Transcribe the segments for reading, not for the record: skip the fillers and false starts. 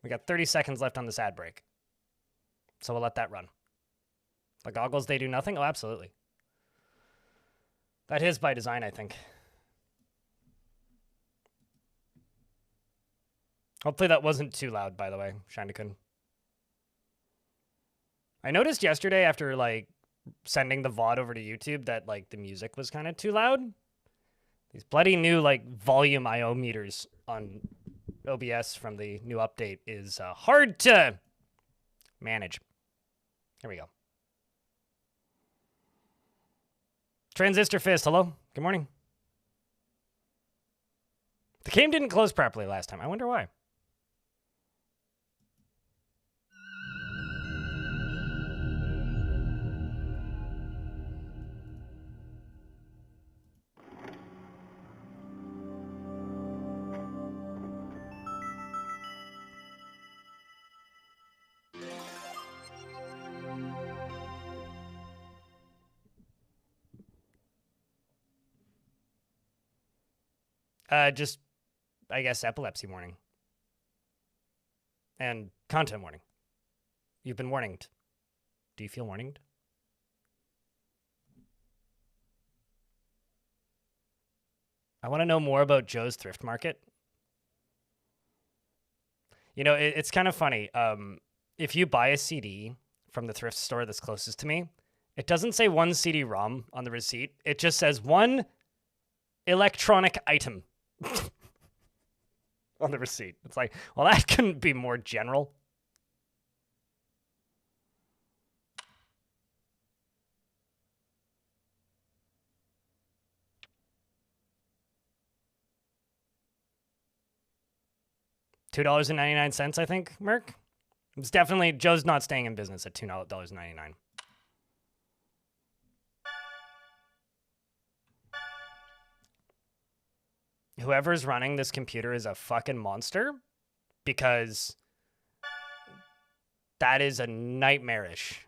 We got 30 seconds left on this ad break. So we'll let that run. The goggles, they do nothing? Oh, absolutely. That is by design, I think. Hopefully that wasn't too loud, by the way, Shandikun. I noticed yesterday after, like, sending the VOD over to YouTube that, like, the music was kind of too loud. These bloody new, like, volume I/O meters on OBS from the new update is hard to manage. Here we go. Transistor Fist, hello. Good morning. The game didn't close properly last time. I wonder why. Just, I guess, epilepsy warning. And content warning. You've been warned. Do you feel warned? I want to know more about Joe's Thrift Market. You know, it's kind of funny. If you buy a CD from the thrift store that's closest to me, it doesn't say one CD-ROM on the receipt. It just says one electronic item on the receipt. It's like, well, that couldn't be more general. $2.99, I think, Merc. It's definitely, Joe's not staying in business at $2.99. Whoever's running this computer is a fucking monster, because that is a nightmarish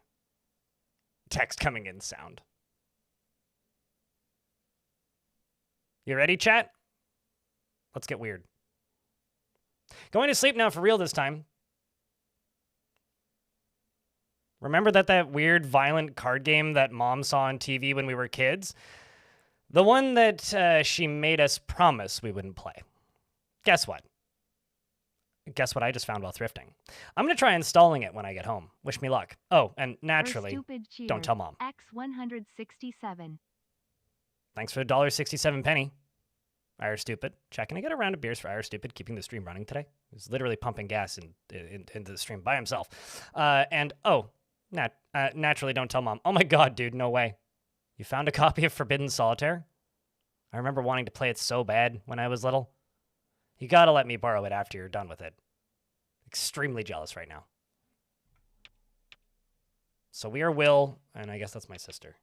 text coming in sound. You ready, chat? Let's get weird. Going to sleep now for real this time. Remember that weird violent card game that Mom saw on TV when we were kids? The one that she made us promise we wouldn't play. Guess what? Guess what I just found while thrifting? I'm going to try installing it when I get home. Wish me luck. Oh, and naturally, don't tell Mom. X167. Thanks for the $1.67. Irish Stupid. Check, can I get a round of beers for Irish Stupid keeping the stream running today? He's literally pumping gas into the stream by himself. Naturally, don't tell Mom. Oh my god, dude, no way. You found a copy of Forbidden Solitaire? I remember wanting to play it so bad when I was little. You gotta let me borrow it after you're done with it. Extremely jealous right now. So we are Will, and I guess that's my sister.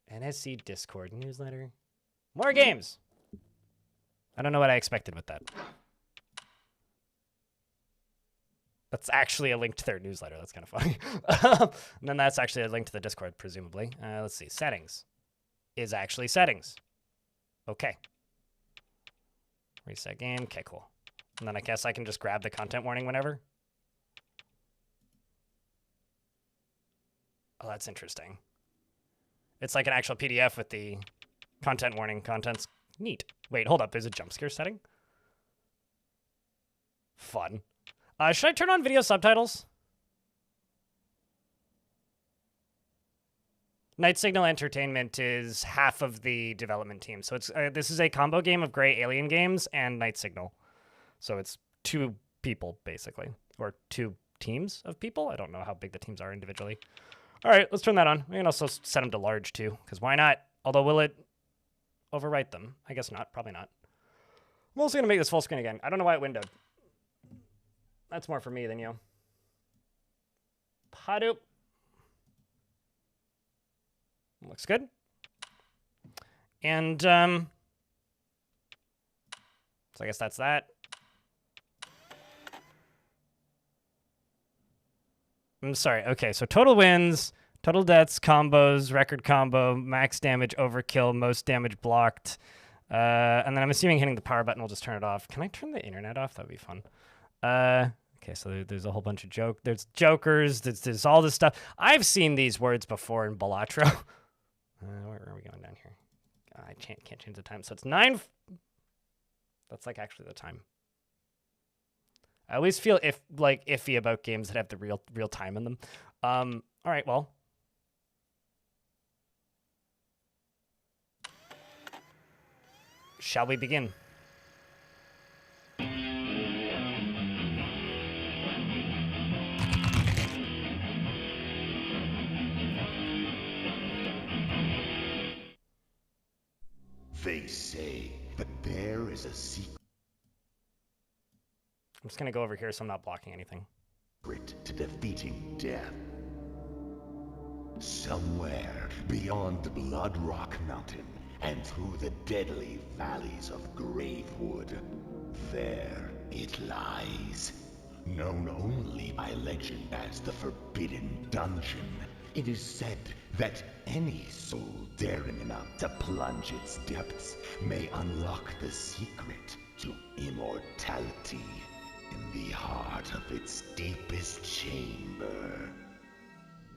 NSC Discord newsletter. More games! I don't know what I expected with that. That's actually a link to their newsletter. That's kind of funny. And then that's actually a link to the Discord, presumably. Let's see. Settings. Is actually settings. Okay. Reset game. Okay, cool. And then I guess I can just grab the content warning whenever. Oh, that's interesting. It's like an actual PDF with the content warning. Content's neat. Wait, hold up. There's a jump scare setting? Fun. Should I turn on video subtitles? Night Signal Entertainment is half of the development team. So it's this is a combo game of Gray Alien Games and Night Signal. So it's two people, basically. Or two teams of people. I don't know how big the teams are individually. All right, let's turn that on. We can also set them to large, too. Because why not? Although, will it overwrite them? I guess not. Probably not. I'm also going to make this full screen again. I don't know why it windowed. That's more for me than you. Hadoop. Looks good. And, so I guess that's that. I'm sorry. Okay, so total wins, total deaths, combos, record combo, max damage, overkill, most damage blocked, And then I'm assuming hitting the power button will just turn it off. Can I turn the internet off? That would be fun. Okay, so there's a whole bunch of there's jokers, there's all this stuff. I've seen these words before in Balatro. Where are we going down here? I can't change the time. So it's 9. That's like actually the time. I always feel iffy about games that have the real time in them. All right, well. Shall we begin? They say that there is a secret I'm just going to go over here so I'm not blocking anything. to defeating death. Somewhere beyond Blood Rock Mountain and through the deadly valleys of Gravewood, there it lies. Known only by legend as the Forbidden Dungeon, it is said that any soul daring enough to plunge its depths may unlock the secret to immortality in the heart of its deepest chamber.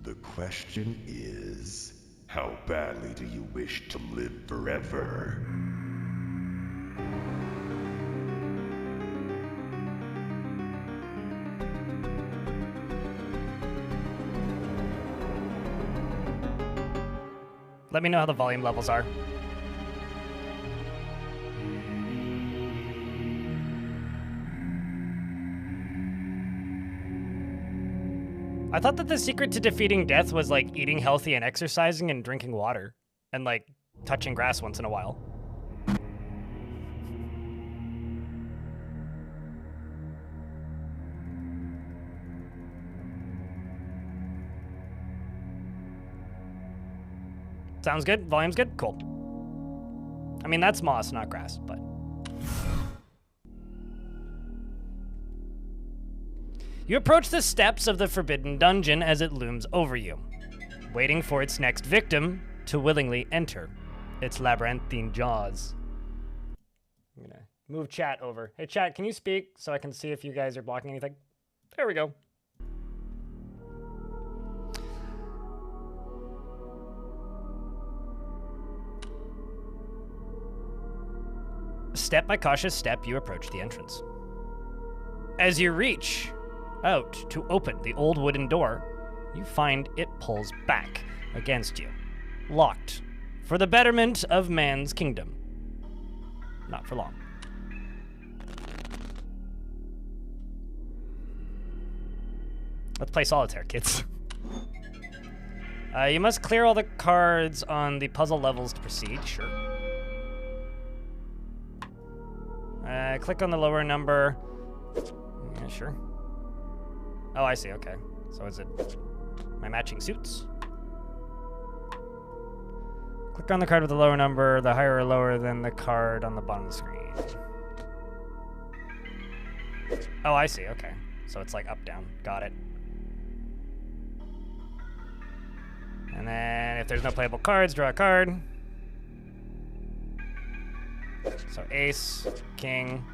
The question is, how badly do you wish to live forever? Let me know how the volume levels are. I thought that the secret to defeating death was like eating healthy and exercising and drinking water and like touching grass once in a while. Sounds good? Volume's good? Cool. I mean, that's moss, not grass, but... You approach the steps of the Forbidden Dungeon as it looms over you, waiting for its next victim to willingly enter its labyrinthine jaws. I'm gonna move chat over. Hey chat, can you speak so I can see if you guys are blocking anything? There we go. Step by cautious step, you approach the entrance. As you reach out to open the old wooden door, you find it pulls back against you, locked, for the betterment of man's kingdom. Not for long. Let's play solitaire, kids. You must clear all the cards on the puzzle levels to proceed, sure. Click on the lower number. Yeah, sure. Oh, I see, okay. So is it my matching suits? Click on the card with the lower number, the higher or lower than the card on the bottom of the screen. Oh, I see, okay. So it's like up, down. Got it. And then if there's no playable cards, draw a card. So ace, king.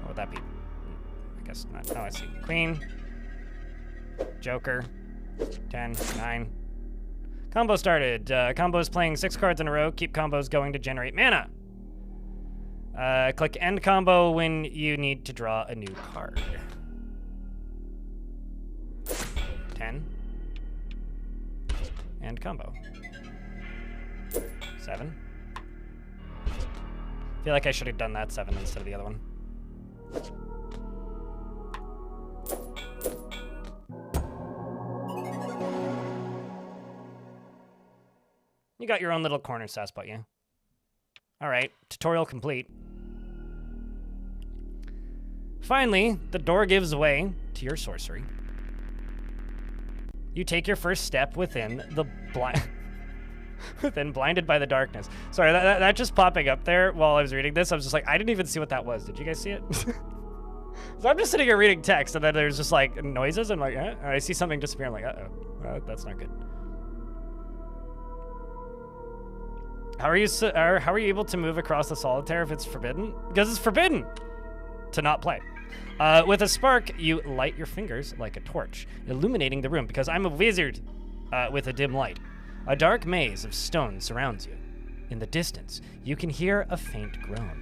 What would that be? I guess not. Oh, I see. Queen, joker, 10, 9. Combo started. Combos playing 6 cards in a row. Keep combos going to generate mana. Click end combo when you need to draw a new card. 10. End combo. 7. I feel like I should have done that 7 instead of the other one. You got your own little corner, Sasspot, yeah? Alright, tutorial complete. Finally, the door gives way to your sorcery. You take your first step within the blinded by the darkness. Sorry, that just popping up there while I was reading this, I was just like, I didn't even see what that was. Did you guys see it? So I'm just sitting here reading text, and then there's just like noises, and I'm like, and I see something disappear. I'm like, uh-oh, that's not good. How are you able to move across the solitaire if it's forbidden? Because it's forbidden to not play. With a spark, you light your fingers like a torch, illuminating the room because I'm a wizard with a dim light. A dark maze of stone surrounds you. In the distance, you can hear a faint groan.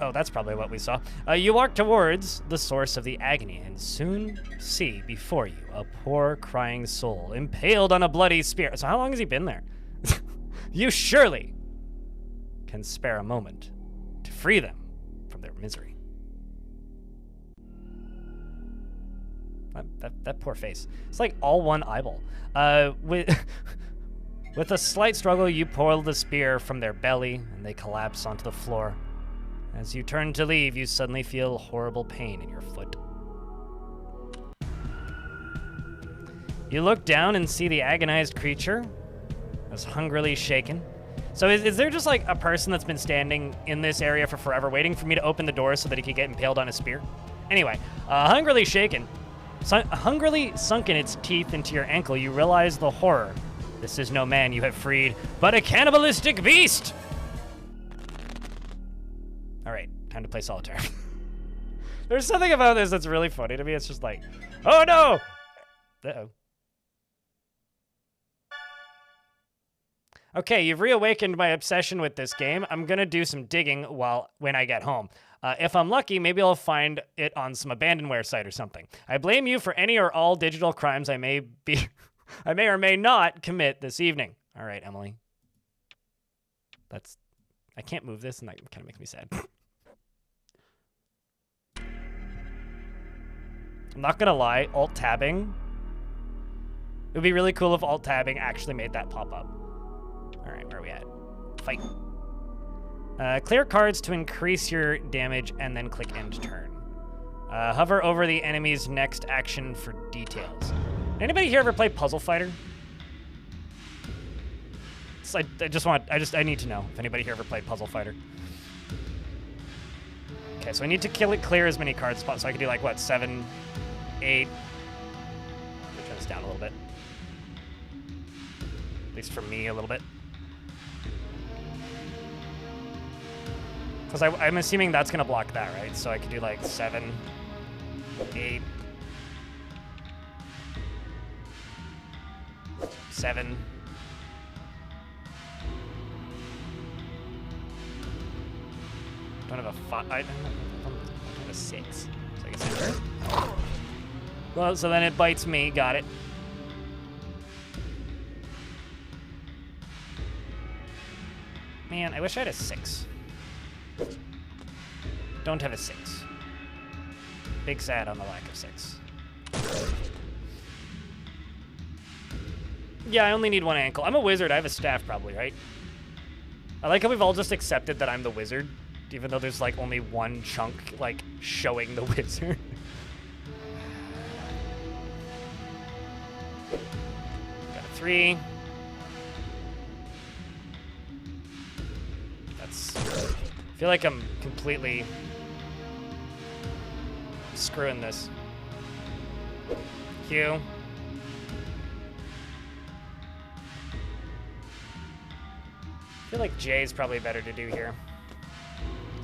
Oh, that's probably what we saw. You walk towards the source of the agony and soon see before you a poor crying soul impaled on a bloody spear. So how long has he been there? You surely can spare a moment to free them from their misery. That poor face. It's like all one eyeball. With a slight struggle, you pull the spear from their belly and they collapse onto the floor. As you turn to leave, you suddenly feel horrible pain in your foot. You look down and see the agonized creature as hungrily shaken. So is there just like a person that's been standing in this area for forever waiting for me to open the door so that he could get impaled on a spear? Anyway, hungrily shaken, hungrily sunken its teeth into your ankle, you realize the horror. This is no man you have freed, but a cannibalistic beast! All right, time to play solitaire. There's something about this that's really funny to me. It's just like, oh no! Uh-oh. Okay, you've reawakened my obsession with this game. I'm gonna do some digging when I get home. If I'm lucky, maybe I'll find it on some abandonware site or something. I blame you for any or all digital crimes I may or may not commit this evening. All right, Emily. I can't move this, and that kind of makes me sad. I'm not gonna lie, alt-tabbing. It would be really cool if alt-tabbing actually made that pop up. All right, where are we at? Fight. Clear cards to increase your damage and then click end turn. Hover over the enemy's next action for details. Anybody here ever play Puzzle Fighter? I need to know if anybody here ever played Puzzle Fighter. Okay, so I need to clear as many cards as possible. So I can do like, what, 7, 8. Let me turn this down a little bit. At least for me, a little bit. Because I'm assuming that's going to block that, right? So I could do like 7, 8, 7. I don't have a 5. I don't have a 6. So I guess enter. Well, so then it bites me. Got it. Man, I wish I had a 6. Don't have a 6. Big sad on the lack of 6. Yeah, I only need one ankle. I'm a wizard. I have a staff probably, right? I like how we've all just accepted that I'm the wizard, even though there's like only one chunk like showing the wizard. Got a 3. I feel like I'm completely screwing this. Q. I feel like J is probably better to do here.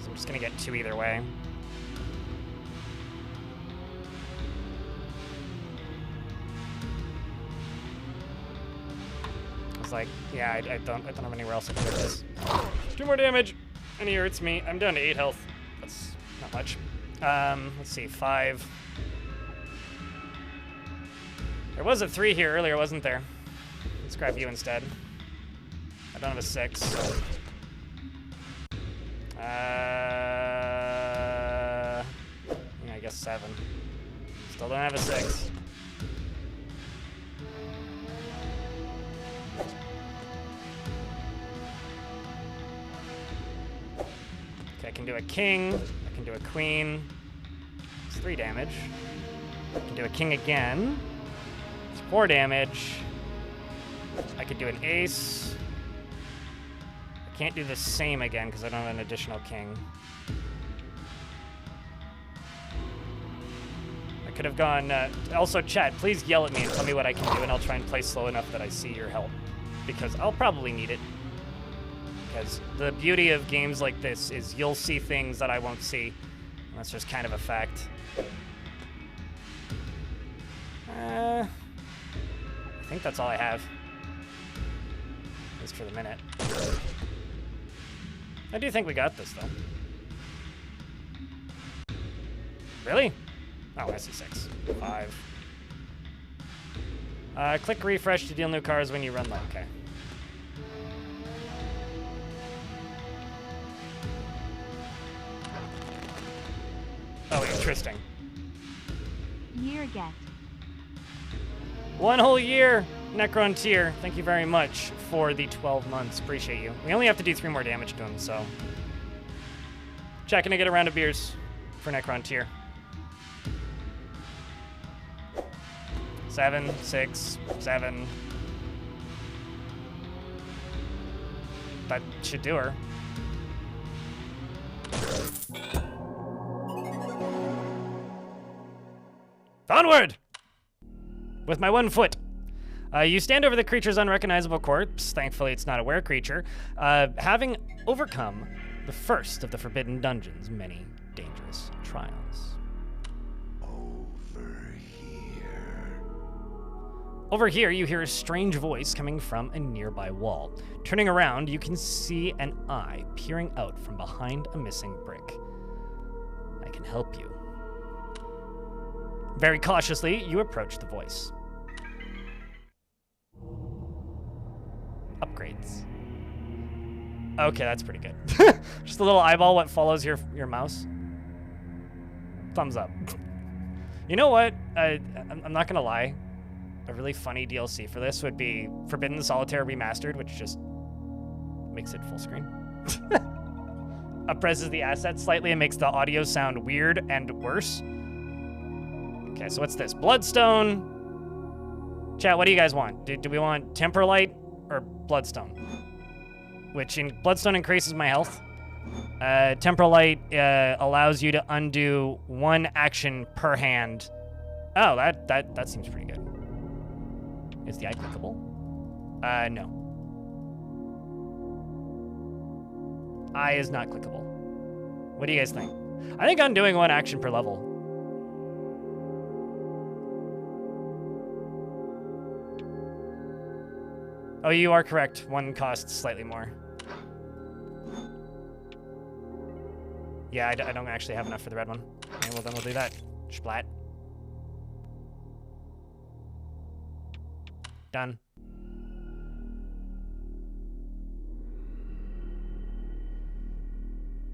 So I'm just gonna get 2 either way. I was like, yeah, I don't have anywhere else to put this. 2 more damage, and he hurts me. I'm down to 8 health. That's not much. Let's see, 5. There was a 3 here earlier, wasn't there? Let's grab you instead. I don't have a 6. So. Yeah, I guess 7. Still don't have a 6. Okay, I can do a king. I can do a queen. It's 3 damage. I can do a king again. It's 4 damage. I could do an ace. I can't do the same again because I don't have an additional king. I could have gone... also, chat, please yell at me and tell me what I can do, and I'll try and play slow enough that I see your help. because I'll probably need it. Because the beauty of games like this is you'll see things that I won't see. And that's just kind of a fact. I think that's all I have. At least for the minute. I do think we got this, though. Really? Oh, I see 6. 5. Click refresh to deal new cards when you run low. Okay. Oh, interesting. Year get. 1 whole year, Necrontier. Thank you very much for the 12 months. Appreciate you. We only have to do 3 more damage to him, so... Checking to get a round of beers for Necrontier. 7, 6, 7. That should do her. Onward! With my 1 foot. You stand over the creature's unrecognizable corpse. Thankfully, it's not a were creature. Having overcome the first of the forbidden dungeon's many dangerous trials. Over here, you hear a strange voice coming from a nearby wall. Turning around, you can see an eye peering out from behind a missing brick. I can help you. Very cautiously, you approach the voice. Upgrades. Okay, that's pretty good. Just a little eyeball what follows your mouse. Thumbs up. You know what? I'm not gonna lie. A really funny DLC for this would be Forbidden Solitaire Remastered, which just makes it full screen. Upresses the assets slightly and makes the audio sound weird and worse. Okay, so what's this? Bloodstone. Chat, what do you guys want? Do we want Temporlight or Bloodstone? Which in Bloodstone increases my health. Temporlight allows you to undo 1 action per hand. Oh, that seems pretty good. Is the eye clickable? No. Eye is not clickable. What do you guys think? I think undoing 1 action per level. Oh, you are correct. 1 costs slightly more. Yeah, I don't actually have enough for the red one. Okay, well, then we'll do that. Splat. Done.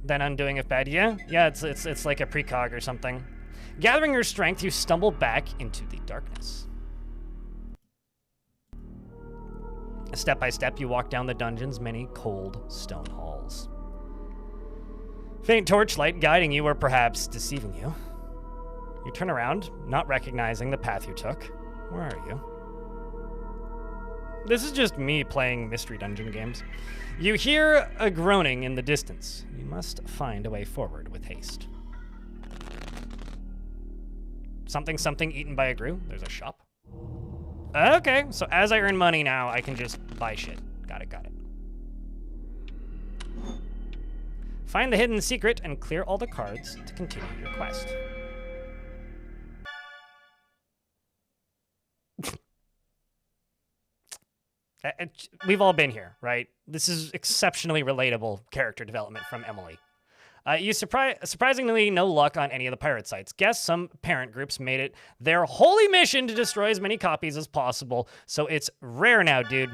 Then undoing if bad. Yeah, it's like a precog or something. Gathering your strength, you stumble back into the darkness. Step by step, you walk down the dungeon's many cold stone halls. Faint torchlight guiding you or perhaps deceiving you. You turn around, not recognizing the path you took. Where are you? This is just me playing mystery dungeon games. You hear a groaning in the distance. You must find a way forward with haste. Something eaten by a grue. There's a shop. Okay, so as I earn money now, I can just buy shit. Got it. Find the hidden secret and clear all the cards to continue your quest. We've all been here, right? This is exceptionally relatable character development from Emily. You surprisingly no luck on any of the pirate sites. Guess some parent groups made it their holy mission to destroy as many copies as possible, so it's rare now, dude.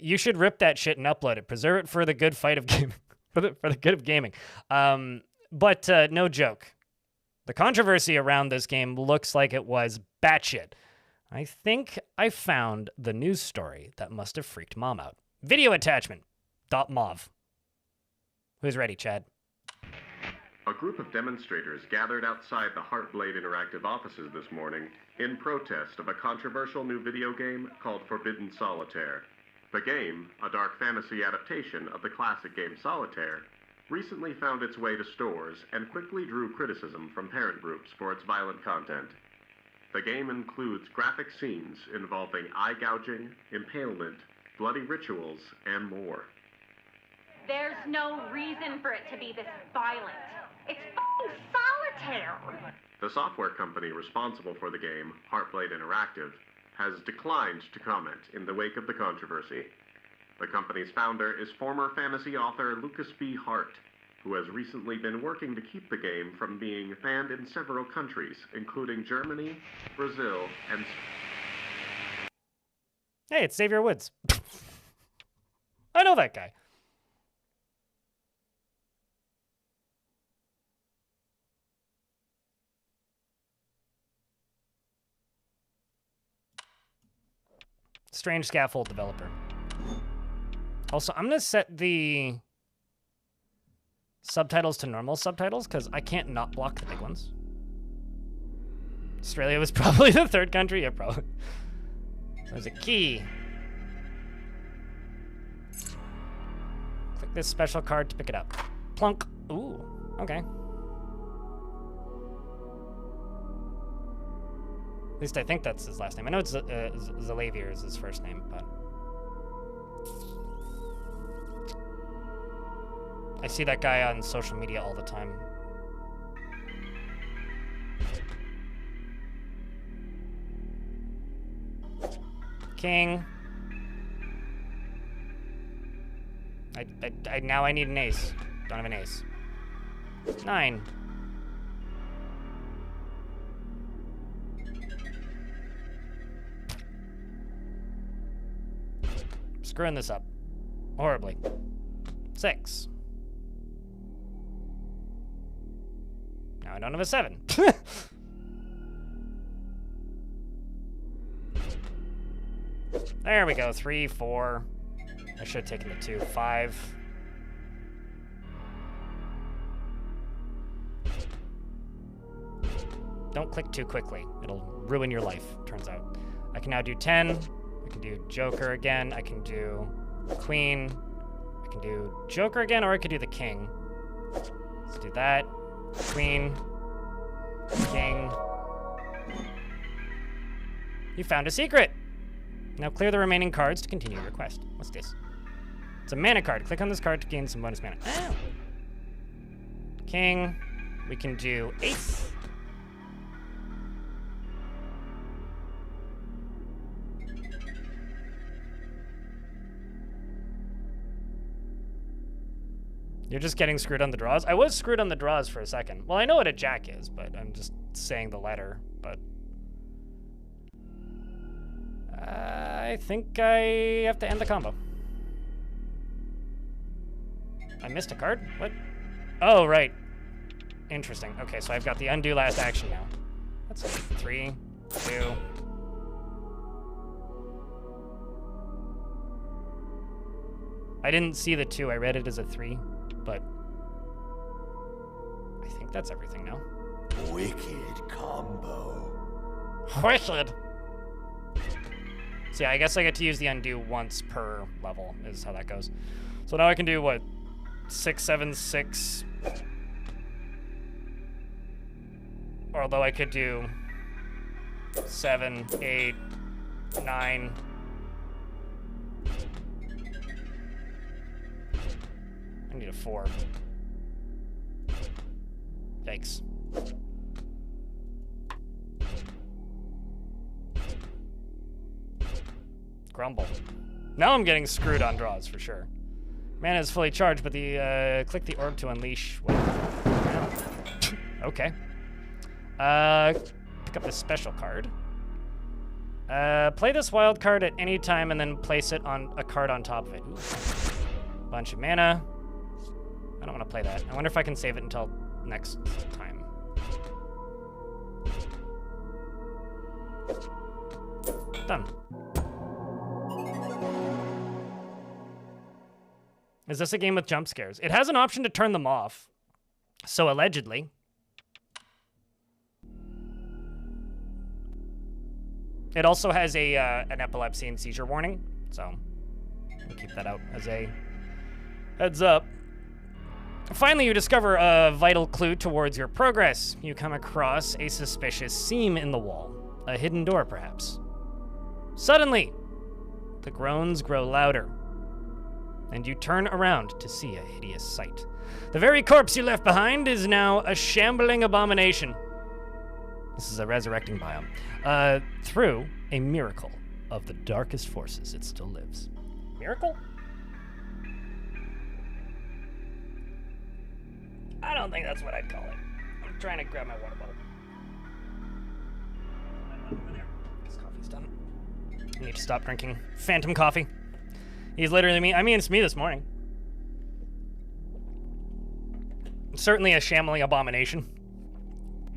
You should rip that shit and upload it. Preserve it for the good fight of gaming. for the good of gaming. But no joke. The controversy around this game looks like it was batshit. I think I found the news story that must have freaked Mom out. Video attachment. .mov. Who's ready, Chad? A group of demonstrators gathered outside the Heartblade Interactive offices this morning in protest of a controversial new video game called Forbidden Solitaire. The game, a dark fantasy adaptation of the classic game Solitaire, recently found its way to stores and quickly drew criticism from parent groups for its violent content. The game includes graphic scenes involving eye gouging, impalement, bloody rituals, and more. There's no reason for it to be this violent. It's fucking solitaire! The software company responsible for the game, Heartblade Interactive, has declined to comment in the wake of the controversy. The company's founder is former fantasy author Lucas B. Hart, who has recently been working to keep the game from being banned in several countries, including Germany, Brazil, and... Hey, it's Xavier Woods. I know that guy. Strange scaffold developer. Also, I'm going to set the subtitles to normal subtitles because I can't not block the big ones. Australia was probably the third country. Yeah, probably. There's a key. Click this special card to pick it up. Plunk. Ooh, okay. At least I think that's his last name. I know it's Zalavier is his first name, but... I see that guy on social media all the time. King. Now I need an ace. Don't have an ace. 9. Screwing this up. Horribly. 6. Now I don't have a 7. There we go. 3, 4. I should have taken the 2. 5. Don't click too quickly. It'll ruin your life, turns out. I can now do 10. I can do Joker again. I can do Queen. I can do Joker again, or I could do the King. Let's do that. Queen. King. You found a secret! Now clear the remaining cards to continue your quest. What's this? It's a mana card. Click on this card to gain some bonus mana. Oh. King. We can do Ace. You're just getting screwed on the draws? I was screwed on the draws for a second. Well, I know what a jack is, but I'm just saying the letter, but... I think I have to end the combo. I missed a card? What? Oh, right. Interesting. Okay, so I've got the undo last action now. That's 3, 2... I didn't see the 2. I read it as a 3, but I think that's everything now. Wicked combo. Wicked. So yeah, I guess I get to use the undo once per level is how that goes. So now I can do what? 6, 7, 6. Although I could do 7, 8, 9. I need a 4. Yikes. Grumble. Now I'm getting screwed on draws for sure. Mana is fully charged, but the click the orb to unleash. Okay. Pick up this special card. Play this wild card at any time and then place it on a card on top of it. Ooh. Bunch of mana. I don't want to play that. I wonder if I can save it until next time. Done. Is this a game with jump scares? It has an option to turn them off. So allegedly. It also has a an epilepsy and seizure warning. So we'll keep that out as a heads up. Finally, you discover a vital clue towards your progress. You come across a suspicious seam in the wall. A hidden door, perhaps. Suddenly, the groans grow louder, and you turn around to see a hideous sight. The very corpse you left behind is now a shambling abomination. This is a resurrecting biome. Through a miracle of the darkest forces, it still lives. Miracle? I don't think that's what I'd call it. I'm trying to grab my water bottle. Over there. This coffee's done. I need to stop drinking phantom coffee. He's literally me. I mean, it's me this morning. Certainly a shambling abomination.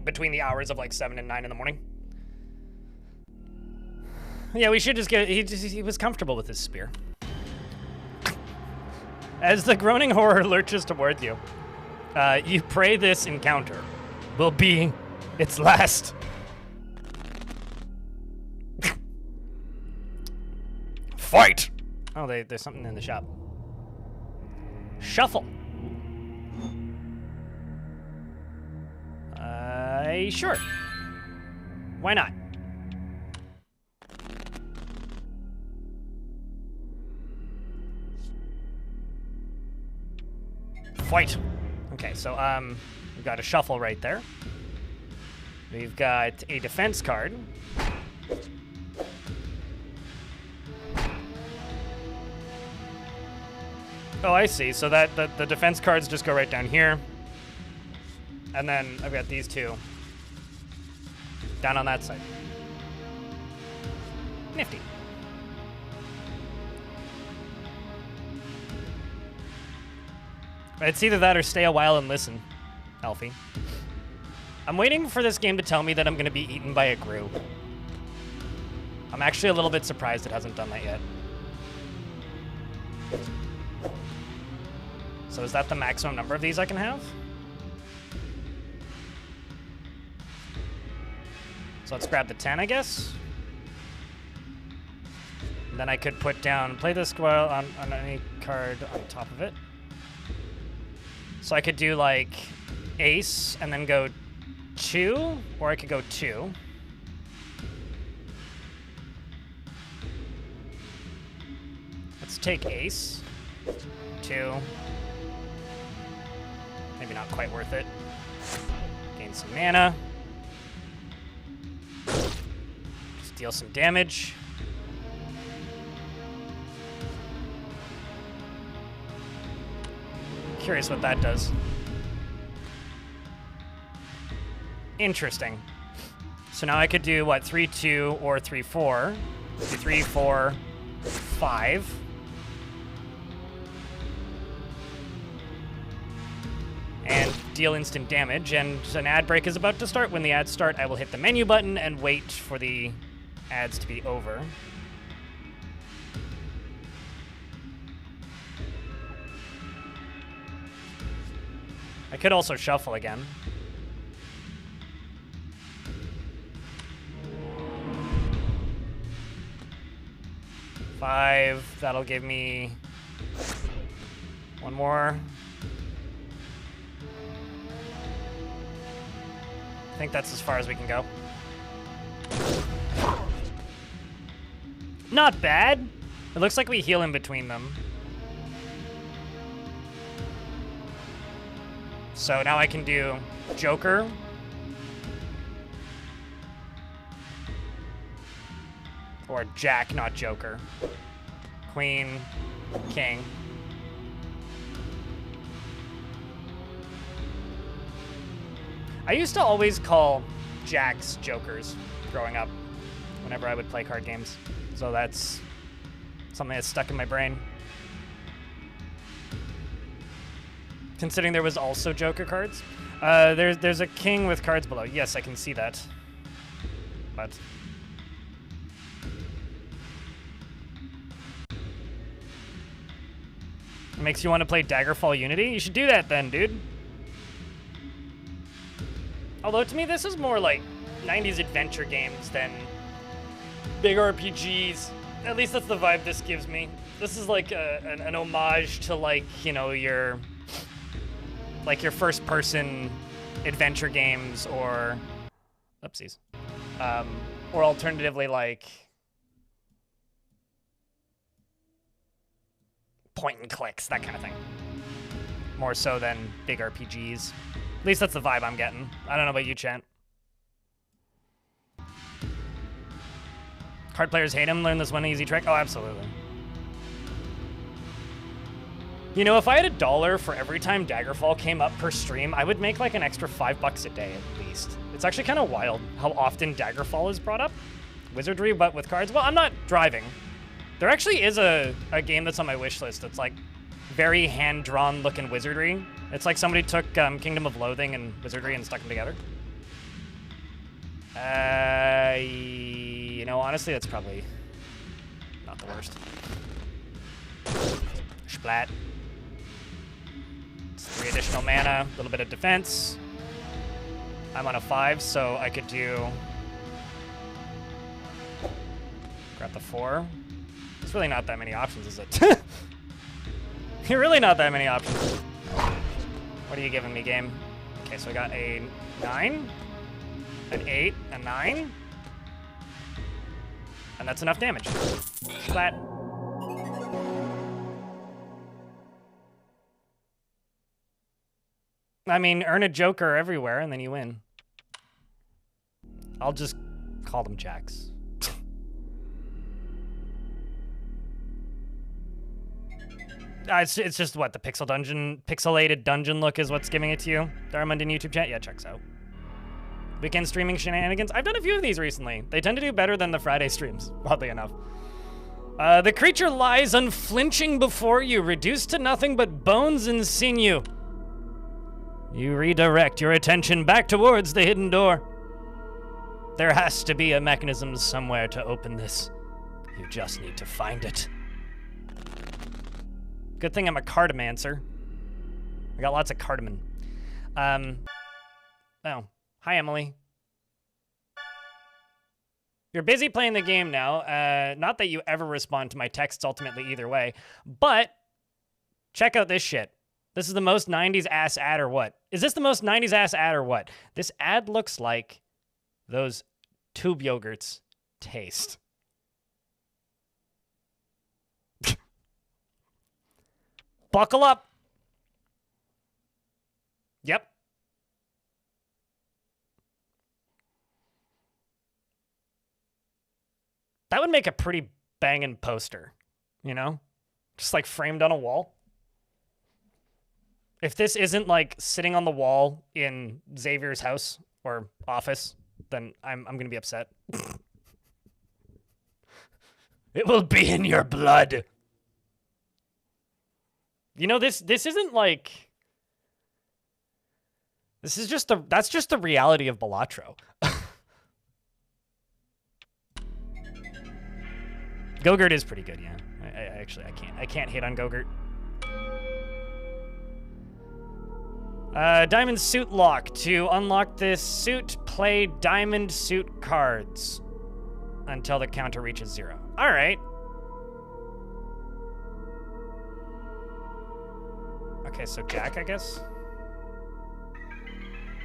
Between the hours of like 7 and 9 in the morning. Yeah, we should just get... He was comfortable with his spear. As the groaning horror lurches towards you, you pray this encounter will be its last. Fight! Oh, there's something in the shop. Shuffle. Sure. Why not? Fight. Okay, so we've got a shuffle right there. We've got a defense card. Oh, I see. So that the defense cards just go right down here. And then I've got these two down on that side. Nifty. It's either that or stay a while and listen, Alfie. I'm waiting for this game to tell me that I'm going to be eaten by a Gru. I'm actually a little bit surprised it hasn't done that yet. So is that the maximum number of these I can have? So let's grab the 10, I guess. And then I could put down, play this squirrel on any card on top of it. So I could do like ace and then go 2, or I could go 2. Let's take ace. 2. Maybe not quite worth it. Gain some mana. Just deal some damage. Curious what that does. Interesting. So now I could do, what, 3-2 or 3-4. 3-4, 5. And deal instant damage, and an ad break is about to start. When the ads start, I will hit the menu button and wait for the ads to be over. I could also shuffle again. Five, that'll give me one more. I think that's as far as we can go. Not bad. It looks like we heal in between them. So now I can do Joker. Or Jack, not Joker. Queen, King. I used to always call Jacks Jokers growing up whenever I would play card games. So that's something that's stuck in my brain. Considering there was also Joker cards. There's a king with cards below. Yes, I can see that. But it makes you want to play Daggerfall Unity? You should do that then, dude. Although to me, this is more like 90s adventure games than big RPGs. At least that's the vibe this gives me. This is like an homage to, like, you know, your first-person adventure games, or oopsies, Or alternatively, like, point and clicks, that kind of thing. More so than big RPGs. At least that's the vibe I'm getting. I don't know about you, Chant. Card players hate him. Learn this one easy trick. Oh, absolutely. You know, if I had $1 for every time Daggerfall came up per stream, I would make like an extra $5 a day at least. It's actually kind of wild how often Daggerfall is brought up. Wizardry, but with cards. Well, I'm not driving. There actually is a game that's on my wish list that's like very hand-drawn looking wizardry. It's like somebody took Kingdom of Loathing and Wizardry and stuck them together. You know, honestly, that's probably not the worst. Splat. It's 3 additional mana, a little bit of defense. I'm on a 5, so I could do... Grab the 4. It's really not that many options, is it? You're really not that many options. What are you giving me, game? Okay, so I got a 9, an 8, a 9. And that's enough damage. Splat. I mean, earn a Joker everywhere, and then you win. I'll just call them jacks. It's just what the pixelated dungeon look is what's giving it to you. Darmond in YouTube chat, yeah, checks out. Weekend streaming shenanigans. I've done a few of these recently. They tend to do better than the Friday streams, oddly enough. The creature lies unflinching before you, reduced to nothing but bones and sinew. You redirect your attention back towards the hidden door. There has to be a mechanism somewhere to open this. You just need to find it. Good thing I'm a cartomancer. I got lots of cardamom. Oh, hi, Emily. You're busy playing the game now. Not that you ever respond to my texts ultimately either way, but check out this shit. This is the most 90s ass ad or what? Is this the most 90s ass ad or what? This ad looks like those tube yogurts taste. Buckle up. Yep. That would make a pretty banging poster, you know? Just like framed on a wall. If this isn't like sitting on the wall in Xavier's house or office, then I'm going to be upset. It will be in your blood. You know, this isn't like... This is just that's just the reality of Balatro. Gogurt is pretty good, yeah. I can't hit on Gogurt. Diamond suit lock. To unlock this suit, play diamond suit cards until the counter reaches 0. All right. Okay, so Jack, I guess.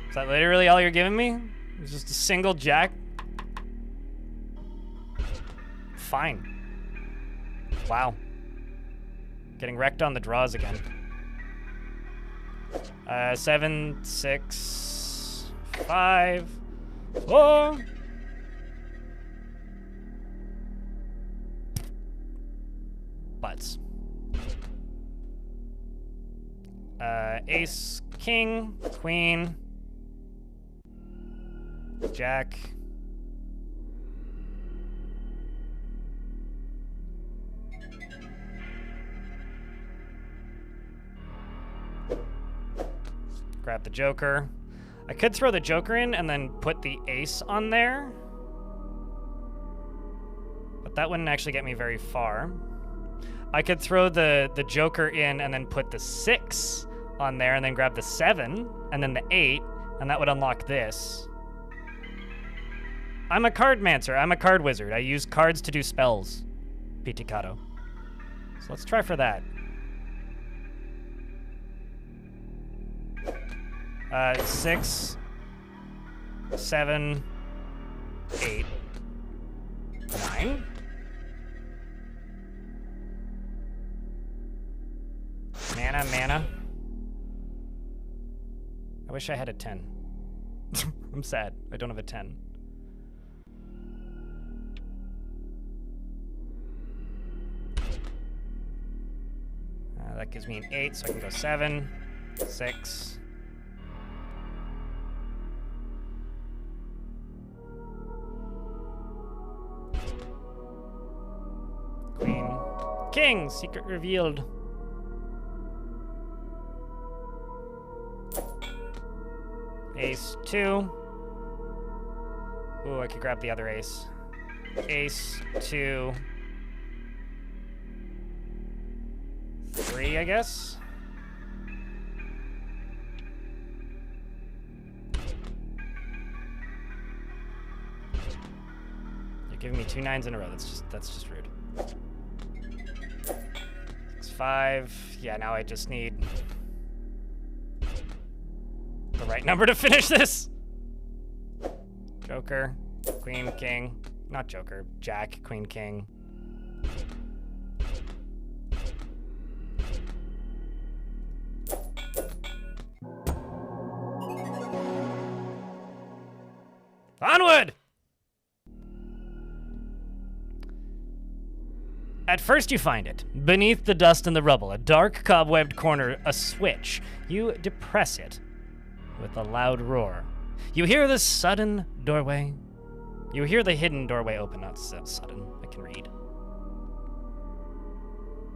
Is that literally all you're giving me? It's just a single Jack? Fine. Wow. Getting wrecked on the draws again. 7, 6, 5, 4. Butts. Ace, king, queen, jack. Grab the Joker. I could throw the Joker in and then put the ace on there, but that wouldn't actually get me very far. I could throw the Joker in and then put the 6 on there and then grab the 7 and then the 8, and that would unlock this. I'm a cardmancer. I'm a card wizard. I use cards to do spells. Piticato. So let's try for that. 6, 7, 8. 9. Mana. I wish I had a 10. I'm sad. I don't have a 10. That gives me an 8, so I can go 7, 6. Queen. King! Secret revealed. Ace 2. Ooh, I could grab the other ace. Ace 2. 3, I guess. You're giving me 2 9s in a row. That's just rude. 6 5. Yeah, now I just need the right number to finish this. Joker, Queen, King. Not Joker. Jack, Queen, King. Onward! At first you find it. Beneath the dust and the rubble, a dark cobwebbed corner, a switch. You depress it with a loud roar. You hear the sudden doorway. You hear the hidden doorway open, not so sudden. I can read.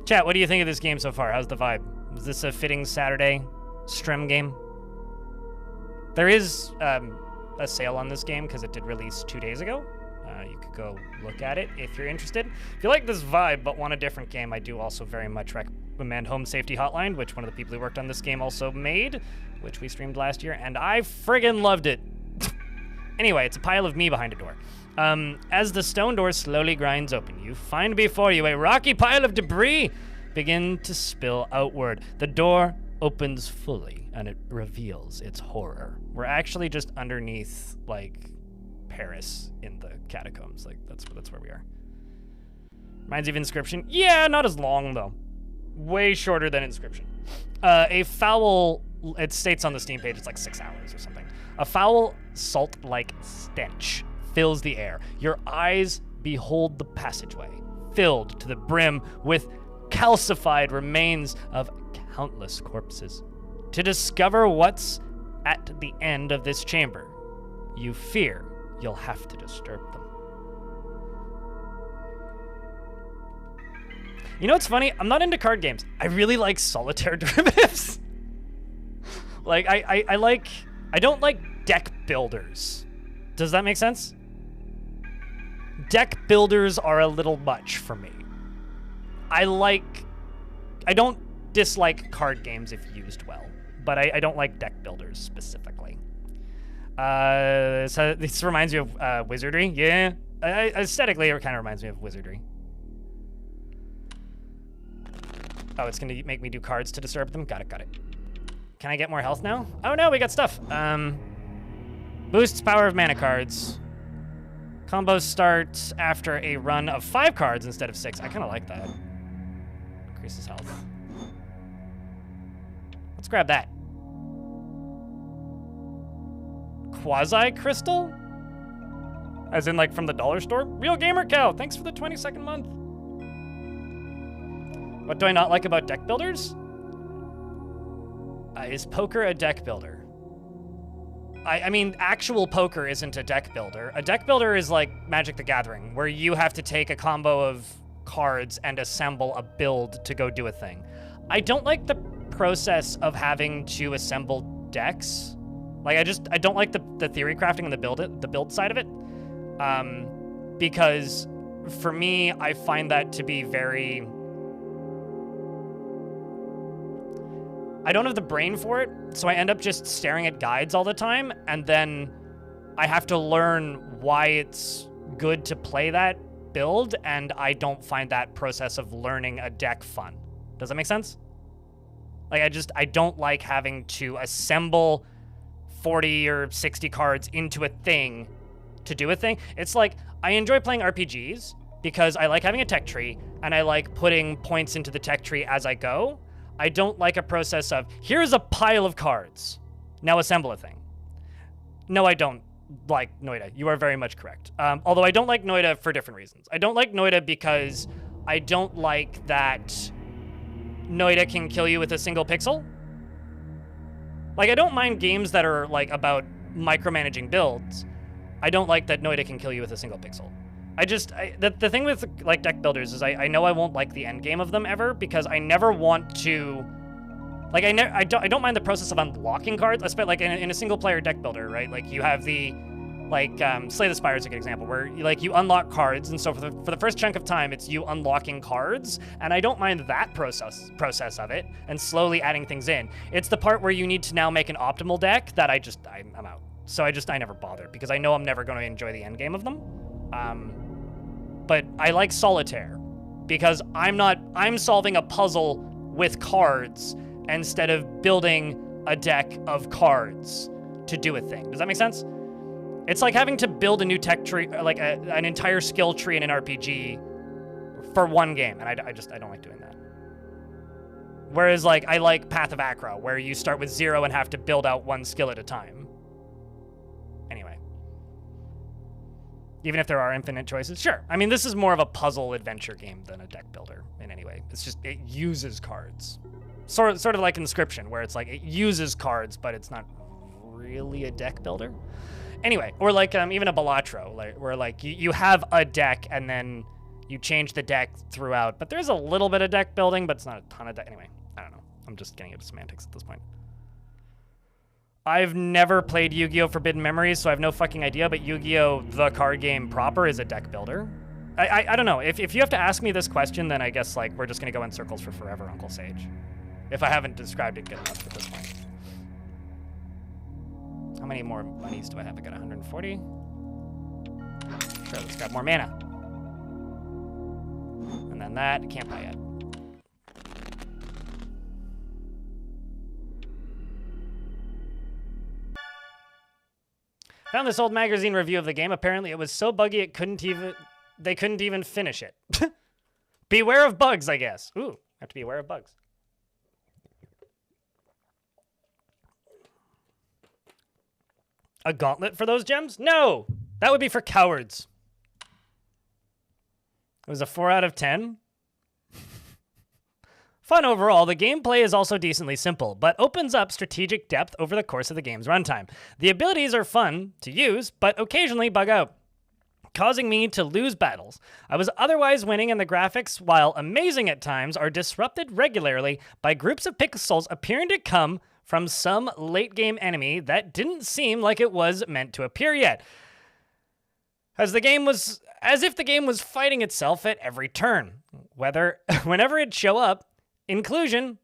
Chat, what do you think of this game so far? How's the vibe? Is this a fitting Saturday stream game? There is a sale on this game because it did release 2 days ago. You could go look at it if you're interested. If you like this vibe but want a different game, I do also very much recommend Home Safety Hotline, which one of the people who worked on this game also made, which we streamed last year, and I friggin' loved it. Anyway, it's a pile of me behind a door. As the stone door slowly grinds open, you find before you a rocky pile of debris begin to spill outward. The door opens fully, and it reveals its horror. We're actually just underneath, like, Paris in the catacombs. Like, that's where we are. Reminds you of Inscription. Yeah, not as long, though. Way shorter than Inscription. A foul, it states on the Steam page, it's like 6 hours or something. A foul, salt-like stench fills the air. Your eyes behold the passageway, filled to the brim with calcified remains of countless corpses. To discover what's at the end of this chamber, you fear you'll have to disturb them. You know what's funny? I'm not into card games. I really like solitaire derivatives. Like, I don't like deck builders. Does that make sense? Deck builders are a little much for me. I don't dislike card games if used well, but I don't like deck builders specifically. So this reminds me of Wizardry. Yeah, aesthetically it kind of reminds me of Wizardry. Oh, it's gonna make me do cards to disturb them? Got it. Can I get more health now? Oh no, we got stuff. Boosts power of mana cards. Combos start after a run of 5 cards instead of 6. I kind of like that. Increases health. Let's grab that. Quasi-crystal? As in, like, from the dollar store? Real Gamer Cow, thanks for the 22nd month. What do I not like about deck builders? Is poker a deck builder? I mean, actual poker isn't a deck builder. A deck builder is like Magic the Gathering, where you have to take a combo of cards and assemble a build to go do a thing. I don't like the process of having to assemble decks. Like, I don't like the theory crafting and the build side of it. Because for me, I find that to be very... I don't have the brain for it, so I end up just staring at guides all the time, and then I have to learn why it's good to play that build, and I don't find that process of learning a deck fun. Does that make sense? Like, I don't like having to assemble 40 or 60 cards into a thing to do a thing. It's like, I enjoy playing RPGs because I like having a tech tree and I like putting points into the tech tree as I go. I don't like a process of, here's a pile of cards, now assemble a thing. No, I don't like Noida. You are very much correct. Although I don't like Noida for different reasons. I don't like Noida because I don't like that Noida can kill you with a single pixel. Like, I don't mind games that are, like, about micromanaging builds. I don't like that Noida can kill you with a single pixel. The thing with, like, deck builders is I know I won't like the end game of them ever because I never want to... Like, I don't mind the process of unlocking cards, especially, like, in a single-player deck builder, right? Like, you have the... Like, Slay the Spire is a good example, where, you unlock cards, and so for the first chunk of time, it's you unlocking cards, and I don't mind that process of it, and slowly adding things in. It's the part where you need to now make an optimal deck that I'm out. So I never bothered, because I know I'm never going to enjoy the end game of them. But I like Solitaire, because I'm solving a puzzle with cards, instead of building a deck of cards to do a thing. Does that make sense? It's like having to build a new tech tree, like an entire skill tree in an RPG for one game, and I don't like doing that. Whereas, like, I like Path of Acro, where you start with 0 and have to build out one skill at a time. Anyway. Even if there are infinite choices, sure. I mean, this is more of a puzzle adventure game than a deck builder in any way. It's just, it uses cards. Sort of like Inscription, where it's like, it uses cards, but it's not really a deck builder. Anyway, or like even a Balatro, where like you have a deck and then you change the deck throughout, but there's a little bit of deck building, but it's not a ton of deck. Anyway, I don't know. I'm just getting into semantics at this point. I've never played Yu-Gi-Oh! Forbidden Memories, so I have no fucking idea, but Yu-Gi-Oh! The card game proper is a deck builder. I don't know. If you have to ask me this question, then I guess like we're just gonna go in circles for forever, Uncle Sage. If I haven't described it good enough at this point. How many more monies do I have? I got 140. Sure, let's grab more mana. And then that, can't buy yet. Found this old magazine review of the game. Apparently it was so buggy they couldn't even finish it. Beware of bugs, I guess. Ooh, have to be aware of bugs. A gauntlet for those gems? No! That would be for cowards. It was a 4 out of 10. Fun overall, the gameplay is also decently simple, but opens up strategic depth over the course of the game's runtime. The abilities are fun to use, but occasionally bug out, causing me to lose battles. I was otherwise winning, and the graphics, while amazing at times, are disrupted regularly by groups of pixels appearing to come from some late-game enemy that didn't seem like it was meant to appear yet. As if the game was fighting itself at every turn. Whenever it'd show up, in conclusion,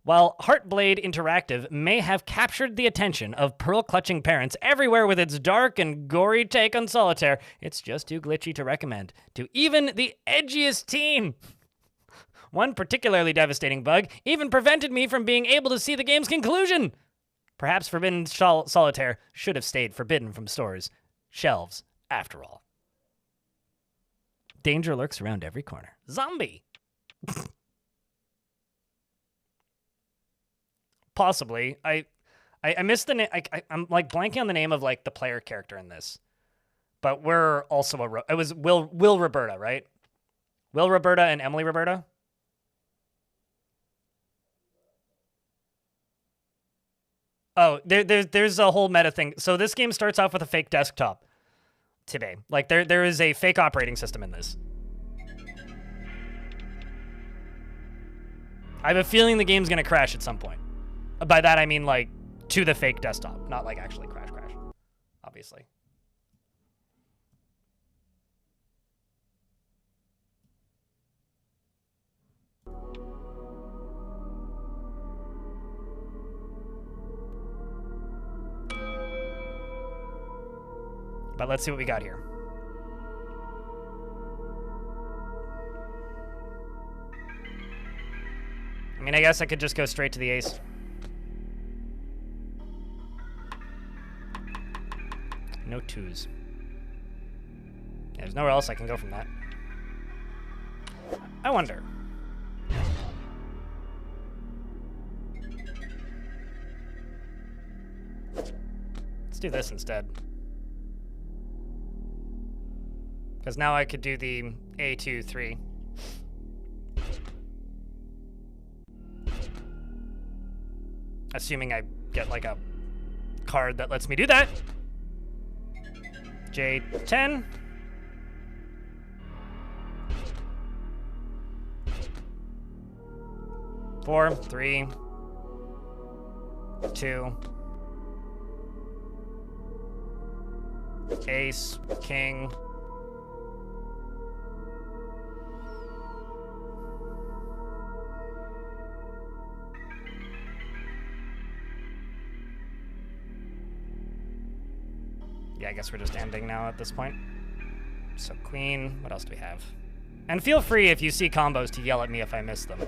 while Heartblade Interactive may have captured the attention of pearl-clutching parents everywhere with its dark and gory take on Solitaire, it's just too glitchy to recommend to even the edgiest teen. One particularly devastating bug even prevented me from being able to see the game's conclusion. Perhaps Forbidden Solitaire should have stayed forbidden from stores' shelves, after all. Danger lurks around every corner. Zombie! Possibly. I missed the name. I'm like blanking on the name of like the player character in this. But we're also it was Will Roberta, right? Will Roberta and Emily Roberta? Oh, there's a whole meta thing. So this game starts off with a fake desktop today. Like there is a fake operating system in this. I have a feeling the game's gonna crash at some point. By that I mean like to the fake desktop, not like actually crash, obviously. But let's see what we got here. I mean, I guess I could just go straight to the ace. No twos. There's nowhere else I can go from that. I wonder. Let's do this instead. Because now I could do the A2, 3. Assuming I get like a card that lets me do that. J10. Four, 3, 2. Ace, king. Yeah, I guess we're just ending now at this point. So queen, what else do we have? And feel free if you see combos to yell at me if I miss them.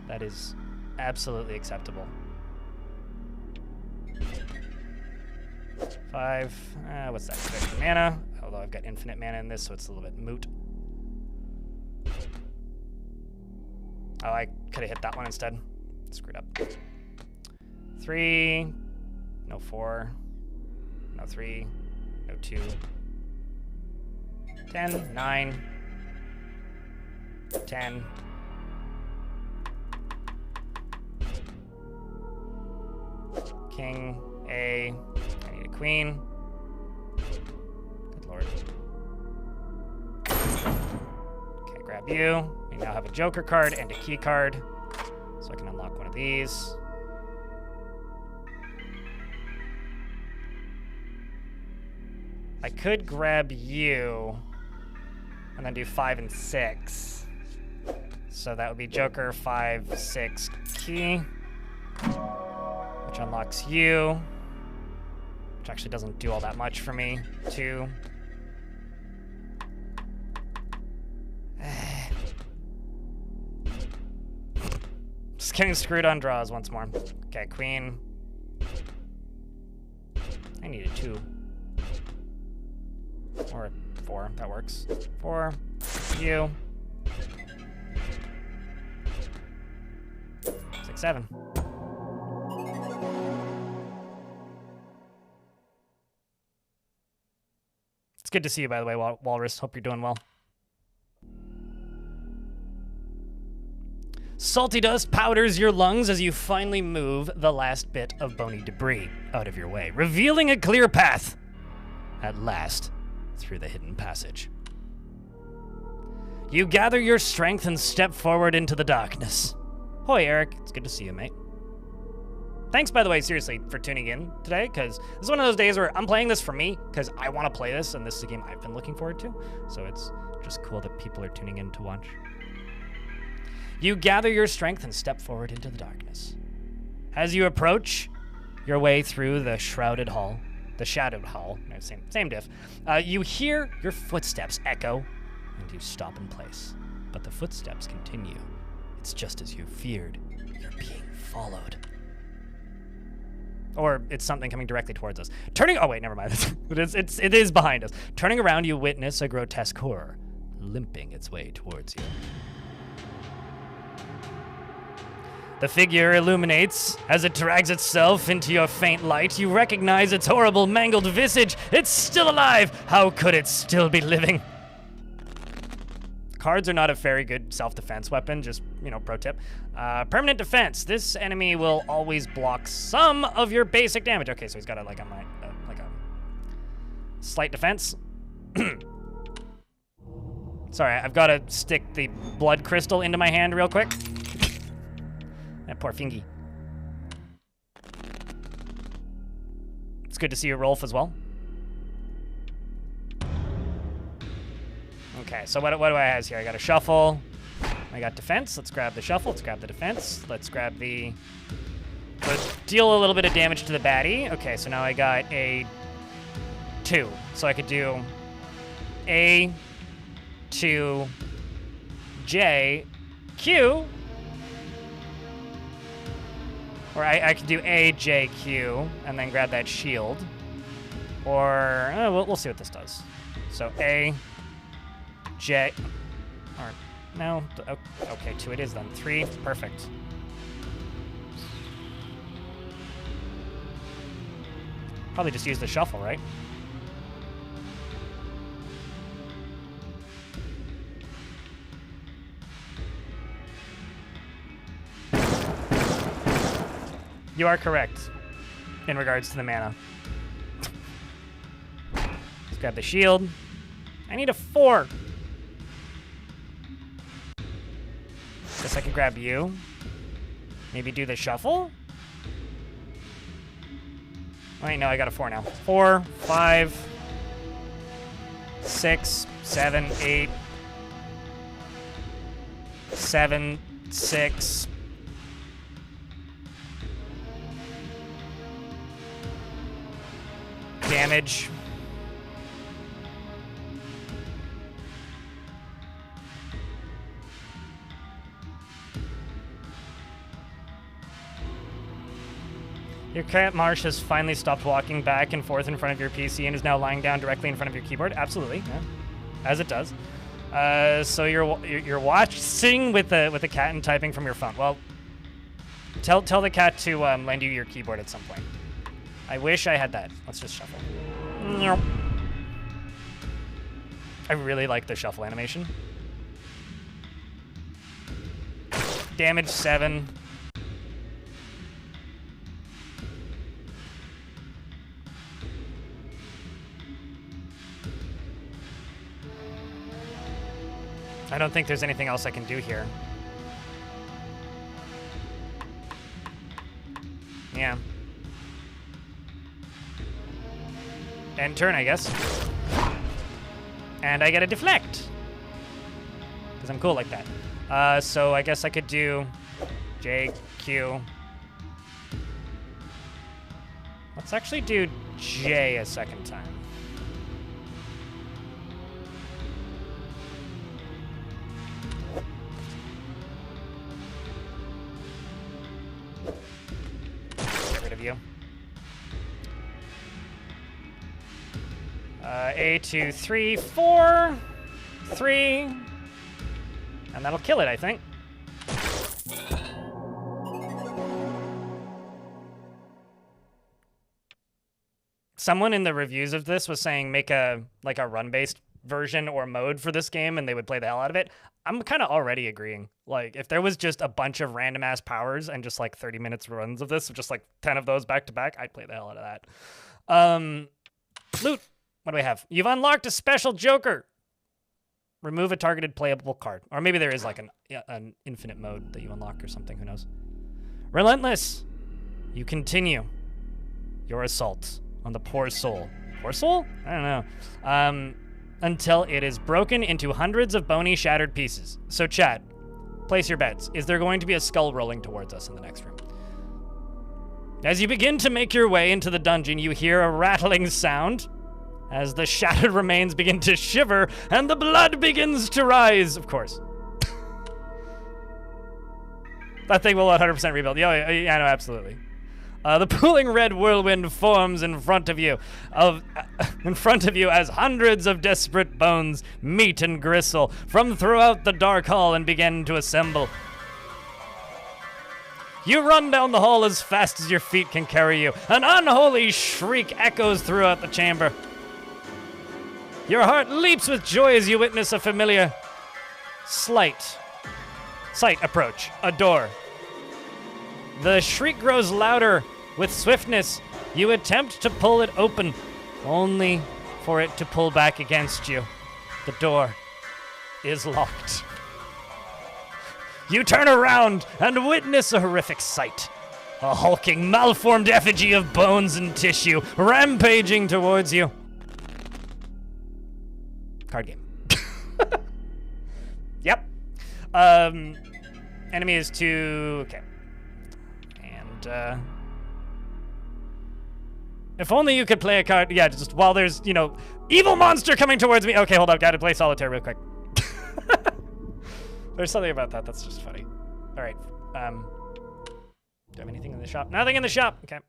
That is absolutely acceptable. 5, what's that? Extra mana, although I've got infinite mana in this, so it's a little bit moot. Oh, I could have hit that one instead. Screwed up. 3, no 4, no 3, no 2, 10, 9, 10. King, A, I need a queen. Good lord. Okay, grab you. We now have a joker card and a key card. So I can unlock one of these. I could grab you and then do 5 and 6. So that would be joker, 5, 6, key. Which unlocks you. Which actually doesn't do all that much for me. 2. Just getting screwed on draws once more. Okay, queen. I need a 2. Or a 4, that works. 4, you. 6, 7. It's good to see you, by the way, Walrus. Hope you're doing well. Salty dust powders your lungs as you finally move the last bit of bony debris out of your way, revealing a clear path, at last, through the hidden passage. You gather your strength and step forward into the darkness. Hoi, Eric. It's good to see you, mate. Thanks, by the way, seriously, for tuning in today, because this is one of those days where I'm playing this for me, because I want to play this, and this is a game I've been looking forward to, so it's just cool that people are tuning in to watch. You gather your strength and step forward into the darkness. As you approach your way through the shrouded hall, the shadowed hall, same diff, you hear your footsteps echo, and you stop in place. But the footsteps continue. It's just as you feared. You're being followed. Or it's something coming directly towards us. Oh wait, never mind. It is behind us. Turning around, you witness a grotesque horror, limping its way towards you. The figure illuminates as it drags itself into your faint light. You recognize its horrible, mangled visage. It's still alive. How could it still be living? Cards are not a very good self-defense weapon, just, pro tip. Permanent defense. This enemy will always block some of your basic damage. Okay, so he's got a slight defense. Sorry, I've got to stick the blood crystal into my hand real quick. That poor fingy. It's good to see you, Rolf, as well. Okay, so what do I have here? I got a shuffle. I got defense. Let's grab the shuffle. Let's grab the defense. Let's grab the... Let's deal a little bit of damage to the baddie. Okay, so now I got a 2. So I could do A, 2, J, Q. Or I could do A, J, Q, and then grab that shield. Or, we'll see what this does. So A, J, or no, okay, 2 it is then. 3, perfect. Probably just use the shuffle, right? You are correct in regards to the mana. Let's grab the shield. I need a 4. Guess I could grab you. Maybe do the shuffle? Wait, no, I got a 4 now. 4, 5, 6, 7, 8, 7, 6. Damage. Your cat Marsh has finally stopped walking back and forth in front of your PC and is now lying down directly in front of your keyboard. Absolutely, yeah. As it does. So you're watching with the cat and typing from your phone. Well, tell the cat to lend you your keyboard at some point. I wish I had that. Let's just shuffle. Nope. I really like the shuffle animation. Damage 7. I don't think there's anything else I can do here. Yeah. End turn, I guess. And I get a deflect. Because I'm cool like that. So I guess I could do J, Q. Let's actually do J a second time. Get rid of you. A, 2, 3, 4, 3, and that'll kill it, I think. Someone in the reviews of this was saying make a run-based version or mode for this game, and they would play the hell out of it. I'm kind of already agreeing. Like, if there was just a bunch of random-ass powers and just like 30 minutes runs of this, just like 10 of those back to back, I'd play the hell out of that. Loot. What do we have? You've unlocked a special Joker. Remove a targeted playable card. Or maybe there is like an infinite mode that you unlock or something. Who knows? Relentless. You continue your assault on the poor soul. Poor soul? I don't know. Until it is broken into hundreds of bony, shattered pieces. So, chat, place your bets. Is there going to be a skull rolling towards us in the next room? As you begin to make your way into the dungeon, you hear a rattling sound as the shattered remains begin to shiver and the blood begins to rise. Of course. That thing will 100% rebuild. Yeah, no, absolutely. The pooling red whirlwind forms in front of you, as hundreds of desperate bones meet and gristle from throughout the dark hall and begin to assemble. You run down the hall as fast as your feet can carry you. An unholy shriek echoes throughout the chamber. Your heart leaps with joy as you witness a familiar sight approach, a door. The shriek grows louder with swiftness. You attempt to pull it open, only for it to pull back against you. The door is locked. You turn around and witness a horrific sight. A hulking, malformed effigy of bones and tissue rampaging towards you. Card game. Yep. Enemy is 2. Okay. And, if only you could play a card. Yeah, just while there's, evil monster coming towards me. Okay, hold up. Gotta play Solitaire real quick. There's something about that that's just funny. All right. Do I have anything in the shop? Nothing in the shop. Okay.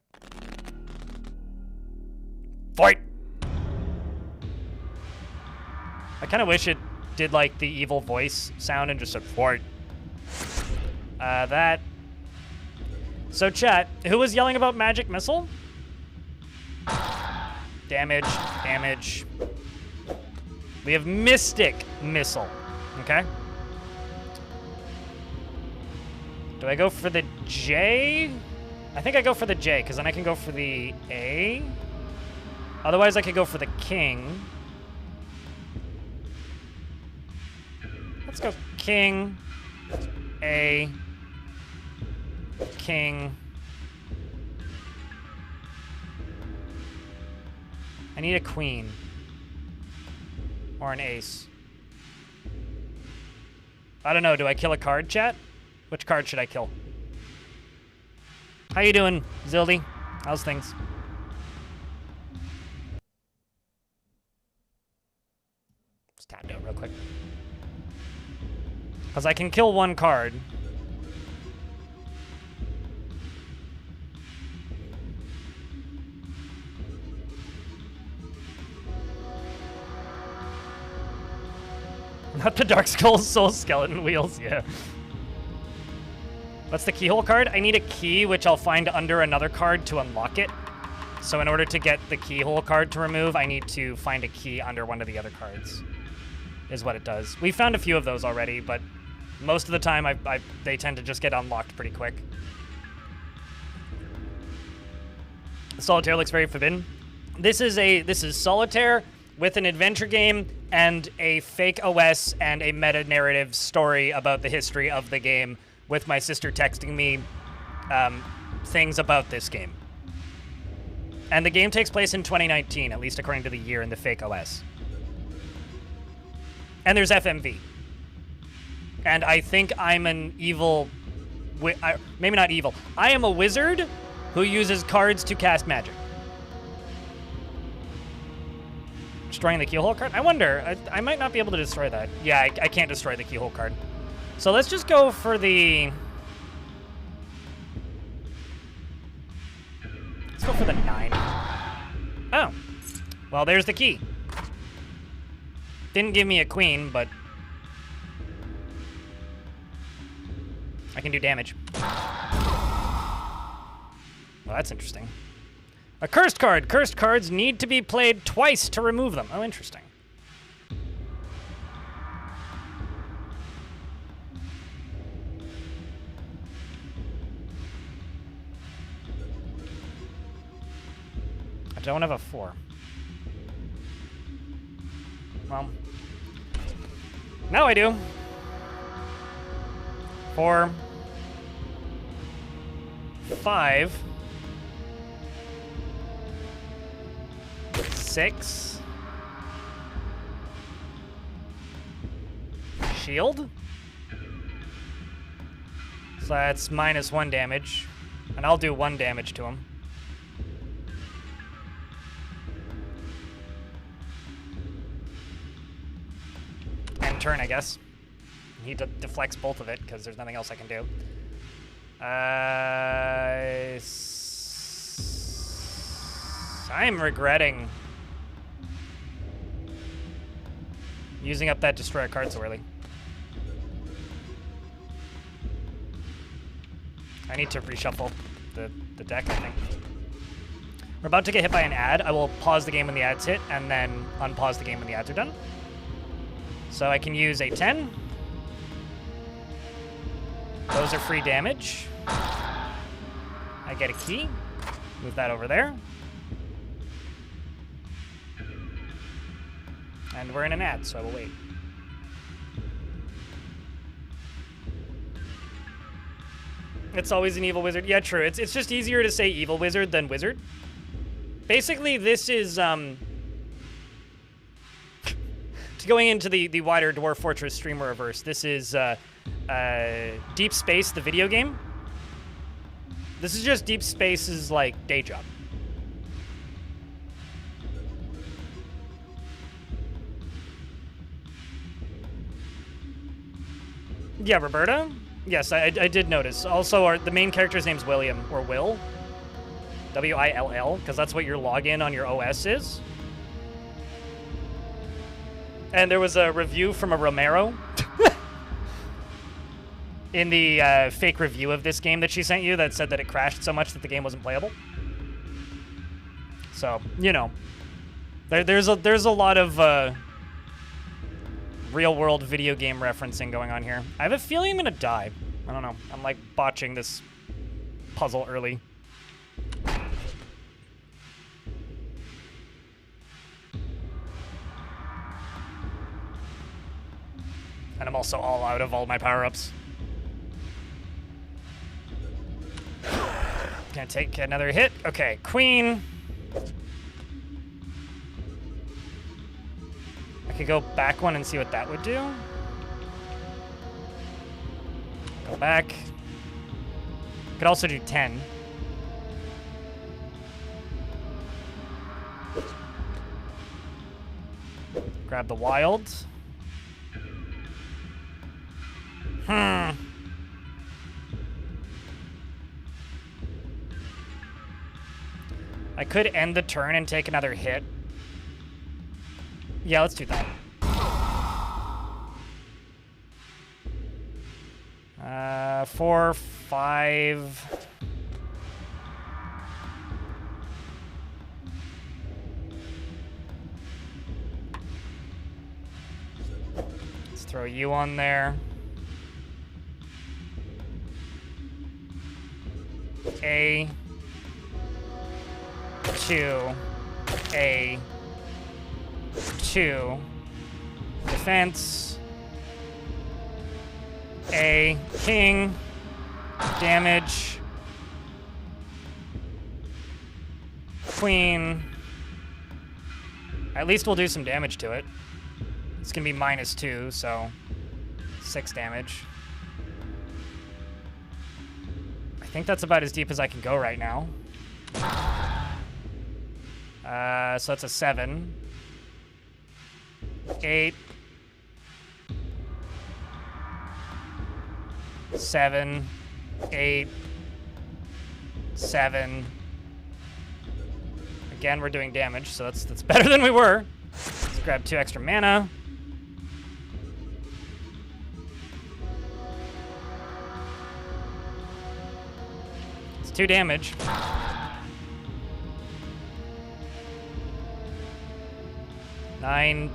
Fight. I kind of wish it did like the evil voice sound and just said fort. That. So chat, who was yelling about magic missile? Damage, damage. We have mystic missile, okay? Do I go for the J? I think I go for the J, because then I can go for the A. Otherwise, I could go for the king. Let's go king, A, king. I need a queen. Or an ace. I don't know, do I kill a card, chat? Which card should I kill? How you doing, Zildy? How's things? Just tap it out real quick. Because I can kill one card. Not the Dark Skull's Soul Skeleton Wheels, yeah. What's the keyhole card? I need a key, which I'll find under another card to unlock it. So in order to get the keyhole card to remove, I need to find a key under one of the other cards, is what it does. We found a few of those already, but most of the time they tend to just get unlocked pretty quick. Solitaire looks very forbidden. This is Solitaire with an adventure game and a fake OS and a meta-narrative story about the history of the game, with my sister texting me things about this game. And the game takes place in 2019, at least according to the year in the fake OS. And there's FMV. And I think I'm an evil... maybe not evil. I am a wizard who uses cards to cast magic. Destroying the keyhole card? I wonder. I might not be able to destroy that. Yeah, I can't destroy the keyhole card. So let's just go for the... Let's go for the 9. Oh. Well, there's the key. Didn't give me a queen, but... I can do damage. Well, that's interesting. A cursed card. Cursed cards need to be played twice to remove them. Oh, interesting. I don't have a 4. Well, now I do. 4, 5, 6. Shield. So that's -1 damage. And I'll do 1 damage to him. And turn, I guess. He deflects both of it because there's nothing else I can do. I'm regretting using up that destroyer card so early. I need to reshuffle the deck, I think. We're about to get hit by an ad. I will pause the game when the ads hit and then unpause the game when the ads are done. So I can use a 10. Those are free damage. I get a key. Move that over there. And we're in an ad, so I will wait. It's always an evil wizard. Yeah, true. It's just easier to say evil wizard than wizard. Basically, this is going into the wider Dwarf Fortress streamer-averse. This is Deep Space, the video game. This is just Deep Space's like day job. Yeah, Roberta. Yes, I did notice. Also, the main character's name's William, or Will. W-I-L-L, because that's what your login on your OS is. And there was a review from a Romero in the fake review of this game that she sent you that said that it crashed so much that the game wasn't playable. So, you know, there's a lot of real-world video game referencing going on here. I have a feeling I'm gonna die. I don't know. I'm like botching this puzzle early. And I'm also all out of all my power-ups. Gonna take another hit. Okay, queen. I could go back one and see what that would do. Go back. Could also do 10. Grab the wild. I could end the turn and take another hit. Yeah, let's do that. 4, 5. Let's throw you on there. A. 2. A. 2. Defense. A. King. Damage. Queen. At least we'll do some damage to it. It's gonna be -2, so 6 damage. I think that's about as deep as I can go right now. So that's a 7. 8. 7. 8. 7. Again, we're doing damage, so that's better than we were. Let's grab 2 extra mana. It's 2 damage. Nine.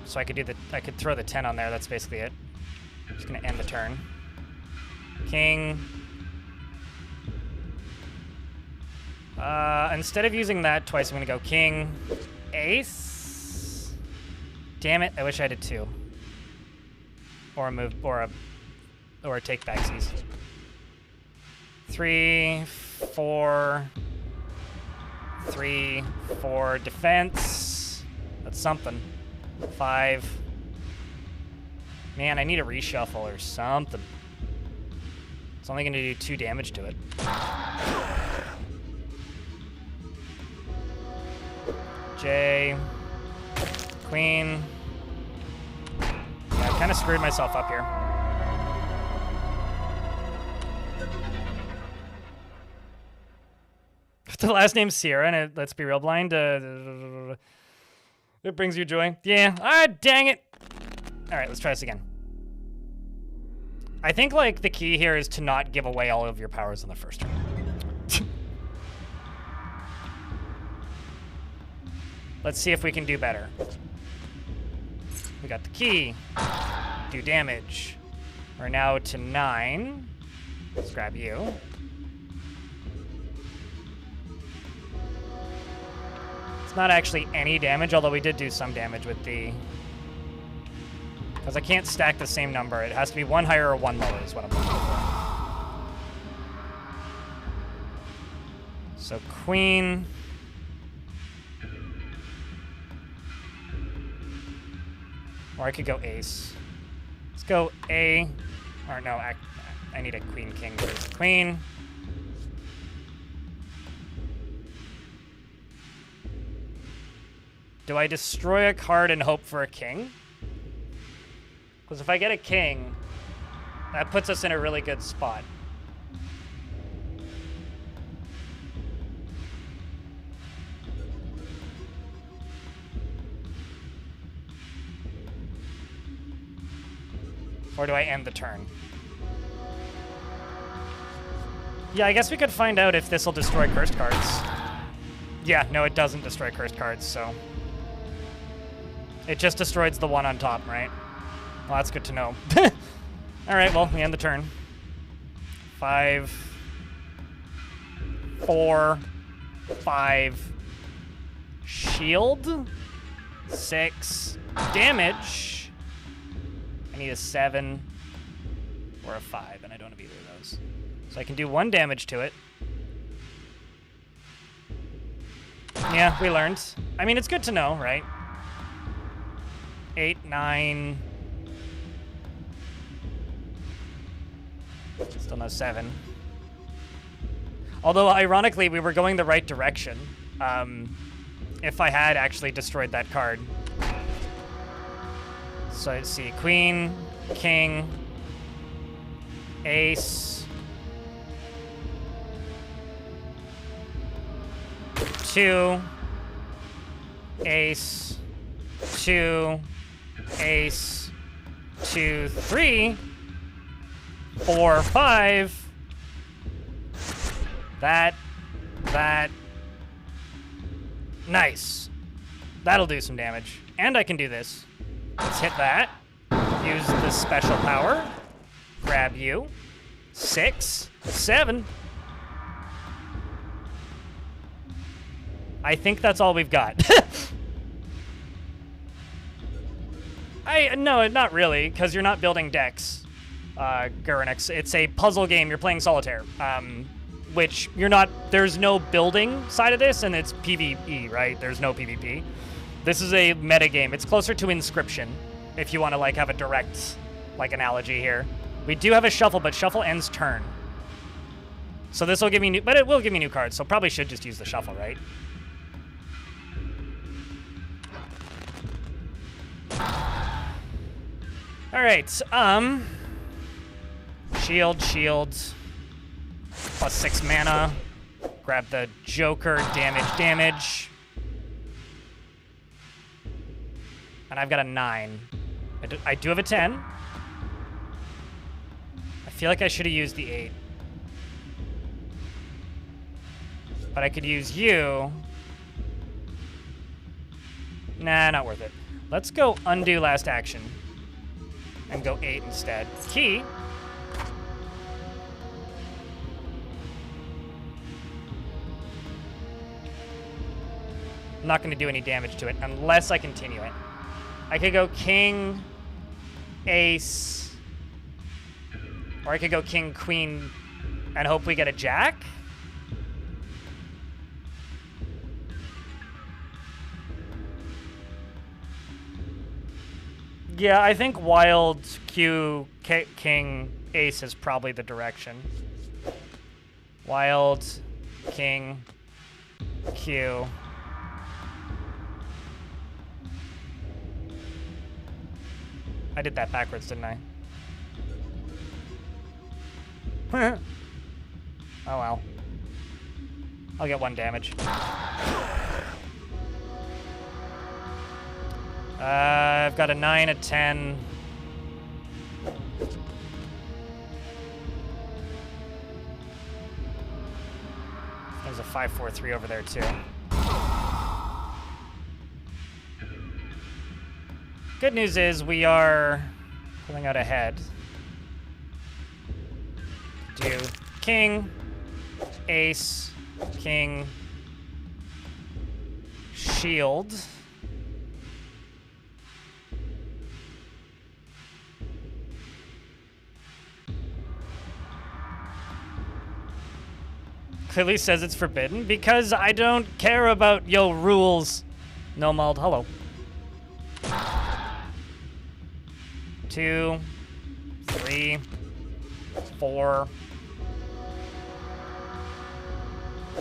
So I could throw the 10 on there. That's basically it. I'm just gonna end the turn. King. Instead of using that twice, I'm gonna go king, ace. Damn it! I wish I did 2. Or a move, or a take backsies. 3, 4. 3, 4 defense. That's something. 5. Man, I need a reshuffle or something. It's only gonna do 2 damage to it. J. Queen. Yeah, I kind of screwed myself up here. The last name's Sierra, and let's be real blind. It brings you joy. Yeah. Ah, dang it. All right, let's try this again. I think like the key here is to not give away all of your powers on the first turn. Let's see if we can do better. We got the key. Do damage. We're now to 9. Let's grab you. It's not actually any damage, although we did do some damage with the... Because I can't stack the same number. It has to be 1 higher or 1 lower is what I'm looking for. So queen. Or I could go ace. Let's go A. Or no, I need a queen king first. Queen. Do I destroy a card and hope for a king? Because if I get a king, that puts us in a really good spot. Or do I end the turn? Yeah, I guess we could find out if this will destroy cursed cards. Yeah, no, it doesn't destroy cursed cards, so... It just destroys the one on top, right? Well, that's good to know. Alright, well, we end the turn. 5... 4... 5... Shield? 6... Damage! I need a 7 or a 5, and I don't have either of those. So I can do 1 damage to it. Yeah, we learned. I mean, it's good to know, right? 8, 9... Still no 7. Although, ironically, we were going the right direction. If I had actually destroyed that card. So let's see. Queen, King, Ace, 2, Ace, 2, Ace, 2, 3, 4, 5. That. Nice. That'll do some damage. And I can do this. Let's hit that. Use the special power. Grab you. 6, 7. I think that's all we've got. No, not really, because you're not building decks, Gurinix. It's a puzzle game. You're playing Solitaire, which you're not. There's no building side of this, and it's PvE, right? There's no PvP. This is a meta game. It's closer to Inscription, if you want to like have a direct like analogy here. We do have a shuffle, but shuffle ends turn. So this will give me new, but it will give me new cards. So probably should just use the shuffle, right? All right. Shield. Plus 6 mana. Grab the Joker. Damage. And I've got a 9. I do have a 10. I feel like I should have used the 8. But I could use you. Nah, not worth it. Let's go undo last action. And go 8 instead. Key. I'm not going to do any damage to it unless I continue it. I could go King, Ace, or I could go King, Queen, and hope we get a Jack. Yeah, I think Wild, Q, King, Ace is probably the direction. Wild, King, Q. I did that backwards, didn't I? Oh well. I'll get 1 damage. I've got a 9, a 10. There's a 5, 4, 3 over there too. Good news is we are pulling out ahead. Do King, Ace, King, Shield. Clearly says it's forbidden because I don't care about yo rules. No Mald, hello. 2, 3, 4,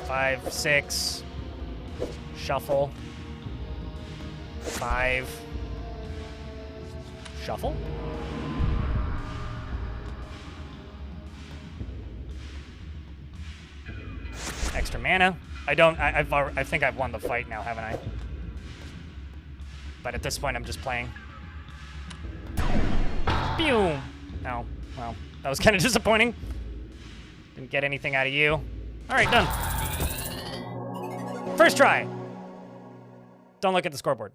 5, 6. Shuffle. 5. Shuffle. Extra mana. I think I've won the fight now, haven't I? But at this point, I'm just playing. Boom. No. Well, that was kind of disappointing. Didn't get anything out of you. All right, done. First try. Don't look at the scoreboard.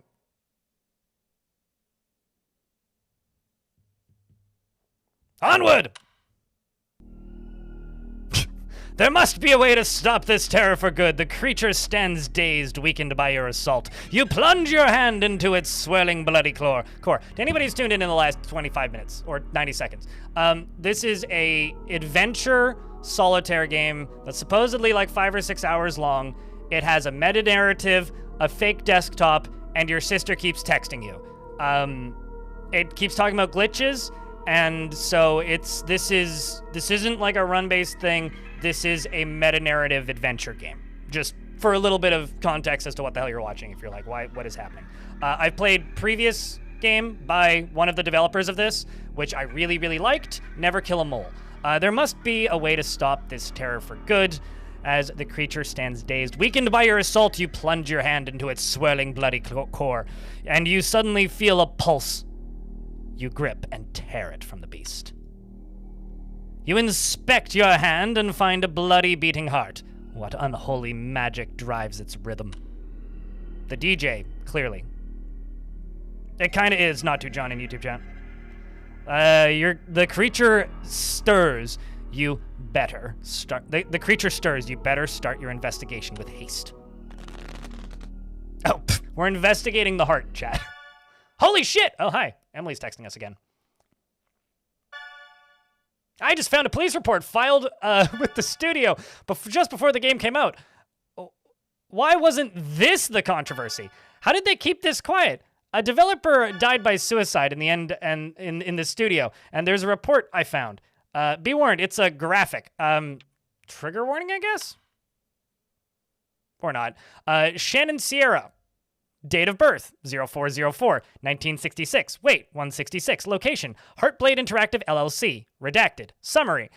Onward! There must be a way to stop this terror for good. The creature stands dazed, weakened by your assault. You plunge your hand into its swirling, bloody core. To anybody who's tuned in the last 25 minutes or 90 seconds, this is a adventure solitaire game that's supposedly like 5 or 6 hours long. It has a meta-narrative, a fake desktop, and your sister keeps texting you. It keeps talking about glitches, and so this isn't like a run-based thing. This is a meta-narrative adventure game. Just for a little bit of context as to what the hell you're watching, if you're like, what is happening? I've played previous game by one of the developers of this, which I really, really liked, Never Kill a Mole. There must be a way to stop this terror for good. As the creature stands dazed, weakened by your assault, you plunge your hand into its swirling, bloody core, and you suddenly feel a pulse. You grip and tear it from the beast. You inspect your hand and find a bloody beating heart. What unholy magic drives its rhythm? The DJ, clearly. It kind of is Not Too John in YouTube chat. The creature stirs. You better start. The creature stirs. You better start your investigation with haste. Oh, we're investigating the heart, chat. Holy shit! Oh, hi. Emily's texting us again. I just found a police report filed with the studio just before the game came out. Why wasn't this the controversy? How did they keep this quiet? A developer died by suicide in the end and in the studio, and there's a report I found. Be warned, it's a graphic. Trigger warning, I guess? Or not. Shannon Sierra. Date of birth, 0404, 1966. Wait, 166. Location, Heartblade Interactive LLC. Redacted. Summary.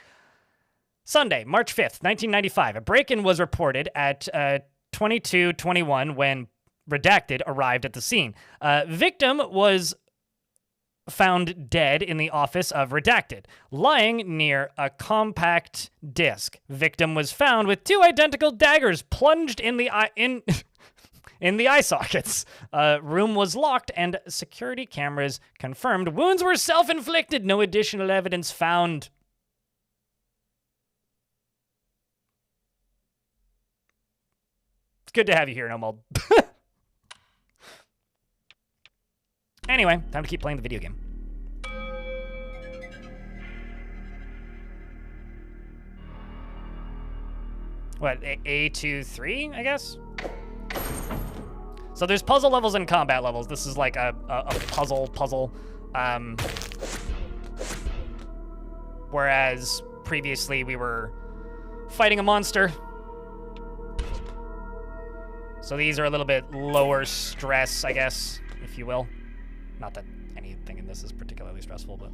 Sunday, March 5th, 1995. A break-in was reported at 22:21 when Redacted arrived at the scene. Victim was found dead in the office of Redacted, lying near a compact disc. Victim was found with 2 identical daggers plunged in the eye in the eye sockets. Room was locked and security cameras confirmed wounds were self-inflicted. No additional evidence found. It's good to have you here, No Mold. Anyway, time to keep playing the video game. What, A2-3, I guess? So there's puzzle levels and combat levels. This is like a puzzle. Whereas previously we were fighting a monster. So these are a little bit lower stress, I guess, if you will. Not that anything in this is particularly stressful, but...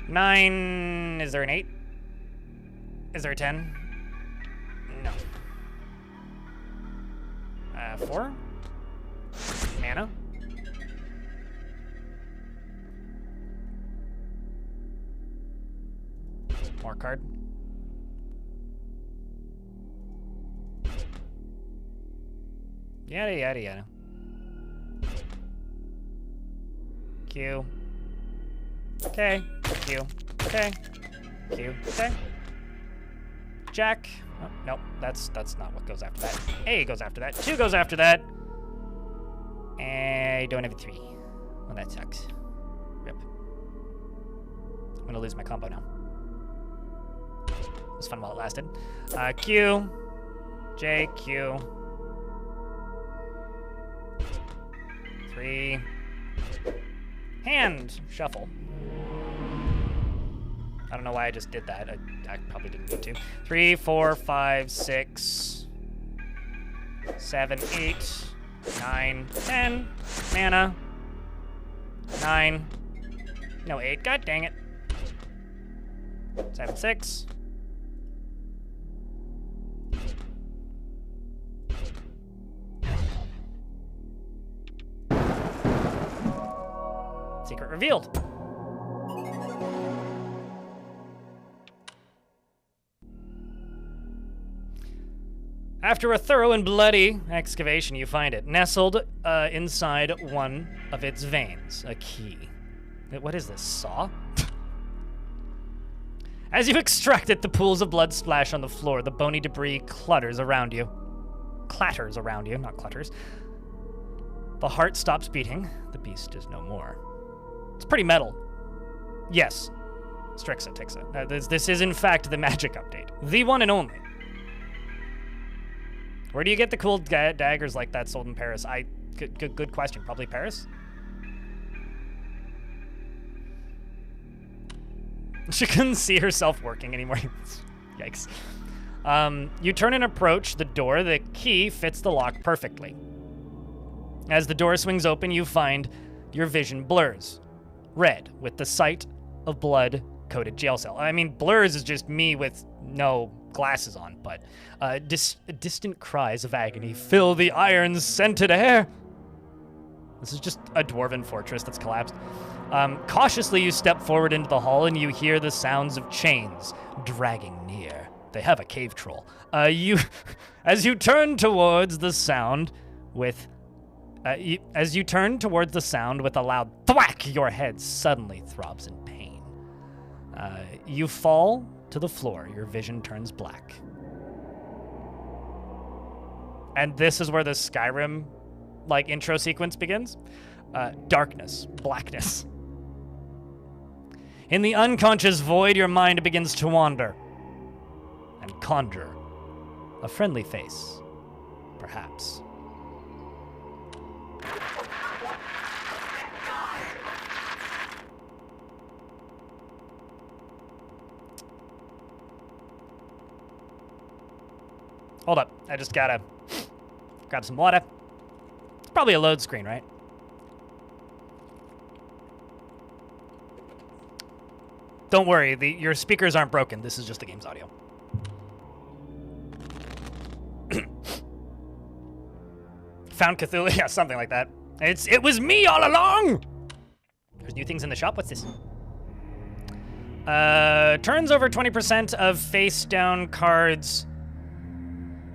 9... Is there an 8? Is there a 10? No. 4? Mana? More card. Yada yada yada. Q. Okay. Q. Okay. Q. Okay. Jack. Oh, nope, that's not what goes after that. A goes after that. 2 goes after that. And I don't have a 3. Well, that sucks. Rip. I'm gonna lose my combo now. It was fun while it lasted. Q. J. Q. 3. Hand. Shuffle. I don't know why I just did that. I probably didn't need to. 3, 4, 5, 6, 7, 8, 9, 10. Mana. 9. No, 8. God dang it. 7, 6. Secret revealed. After a thorough and bloody excavation, you find it, nestled inside one of its veins, a key. What is this, saw? As you extract it, the pools of blood splash on the floor. The bony debris clatters around you, not clutters. The heart stops beating. The beast is no more. It's pretty metal. Yes. Strixa takes it. This is, in fact, the magic update. The one and only. Where do you get the cool daggers like that sold in Paris? Good question. Probably Paris? She couldn't see herself working anymore. Yikes. You turn and approach the door. The key fits the lock perfectly. As the door swings open, you find your vision blurs. Red, with the sight of blood-coated jail cell. I mean, blurs is just me with no glasses on, but distant cries of agony fill the iron-scented air. This is just a dwarven fortress that's collapsed. Cautiously, you step forward into the hall and you hear the sounds of chains dragging near. They have a cave troll. As you turn towards the sound with a loud thwack, your head suddenly throbs in pain. You fall to the floor. Your vision turns black. And this is where the Skyrim, intro sequence begins. Darkness, blackness. In the unconscious void, your mind begins to wander and conjure a friendly face, perhaps. Hold up, I just gotta grab some water. It's probably a load screen, right? Don't worry, your speakers aren't broken. This is just the game's audio. Found Cthulhu? Yeah, something like that. It was me all along! There's new things in the shop. What's this? Turns over 20% of face-down cards.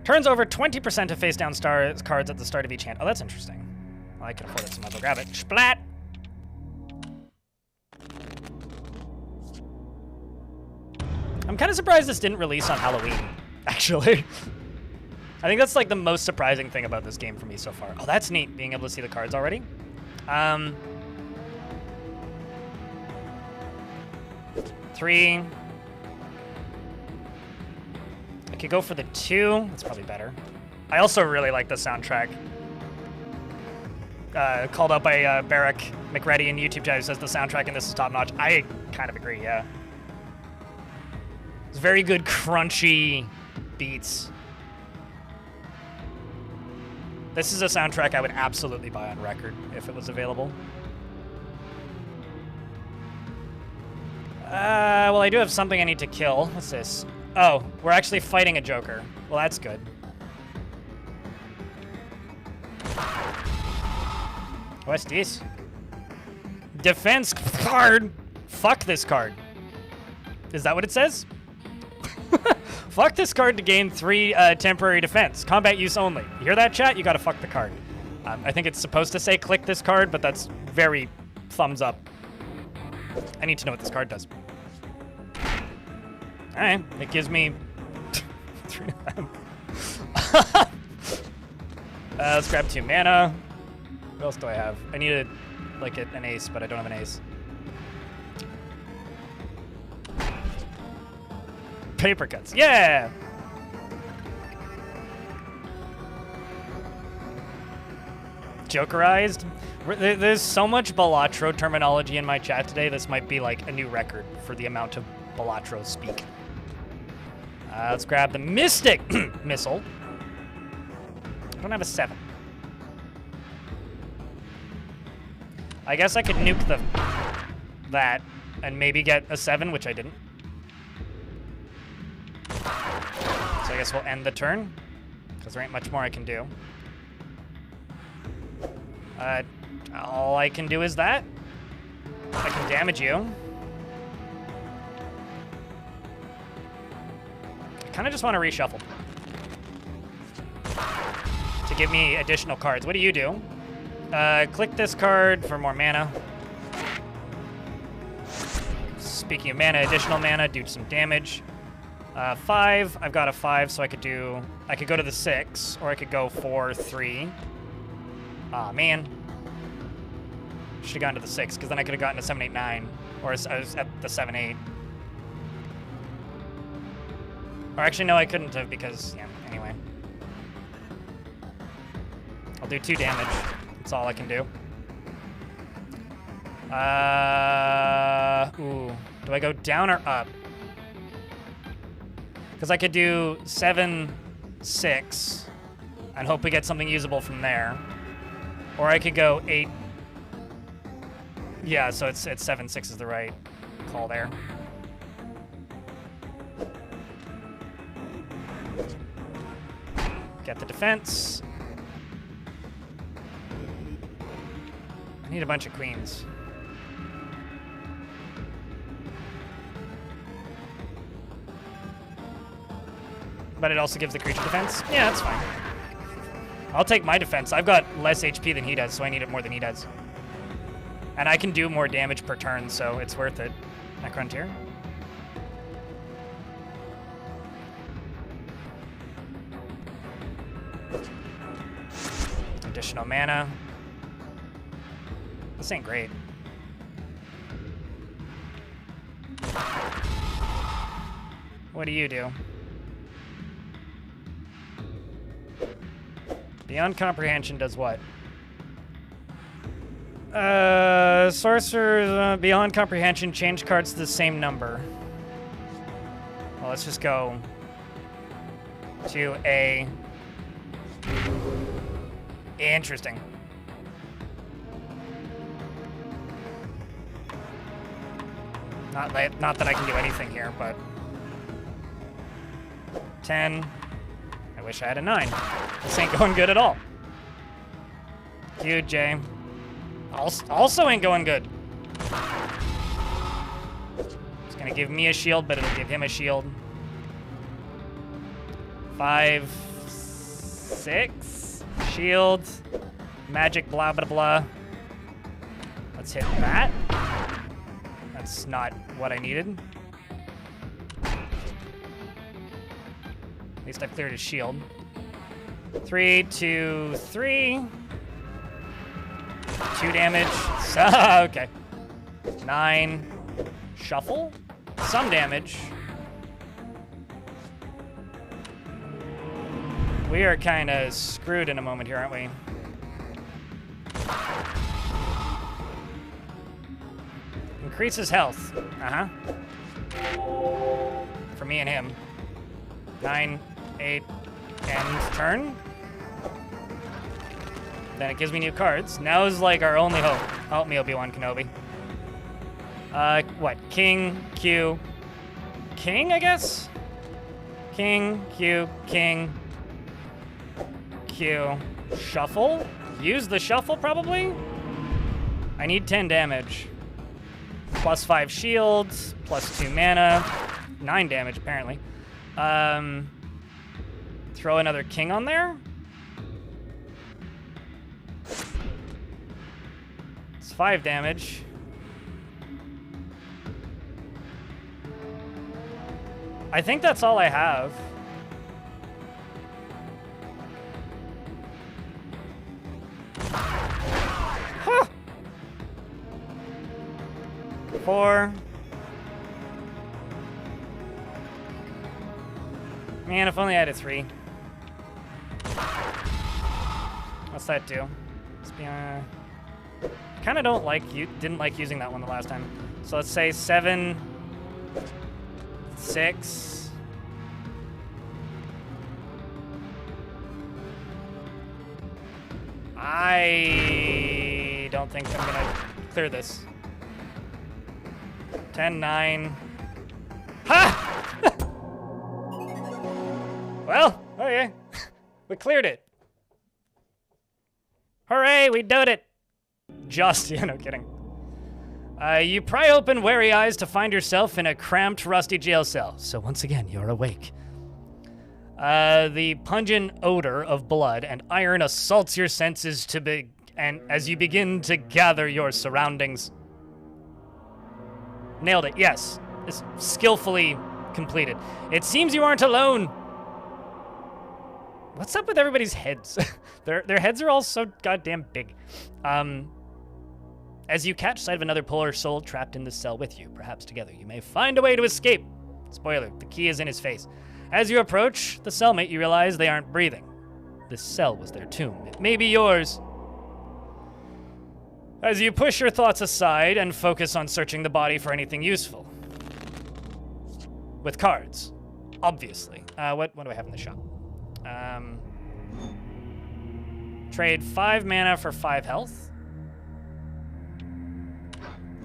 Turns over 20% of face-down cards at the start of each hand. Oh, that's interesting. Well, I can afford it, so I might as well grab it. Splat! I'm kind of surprised this didn't release on Halloween, actually. I think that's the most surprising thing about this game for me so far. Oh, that's neat, being able to see the cards already. 3. I could go for the 2. That's probably better. I also really like the soundtrack. Called out by Barrick McReady in YouTube chat, who says the soundtrack in this is top notch. I kind of agree, yeah. It's very good, crunchy beats. This is a soundtrack I would absolutely buy on record if it was available. Well, I do have something I need to kill. What's this? Oh, we're actually fighting a Joker. Well, that's good. What's this? Defense card. Fuck this card. Is that what it says? Fuck this card to gain 3 temporary defense. Combat use only. You hear that, chat? You gotta fuck the card. I think it's supposed to say click this card, but that's very thumbs up. I need to know what this card does. Alright, it gives me 3 of them. Let's grab 2 mana. What else do I have? I need an ace, but I don't have an ace. Paper cuts. Yeah! Jokerized? There's so much Balatro terminology in my chat today, this might be a new record for the amount of Balatro speak. Let's grab the Mystic Missile. I don't have a 7. I guess I could nuke that and maybe get a 7, which I didn't. So I guess we'll end the turn, because there ain't much more I can do. All I can do is that. I can damage you. I kind of just want to reshuffle. give me additional cards. What do you do? Click this card for more mana. Speaking of mana, additional mana, do some damage. 5, I've got a 5, so I could go to the 6, or I could go 4, 3. Aw, man. Should have gone to the 6, because then I could have gotten a 7, 8, 9. Or I was at the 7, 8. Or actually, no, I couldn't have, because, yeah, anyway. I'll do 2 damage. That's all I can do. Ooh. Do I go down or up? Because I could do 7, 6, and hope we get something usable from there. Or I could go 8. Yeah, so it's 7, 6 is the right call there. Get the defense. I need a bunch of queens. But it also gives the creature defense? Yeah, that's fine. I'll take my defense. I've got less HP than he does, so I need it more than he does. And I can do more damage per turn, so it's worth it. Necrontyr. Additional mana. This ain't great. What do you do? Beyond Comprehension does what? Sorcerer's Beyond Comprehension, change cards to the same number. Well, let's just go to a... Interesting. Not that I can do anything here, but... 10. I wish I had a 9. This ain't going good at all. Cute, Jay. Also ain't going good. It's gonna give me a shield, but it'll give him a shield. 5, 6. Shield. Magic, blah, blah, blah. Let's hit that. That's not what I needed. At least I've cleared his shield. 3, 2, 3. 2 damage. Okay. 9. Shuffle. Some damage. We are kind of screwed in a moment here, aren't we? Increases health. Uh-huh. For me and him. 9, 8, end turn. Then it gives me new cards. Now is like our only hope. Help me, Obi-Wan Kenobi. What? King, Q. King, I guess? King, Q, King. Q. Shuffle? Use the shuffle, probably? I need 10 damage. Plus 5 shields, plus 2 mana. 9 damage, apparently. Throw another king on there? It's 5 damage. I think that's all I have. Huh. 4. Man, if only I had a 3. What's that do? Kind of didn't like using that one the last time. So let's say 7, 6. I don't think I'm gonna clear this. 10, 9. Ha! Well, okay. We cleared it. Hooray, we did it. Just, yeah, no kidding. You pry open wary eyes to find yourself in a cramped, rusty jail cell. So once again, you're awake. The pungent odor of blood and iron assaults your senses and as you begin to gather your surroundings. Nailed it, yes. It's skillfully completed. It seems you aren't alone. What's up with everybody's heads? Their heads are all so goddamn big. As you catch sight of another polar soul trapped in this cell with you, perhaps together you may find a way to escape. Spoiler, the key is in his face. As you approach the cellmate, you realize they aren't breathing. This cell was their tomb. It may be yours. As you push your thoughts aside and focus on searching the body for anything useful. With cards, obviously. What do I have in the shop? Trade 5 mana for 5 health.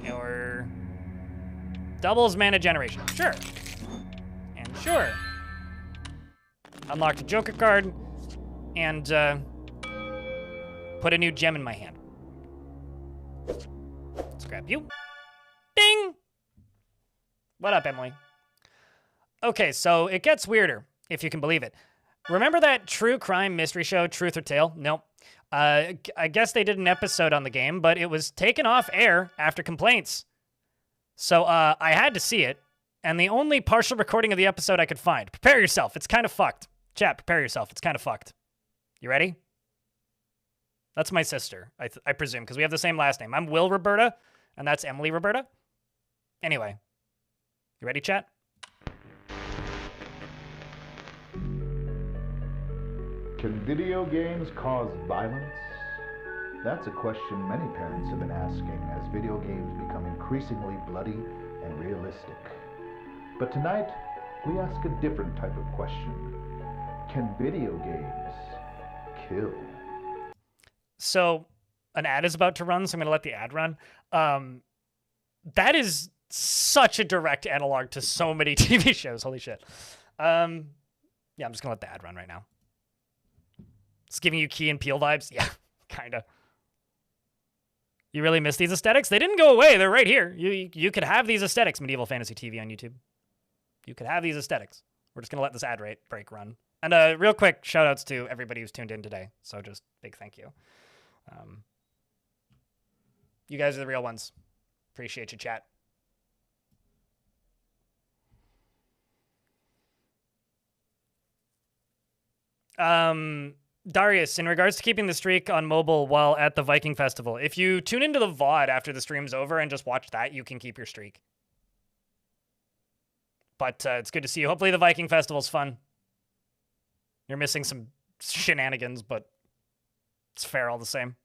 Or doubles mana generation. Sure. And sure. Unlocked a Joker card. And put a new gem in my hand. Let's grab you. Ding! What up, Emily? Okay, so it gets weirder, if you can believe it. Remember that true crime mystery show, Truth or Tale? Nope. I guess they did an episode on the game, but it was taken off air after complaints. So I had to see it, and the only partial recording of the episode I could find. Prepare yourself, it's kind of fucked. Chat, prepare yourself, it's kind of fucked. You ready? That's my sister, I presume, because we have the same last name. I'm Will Roberta, and that's Emily Roberta. Anyway, you ready, chat? Can video games cause violence? That's a question many parents have been asking as video games become increasingly bloody and realistic. But tonight, we ask a different type of question. Can video games kill? So, an ad is about to run, so I'm going to let the ad run. That is such a direct analog to so many TV shows. Holy shit. Yeah, I'm just going to let the ad run right now. It's giving you Key and Peele vibes? Yeah, kind of. You really miss these aesthetics? They didn't go away. They're right here. You could have these aesthetics, Medieval Fantasy TV on YouTube. You could have these aesthetics. We're just going to let this ad break run. And real quick, shout-outs to everybody who's tuned in today. So just big thank you. You guys are the real ones. Appreciate you, chat. Darius, in regards to keeping the streak on mobile while at the Viking Festival, if you tune into the VOD after the stream's over and just watch that, you can keep your streak. But it's good to see you. Hopefully the Viking Festival's fun. You're missing some shenanigans, but it's fair all the same.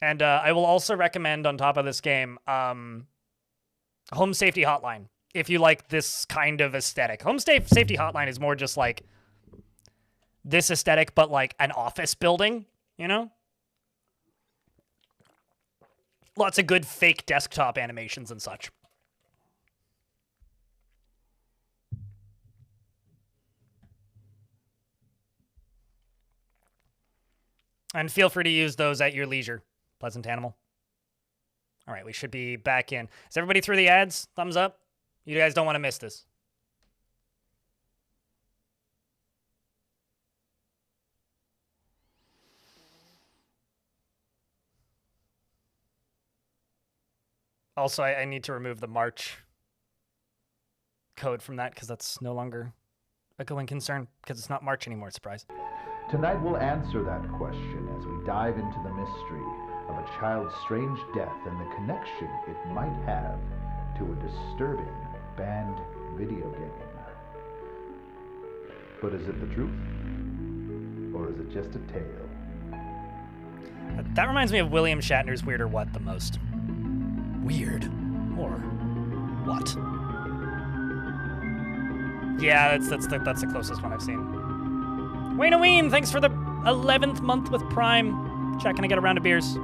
And I will also recommend, on top of this game, Home Safety Hotline. If you like this kind of aesthetic. Home Safety Hotline is more just like this aesthetic, but like an office building, you know? Lots of good fake desktop animations and such. And feel free to use those at your leisure, Pleasant Animal. All right, we should be back in. Is everybody through the ads? Thumbs up. You guys don't want to miss this. Also, I need to remove the March code from that because that's no longer a going concern because it's not March anymore, surprise. Tonight we'll answer that question as we dive into the mystery of a child's strange death and the connection it might have to a disturbing banned video game. But is it the truth? Or is it just a tale? That reminds me of William Shatner's Weird or What the most. Weird or what? Yeah, that's the closest one I've seen. Wayne Ween, thanks for the 11th month with Prime. Chat, can I get a round of beers?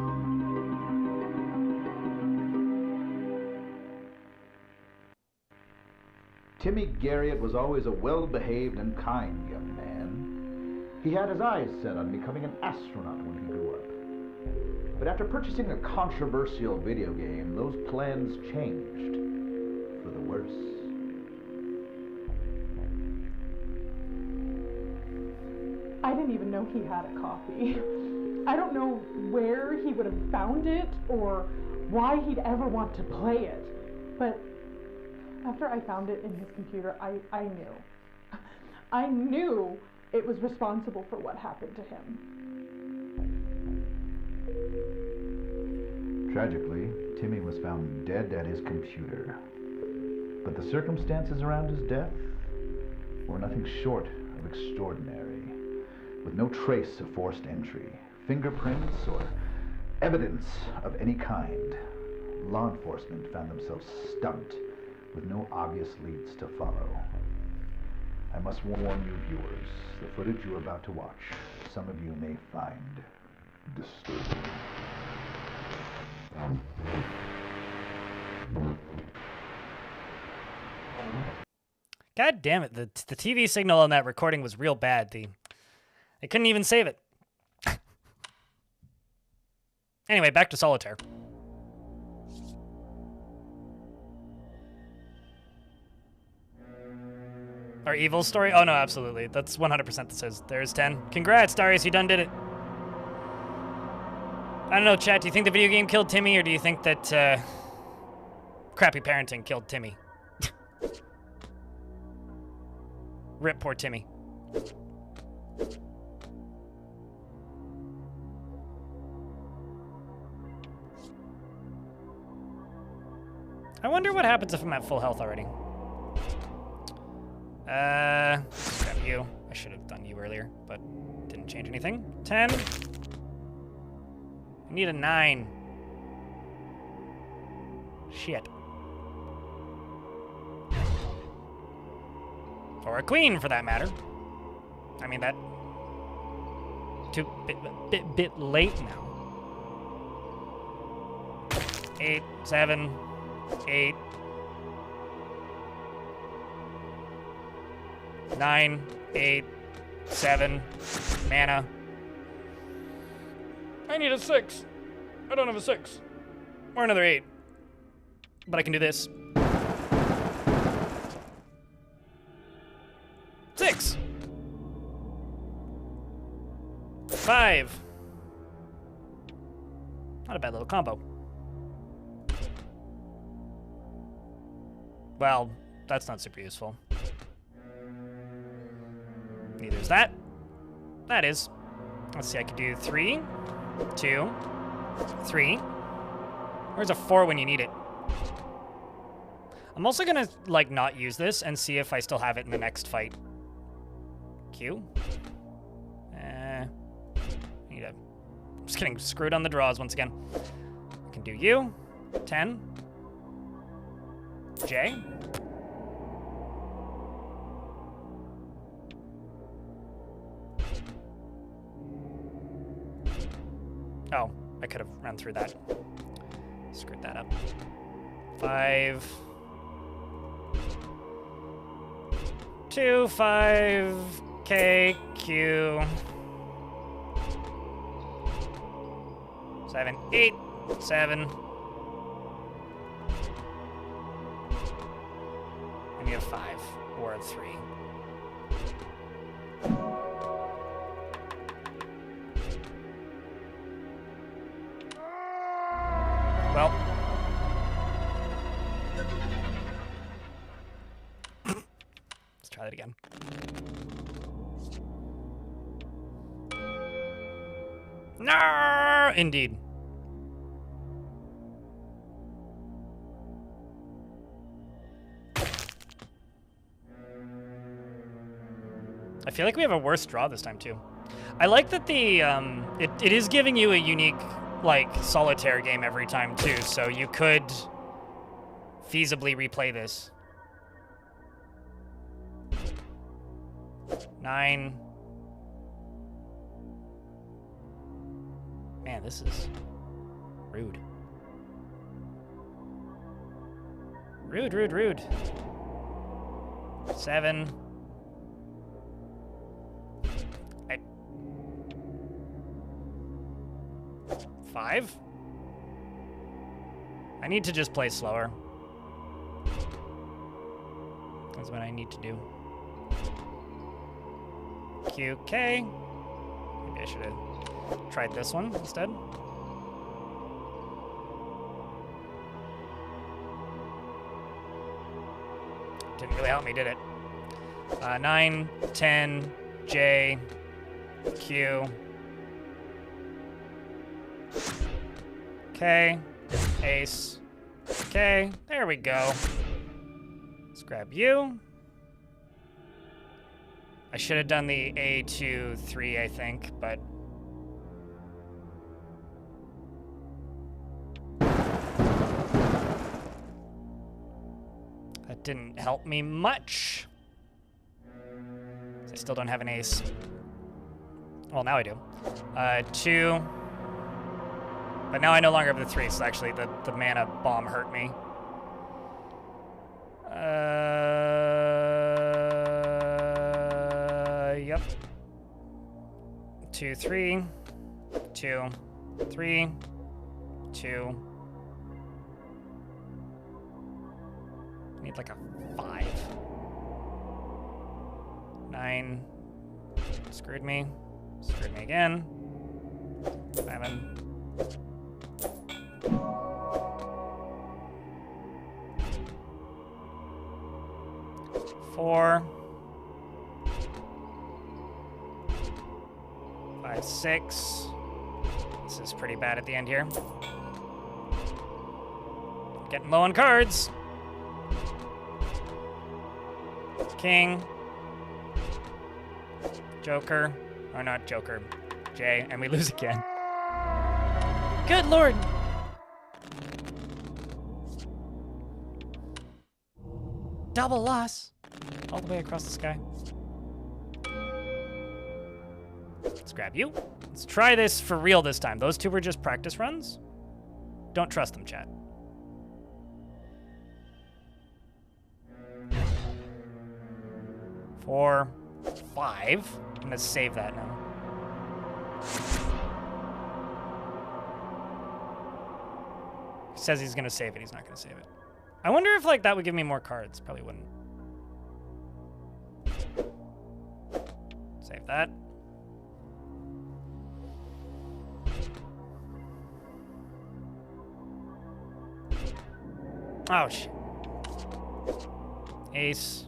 Timmy Garriott was always a well-behaved and kind young man. He had his eyes set on becoming an astronaut when he grew up. But after purchasing a controversial video game, those plans changed for the worse. I didn't even know he had a copy. I don't know where he would have found it or why he'd ever want to play it. But after I found it in his computer, I knew. I knew it was responsible for what happened to him. Tragically, Timmy was found dead at his computer. But the circumstances around his death were nothing short of extraordinary, with no trace of forced entry, fingerprints, or evidence of any kind. Law enforcement found themselves stumped, with no obvious leads to follow. I must warn you viewers, the footage you are about to watch, some of you may find disturbing. God damn it, the TV signal on that recording was real bad. They couldn't even save it. Anyway, back to Solitaire. Our evil story? Oh no, absolutely. That's 100% this is. There's 10. Congrats, Darius, you done did it. I don't know, chat, do you think the video game killed Timmy, or do you think that, crappy parenting killed Timmy? Rip poor Timmy. I wonder what happens if I'm at full health already. Grab you. I should have done you earlier, but didn't change anything. 10. I need a 9. Shit. Or a queen, for that matter. I mean, that... bit late now. 8, 7, 8... 9, 8, 7, mana. I need a 6. I don't have a 6. Or another 8. But I can do this. 6. 5. Not a bad little combo. Well, that's not super useful. Neither is that. That is. Let's see, I could do 3, 2, 3. Where's a 4 when you need it? I'm also gonna, like, not use this and see if I still have it in the next fight. Q. I'm just getting screwed on the draws once again. I can do U. 10. J. Oh, I could have run through that. Screwed that up. 5. 2, 5, K, Q. 7, 8, 7. I need a 5 or a 3. Well. Let's try that again. No, indeed. I feel like we have a worse draw this time too. I like that the it is giving you a unique like solitaire game every time too, so you could feasibly replay this. 9. Man, this is rude. Rude, rude, rude. 7. 5? I need to just play slower. That's what I need to do. QK. Maybe I should have tried this one instead. Didn't really help me, did it? 9, 10, J, Q. Okay, ace. Okay, there we go. Let's grab you. I should have done the A2, 3, I think, but... that didn't help me much. I still don't have an ace. Well, now I do. 2. But now I no longer have the 3, so actually the mana bomb hurt me. Yep. 2, 3. 2, 3. 2. I need like a 5. 9. Screwed me. Screwed me again. 7. 4. 5, 6. This is pretty bad at the end here. Getting low on cards. King. Joker. Or not Joker. J. And we lose again. Good lord. Double loss. All the way across the sky. Let's grab you. Let's try this for real this time. Those two were just practice runs. Don't trust them, chat. Four, 5. I'm gonna save that now. He says he's gonna save it. He's not gonna save it. I wonder if like that would give me more cards. Probably wouldn't. Save that. Oh shit. Ace.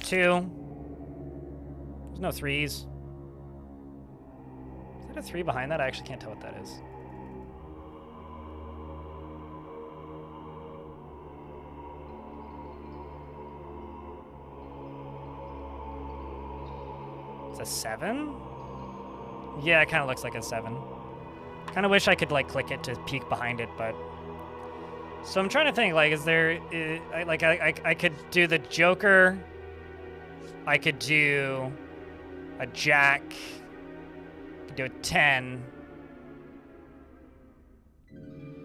2. There's no 3s. Is that a 3 behind that? I actually can't tell what that is. It's a 7? Yeah, it kind of looks like a 7. Kind of wish I could like click it to peek behind it, but... So I'm trying to think, like, is there... I could do the Joker. I could do a Jack. I could do a 10.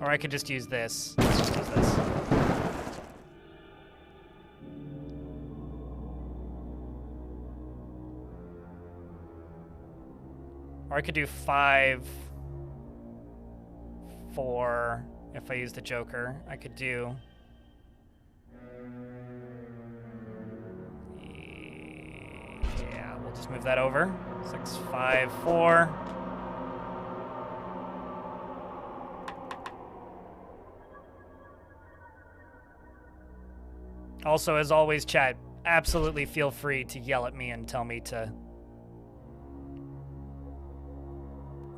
Or I could just use this. Use this. Or I could do 5, 4, if I use the Joker. I could do... Yeah, we'll just move that over. 6, 5, 4. Also, as always, chat, absolutely feel free to yell at me and tell me to...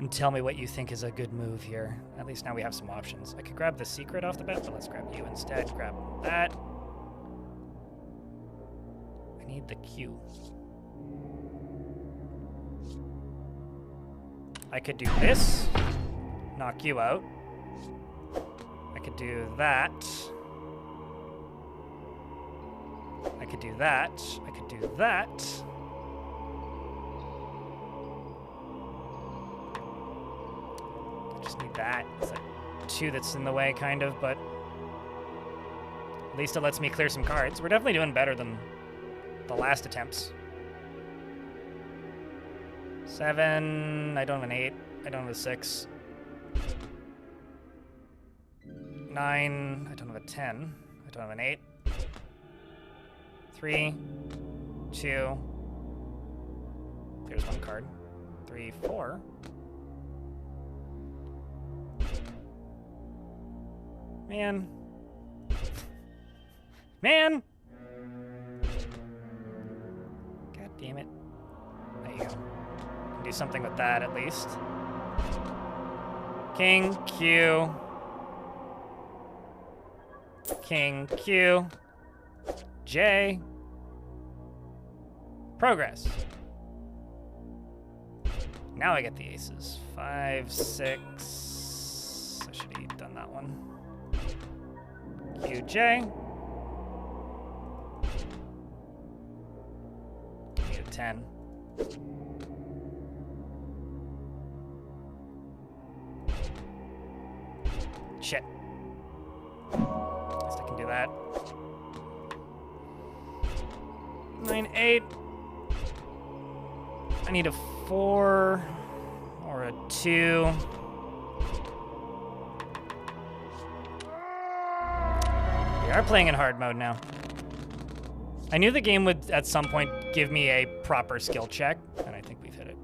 And tell me what you think is a good move here. At least now we have some options. I could grab the secret off the bat, but let's grab you instead. Grab that. I need the Q. I could do this. Knock you out. I could do that. I could do that. I could do that. Just need that. It's like 2 that's in the way, kind of, but at least it lets me clear some cards. We're definitely doing better than the last attempts. 7. I don't have an 8. I don't have a 6. 9. I don't have a 10. I don't have an 8. 3, 2, There's one card. 3, 4. Man. Man! God damn it. There you go. Can do something with that at least. King, Q. King, Q. J. Progress. Now I get the aces. 5, 6. I should have done that one. Q, J. Need a 10. Shit. At least I can do that. 9, 8. I need a 4 or a 2. We are playing in hard mode now. I knew the game would at some point give me a proper skill check, and I think we've hit it.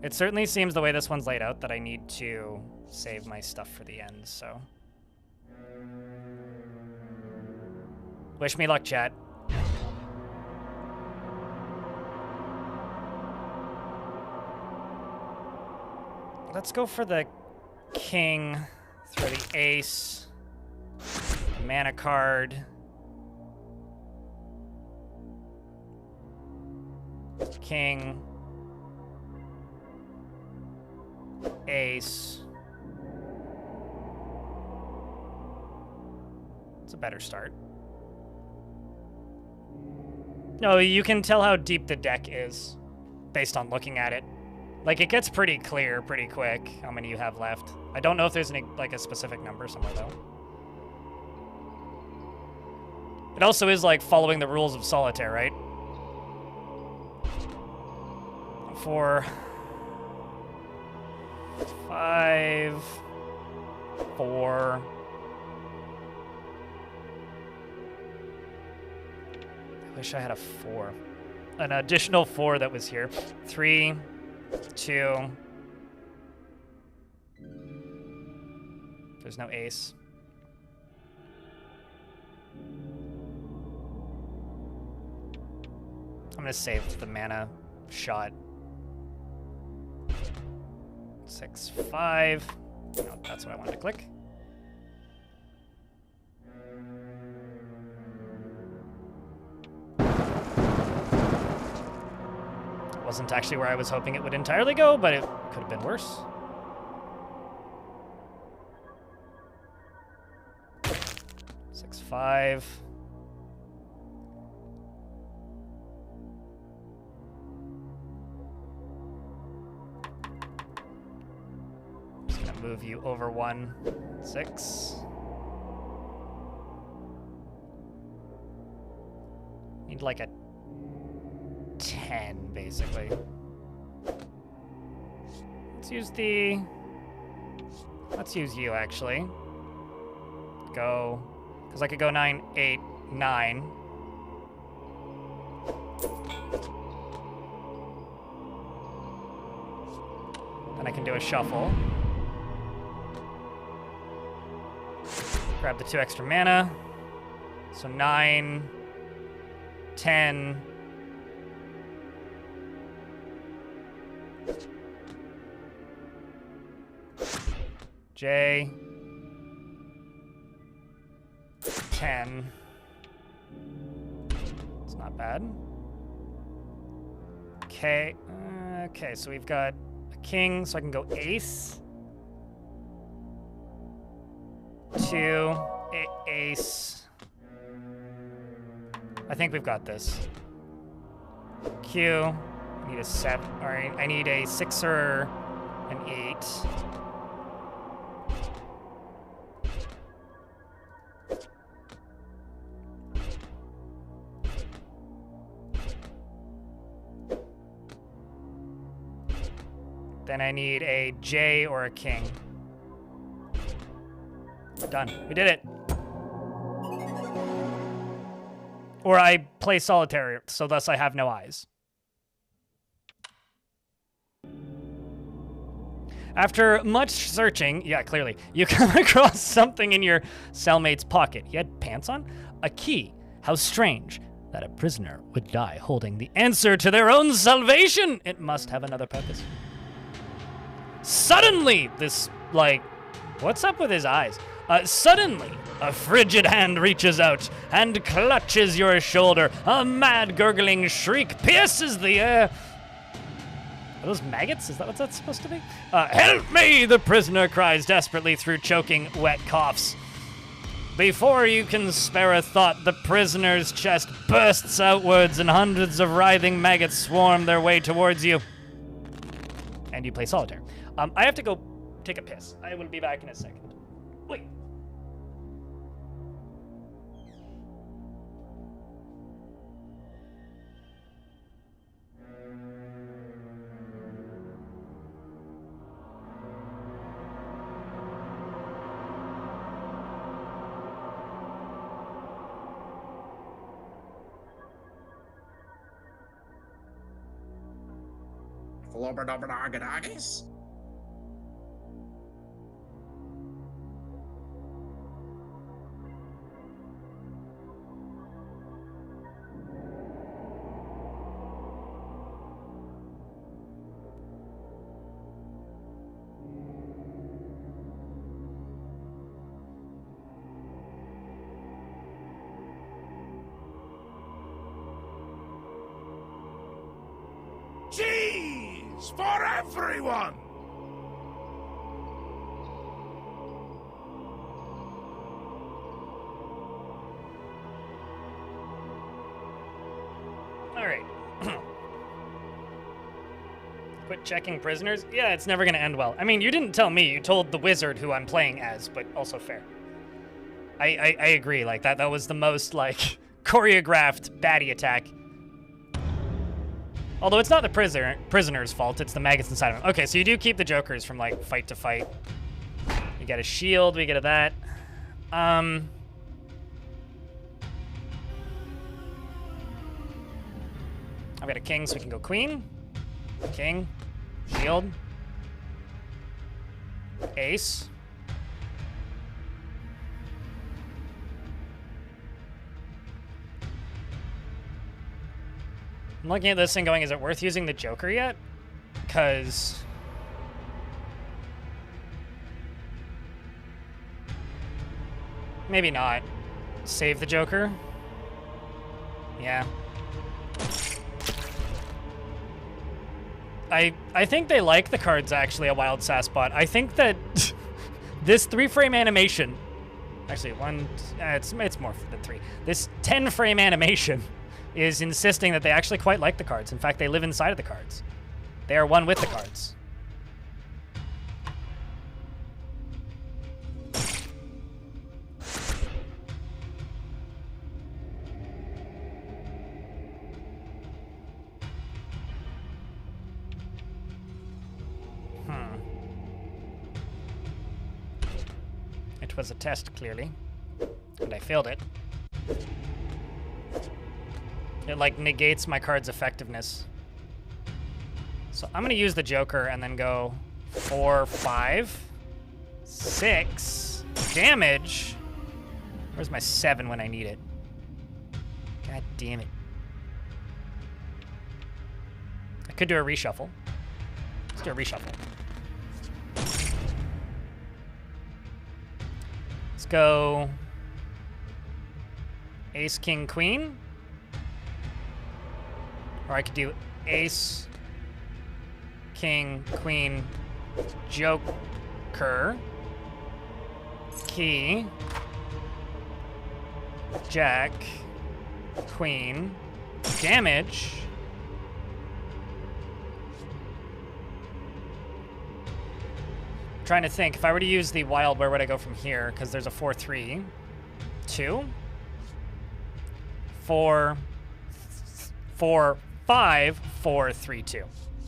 It certainly seems the way this one's laid out that I need to save my stuff for the end, so. Wish me luck, chat. Let's go for the king, throw the ace, a mana card. King, ace. It's a better start. No, you can tell how deep the deck is based on looking at it. Like, it gets pretty clear pretty quick how many you have left. I don't know if there's any, like a specific number somewhere, though. It also is like following the rules of Solitaire, right? 4, 5, 4. I wish I had a 4. An additional 4 that was here. 3, 2. There's no ace. I'm gonna save the mana shot. 6, 5. No, that's what I wanted to click. Wasn't actually where I was hoping it would entirely go, but it could have been worse. Six, 5. Just gonna move you over 1, 6. Need like a 10, basically. Let's use you, actually. Go, because I could go 9, 8, 9. Then I can do a shuffle. Grab the 2 extra mana. So 9, 10, J, 10. It's not bad. Okay, okay, so we've got a king, so I can go ace. 2, ace. I think we've got this. Q, I need a 7, or I need a 6 or an 8. Then I need a J or a king. Done. We did it. Or I play Solitaire, so thus I have no eyes. After much searching, yeah, clearly, you come across something in your cellmate's pocket. He had pants on? A key. How strange that a prisoner would die holding the answer to their own salvation. It must have another purpose. Suddenly, what's up with his eyes? Suddenly, a frigid hand reaches out and clutches your shoulder. A mad gurgling shriek pierces the air. Are those maggots? Is that what that's supposed to be? Help me, the prisoner cries desperately through choking, wet coughs. Before you can spare a thought, the prisoner's chest bursts outwards and hundreds of writhing maggots swarm their way towards you. And you play solitaire. I have to go take a piss. I will be back in a second. Wait. Flobberdobberdoggadoggies? Cheese for everyone! All right. Quit checking prisoners? Yeah, it's never gonna end well. I mean, you didn't tell me, you told the wizard who I'm playing as, but also fair. I agree, like, that was the most, like, choreographed baddie attack. Although it's not the prisoner's fault, it's the maggots inside of him. Okay, so you do keep the jokers from, like, fight to fight. You get a shield, we get a that. I've got a king, so we can go queen. King. Shield. Ace. I'm looking at this thing going, is it worth using the Joker yet? Because... maybe not. Save the Joker? Yeah. I think they like the cards, actually, a Wild Sass bot. I think that this 3-frame animation... Actually, it's more than 3. This 10-frame animation is insisting that they actually quite like the cards. In fact, they live inside of the cards. They are one with the cards. It was a test, clearly. And I failed it. It, like, negates my card's effectiveness. So I'm gonna use the Joker and then go 4, 5, 6 damage. Where's my 7 when I need it? God damn it. I could do a reshuffle. Let's do a reshuffle. Let's go Ace, King, Queen. Or I could do Ace, King, Queen, Joker, Key, Jack, Queen, damage. I'm trying to think, if I were to use the wild, where would I go from here? Because there's a 4-3, 2, 4, 4, 5, 4, 3, 2.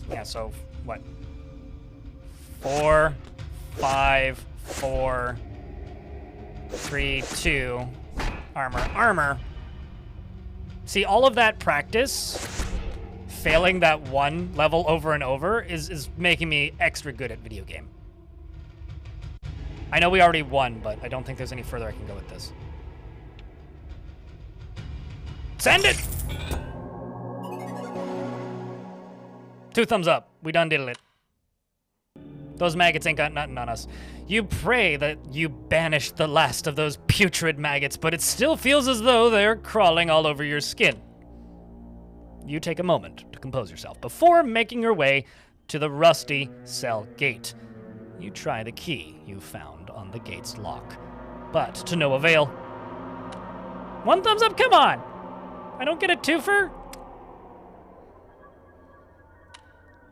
Yeah, so what? 4, 5, 4, 3, 2. Armor, armor. See, all of that practice failing that one level over and over is making me extra good at video game. I know we already won, but I don't think there's any further I can go with this. Send it! 2 thumbs up. We done did it. Those maggots ain't got nothing on us. You pray that you banish the last of those putrid maggots, but it still feels as though they're crawling all over your skin. You take a moment to compose yourself before making your way to the rusty cell gate. You try the key you found on the gate's lock, but to no avail. 1 thumbs up, come on! I don't get a twofer?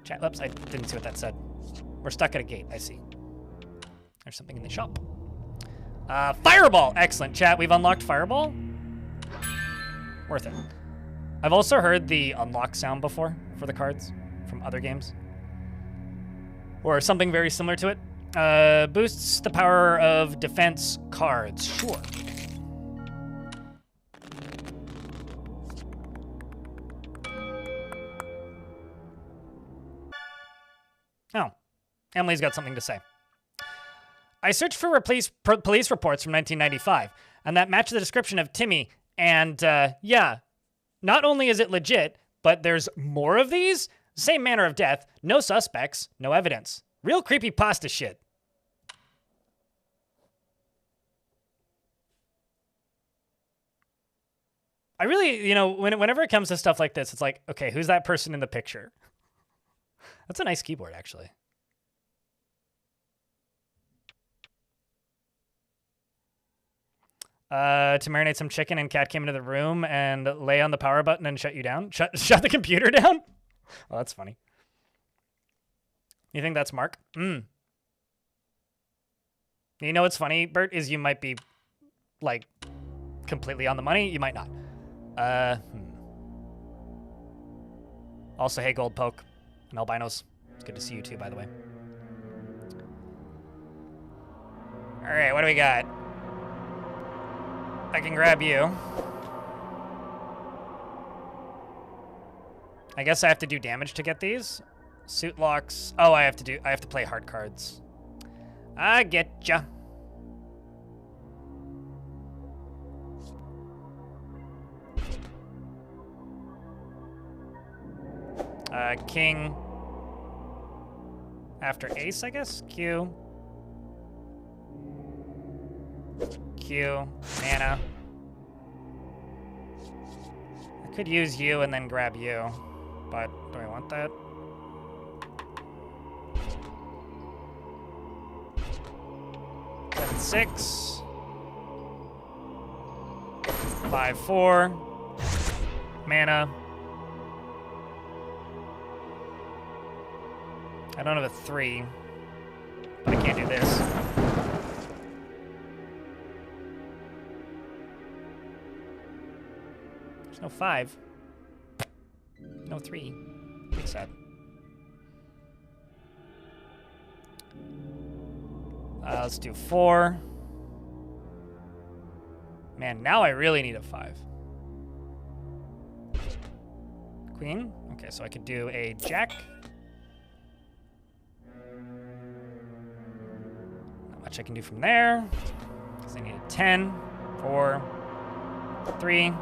Chat, oops, I didn't see what that said. We're stuck at a gate, I see. There's something in the shop. Fireball! Excellent, chat, we've unlocked Fireball. Worth it. I've also heard the unlock sound before for the cards from other games. Or something very similar to it. Boosts the power of defense cards. Sure. Oh, Emily's got something to say. I searched for police reports from 1995, and that matched the description of Timmy, and yeah, not only is it legit, but there's more of these? Same manner of death, no suspects, no evidence. Real creepypasta shit. I really, you know, whenever it comes to stuff like this, it's like, okay, who's that person in the picture? That's a nice keyboard, actually. To marinate some chicken, and Cat came into the room and lay on the power button and shut you down? Shut the computer down? Well, that's funny. You think that's Mark? You know what's funny, Bert, is you might be, like, completely on the money. You might not. Also, hey, Gold Poke and Albinos. It's good to see you too, by the way. All right, what do we got? I can grab you. I guess I have to do damage to get these. Suit locks. Oh, I have to play hard cards. I get ya. King. After ace, I guess? Q. Q. Mana. I could use you and then grab you, but do I want that? Seven, 6. 5, 4. Mana. I don't have a 3, but I can't do this. There's no 5. No 3. Big sad. Let's do 4. Man, now I really need a 5. Queen? Okay, so I could do a jack. Not much I can do from there, because I need a 10, 4, 3.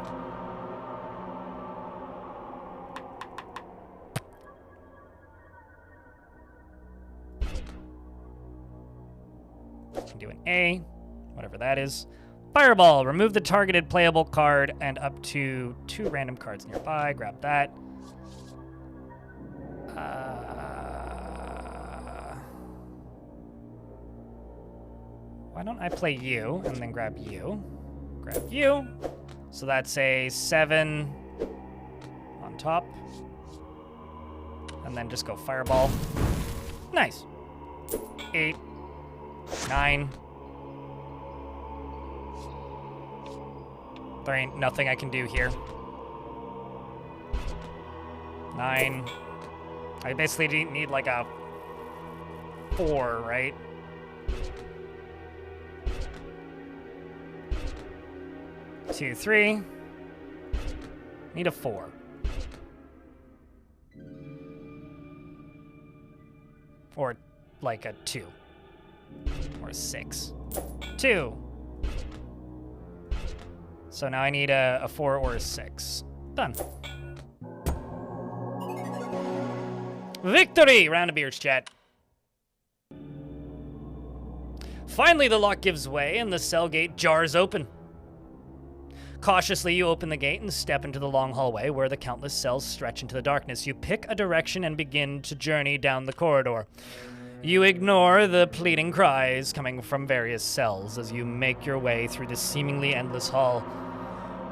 I can do an A, whatever that is. Fireball, remove the targeted playable card and up to 2 random cards nearby. Grab that. Why don't I play you and then grab you? Grab you. So that's a 7 on top. And then just go Fireball. Nice. 8, 9. There ain't nothing I can do here. 9. I basically need like a 4, right? Two, 3. Need a 4. Or like a 2. Or a 6. 2. So now I need a 4 or a 6. Done. Victory! Round of beers, chat. Finally, the lock gives way and the cell gate jars open. Cautiously, you open the gate and step into the long hallway where the countless cells stretch into the darkness. You pick a direction and begin to journey down the corridor. You ignore the pleading cries coming from various cells as you make your way through the seemingly endless hall.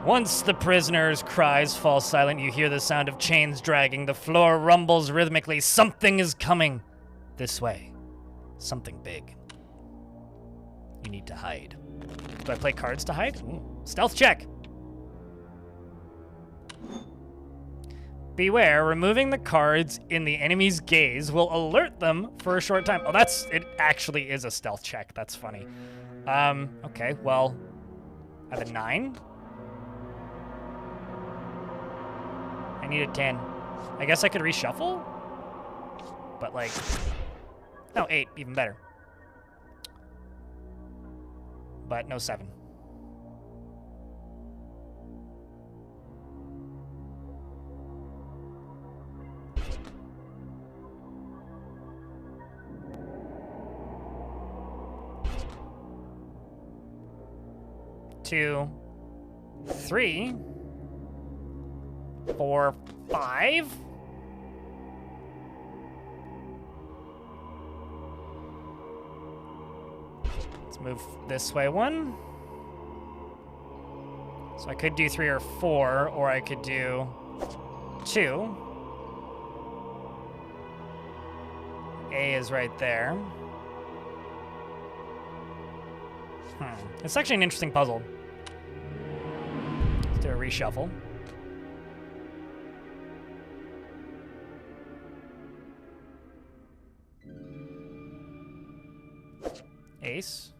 Once the prisoner's cries fall silent, you hear the sound of chains dragging. The floor rumbles rhythmically. Something is coming this way. Something big. You need to hide. Do I play cards to hide? Ooh. Stealth check. Beware, removing the cards in the enemy's gaze will alert them for a short time. Oh, it actually is a stealth check. That's funny. Okay, well, I have a 9. I need a 10. I guess I could reshuffle? But like, no, 8, even better. But no 7. Two, 3, 4, 5. Let's move this way 1. So I could do 3 or 4, or I could do 2. A is right there. It's actually an interesting puzzle. Let's do a reshuffle. Ace.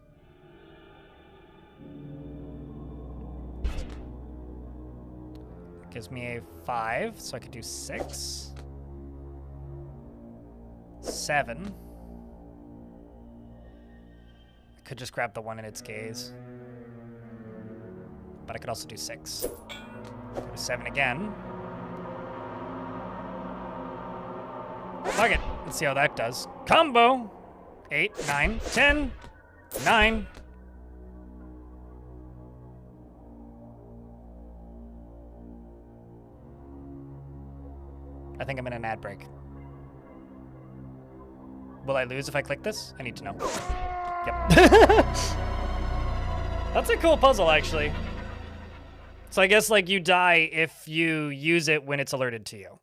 Gives me a 5, so I could do 6. 7. I could just grab the 1 in its gaze. But I could also do 6. Go to 7 again. Fuck it. Let's see how that does. Combo! 8, 9, 10, 9. I think I'm in an ad break. Will I lose if I click this? I need to know. Yep. That's a cool puzzle, actually. So I guess, like, you die if you use it when it's alerted to you.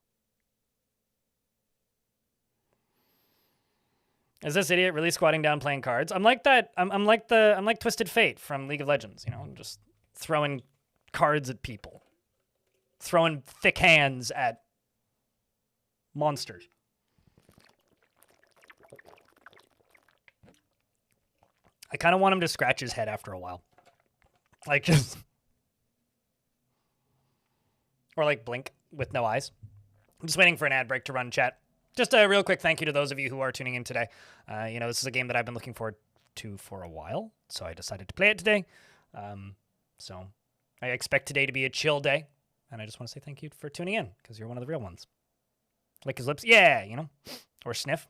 Is this idiot really squatting down playing cards? I'm like that. I'm like Twisted Fate from League of Legends. You know, I'm just throwing cards at people, throwing thick hands at monsters. I kind of want him to scratch his head after a while, like just, or like blink with no eyes. I'm just waiting for an ad break to run, chat. Just a real quick thank you to those of you who are tuning in today. You know, this is a game that I've been looking forward to for a while, so I decided to play it today. So I expect today to be a chill day, and I just want to say thank you for tuning in, because you're one of the real ones. Lick his lips, yeah, you know, or sniff.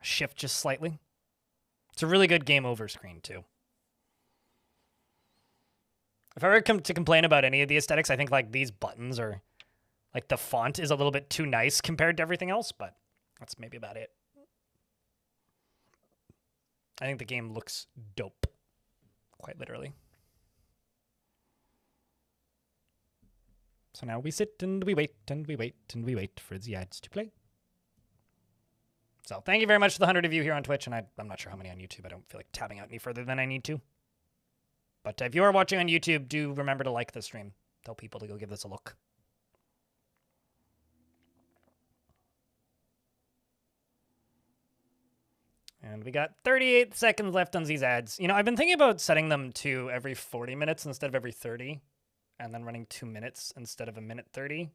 Shift just slightly. It's a really good game over screen, too. If I were to complain about any of the aesthetics, I think, like, these buttons are... Like, the font is a little bit too nice compared to everything else, but that's maybe about it. I think the game looks dope. Quite literally. So now we sit and we wait and we wait and we wait for the ads to play. So thank you very much to the 100 of you here on Twitch, and I'm not sure how many on YouTube. I don't feel like tabbing out any further than I need to. But if you are watching on YouTube, do remember to like the stream. Tell people to go give this a look. And we got 38 seconds left on these ads. You know, I've been thinking about setting them to every 40 minutes instead of every 30. And then running 2 minutes instead of 1 minute 30.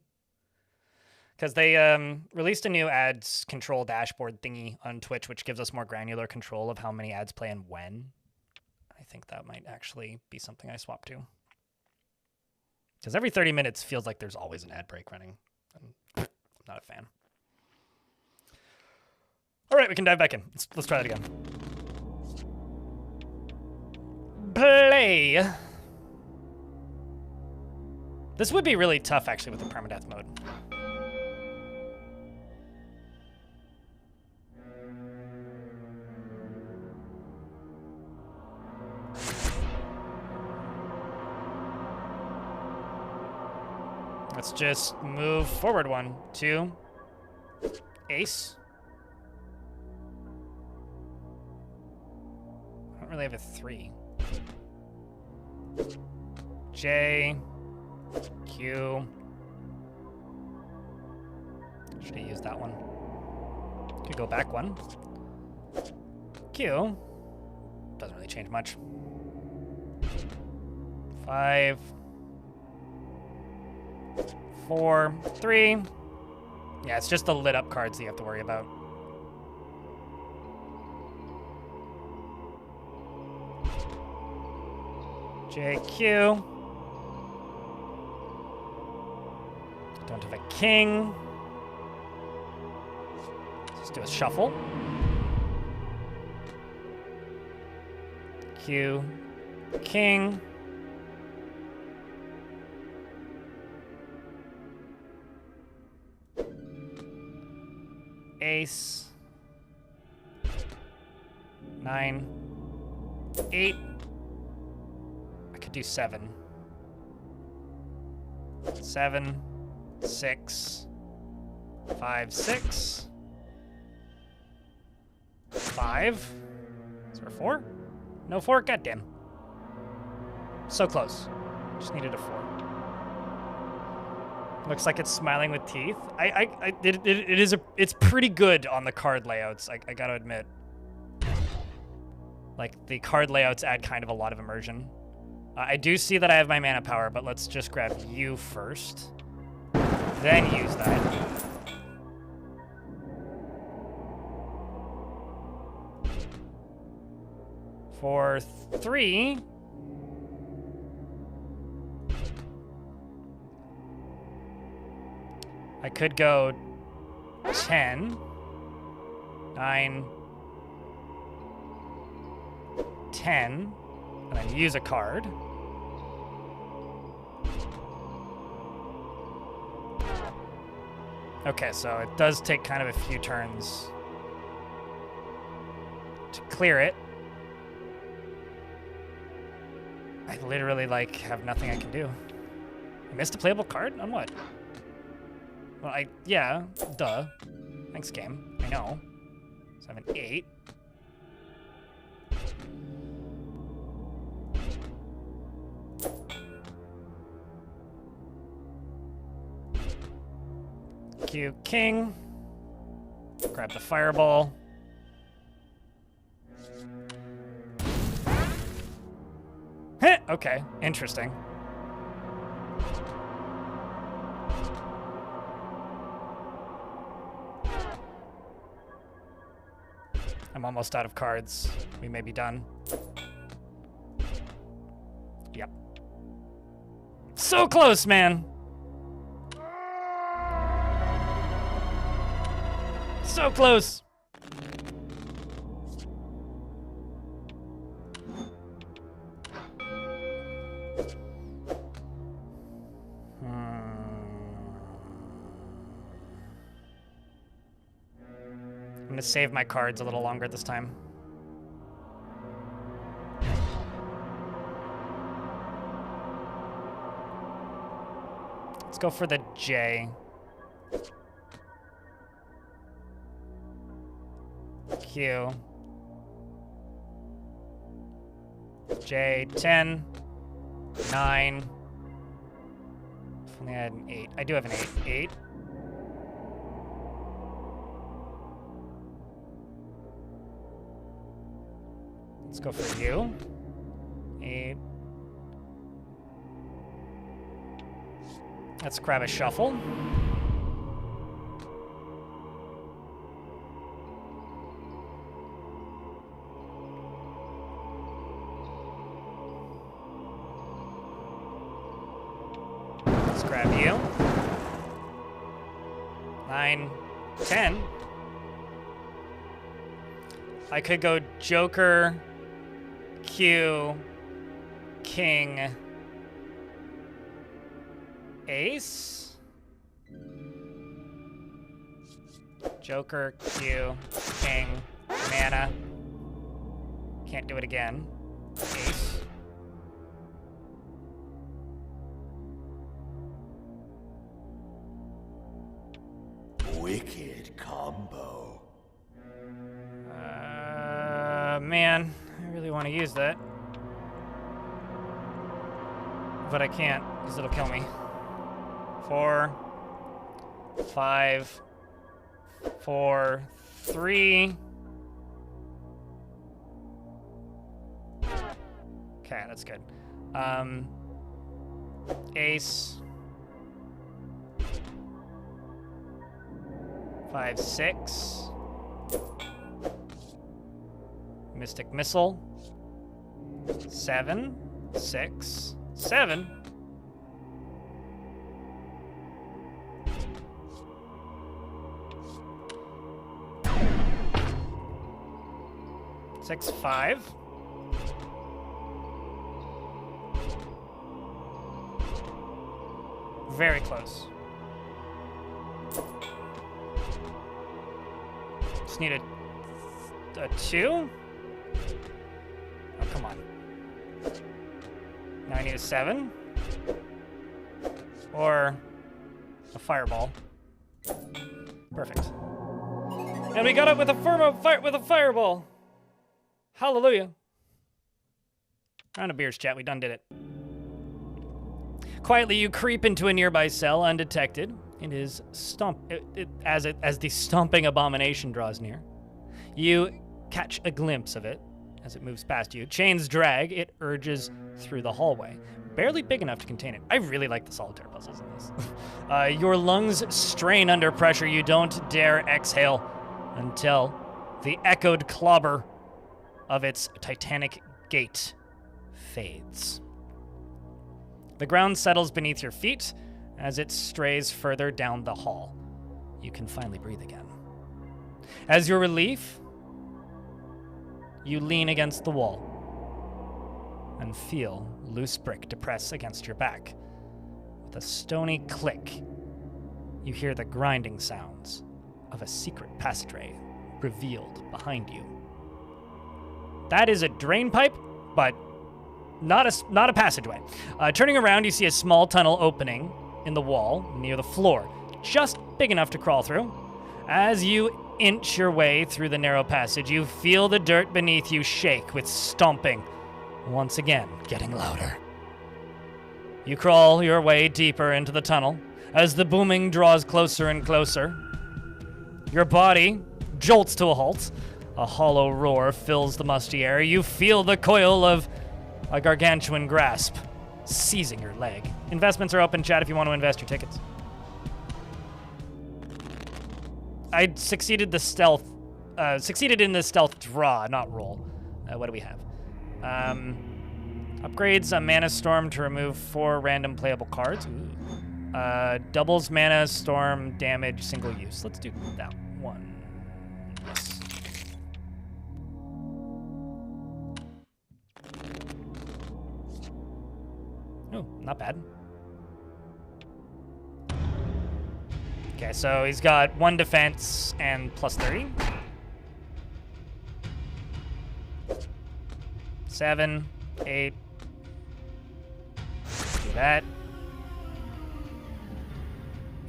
Because they released a new ads control dashboard thingy on Twitch, which gives us more granular control of how many ads play and when. I think that might actually be something I swap to. Because every 30 minutes feels like there's always an ad break running. I'm not a fan. All right, we can dive back in. Let's try that again. Play. This would be really tough, actually, with the permadeath mode. Let's just move forward 1, 2. Ace. I don't really have a 3. J. Q. Should have used that one. Could go back 1. Q. Doesn't really change much. 5. 4, 3. Yeah, it's just the lit up cards that you have to worry about. JQ. Don't have a king. Let's do a shuffle. Q. King. Ace. 9. 8. I could do 7. 7. 6. 5, 6. 5. Is there a 4? No 4? Goddamn. So close. Just needed a 4. Looks like it's smiling with teeth. It's pretty good on the card layouts. I gotta admit. Like the card layouts add kind of a lot of immersion. I do see that I have my mana power, but let's just grab you first. Then use that. For 3. I could go 10, 9, 10, and then use a card. Okay, so it does take kind of a few turns to clear it. I literally, like, have nothing I can do. I missed a playable card? On what? Well, yeah, duh. Thanks, game. I know. So I have an 8. Q, king. Grab the fireball. Heh, okay, interesting. I'm almost out of cards. We may be done. Yep. So close, man! So close! I'm gonna save my cards a little longer this time. Let's go for the J. Q. J, 10, 9. If only I had an 8. I do have an 8. 8. Let's go for you. 8. Let's grab a shuffle. Let's grab you. 9, 10. I could go Joker, Q, King, Ace. Joker, Q, King, mana. Can't do it again. Ace. Wicked combo. Man, I really want to use that. But I can't, because it'll kill me. 4, 5, 4, 3. Okay, that's good. Ace. 5, 6. Mystic Missile. 7, 6, 7. Six, 5. Very close. Just need a 2. Oh, come on. Now I need a 7. Or a fireball. Perfect. And we got it with a fireball. Hallelujah. Round of beers, chat. We done did it. Quietly, you creep into a nearby cell undetected. It is as the stomping abomination draws near. You catch a glimpse of it as it moves past you. Chains drag. It urges through the hallway, barely big enough to contain it. I really like the solitaire puzzles in this. Your lungs strain under pressure. You don't dare exhale until the echoed clobber of its titanic gate fades. The ground settles beneath your feet as it strays further down the hall. You can finally breathe again. As your relief, you lean against the wall and feel loose brick depress against your back. With a stony click, you hear the grinding sounds of a secret passageway revealed behind you. That is a drain pipe, but not a passageway. Turning around, you see a small tunnel opening in the wall near the floor, just big enough to crawl through. As you inch your way through the narrow passage, you feel the dirt beneath you shake with stomping, once again getting louder. You crawl your way deeper into the tunnel as the booming draws closer and closer. Your body jolts to a halt. A hollow roar fills the musty air. You feel the coil of a gargantuan grasp seizing your leg. Investments are open, chat, if you want to invest your tickets. I succeeded in the stealth draw, not roll. What do we have? Upgrades a mana storm to remove 4 random playable cards. Doubles mana storm damage single use. Let's do that one. Yes. Oh, not bad. Okay, so he's got 1 defense and plus 30. 7, 8. Do that.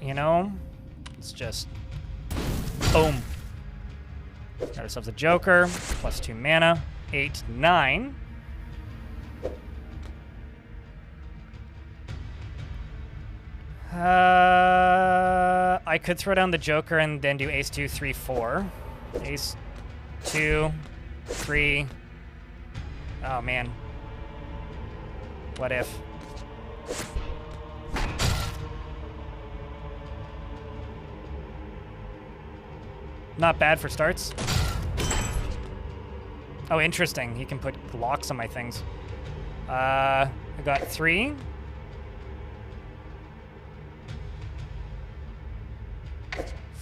You know, it's just boom. Got ourselves a Joker, plus 2 mana, 8, 9. I could throw down the Joker and then do ace 2, 3, 4. Ace 2, 3. Oh man. What if? Not bad for starts. Oh, interesting. He can put locks on my things. I got 3.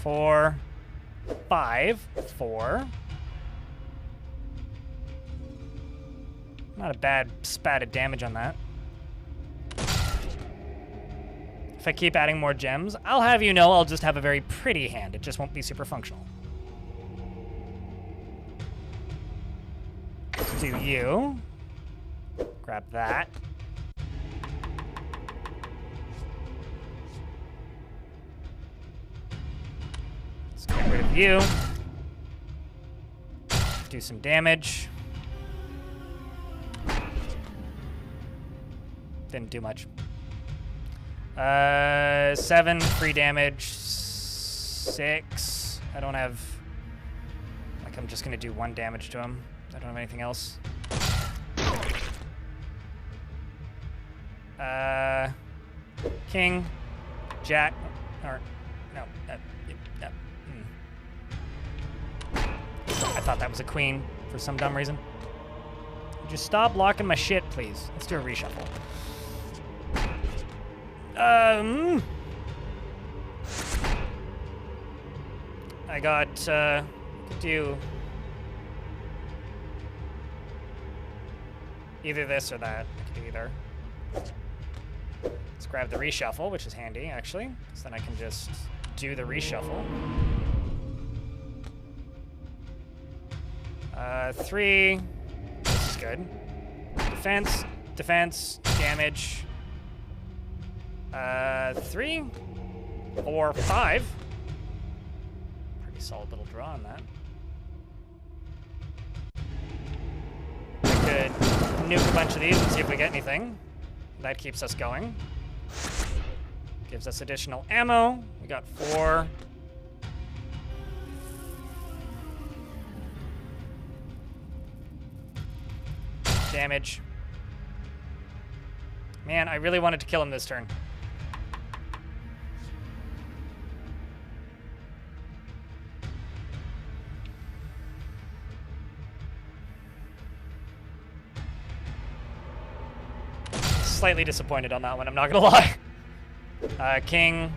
4, 5, 4. Not a bad spat of damage on that. If I keep adding more gems, I'll have you know I'll just have a very pretty hand. It just won't be super functional. Do you. Grab that. Let's get rid of you. Do some damage. Didn't do much. 7 free damage. 6. I don't have... Like, I'm just gonna do 1 damage to him. I don't have anything else. King, Jack, or no, I thought that was a queen for some dumb reason. Just stop blocking my shit, please. Let's do a reshuffle. I got, could do either this or that. I could do either. Let's grab the reshuffle, which is handy, actually. So then I can just do the reshuffle. 3. This is good. Defense, defense, damage. 3, 4, 5. Pretty solid little draw on that. I could nuke a bunch of these and see if we get anything. That keeps us going. Gives us additional ammo. We got 4. Damage. Man, I really wanted to kill him this turn. Slightly disappointed on that one, I'm not gonna lie. King,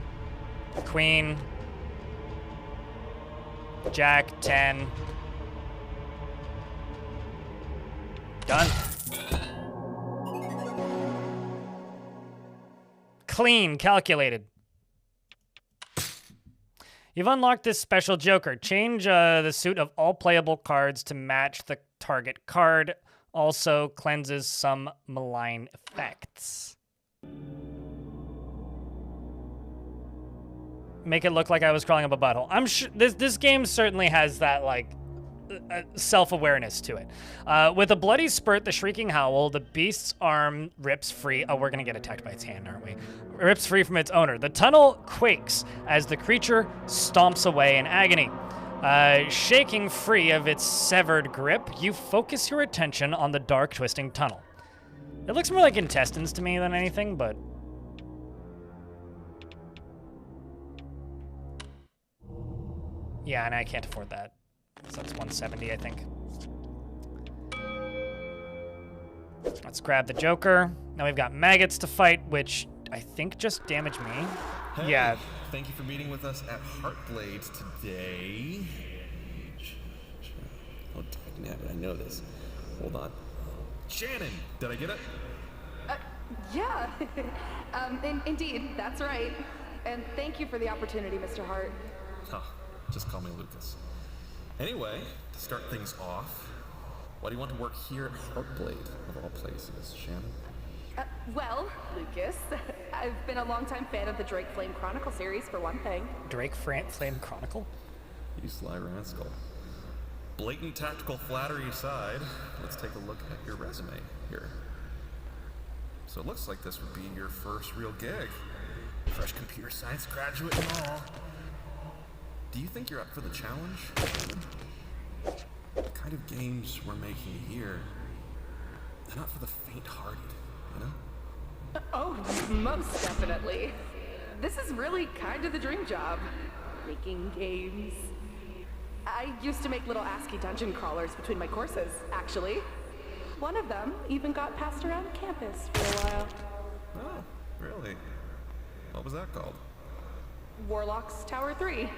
Queen, Jack, 10. Done. Clean, calculated. You've unlocked this special Joker. Change the suit of all playable cards to match the target card. Also cleanses some malign effects. Make it look like I was crawling up a butthole. I'm sure this game certainly has that, like, self-awareness to it. With a bloody spurt, the shrieking howl, the beast's arm rips free. Oh, we're gonna get attacked by its hand, aren't we? Rips free from its owner. The tunnel quakes as the creature stomps away in agony. Shaking free of its severed grip, you focus your attention on the dark, twisting tunnel. It looks more like intestines to me than anything, but... Yeah, and I can't afford that. So that's 170, I think. Let's grab the Joker. Now we've got maggots to fight, which I think just damage me. Hey, yeah. Thank you for meeting with us at Heartblade today. Oh, dagnabbit, I know this. Hold on. Shannon, did I get it? Yeah. Indeed, that's right. And thank you for the opportunity, Mr. Hart. Huh, just call me Lucas. Anyway, to start things off, why do you want to work here at Heartblade, of all places, Shannon? Well, Lucas, I've been a longtime fan of the Drake Flame Chronicle series, for one thing. Drake Flame Chronicle? You sly rascal. Blatant tactical flattery aside, let's take a look at your resume here. So it looks like this would be your first real gig. Fresh computer science graduate and all. Do you think you're up for the challenge? The kind of games we're making here, they're not for the faint-hearted, you know? Oh, most definitely. This is really kind of the dream job. Making games. I used to make little ASCII dungeon crawlers between my courses, actually. One of them even got passed around campus for a while. Oh, really? What was that called? Warlock's Tower 3.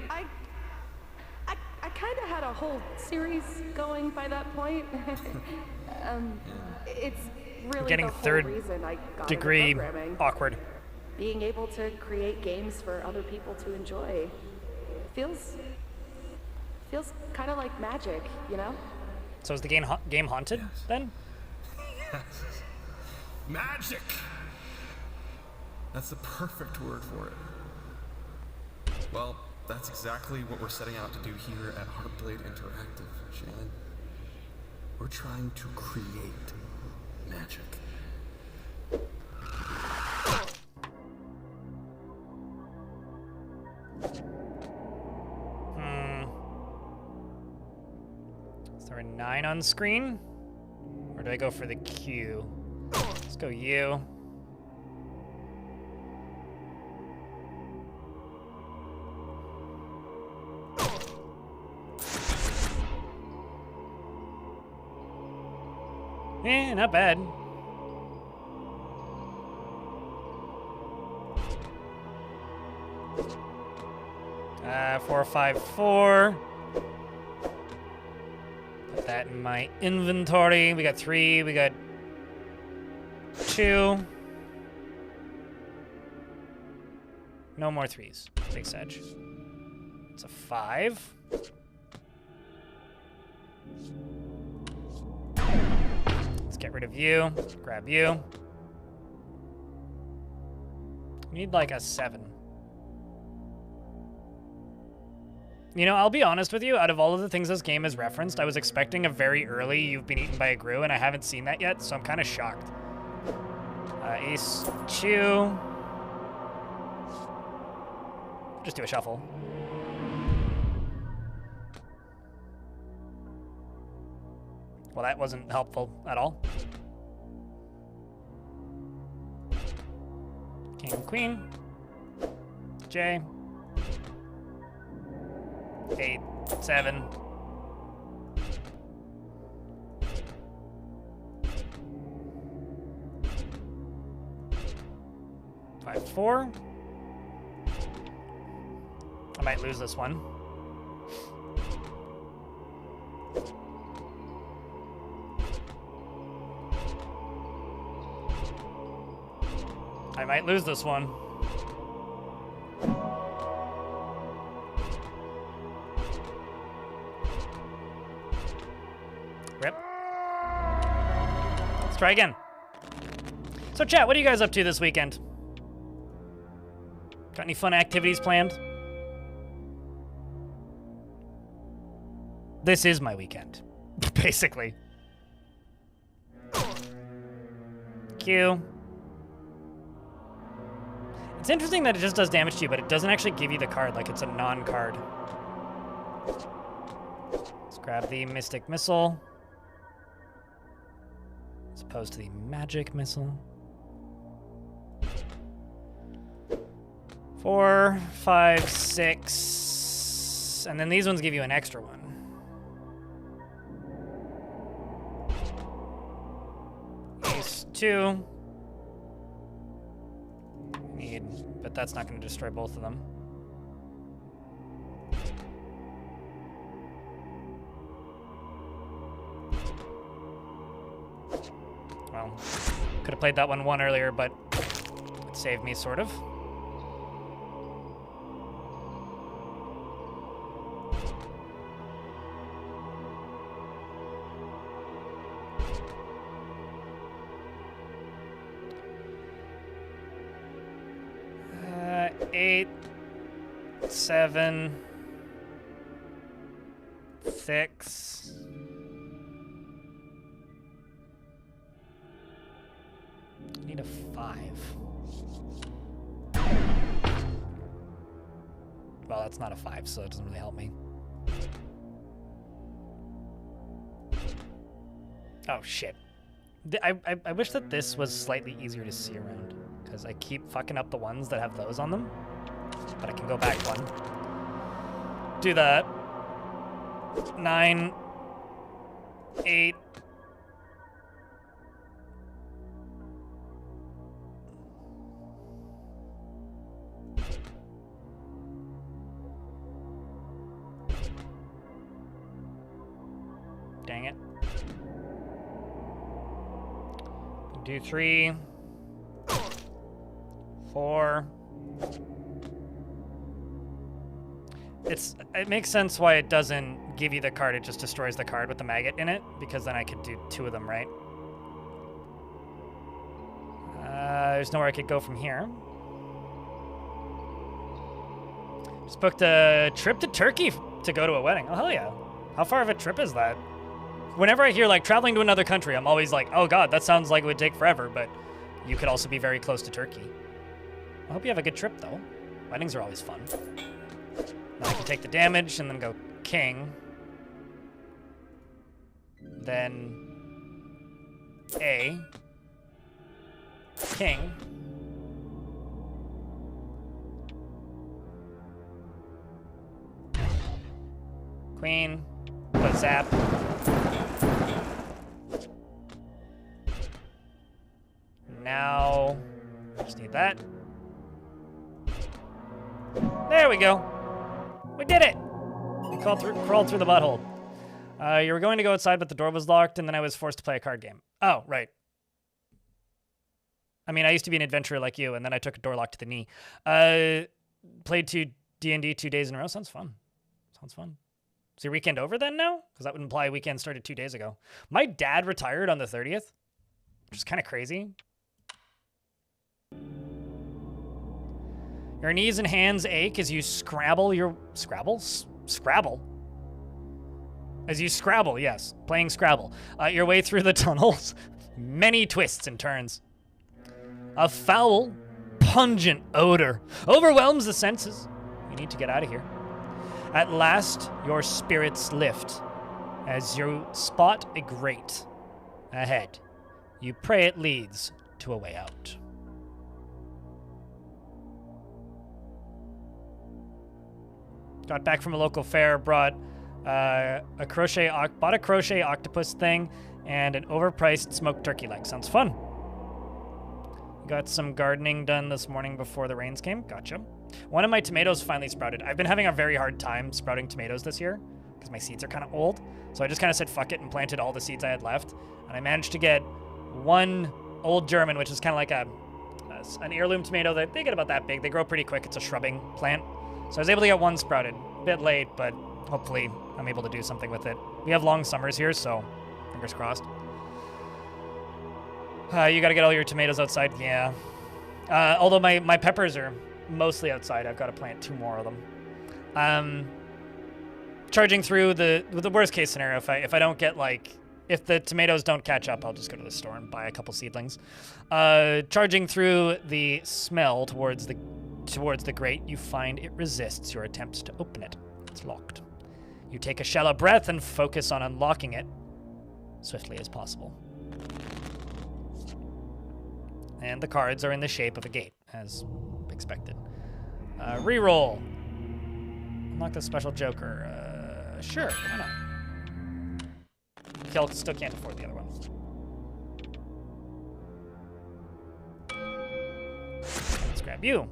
I kind of had a whole series going by that point. It's really Getting the whole third reason I got degree into programming. awkward. Being able to create games for other people to enjoy feels kind of like magic, you know? So is the game haunted then? Yes. Magic! That's the perfect word for it. Well, that's exactly what we're setting out to do here at Heartblade Interactive, Shannon. We're trying to create magic. Is there a 9 on screen? Or do I go for the Q? Let's go U. Not bad. Uh, 4, 5, 4. Put that in my inventory. We got 3. We got 2. No more 3s. Big sedge. It's a 5. Let's get rid of you. Grab you. We need like a 7. You know, I'll be honest with you, out of all of the things this game has referenced, I was expecting a very early "you've been eaten by a grue," and I haven't seen that yet, so I'm kind of shocked. Ace 2. Just do a shuffle. Well, that wasn't helpful at all. King, queen. J. 8, 7. Five, 4. I might lose this one. I might lose this one. Rip. Let's try again. So chat, what are you guys up to this weekend? Got any fun activities planned? This is my weekend, basically. Q. It's interesting that it just does damage to you, but it doesn't actually give you the card, like it's a non-card. Let's grab the Mystic Missile. As opposed to the Magic Missile. 4, 5, 6. And then these ones give you an extra one. Ace 2. But that's not going to destroy both of them. Well, could have played that one earlier, but it saved me, sort of. Eight, 7, 6. I need a 5. Well, that's not a 5, so it doesn't really help me. Oh, shit. I wish that this was slightly easier to see around, because I keep fucking up the ones that have those on them. But I can go back one. Do that. 9, 8. Do 3, 4. It makes sense why it doesn't give you the card. It just destroys the card with the maggot in it, because then I could do 2 of them, right? There's nowhere I could go from here. Just booked a trip to Turkey to go to a wedding. Oh, hell yeah. How far of a trip is that? Whenever I hear, like, traveling to another country, I'm always like, oh god, that sounds like it would take forever, but you could also be very close to Turkey. I hope you have a good trip, though. Weddings are always fun. Now I can take the damage and then go king. Then A. King. Queen. Put zap. Now, just need that. There we go. We did it. We crawled through the butthole. You were going to go outside, but the door was locked, and then I was forced to play a card game. Oh, right. I mean, I used to be an adventurer like you, and then I took a door lock to the knee. Played D&D 2 days in a row. Sounds fun. Sounds fun. Is your weekend over then now? Because that would imply weekend started 2 days ago. My dad retired on the 30th, which is kind of crazy. Your knees and hands ache as you scrabble your... Scrabble? As you scrabble, yes. Playing Scrabble. Your way through the tunnels. Many twists and turns. A foul, pungent odor overwhelms the senses. You need to get out of here. At last, your spirits lift as you spot a grate ahead. You pray it leads to a way out. Got back from a local fair, bought a crochet octopus thing and an overpriced smoked turkey leg. Sounds fun. Got some gardening done this morning before the rains came. Gotcha. One of my tomatoes finally sprouted. I've been having a very hard time sprouting tomatoes this year because my seeds are kind of old. So I just kind of said fuck it and planted all the seeds I had left. And I managed to get one old German, which is kind of like an heirloom tomato. They get about that big. They grow pretty quick. It's a shrubbing plant. So I was able to get one sprouted. A bit late, but hopefully I'm able to do something with it. We have long summers here, so fingers crossed. You gotta get all your tomatoes outside. Yeah. Although my peppers are mostly outside. I've got to plant 2 more of them. Charging through the worst case scenario, if I don't get if the tomatoes don't catch up, I'll just go to the store and buy a couple seedlings. Charging through the smell towards the grate, you find it resists your attempts to open it. It's locked. You take a shallow breath and focus on unlocking it swiftly as possible. And the cards are in the shape of a gate, as expected. Reroll. Unlock the special joker. Sure, why not? Still can't afford the other one. Let's grab you.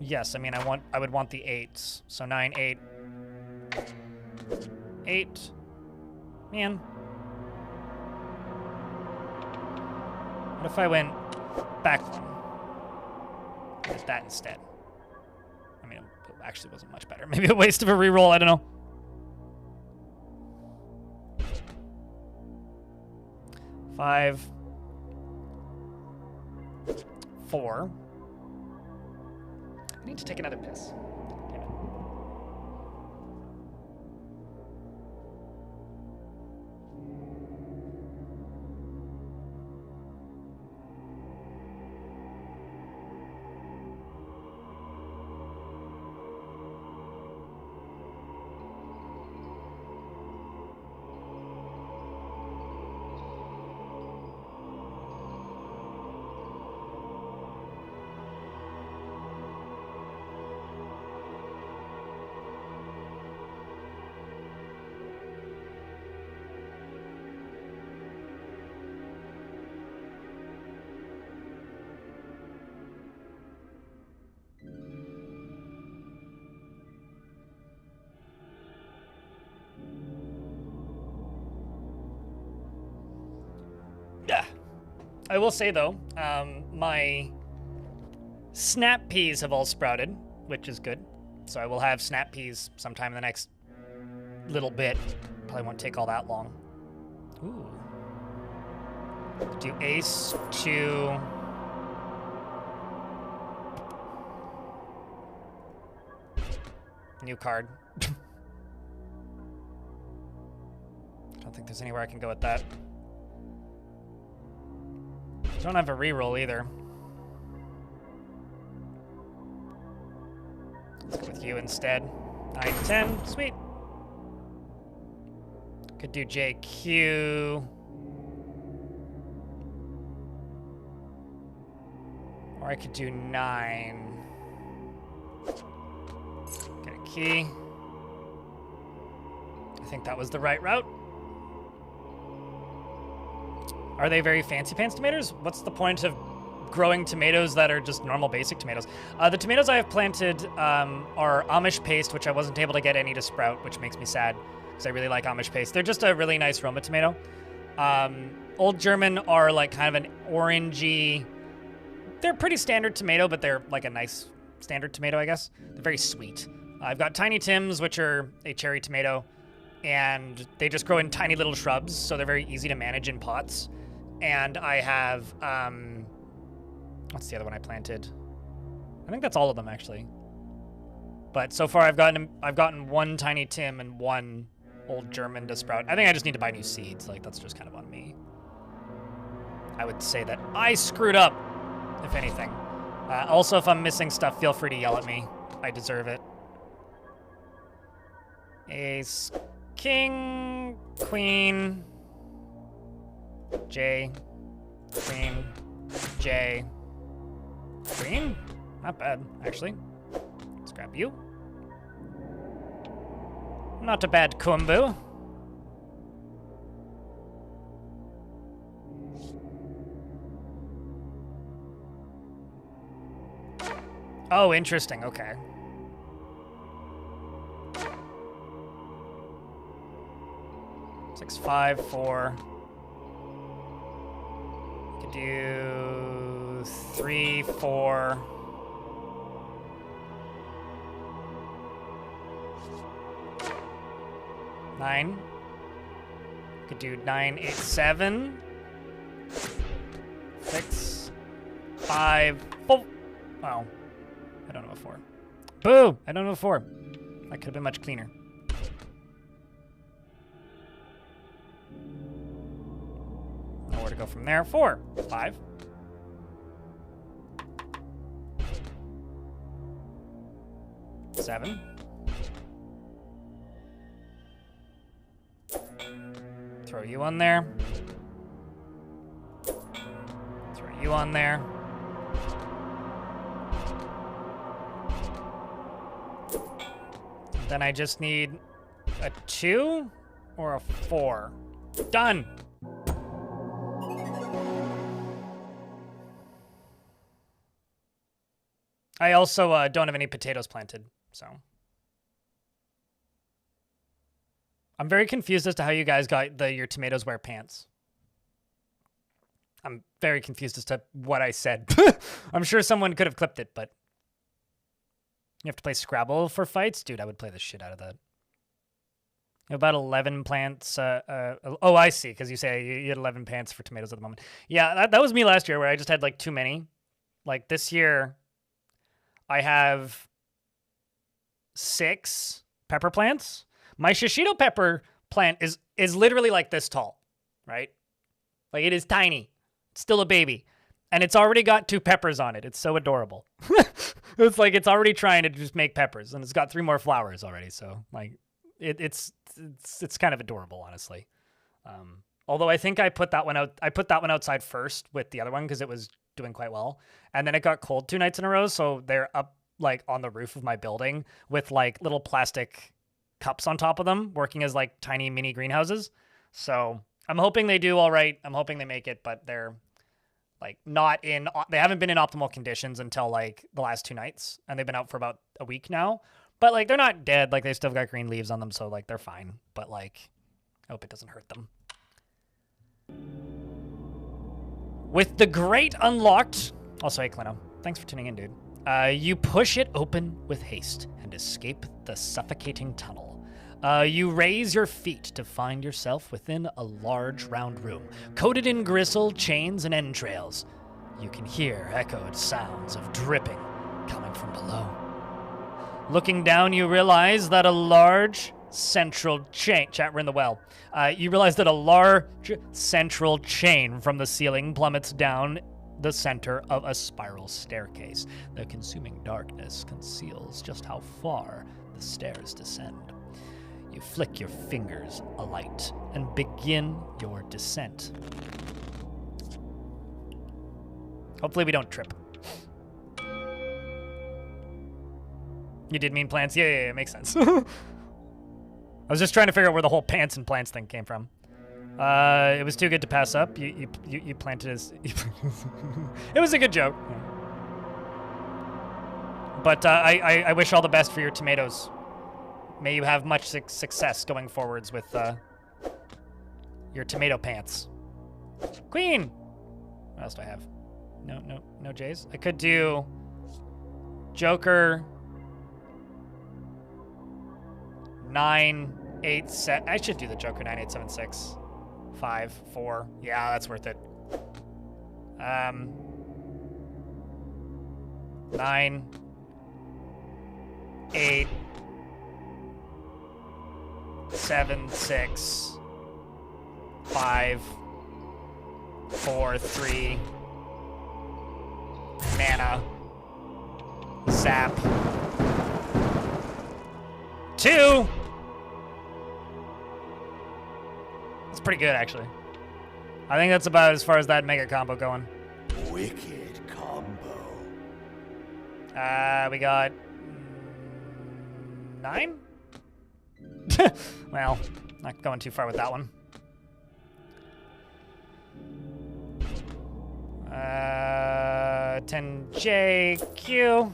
Yes, I mean I would want the 8s. So 9, 8. 8. Man. What if I went back one? Did that instead. I mean, it actually wasn't much better. Maybe a waste of a reroll, I don't know. Five. 4. I need to take another piss. Damn it. I will say though, my snap peas have all sprouted, which is good. So I will have snap peas sometime in the next little bit. Probably won't take all that long. Ooh. Do ace to... New card. I don't think there's anywhere I can go with that. Don't have a reroll either. Let's go with you instead. 9, 10, sweet. Could do JQ. Or I could do 9. Get a key. I think that was the right route. Are they very fancy pants tomatoes? What's the point of growing tomatoes that are just normal basic tomatoes? The tomatoes I have planted are Amish paste, which I wasn't able to get any to sprout, which makes me sad because I really like Amish paste. They're just a really nice Roma tomato. Old German are like kind of an orangey, they're a pretty standard tomato, but they're like a nice standard tomato, I guess. They're very sweet. I've got Tiny Tims, which are a cherry tomato, and they just grow in tiny little shrubs, so they're very easy to manage in pots. And I have, what's the other one I planted? I think that's all of them, actually. But so far I've gotten one Tiny Tim and one Old German to sprout. I think I just need to buy new seeds. Like, that's just kind of on me. I would say that I screwed up, if anything. Also, if I'm missing stuff, feel free to yell at me. I deserve it. Ace, king, queen, J, queen, J, queen? Not bad, actually. Let's grab you. Not a bad combo. Oh, interesting, okay. Six, 5, 4. Could do 3, 4. Nine. Could do 9, 8, 7. 6, 5, 4. Oh. I don't know a 4. Boo! I don't know a 4. That could have been much cleaner. Know where to go from there. 4, 5. Seven. Throw you on there. Throw you on there. Then I just need a 2 or a 4. Done. I also don't have any potatoes planted, so. I'm very confused as to how you guys got your tomatoes wear pants. I'm very confused as to what I said. I'm sure someone could have clipped it, but you have to play Scrabble for fights? Dude, I would play the shit out of that. About 11 plants. Oh, I see, because you say you had 11 plants for tomatoes at the moment. Yeah, that was me last year, where I just had like too many. Like this year, I have 6 pepper plants. My shishito pepper plant is literally like this tall, right? Like it is tiny. It's still a baby. And it's already got 2 peppers on it. It's so adorable. It's like it's already trying to just make peppers, and it's got 3 more flowers already. So like it's kind of adorable, honestly. Although I think I put that one out. I put that one outside first with the other one because it was doing quite well, and then it got cold 2 nights in a row. So they're up like on the roof of my building with like little plastic cups on top of them, working as like tiny mini greenhouses. So I'm hoping they do all right. I'm hoping they make it, but they're like they haven't been in optimal conditions until like the last 2 nights, and they've been out for about a week now. But like they're not dead. Like they've still got green leaves on them, so like they're fine. But like I hope it doesn't hurt them. With the grate unlocked... Also, hey, Clino. Thanks for tuning in, dude. You push it open with haste and escape the suffocating tunnel. You raise your feet to find yourself within a large round room, coated in gristle, chains, and entrails. You can hear echoed sounds of dripping coming from below. Looking down, you realize that a large central chain... Chat, we're in the well. You realize that a large central chain from the ceiling plummets down the center of a spiral staircase. The consuming darkness conceals just how far the stairs descend. You flick your fingers alight and begin your descent. Hopefully we don't trip. You did mean plants? Yeah, makes sense. I was just trying to figure out where the whole pants and plants thing came from. It was too good to pass up. You planted as... It was a good joke. Yeah. But I wish all the best for your tomatoes. May you have much success going forwards with your tomato pants. Queen! What else do I have? No J's? I could do Joker 987. I should do the Joker 9876. 5, 4. Yeah, that's worth it. 9, 8, 7, 6, 5, 4, 3. Mana. Zap. 2. That's pretty good, actually. I think that's about as far as that mega combo going. Wicked combo. We got 9? Well, not going too far with that one. 10JQ.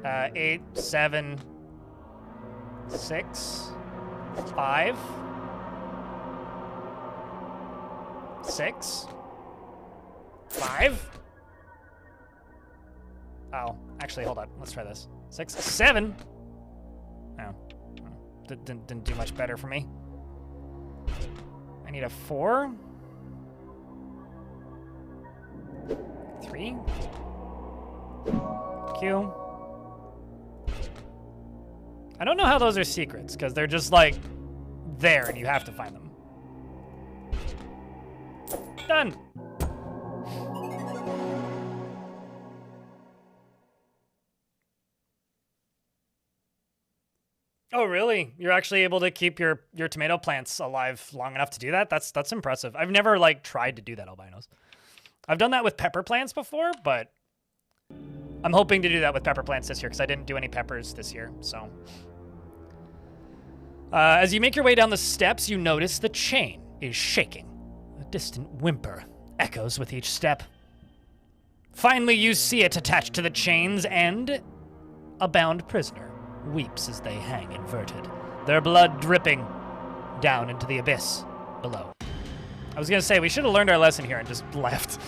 Uh, 8, 7, 6, 5, 6, 5. Oh, actually, hold on. Let's try this. 6, 7. No, didn't do much better for me. I need a 4. 3. Q. I don't know how those are secrets, because they're just, like, there, and you have to find them. Done! Oh, really? You're actually able to keep your tomato plants alive long enough to do that? That's impressive. I've never, like, tried to do that, albinos. I've done that with pepper plants before, but I'm hoping to do that with pepper plants this year, because I didn't do any peppers this year, so... as you make your way down the steps, you notice the chain is shaking. A distant whimper echoes with each step. Finally, you see it attached to the chains, and a bound prisoner weeps as they hang inverted, their blood dripping down into the abyss below. I was gonna say, we should have learned our lesson here and just left.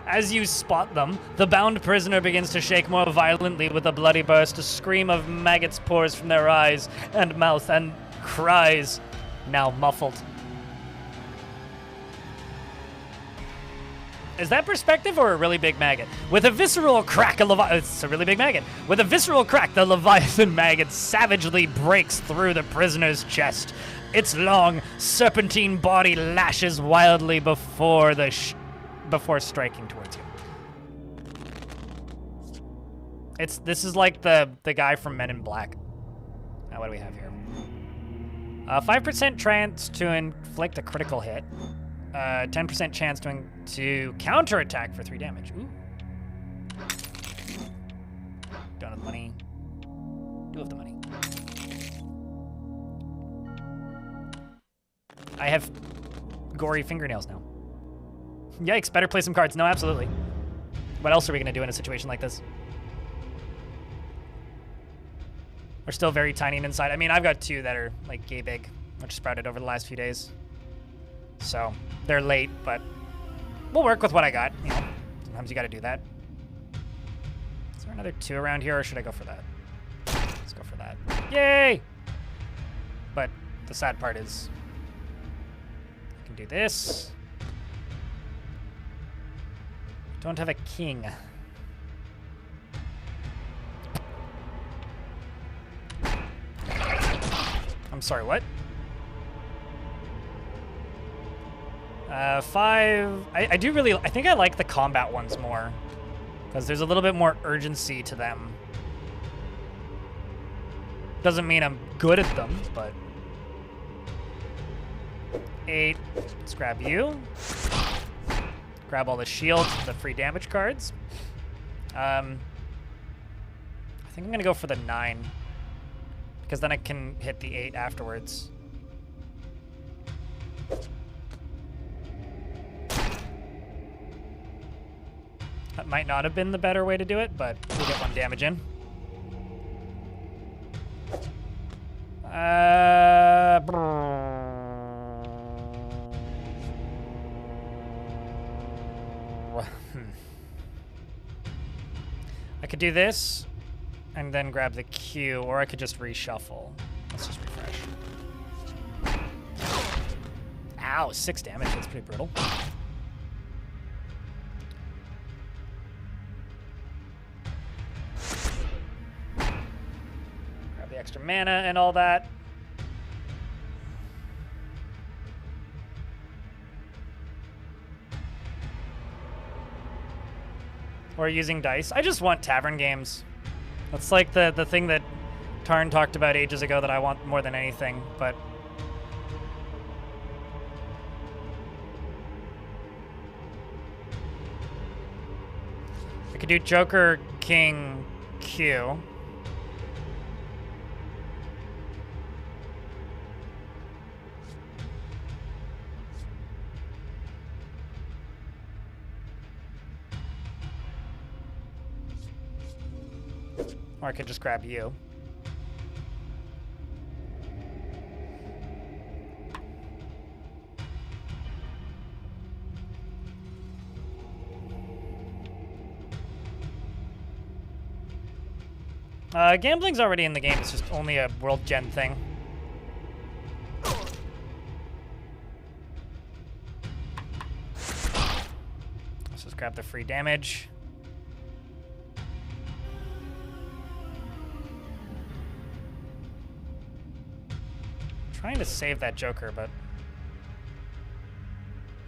As you spot them, the bound prisoner begins to shake more violently with a bloody burst. A scream of maggots pours from their eyes and mouth, and cries, now muffled. Is that perspective or a really big maggot? With a visceral crack, it's a really big maggot. With a visceral crack, the Leviathan maggot savagely breaks through the prisoner's chest. Its long, serpentine body lashes wildly before striking towards you. This is like the guy from Men in Black. Now, what do we have here? 5% chance to inflict a critical hit. 10% chance to counterattack for 3 damage. Ooh. Don't have the money. Do have the money. I have gory fingernails now. Yikes, better play some cards. No, absolutely. What else are we going to do in a situation like this? are still very tiny and inside. I mean, I've got 2 that are like yay big, which sprouted over the last few days. So they're late, but we'll work with what I got. You know, sometimes you got to do that. Is there another 2 around here, or should I go for that? Let's go for that. Yay! But the sad part is I can do this. Don't have a king. I'm sorry, what? 5. I do really, I think I like the combat ones more, because there's a little bit more urgency to them. Doesn't mean I'm good at them, but 8. Let's grab you. Grab all the shields, the free damage cards. I think I'm gonna go for the 9, because then I can hit the 8 afterwards. That might not have been the better way to do it, but we'll get 1 damage in. I could do this and then grab the Q, or I could just reshuffle. Let's just refresh. Ow, 6 damage. That's pretty brutal. Grab the extra mana and all that. Or using dice. I just want tavern games. That's like the thing that Tarn talked about ages ago that I want more than anything, but I could do Joker, King, Q. Or I could just grab you. Gambling's already in the game. It's just only a world gen thing. Let's just grab the free damage. Trying to save that Joker, but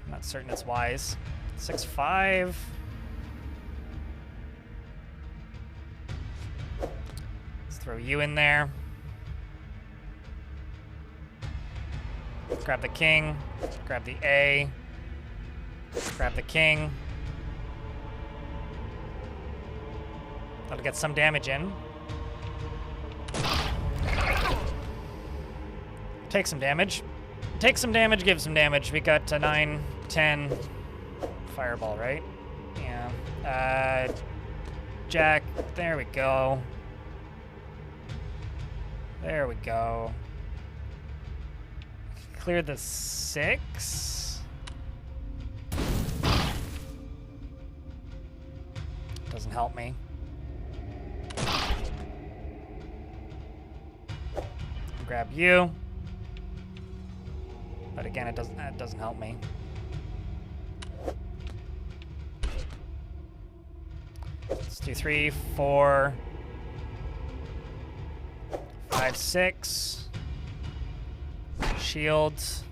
I'm not certain it's wise. 6-5. Let's throw you in there. Grab the king. Grab the A. Grab the king. That'll get some damage in. Take some damage. Take some damage, give some damage. We got 9, 10. Fireball, right? Yeah. Jack. There we go. There we go. Clear the 6. Doesn't help me. Grab you. But again, it doesn't help me. Let's do 3, 4, 5, 6. Shields.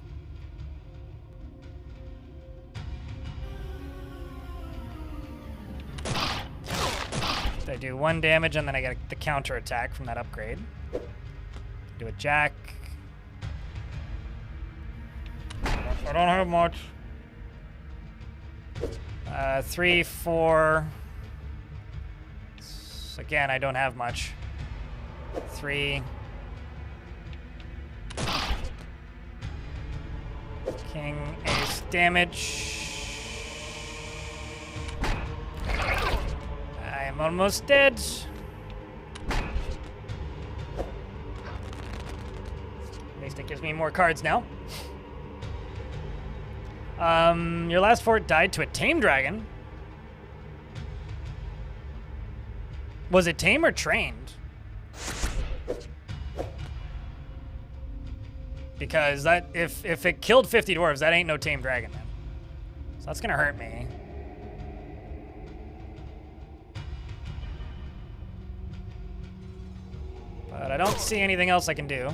I do 1 damage and then I get the counter attack from that upgrade. Do a Jack. I don't have much. 3, 4. Again, I don't have much. 3. King, ace, damage. I'm almost dead. That gives me more cards now. Your last fort died to a tame dragon. Was it tame or trained? Because that if it killed 50 dwarves, that ain't no tame dragon, man. So that's gonna hurt me. But I don't see anything else I can do.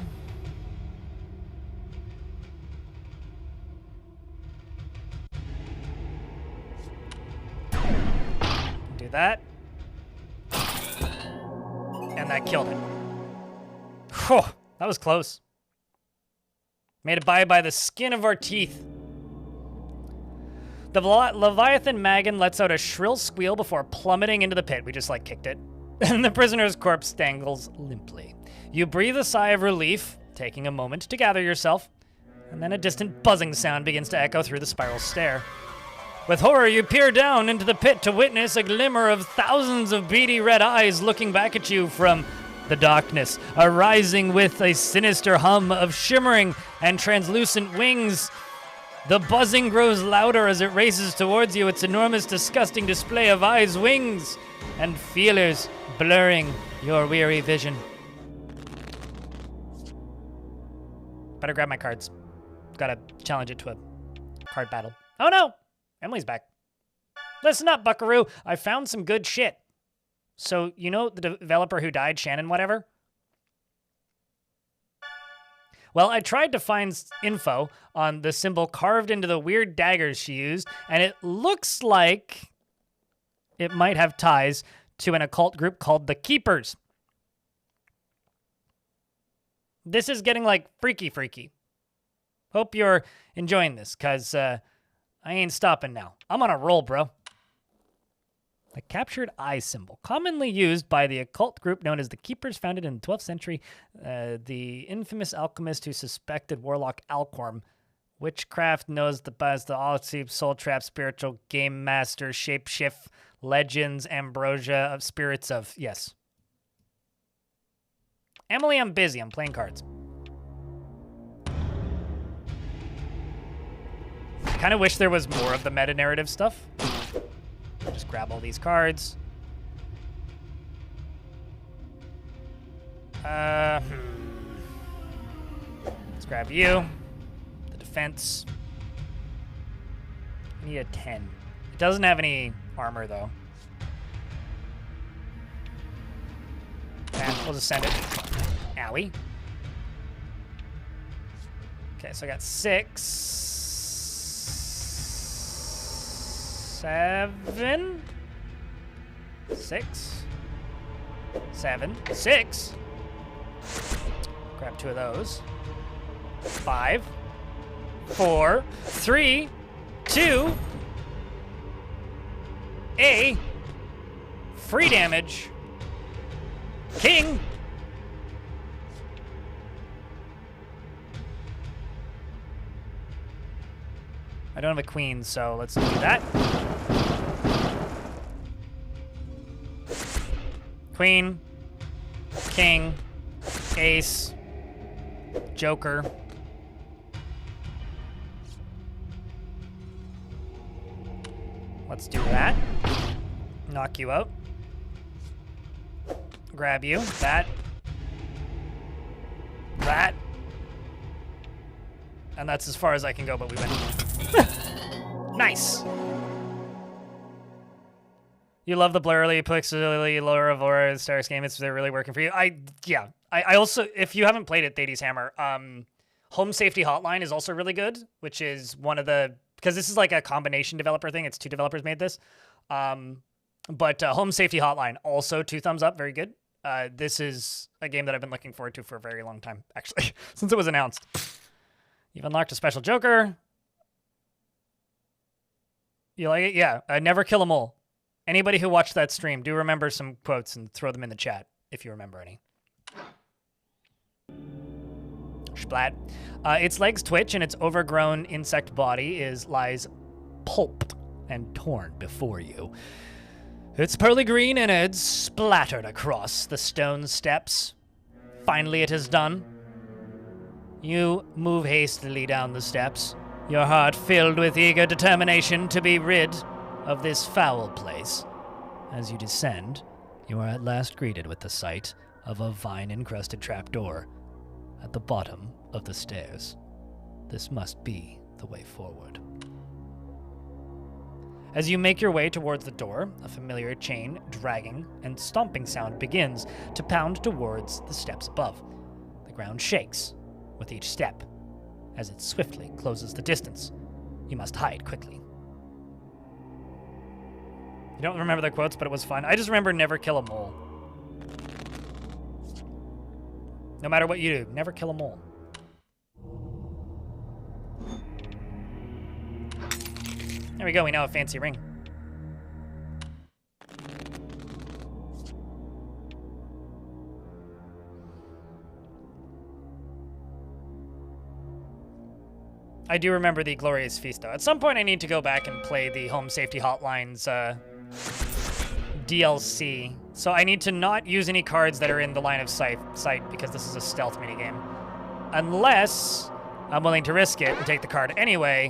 Do that. And that killed it. Whew, that was close. Made it by the skin of our teeth. The Leviathan Magan lets out a shrill squeal before plummeting into the pit. We just, like, kicked it. And the prisoner's corpse dangles limply. You breathe a sigh of relief, taking a moment to gather yourself, and then a distant buzzing sound begins to echo through the spiral stair. With horror, you peer down into the pit to witness a glimmer of thousands of beady red eyes looking back at you from the darkness, arising with a sinister hum of shimmering and translucent wings. The buzzing grows louder as it races towards you, its enormous, disgusting display of eyes, wings, and feelers blurring your weary vision. Better grab my cards. Gotta challenge it to a card battle. Oh no! Emily's back. Listen up, buckaroo. I found some good shit. So, you know the developer who died, Shannon whatever? Well, I tried to find info on the symbol carved into the weird daggers she used, and it looks like it might have ties to an occult group called the Keepers. This is getting, like, freaky. Hope you're enjoying this, because I ain't stopping now. I'm on a roll, bro. The captured eye symbol, commonly used by the occult group known as the Keepers, founded in the 12th century. The infamous alchemist who suspected warlock Alcorn. Witchcraft knows the buzz, the all-seep, soul trap, spiritual game master, shapeshift, legends, ambrosia of spirits of... Yes. Emily, I'm busy. I'm playing cards. I kind of wish there was more of the meta-narrative stuff. Just grab all these cards. Let's grab you. The defense. I need a 10. It doesn't have any armor, though. And we'll just send it. Owie. Okay, so I got 6. 7. 6. 7. 6. Grab 2 of those. 5. 4. 3. 2. A. Free damage. King. I don't have a queen, so let's do that. Queen, king, ace, joker. Let's do that. Knock you out. Grab you. That. That. And that's as far as I can go, but we win. Nice. You love the blurry, pixely lower of Aura Stars game. They're really working for you. I also, if you haven't played it, Thades Hammer, Home Safety Hotline is also really good, which is one of the, because this is like a combination developer thing. It's 2 developers made this. But Home Safety Hotline, also 2 thumbs up, very good. This is a game that I've been looking forward to for a very long time, actually, since it was announced. You've unlocked a special Joker. You like it? Yeah. Never kill a mole. Anybody who watched that stream, do remember some quotes and throw them in the chat, if you remember any. Splat. Its legs twitch and its overgrown insect body lies pulped and torn before you. Its pearly green innards splattered across the stone steps. Finally, it is done. You move hastily down the steps, your heart filled with eager determination to be rid of this foul place. As you descend, you are at last greeted with the sight of a vine-encrusted trapdoor at the bottom of the stairs. This must be the way forward. As you make your way towards the door, a familiar chain, dragging, and stomping sound begins to pound towards the steps above. The ground shakes with each step as it swiftly closes the distance. You must hide quickly. You don't remember the quotes, but it was fun. I just remember never kill a mole. No matter what you do, never kill a mole. There we go, we now have a fancy ring. I do remember the Glorious Feast, though. At some point, I need to go back and play the Home Safety Hotlines DLC. So I need to not use any cards that are in the line of sight because this is a stealth minigame. Unless I'm willing to risk it and take the card anyway.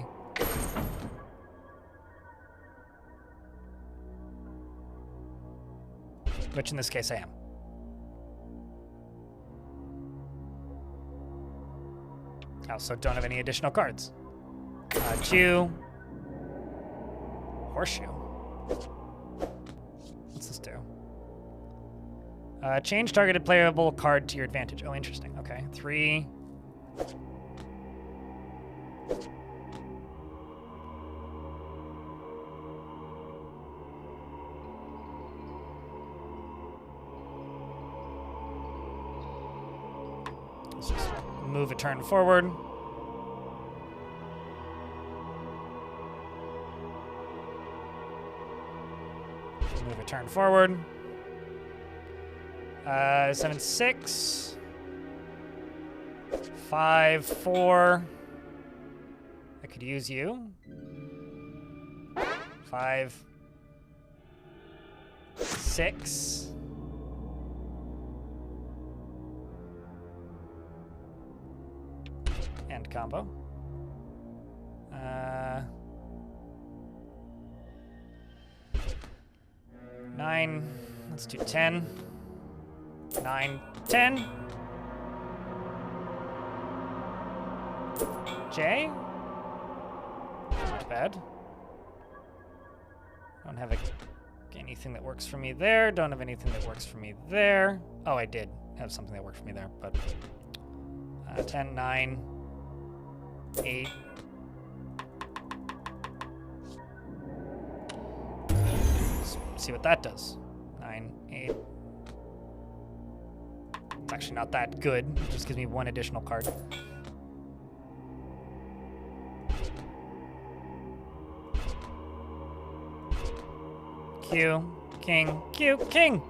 Which in this case I am. I also don't have any additional cards. 2. Horseshoe. What's this do? Change targeted playable card to your advantage. Oh, interesting. Okay. 3. Let's just move a turn forward. Move a turn forward. 7, 6. 5, 4. I could use you. 5, 6. End combo. 9. Let's do 10. 9, 10. J. Not bad. Don't have anything that works for me there. Don't have anything that works for me there. Oh, I did have something that worked for me there, but 10, 9, 8. Let's see what that does. 9, 8. It's actually not that good. It just gives me 1 additional card. Q, king, Q, king!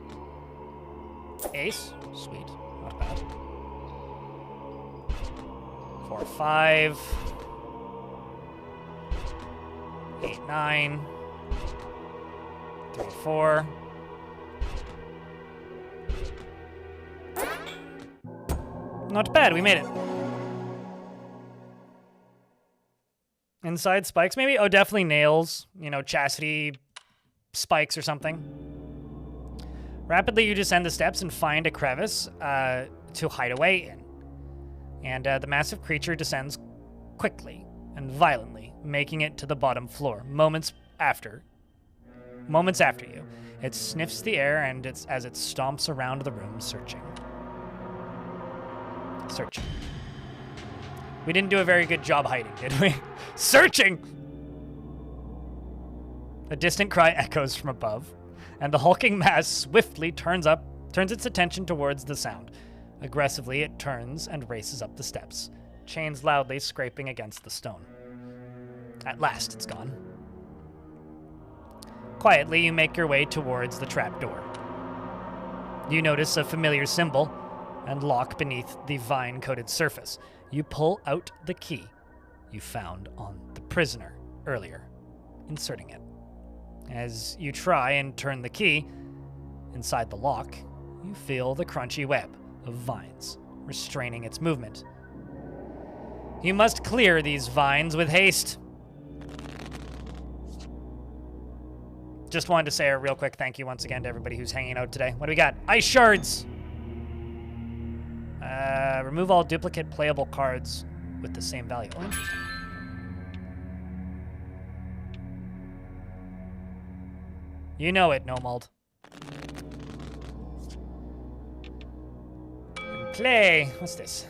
Ace, sweet, not bad. 4, 5. 8, 9. 3, 4. Not bad, we made it. Inside spikes, maybe? Oh, definitely nails. You know, chastity spikes or something. Rapidly, you descend the steps and find a crevice to hide away in. And the massive creature descends quickly and violently, making it to the bottom floor. Moments after you. It sniffs the air and as it stomps around the room, searching. We didn't do a very good job hiding, did we? Searching! A distant cry echoes from above, and the hulking mass swiftly turns its attention towards the sound. Aggressively, it turns and races up the steps, chains loudly scraping against the stone. At last, it's gone. Quietly, you make your way towards the trapdoor. You notice a familiar symbol and lock beneath the vine-coated surface. You pull out the key you found on the prisoner earlier, inserting it. As you try and turn the key inside the lock, you feel the crunchy web of vines restraining its movement. You must clear these vines with haste. Just wanted to say a real quick thank you once again to everybody who's hanging out today. What do we got? Ice shards! Remove all duplicate playable cards with the same value. Oh, interesting. You know it, Nomold. Play. What's this?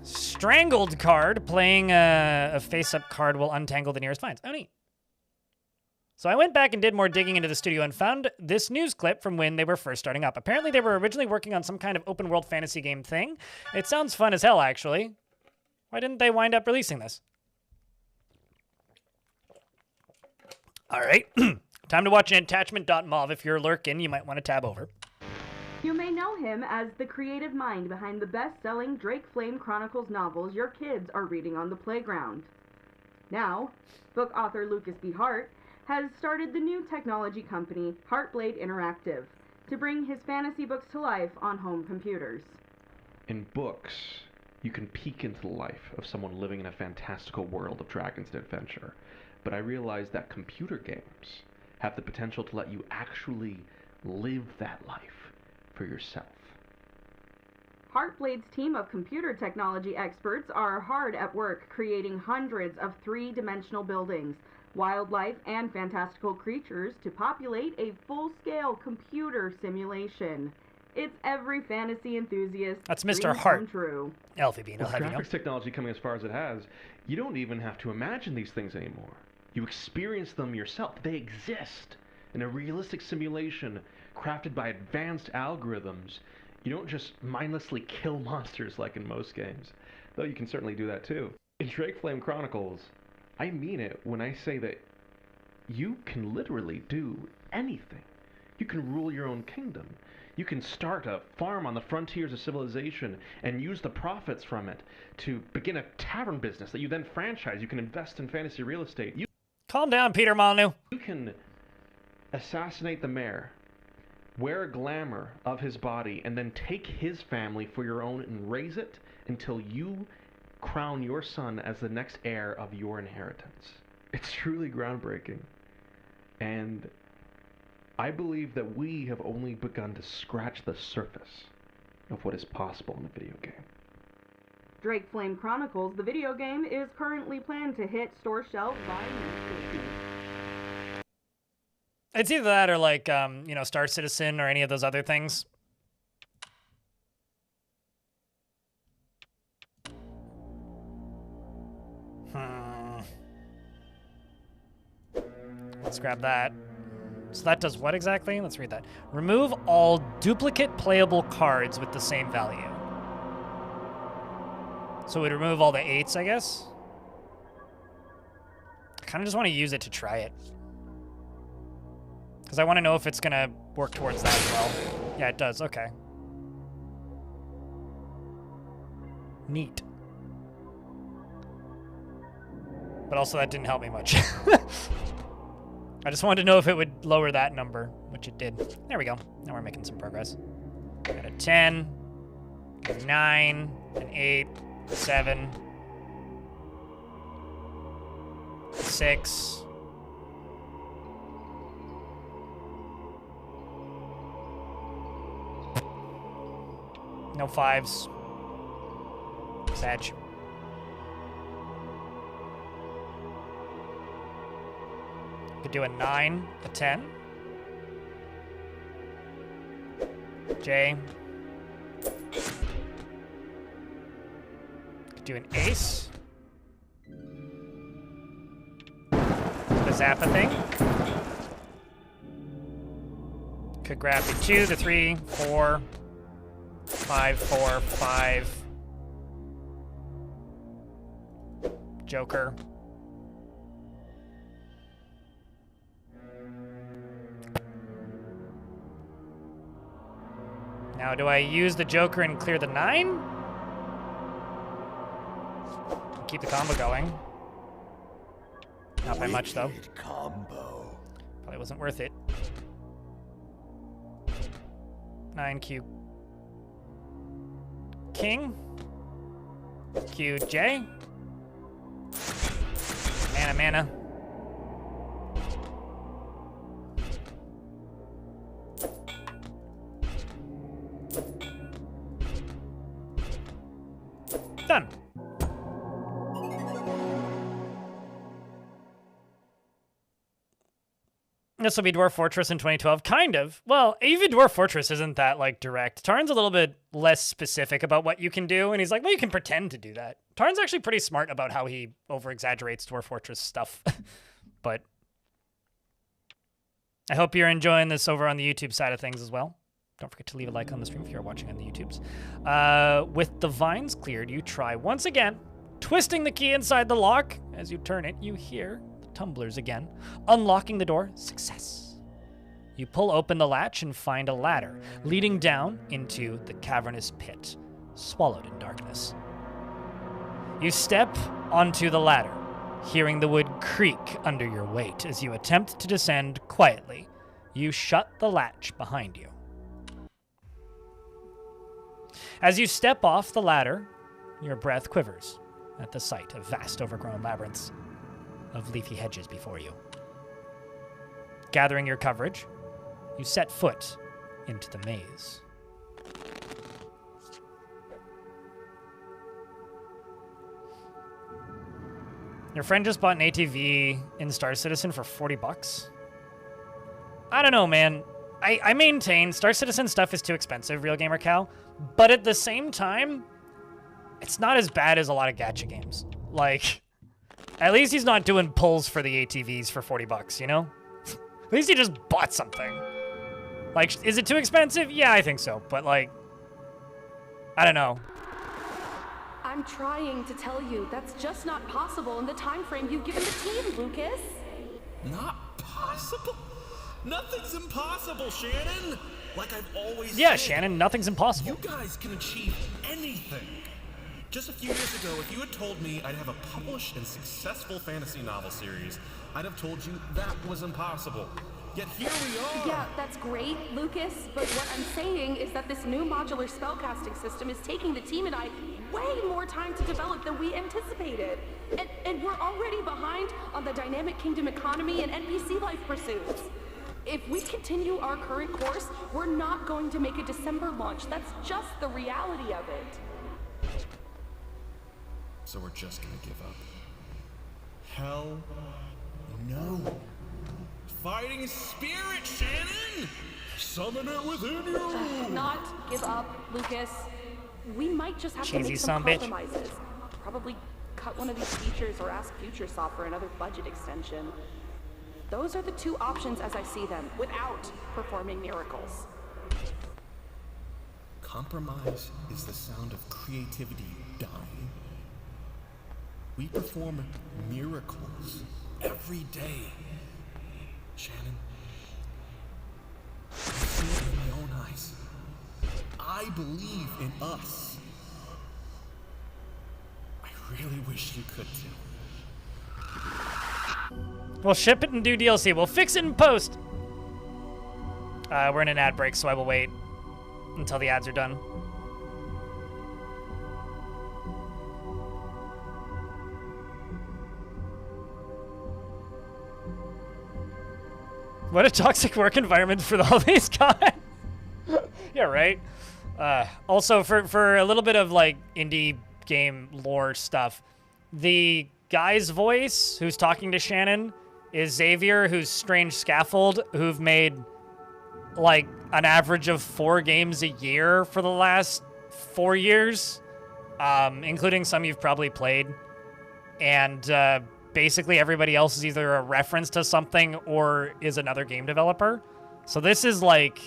Strangled card. Playing a face-up card will untangle the nearest vines. Oh, neat. So I went back and did more digging into the studio and found this news clip from when they were first starting up. Apparently they were originally working on some kind of open world fantasy game thing. It sounds fun as hell, actually. Why didn't they wind up releasing this? All right. Time to watch an attachment.mov. If you're lurking, you might want to tab over. You may know him as the creative mind behind the best-selling Drake Flame Chronicles novels your kids are reading on the playground. Now, book author Lucas B. Hart has started the new technology company Heartblade Interactive to bring his fantasy books to life on home computers. In books, you can peek into the life of someone living in a fantastical world of dragons and adventure, but I realized that computer games have the potential to let you actually live that life for yourself. Heartblade's team of computer technology experts are hard at work creating hundreds of three-dimensional buildings, wildlife, and fantastical creatures to populate a full-scale computer simulation. It's every fantasy enthusiast. That's Mr. Hart. True. Alfie Bean, With graphics technology coming as far as it has, you don't even have to imagine these things anymore. You experience them yourself. They exist in a realistic simulation crafted by advanced algorithms. You don't just mindlessly kill monsters like in most games, though you can certainly do that too. In Drake Flame Chronicles, I mean it when I say that you can literally do anything. You can rule your own kingdom. You can start a farm on the frontiers of civilization and use the profits from it to begin a tavern business that you then franchise. You can invest in fantasy real estate. Calm down, Peter Molyneux. You can assassinate the mayor, wear a glamour of his body, and then take his family for your own and raise it until you crown your son as the next heir of your inheritance. It's truly groundbreaking. And I believe that we have only begun to scratch the surface of what is possible in a video game. Drake Flame Chronicles, the video game, is currently planned to hit store shelves by next year. It's either that or like, Star Citizen or any of those other things. Let's grab that. So that does what exactly? Let's read that. Remove all duplicate playable cards with the same value. So we'd remove all the 8s, I guess? I kind of just want to use it to try it. Because I want to know if it's going to work towards that as well. Yeah, it does. Okay. Neat. But also that didn't help me much. I just wanted to know if it would lower that number, which it did. There we go. Now we're making some progress. Got a 10, a 9, an 8, 7, 6. No 5s. Sag. Could do a 9, a 10. J. Could do an ace. The Zappa thing. Could grab the 2, the 3, 4, 5, 4, 5. Joker. Now, do I use the Joker and clear the 9? Keep the combo going. Not by much, though. Combo. Probably wasn't worth it. 9Q. King. QJ. Mana. Done. This will be Dwarf Fortress in 2012. Kind of. Well, even Dwarf Fortress isn't that, like, direct. Tarn's a little bit less specific about what you can do, and he's like, well, you can pretend to do that. Tarn's actually pretty smart about how he over-exaggerates Dwarf Fortress stuff. But I hope you're enjoying this over on the YouTube side of things as well. Don't forget to leave a like on the stream if you're watching on the YouTubes. With the vines cleared, you try once again, twisting the key inside the lock. As you turn it, you hear the tumblers again. Unlocking the door, success. You pull open the latch and find a ladder leading down into the cavernous pit, swallowed in darkness. You step onto the ladder, hearing the wood creak under your weight as you attempt to descend quietly. You shut the latch behind you. As you step off the ladder, your breath quivers at the sight of vast overgrown labyrinths of leafy hedges before you. Gathering your courage, you set foot into the maze. Your friend just bought an ATV in Star Citizen for $40. I don't know, man. I maintain Star Citizen stuff is too expensive, Real Gamer Cow, but at the same time, it's not as bad as a lot of gacha games. Like, at least he's not doing pulls for the ATVs for $40, you know? At least he just bought something. Like, is it too expensive? Yeah, I think so, but like, I don't know. I'm trying to tell you that's just not possible in the time frame you've given the team, Lucas. Not possible? Nothing's impossible, Shannon! Like I've always said. Yeah, Shannon, nothing's impossible. You guys can achieve anything. Just a few years ago, if you had told me I'd have a published and successful fantasy novel series, I'd have told you that was impossible. Yet here we are! Yeah, that's great, Lucas, but what I'm saying is that this new modular spellcasting system is taking the team and I way more time to develop than we anticipated. And we're already behind on the Dynamic Kingdom economy and NPC life pursuits. If we continue our current course, we're not going to make a December launch. That's just the reality of it. So we're just gonna give up? Hell no. Fighting spirit, Shannon! Summon it within you! Not give up, Lucas. We might just have to Cheesy make some son bitch. compromises. Probably cut one of these features or ask FutureSoft for another budget extension. Those are the two options as I see them, without performing miracles. Compromise is the sound of creativity dying. We perform miracles every day. Shannon, I see it with my own eyes. I believe in us. I really wish you could too. We'll ship it and do DLC. We'll fix it in post. We're in an ad break, so I will wait until the ads are done. What a toxic work environment for all these guys. Yeah, right. Also, for a little bit of like indie game lore stuff, the guy's voice who's talking to Shannon is Xavier, who's Strange Scaffold, who've made like an average of 4 games a year for the last 4 years, including some you've probably played. And basically everybody else is either a reference to something or is another game developer. So this is like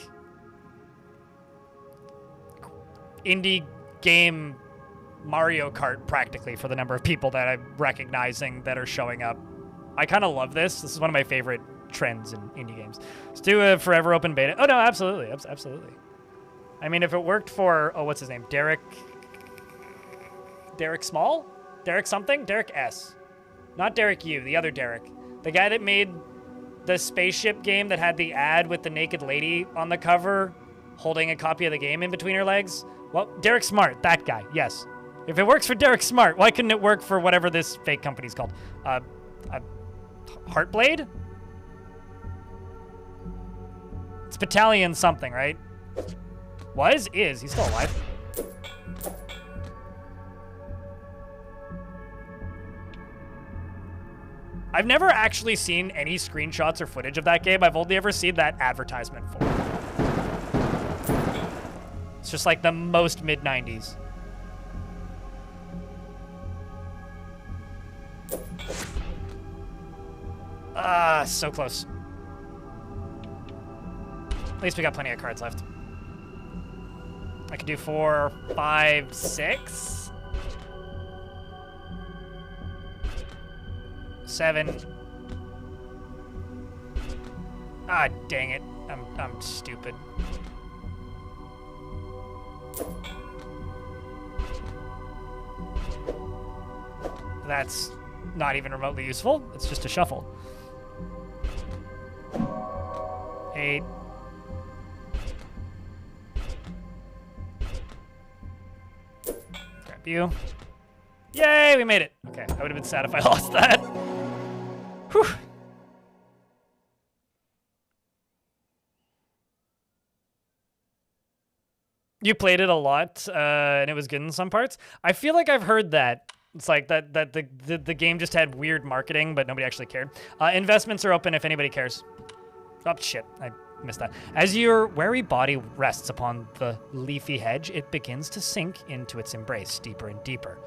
indie game Mario Kart practically for the number of people that I'm recognizing that are showing up. I kind of love this. This is one of my favorite trends in indie games. Let's do a forever open beta. Oh no, absolutely, absolutely. I mean, if it worked for, oh, what's his name? Derek Small? Derek something? Derek S. Not Derek U, the other Derek. The guy that made the spaceship game that had the ad with the naked lady on the cover holding a copy of the game in between her legs. Well, Derek Smart, that guy, yes. If it works for Derek Smart, why couldn't it work for whatever this fake company's called? A Heartblade? It's Battalion something, right? Was? Is. He's still alive. I've never actually seen any screenshots or footage of that game. I've only ever seen that advertisement for it. It's just like the most mid-90s. Ah, so close. At least we got plenty of cards left. I could do 4, 5, 6. 7. Ah, dang it. I'm stupid. That's not even remotely useful. It's just a shuffle. 8. Grab you. Yay, we made it. Okay, I would have been sad if I lost that. Whew. You played it a lot, and it was good in some parts. I feel like I've heard that. It's like that the game just had weird marketing, but nobody actually cared. Investments are open if anybody cares. Oh, shit. I missed that. As your wary body rests upon the leafy hedge, it begins to sink into its embrace deeper and deeper.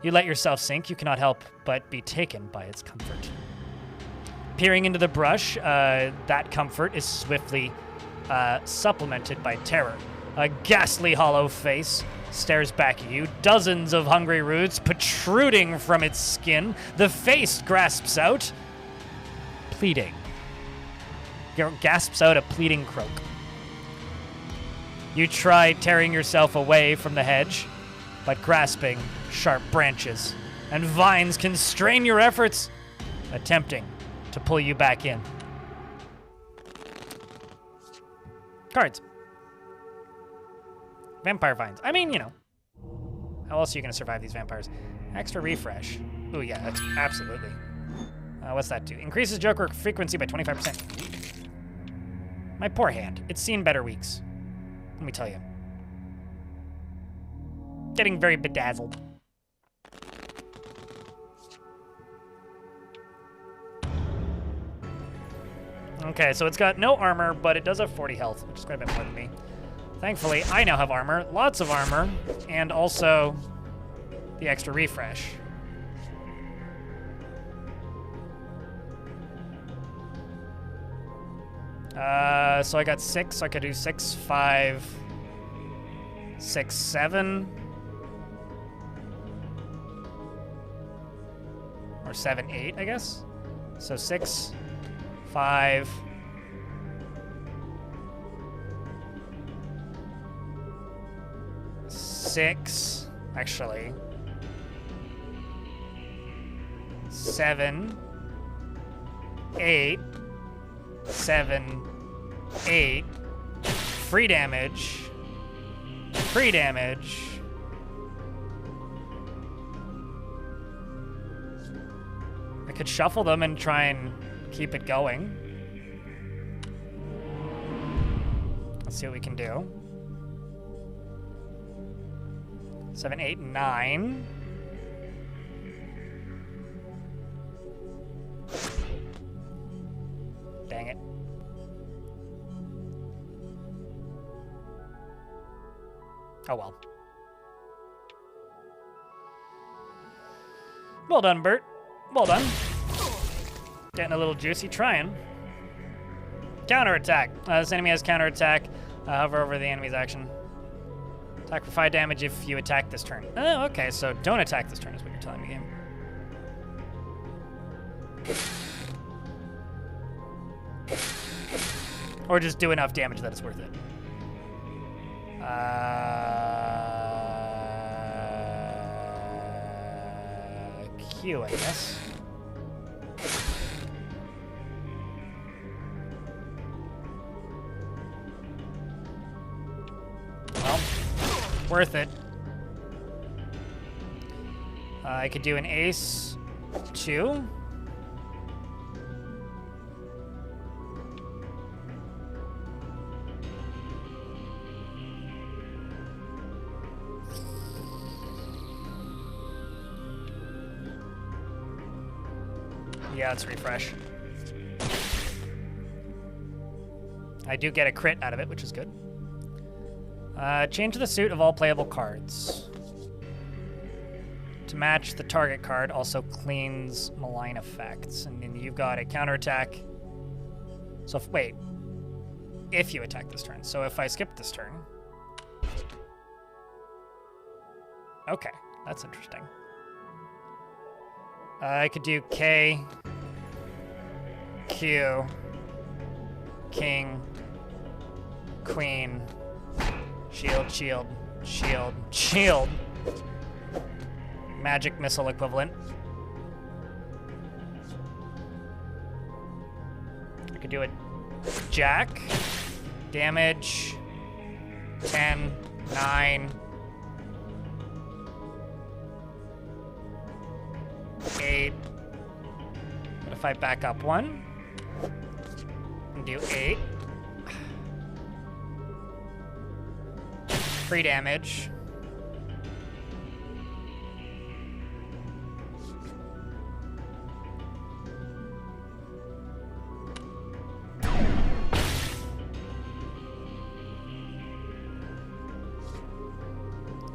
You let yourself sink, you cannot help but be taken by its comfort. Peering into the brush, that comfort is swiftly supplemented by terror. A ghastly hollow face stares back at you, dozens of hungry roots protruding from its skin. The face grasps out, pleading. Gasps out a pleading croak. You try tearing yourself away from the hedge, but grasping sharp branches and vines constrain your efforts, attempting to pull you back in. Cards. Vampire vines. I mean, you know. How else are you going to survive these vampires? Extra refresh. Oh, yeah, that's absolutely. What's that do? Increases Joker frequency by 25%. My poor hand. It's seen better weeks. Let me tell you. Getting very bedazzled. Okay, so it's got no armor, but it does have 40 health, which is quite a bit more than me. Thankfully, I now have armor, lots of armor, and also the extra refresh. So I got 6, so I could do 6, 5, 6, 7. Or 7, 8, I guess. So 6, 5, 6, actually. 7, 8, 7, 8, free damage, free damage. I could shuffle them and try and keep it going. Let's see what we can do. 7, 8, 9. Dang it. Oh well. Well done, Bert. Well done. Getting a little juicy, trying. Counterattack. This enemy has counterattack. Hover over the enemy's action. Attack for 5 damage if you attack this turn. Oh, okay, so don't attack this turn is what you're telling me, game. Or just do enough damage that it's worth it. Q, I guess. Well, worth it. I could do an ace, 2. Yeah, let's refresh. I do get a crit out of it, which is good. Change the suit of all playable cards. To match the target card, also cleans malign effects. And then you've got a counterattack. So, wait. If you attack this turn. So if I skip this turn. Okay, that's interesting. I could do K, Q, King, Queen, shield, shield, shield, shield. Magic missile equivalent. I could do a Jack. Damage. 10, 9. 8. What if I back up 1? And do 8. Free damage.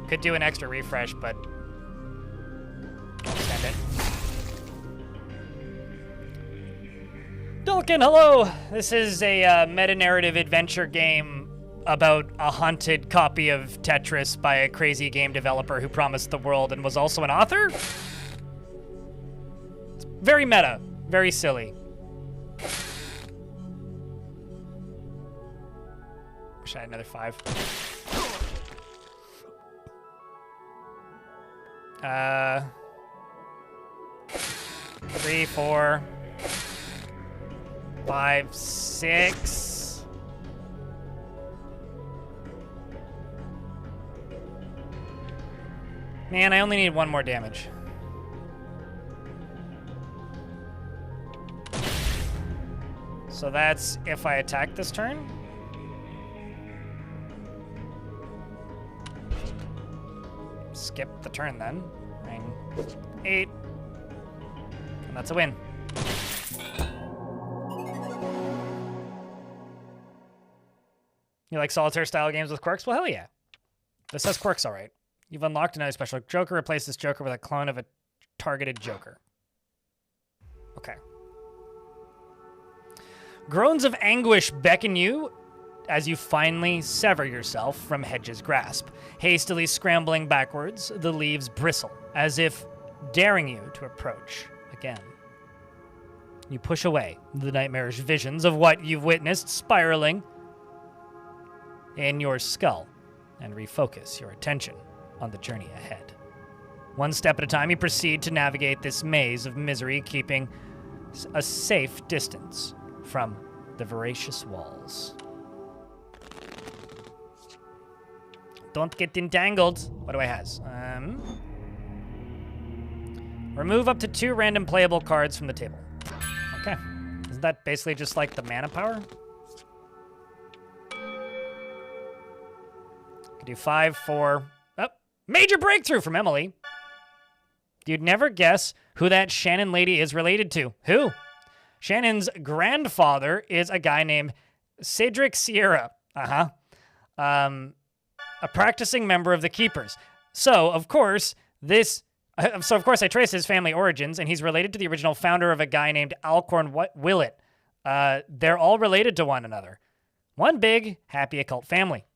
Could do an extra refresh, but I'll send it. Dulkin, hello! This is a meta-narrative adventure game about a haunted copy of Tetris by a crazy game developer who promised the world and was also an author? It's very meta, very silly. Wish I had another 5. 3, 4, 5, 6. Man, I only need 1 more damage. So that's if I attack this turn. Skip the turn then. 9, 8. And that's a win. You like solitaire style games with quirks? Well, hell yeah. This has quirks, all right. You've unlocked another special joker. Replace this joker with a clone of a targeted joker. Okay. Groans of anguish beckon you as you finally sever yourself from Hedge's grasp. Hastily scrambling backwards, the leaves bristle, as if daring you to approach again. You push away the nightmarish visions of what you've witnessed spiraling in your skull and refocus your attention on the journey ahead. One step at a time, you proceed to navigate this maze of misery, keeping a safe distance from the voracious walls. Don't get entangled. What do I has? Remove up to 2 random playable cards from the table. Okay. Isn't that basically just like the mana power? Could do 5, 4. Oh, major breakthrough from Emily. You'd never guess who that Shannon lady is related to. Who? Shannon's grandfather is a guy named Cedric Sierra. A practicing member of the Keepers. So, of course, I trace his family origins, and he's related to the original founder of a guy named Alcorn Willett. They're all related to one another. One big, happy occult family.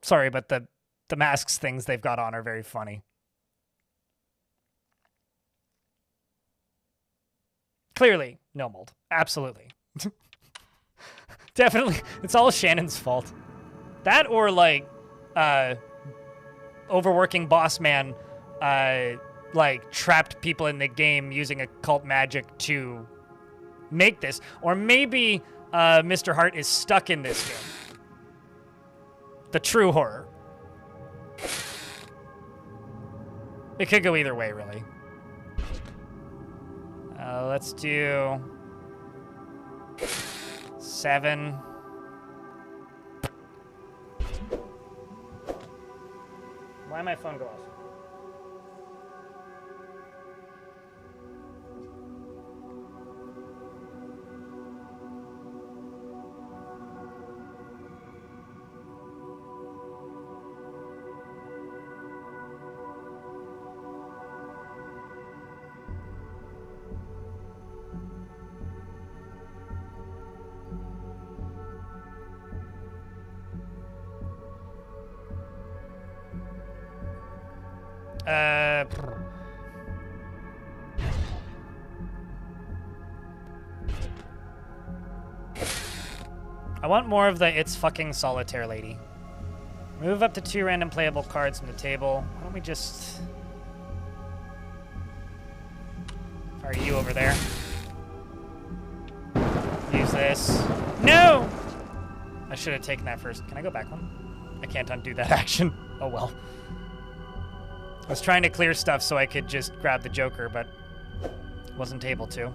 Sorry, but the masks things they've got on are very funny. Clearly, no mold. Absolutely. Definitely. It's all Shannon's fault. That or, like, overworking boss man, like, trapped people in the game using occult magic to make this. Or maybe Mr. Hart is stuck in this game. The true horror. It could go either way, really. Let's do 7. Why my phone go off? I want more of the it's fucking solitaire lady. Move up to 2 random playable cards from the table. Why don't we just... Fire you over there. Use this. No! I should have taken that first. Can I go back one? I can't undo that action. Oh well. I was trying to clear stuff so I could just grab the Joker, but wasn't able to.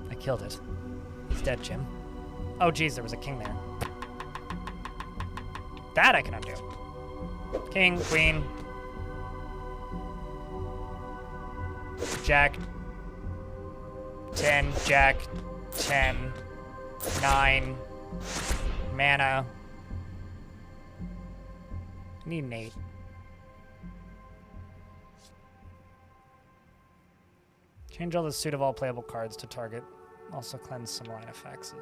I killed it. He's dead, Jim. Oh, geez, there was a king there. That I can undo. King, queen. Jack. 10, Jack. 10. 9. Mana. I need an 8. Change all the suit of all playable cards to target. Also cleanse some line effects.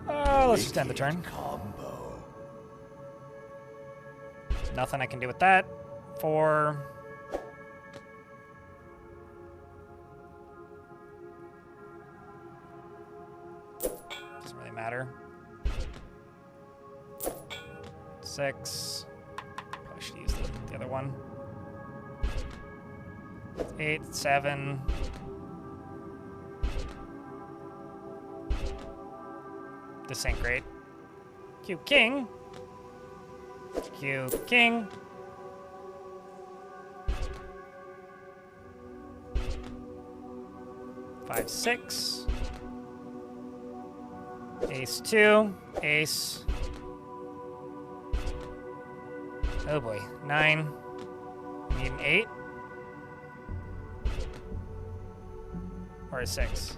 Let's just end the turn. Combo. Nothing I can do with that. 4. Doesn't really matter. 6. Probably should use the other one. 8, 7. This ain't great. Q king. Q king. Five, 6. Ace 2. Ace. Oh boy. 9. Need an 8. Or a 6.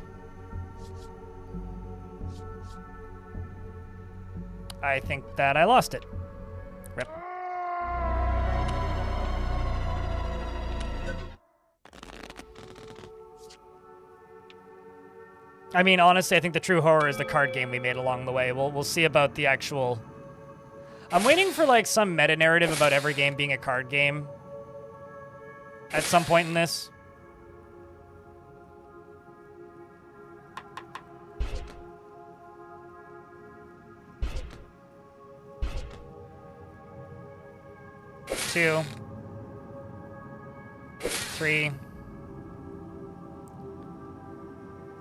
I think that I lost it. Rip. I mean, honestly, I think the true horror is the card game we made along the way. We'll see about the actual... I'm waiting for, like, some meta-narrative about every game being a card game at some point in this. Two, 3,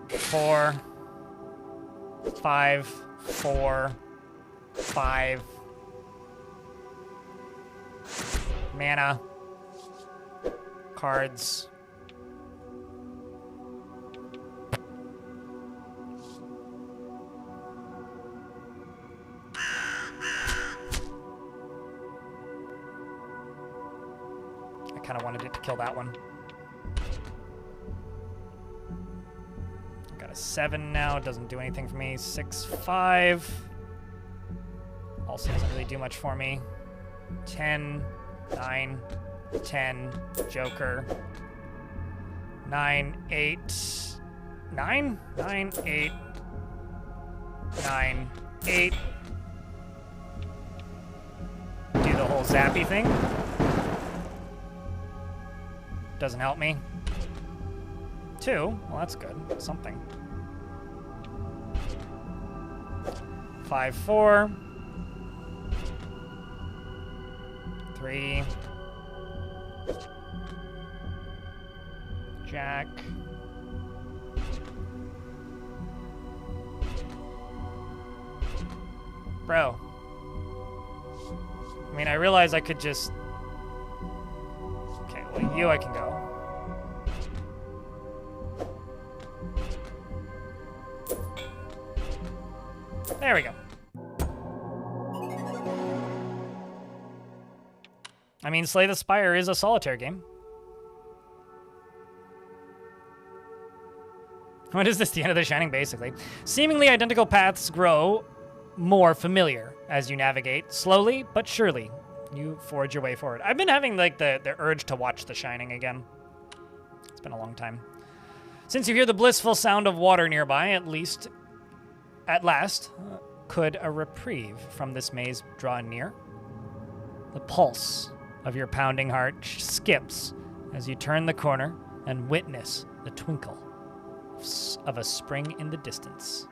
4, 5, 4, 5. Mana. Cards. I kind of wanted it to kill that one. Got a 7 now. It doesn't do anything for me. 6, 5. Also doesn't really do much for me. 10, 9, 10. Joker. 9, 8. 9? 9, 8. 9, 8. Do the whole zappy thing. Doesn't help me. 2. Well, that's good. Something. 5, 4. 3. Jack. Bro. I mean, I realize I could just... Okay, well, you I can go. There we go. I mean, Slay the Spire is a solitaire game. What is this? The end of The Shining, basically. Seemingly identical paths grow more familiar as you navigate. Slowly but surely, you forge your way forward. I've been having, like, the urge to watch The Shining again. It's been a long time. Since you hear the blissful sound of water nearby, at last, could a reprieve from this maze draw near? The pulse of your pounding heart skips as you turn the corner and witness the twinkle of a spring in the distance.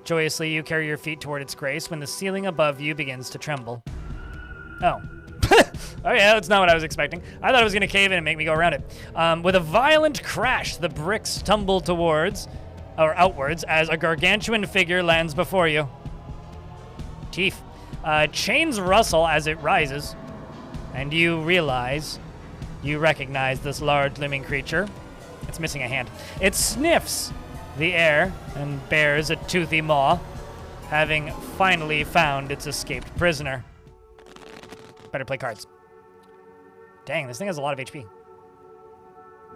Joyously, you carry your feet toward its grace when the ceiling above you begins to tremble. Oh. Oh yeah, that's not what I was expecting. I thought it was going to cave in and make me go around it. With a violent crash, the bricks tumble outwards as a gargantuan figure lands before you. Teeth. Chains rustle as it rises, and you recognize this large living creature. It's missing a hand. It sniffs the air and bears a toothy maw, having finally found its escaped prisoner. Better play cards. Dang, this thing has a lot of HP.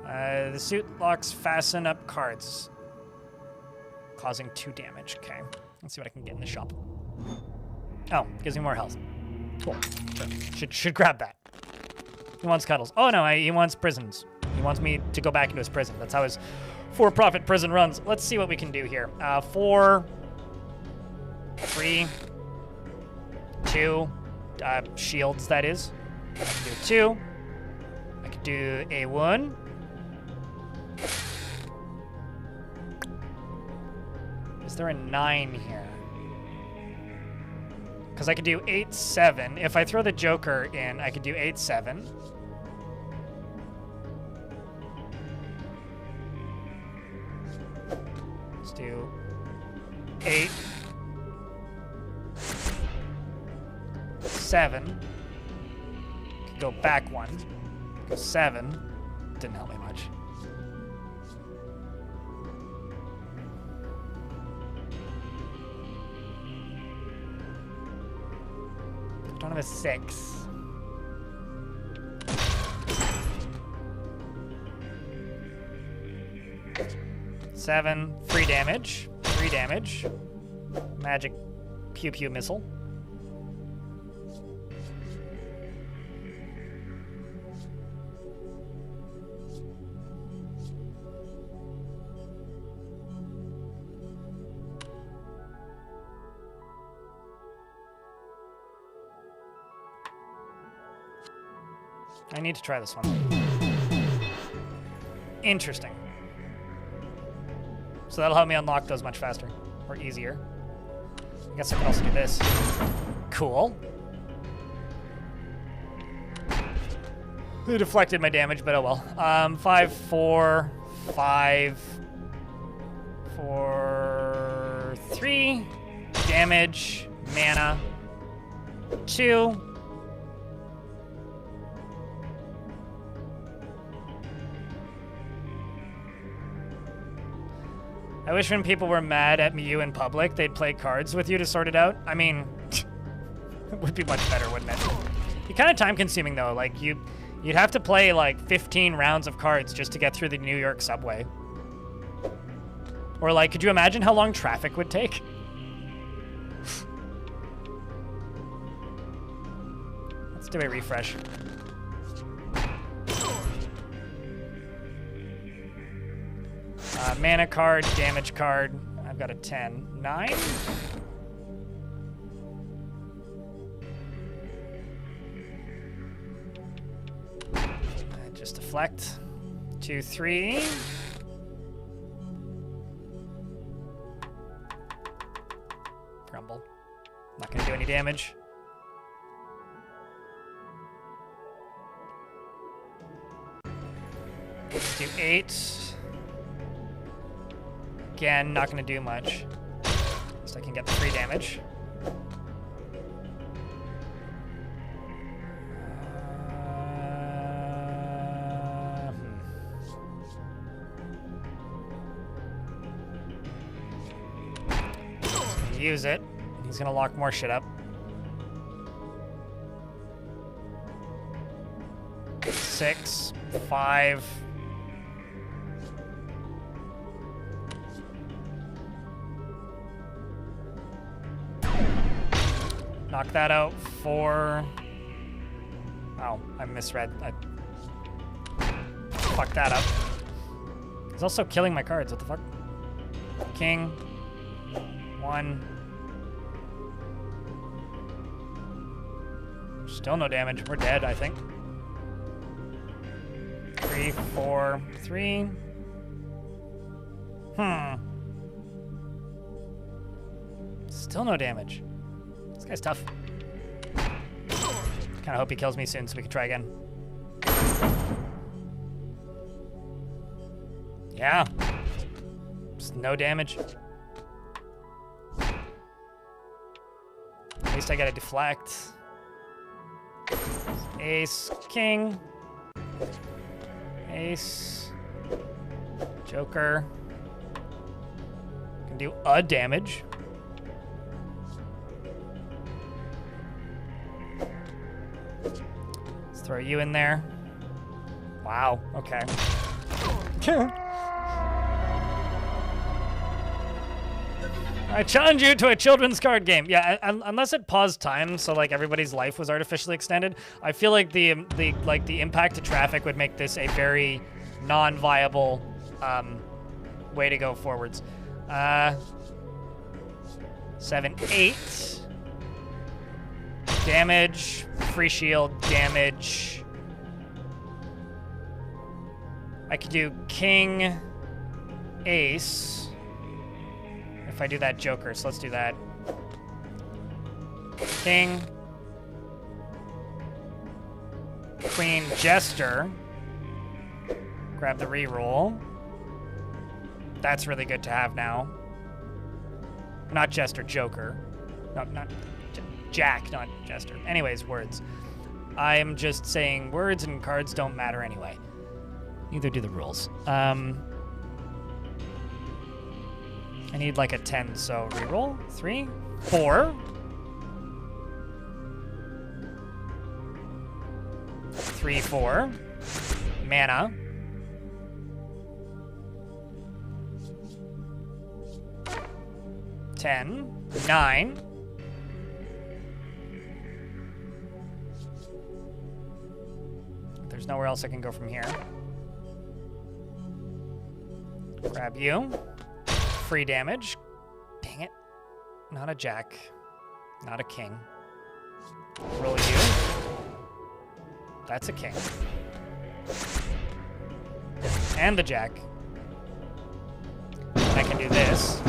The suit locks fasten up cards, causing 2 damage. Okay, let's see what I can get in the shop. Oh, gives me more health. Cool. Sure. Should grab that. He wants cuddles. Oh no, he wants prisons. He wants me to go back into his prison. That's how his for-profit prison runs. Let's see what we can do here. 4, 3, 2, shields, that is. I can do 2. I could do a 1. Is there a 9 here? Because I could do 8, 7. If I throw the Joker in, I could do 8, 7. Let's do 8, 7. Could go back 1. Go 7. Didn't help me much. Don't have a 6. Seven, 3 damage. 3 damage. Magic pew pew missile. I need to try this one. Interesting. So that'll help me unlock those much faster. Or easier. I guess I can also do this. Cool. They deflected my damage, but oh well. 5, 4, 5, 4, 3. Damage. Mana. 2. I wish when people were mad at you in public, they'd play cards with you to sort it out. I mean, it would be much better, wouldn't it? Be kind of time-consuming, though. Like, you'd have to play, like, 15 rounds of cards just to get through the New York subway. Or, like, could you imagine how long traffic would take? Let's do a refresh. Mana card, damage card. I've got a 10. 9? Just deflect. 2, 3. Crumble. Not gonna do any damage. Let's do 8. Again, not going to do much. So I can get the 3 damage. Use it. He's going to lock more shit up. 6, 5. Knock that out. 4. Oh, I misread. I fucked that up. He's also killing my cards. What the fuck? King. 1. Still no damage. We're dead, I think. 3, 4, 3. Still no damage. This guy's tough. Kind of hope he kills me soon so we can try again. Yeah. Just no damage. At least I gotta deflect. Ace, king. Ace. Joker. Can do a damage. Let's throw you in there. Wow, okay. I challenge you to a children's card game. Yeah, unless it paused time, so like everybody's life was artificially extended. I feel like the impact to traffic would make this a very non-viable way to go forwards. 7, 8. Damage, free shield, damage. I could do king, ace. If I do that joker, so let's do that. King. Queen, jester. Grab the reroll. That's really good to have now. Not jester, joker. No, not jack, not jester. Anyways, words. I'm just saying words and cards don't matter anyway. Neither do the rules. I need like a 10, so reroll. 3, 4. 3, 4. Mana. $10, 9. There's nowhere else I can go from here. Grab you. Free damage. Dang it. Not a jack. Not a king. Roll you. That's a king. And the jack. I can do this.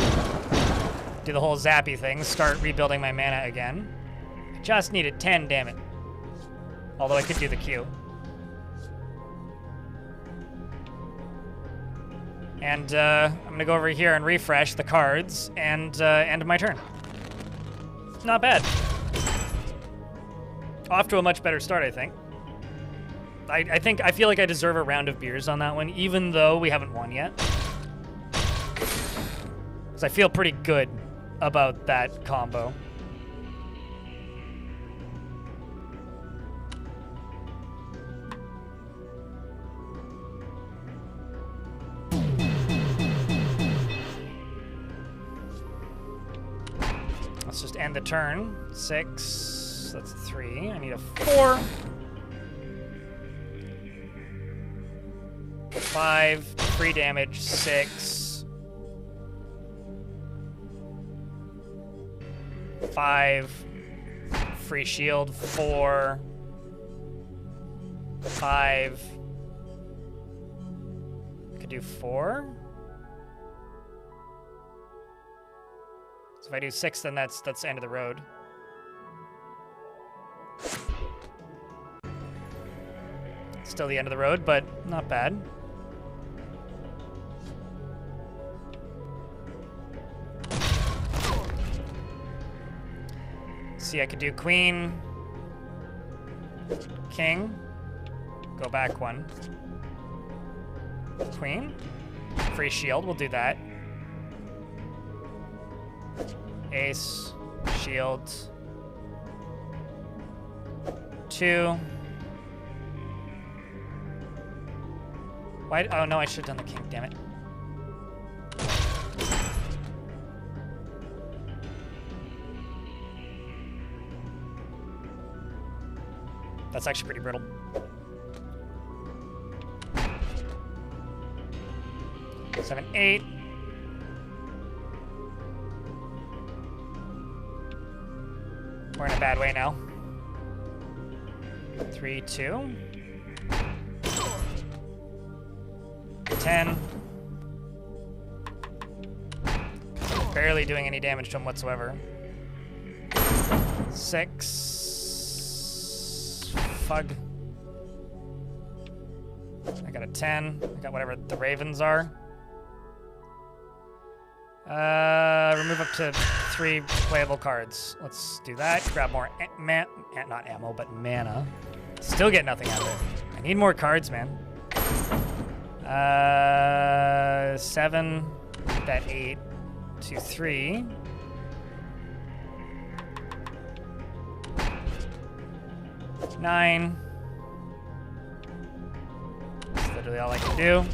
Do the whole zappy thing. Start rebuilding my mana again. I just needed 10, damn it. Although I could do the Q. And I'm gonna go over here and refresh the cards and end my turn. Not bad. Off to a much better start, I think. I feel like I deserve a round of beers on that one, even though we haven't won yet. Because I feel pretty good about that combo. Let's just end the turn. 6, that's 3. I need a 4. 5, free damage, 6. 5, free shield, 4. 5. Could do 4. So if I do 6, then that's the end of the road. Still the end of the road, but not bad. See, I could do queen, king, go back 1. Queen, free shield, we'll do that. Ace, shield, 2. Why? Oh no, I should have done the king. Damn it. That's actually pretty brittle. Seven, 8. We're in a bad way now. 3, 2. 10. Barely doing any damage to him whatsoever. 6. Fug. I got a 10. I got whatever the ravens are. Remove up to 3 playable cards. Let's do that. Grab more not ammo, but mana. Still get nothing out of it. I need more cards, man. 7. That 8. 2, 3. Nine. That's literally all I can do.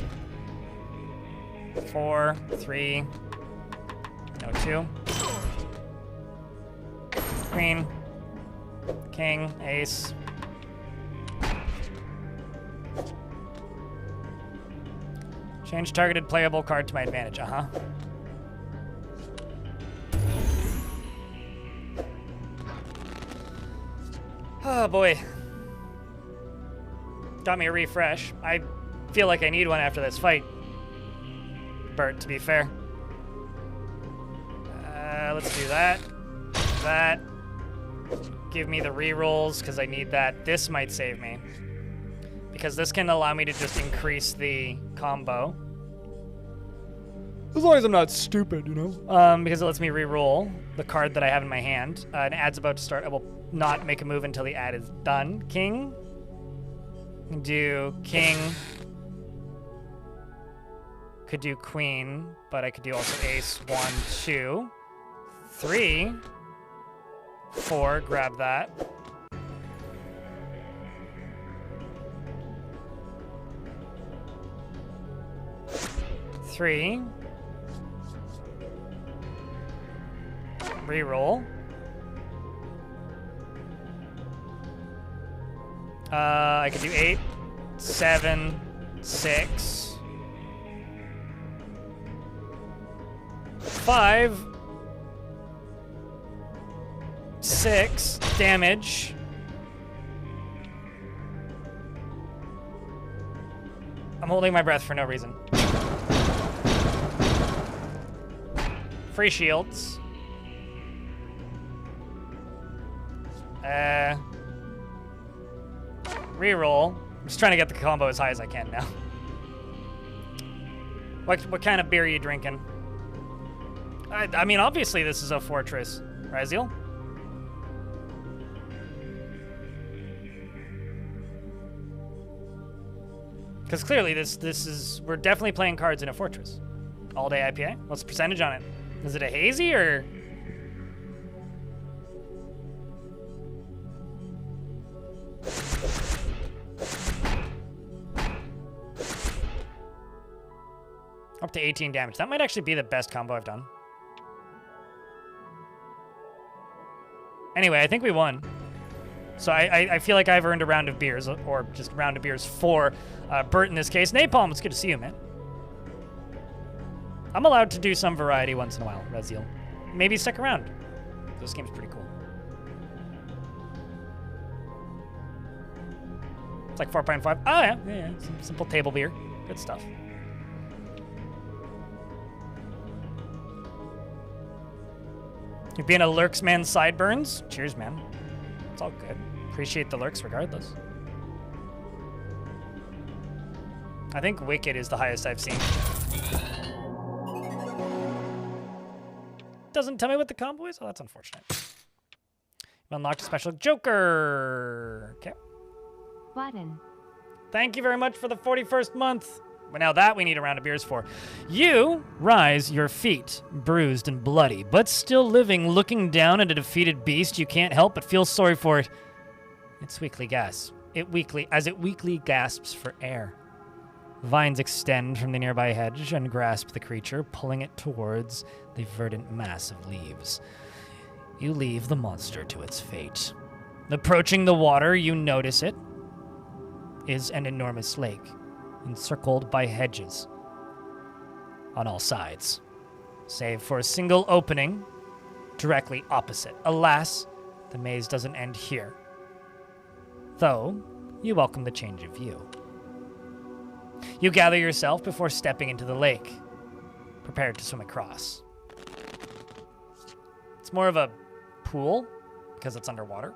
4, 3. No, 2. Queen. King. Ace. Change targeted playable card to my advantage. Uh-huh. Oh boy. Got me a refresh. I feel like I need one after this fight. Bert, to be fair. Let's do that. That. Give me the rerolls, because I need that. This might save me. Because this can allow me to just increase the combo. As long as I'm not stupid, you know? Because it lets me reroll the card that I have in my hand. An ad's about to start. I will not make a move until the ad is done. King. Do king. Could do queen, but I could do also ace. 1, 2, 3, 4. Grab that. Three. Reroll. I could do 8, 7, 6, 5, 6 damage. I'm holding my breath for no reason. Free shields. Reroll. I'm just trying to get the combo as high as I can now. What kind of beer are you drinking? I mean, obviously this is a fortress. Raziel? Because clearly this is... We're definitely playing cards in a fortress. All day IPA? What's the percentage on it? Is it a hazy or... Up to 18 damage. That might actually be the best combo I've done. Anyway, I think we won. So I feel like I've earned a round of beers, or just a round of beers for Bert in this case. Napalm, it's good to see you, man. I'm allowed to do some variety once in a while, Raziel. Maybe stick around. This game's pretty cool. It's like 4.5. Oh, yeah. Some simple table beer. Good stuff. You're being a lurks man sideburns? Cheers, man. It's all good. Appreciate the lurks regardless. I think Wicked is the highest I've seen. Doesn't tell me what the combo is? Oh, that's unfortunate. You unlocked a special Joker. Okay. Button. Thank you very much for the 41st month. Well, now that we need a round of beers for. You rise your feet, bruised and bloody, but still living, looking down at a defeated beast you can't help but feel sorry for it. It weakly gasps for air. Vines extend from the nearby hedge and grasp the creature, pulling it towards the verdant mass of leaves. You leave the monster to its fate. Approaching the water, you notice it is an enormous lake, encircled by hedges on all sides, save for a single opening directly opposite. Alas, the maze doesn't end here, though you welcome the change of view. You gather yourself before stepping into the lake, prepared to swim across. It's more of a pool because it's underwater.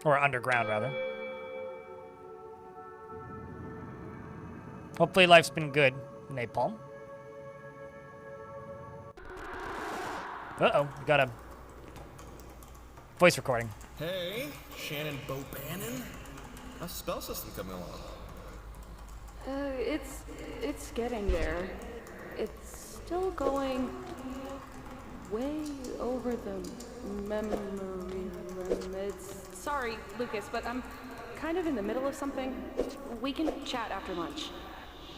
Or underground, rather. Hopefully life's been good, Napalm. Uh-oh, we got a voice recording. Hey, Shannon Bobannon? How's the spell system coming along? It's getting there. It's still going way over the memory limits. Sorry, Lucas, but I'm kind of in the middle of something. We can chat after lunch.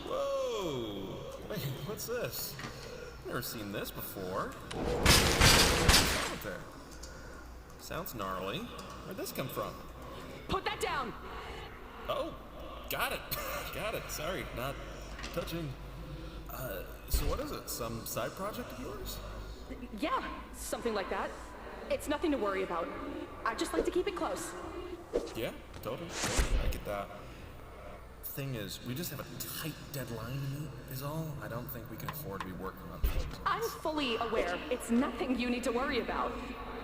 Whoa! Wait, what's this? Never seen this before. Solitaire. Sounds gnarly. Where'd this come from? Put that down! Oh, got it. Got it. Sorry, not touching. So what is it? Some side project of yours? Yeah, something like that. It's nothing to worry about. I just like to keep it close. Yeah, totally. I get that. Thing is, we just have a tight deadline to meet, is all. I don't think we can afford to be working on things. I'm fully aware. It's nothing you need to worry about.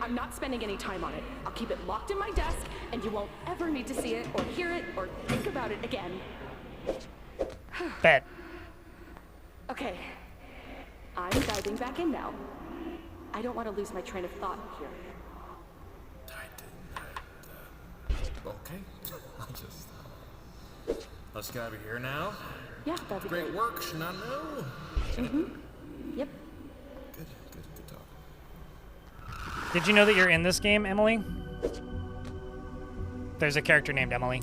I'm not spending any time on it. I'll keep it locked in my desk, and you won't ever need to see it, or hear it, or think about it again. Bet. Okay. I'm diving back in now. I don't want to lose my train of thought here. Okay. I'll just... Let's get over here now. Yeah, that'd be great. Great work, Shanano. Mm-hmm. Yep. Good talk. Did you know that you're in this game, Emily? There's a character named Emily.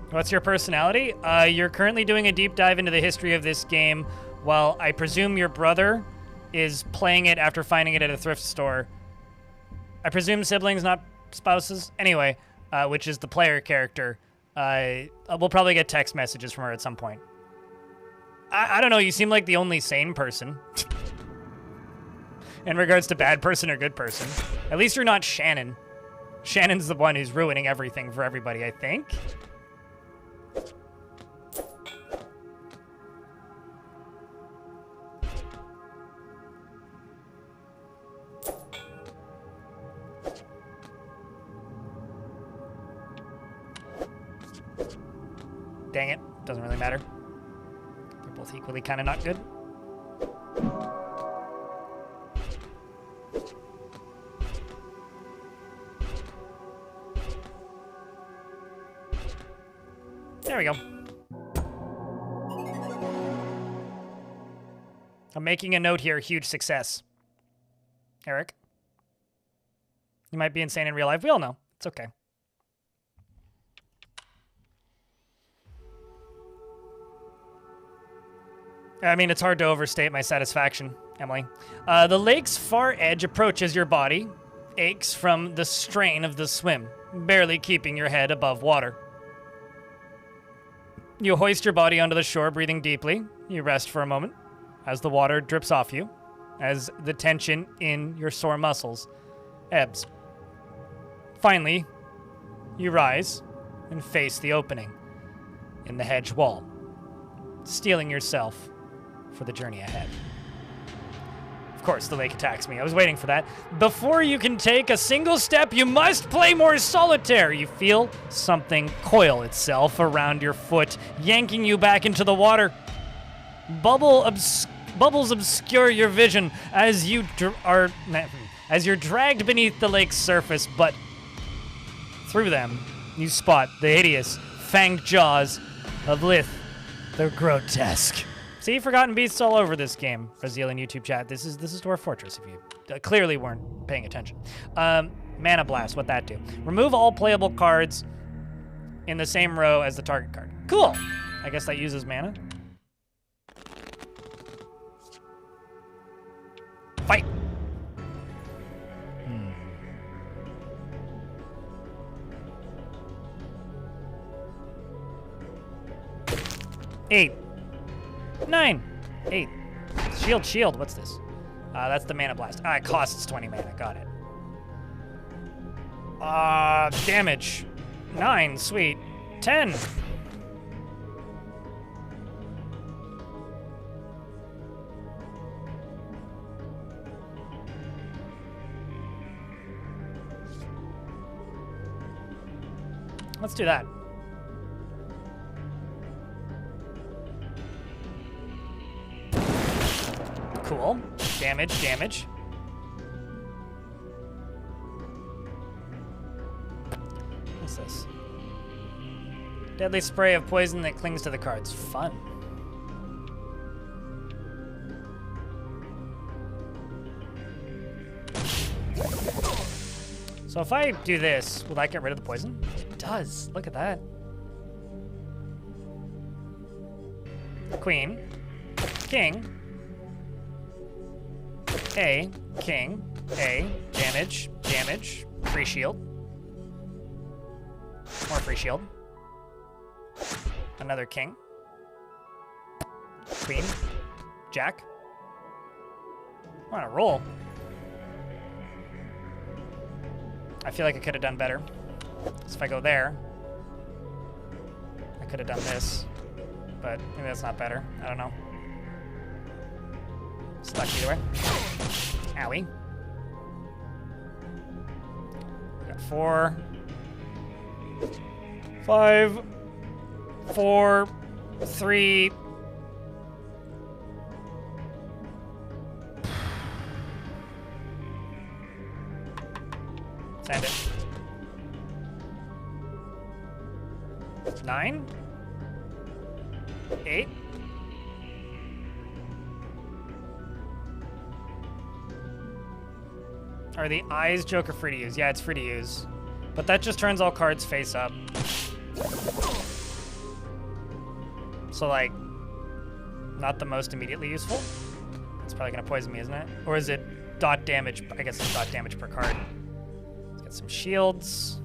What's your personality? You're currently doing a deep dive into the history of this game, while I presume your brother is playing it after finding it at a thrift store. I presume siblings, not spouses. Anyway, which is the player character. We'll probably get text messages from her at some point. I don't know, you seem like the only sane person. In regards to bad person or good person. At least you're not Shannon. Shannon's the one who's ruining everything for everybody, I think. Dang it, doesn't really matter. They're both equally kind of not good. There we go. I'm making a note here, huge success. Eric? You might be insane in real life. We all know. It's okay. I mean, it's hard to overstate my satisfaction, Emily. The lake's far edge approaches your body, aches from the strain of the swim, barely keeping your head above water. You hoist your body onto the shore, breathing deeply. You rest for a moment as the water drips off you, as the tension in your sore muscles ebbs. Finally, you rise and face the opening in the hedge wall, steeling yourself for the journey ahead. Of course, the lake attacks me. I was waiting for that. Before you can take a single step, you must play more solitaire. You feel something coil itself around your foot, yanking you back into the water. Bubbles obscure your vision as you're dragged beneath the lake's surface, but through them, you spot the hideous, fanged jaws of Lith They're grotesque. See, Forgotten Beasts all over this game. Brazilian YouTube chat. This is Dwarf Fortress. If you clearly weren't paying attention. Mana Blast. What that do? Remove all playable cards in the same row as the target card. Cool. I guess that uses mana. Fight. Eight. 9. 8. Shield. What's this? That's the Mana Blast. It costs 20 mana. Got it. Damage. 9. Sweet. 10. Let's do that. Cool. Damage. What's this? Deadly spray of poison that clings to the cards. Fun. So if I do this, will that get rid of the poison? It does. Look at that. Queen. King. A. King. A. Damage. Free shield. More free shield. Another king. Queen. Jack. We're on a roll. I feel like I could have done better. So if I go there, I could have done this. But maybe that's not better. I don't know. Stuck either way. Owie. We got 4, 5, 4, 3. Send it. 9, 8. Are the eyes Joker free to use? Yeah, it's free to use. But that just turns all cards face up. So, like, not the most immediately useful. It's probably gonna poison me, isn't it? Or is it dot damage? I guess it's dot damage per card. Let's get some shields.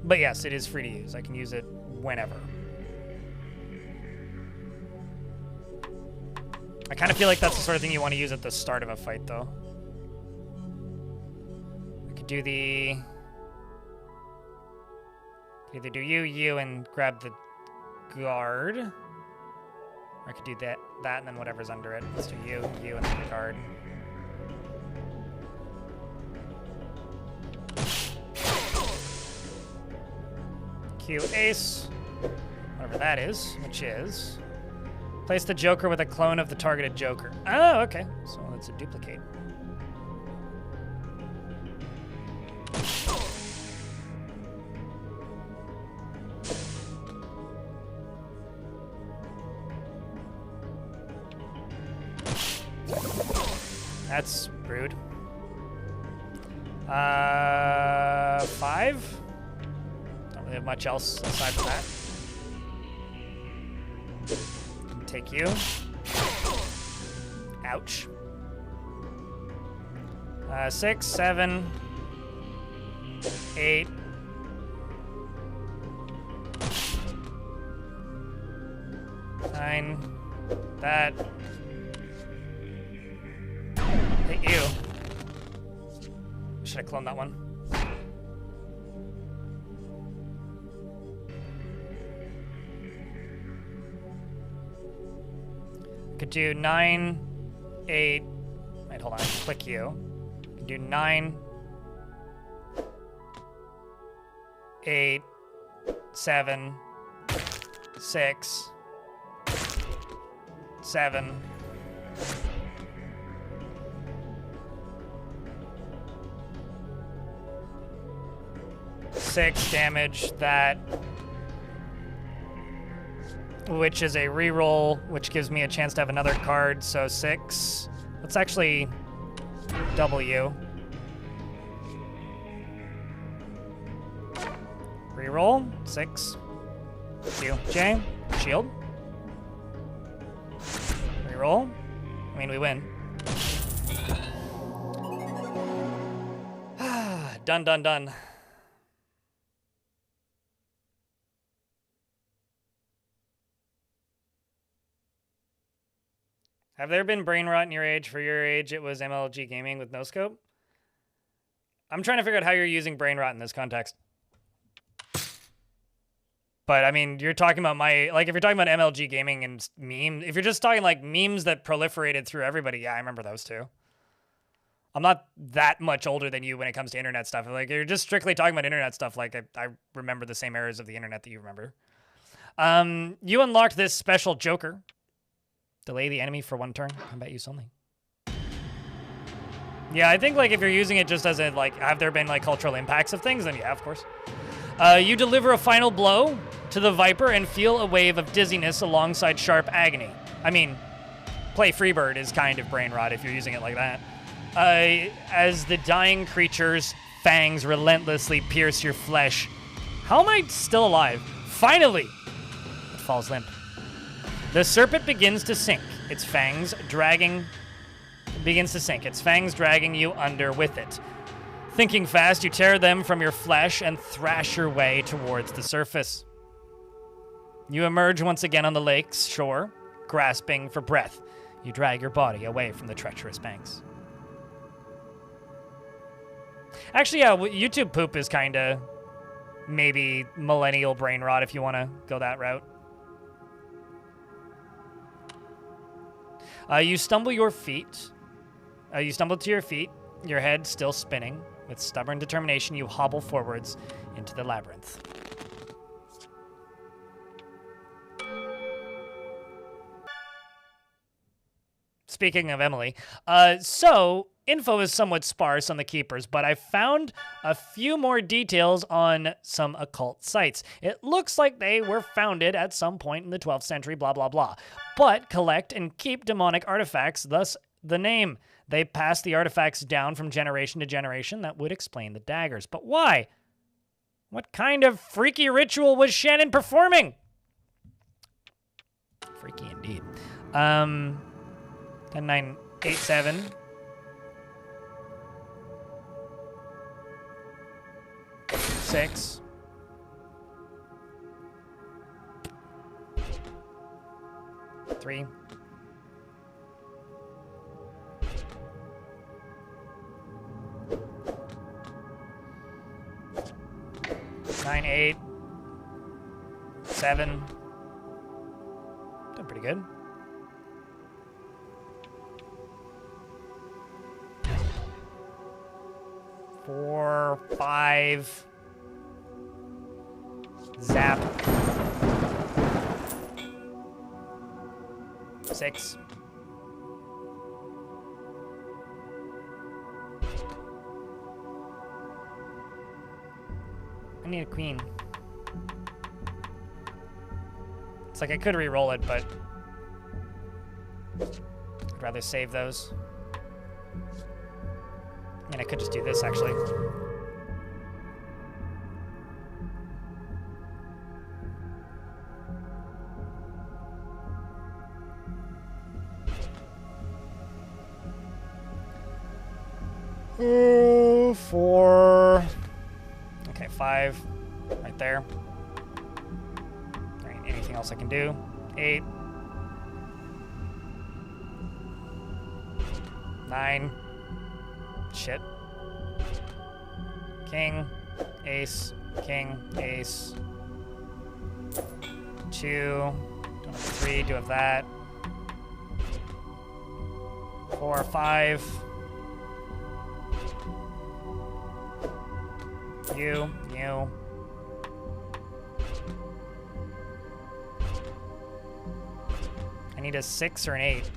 But yes, it is free to use. I can use it whenever. I kind of feel like that's the sort of thing you want to use at the start of a fight, though. I could do the... Either do you, and grab the guard. Or I could do that, and then whatever's under it. Let's do you, and then the guard. Q ace. Whatever that is, which is... Place the Joker with a clone of the targeted Joker. Oh, okay. So that's a duplicate. That's rude. 5? Don't really have much else aside from that. Take you. Ouch. 6, 7, 8. 9. That. Hit you. Should I clone that one? Could do 9, 8. Wait, hold on. Click you. Could do 9, 8, 7, 6, 7. Six damage. That. which is a reroll, which gives me a chance to have another card, so 6. Let's actually W. Reroll, 6. Q, J, shield. Reroll. I mean, we win. Done, done, done. Have there been brain rot in your age? For your age, it was MLG gaming with no scope. I'm trying to figure out how you're using brain rot in this context. But I mean, you're talking about if you're talking about MLG gaming and meme, if you're just talking like memes that proliferated through everybody, yeah, I remember those too. I'm not that much older than you when it comes to internet stuff. Like, you're just strictly talking about internet stuff. Like, I remember the same eras of the internet that you remember. You unlocked this special Joker. Delay the enemy for 1 turn. Combat use only. Yeah, I think, like, if you're using it just as a, like, have there been, like, cultural impacts of things, then yeah, of course. You deliver a final blow to the Viper and feel a wave of dizziness alongside sharp agony. I mean, play Freebird is kind of brain rot if you're using it like that. As the dying creature's fangs relentlessly pierce your flesh. How am I still alive? Finally! It falls limp. The serpent begins to sink, its fangs dragging you under with it. Thinking fast, you tear them from your flesh and thrash your way towards the surface. You emerge once again on the lake's shore, grasping for breath. You drag your body away from the treacherous banks. Actually, yeah, YouTube poop is kind of maybe millennial brain rot if you want to go that route. You stumble to your feet, your head still spinning. With stubborn determination, you hobble forwards into the labyrinth. Speaking of Emily, so info is somewhat sparse on the Keepers, but I found a few more details on some occult sites. It looks like they were founded at some point in the 12th century, blah, blah, blah, but collect and keep demonic artifacts, thus the name. They pass the artifacts down from generation to generation. That would explain the daggers. But why? What kind of freaky ritual was Shannon performing? Freaky indeed. 10, 9, 8, 7. Six. Three. 9, 8, 7. Doing pretty good. Four, 5. Zap. 6. I need a queen. It's like I could re-roll it, but I'd rather save those. I mean, I could just do this, actually. Oh, 4. Okay, 5. Right there. All right, anything else I can do? 8. 9. Shit. King. Ace. King. Ace. 2. Don't have 3. Do have that. 4, 5. You. I need a 6 or an 8.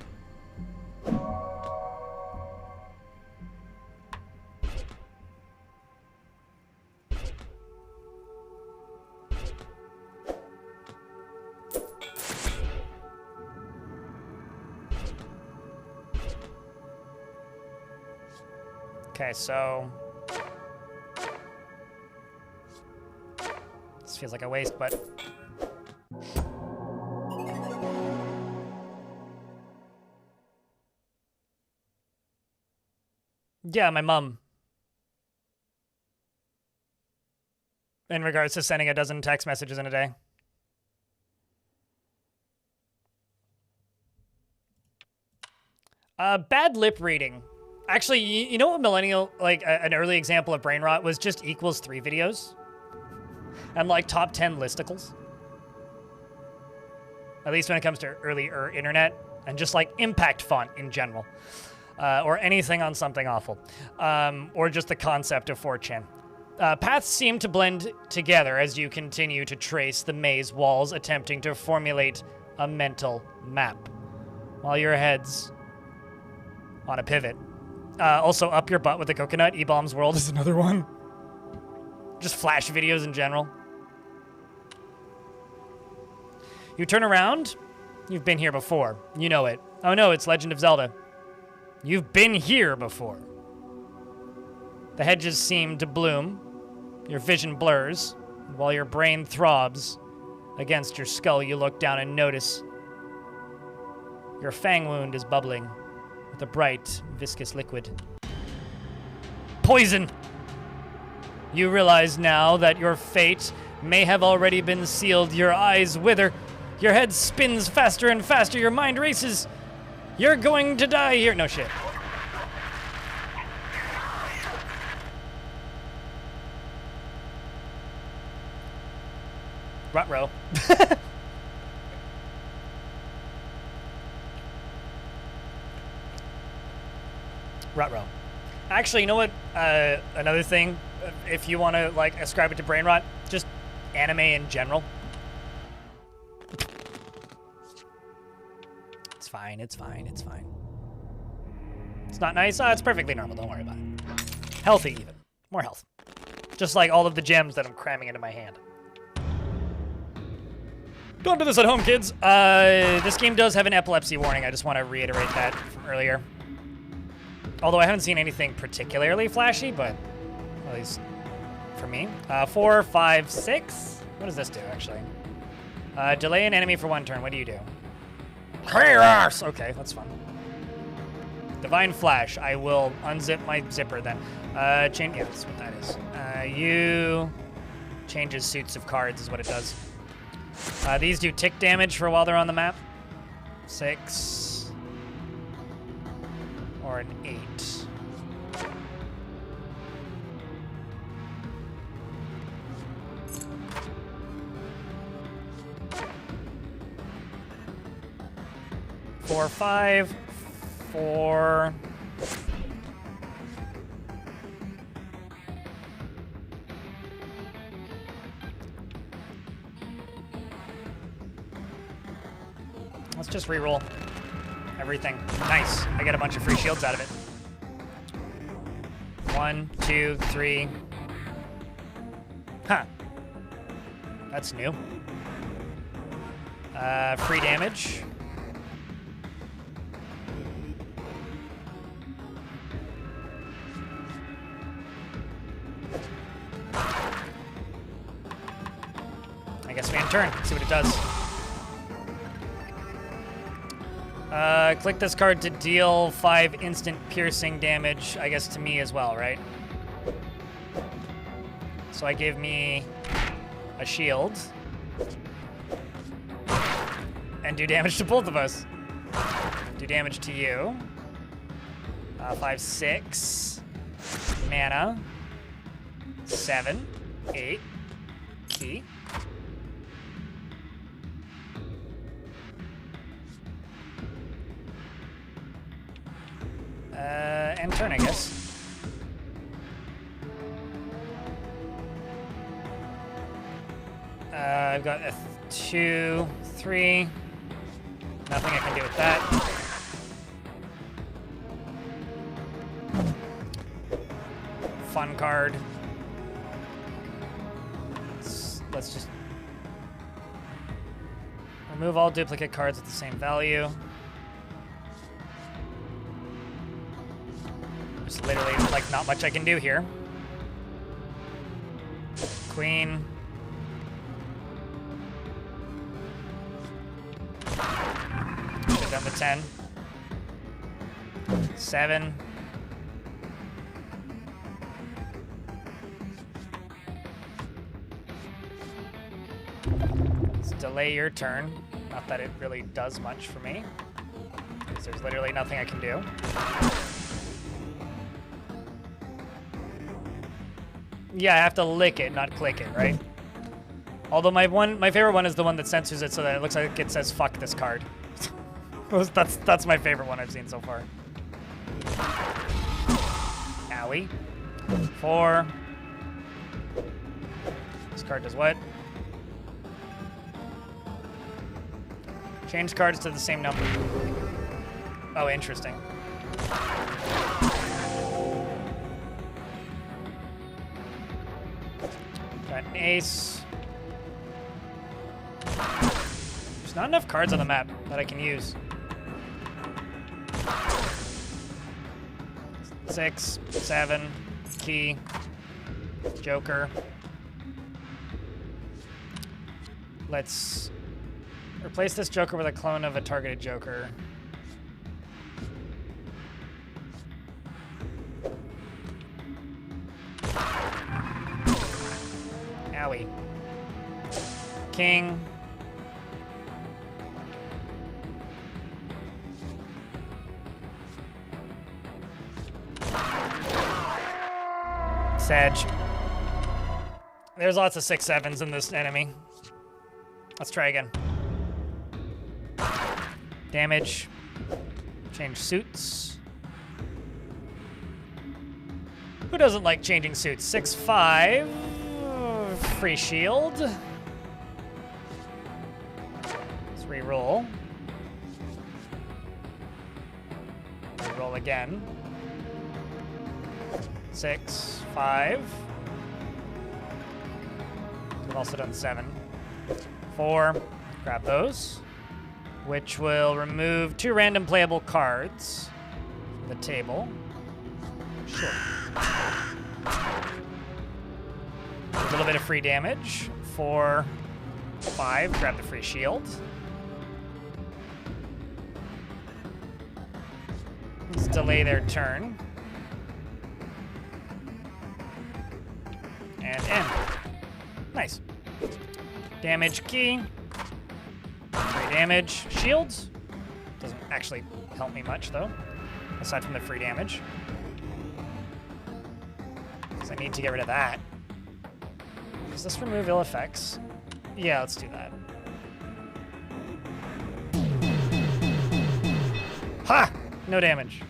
Okay, so this feels like a waste, but yeah, my mom. In regards to sending a dozen text messages in a day. Bad lip reading. Actually, you know what millennial, like an early example of brain rot was just equals 3 videos? And like top 10 listicles. At least when it comes to earlier internet and just like impact font in general. Or anything on something awful. Or just the concept of 4chan. Paths seem to blend together as you continue to trace the maze walls, attempting to formulate a mental map. While your head's on a pivot. Also, Up Your Butt with a Coconut, E-Bomb's World is another one. Just Flash videos in general. You turn around, you've been here before. You know it. Oh no, it's Legend of Zelda. You've been here before. The hedges seem to bloom. Your vision blurs. While your brain throbs against your skull, you look down and notice your fang wound is bubbling with a bright, viscous liquid. Poison! You realize now that your fate may have already been sealed. Your eyes wither. Your head spins faster and faster. Your mind races. You're going to die here. No shit. Ruh-roh. Ruh-roh. Actually, you know what? Another thing, if you want to like ascribe it to brain rot, just anime in general. It's fine. It's fine. It's fine. It's not nice. It's perfectly normal. Don't worry about it. Healthy, even more health. Just like all of the gems that I'm cramming into my hand. Don't do this at home, kids. This game does have an epilepsy warning. I just want to reiterate that from earlier. Although I haven't seen anything particularly flashy, but at least for me. 4, 5, 6. What does this do, actually? Delay an enemy for 1 turn. What do you do? Chaos! Okay, that's fun. Divine Flash. I will unzip my zipper then. Change. Yeah, that's what that is. You changes suits of cards is what it does. These do tick damage for while they're on the map. 6. Or an 8. Four, 5, 4. Let's just reroll everything. Nice. I get a bunch of free shields out of it. 1, 2, 3. Huh. That's new. Free damage. I guess we end turn. See what it does. Click this card to deal 5 instant piercing damage, I guess to me as well, right? So I give me a shield. And do damage to both of us. Do damage to you. 5, 6. Mana. 7, 8. Key. End turn, I guess. I've got a 2, 3. Nothing I can do with that. Fun card. Let's just remove all duplicate cards with the same value. There's literally, like, not much I can do here. Queen. Should've done the 10. 7. Let's delay your turn. Not that it really does much for me, because there's literally nothing I can do. Yeah, I have to lick it, not click it, right? Although my favorite one is the one that censors it so that it looks like it says "fuck this card." That's my favorite one I've seen so far. Owie. 4. This card does what? Change cards to the same number. Oh, interesting. Got an ace. There's not enough cards on the map that I can use. 6, 7, key, joker. Let's replace this joker with a clone of a targeted joker. Owie. King. Sag. There's lots of 6/7s in this enemy. Let's try again. Damage. Change suits. Who doesn't like changing suits? 6/5. Free shield. Let's re-roll. Re-roll again. 6, 5. We've also done 7. 4. Grab those. Which will remove 2 random playable cards from the table. Sure. A little bit of free damage. 4, 5. Grab the free shield. Let's delay their turn. And end. Nice. Damage key. Free damage. Shields. Doesn't actually help me much, though. Aside from the free damage. Because I need to get rid of that. Does this remove ill effects? Yeah, let's do that. Ha! No damage.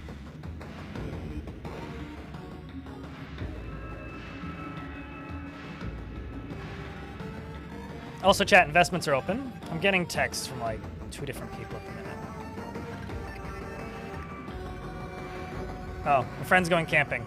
Also, chat, investments are open. I'm getting texts from like 2 different people at the minute. Oh, my friend's going camping.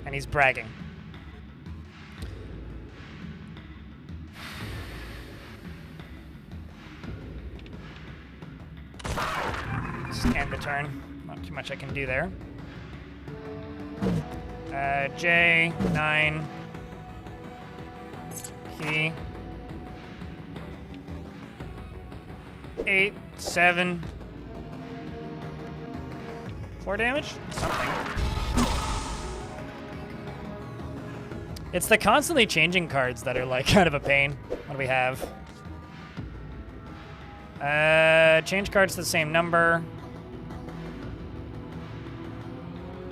And he's bragging. Just end the turn. Not too much I can do there. J, 9. Key. 8, 7. 4 damage? Something. It's the constantly changing cards that are like kind of a pain. What do we have? Change cards to the same number.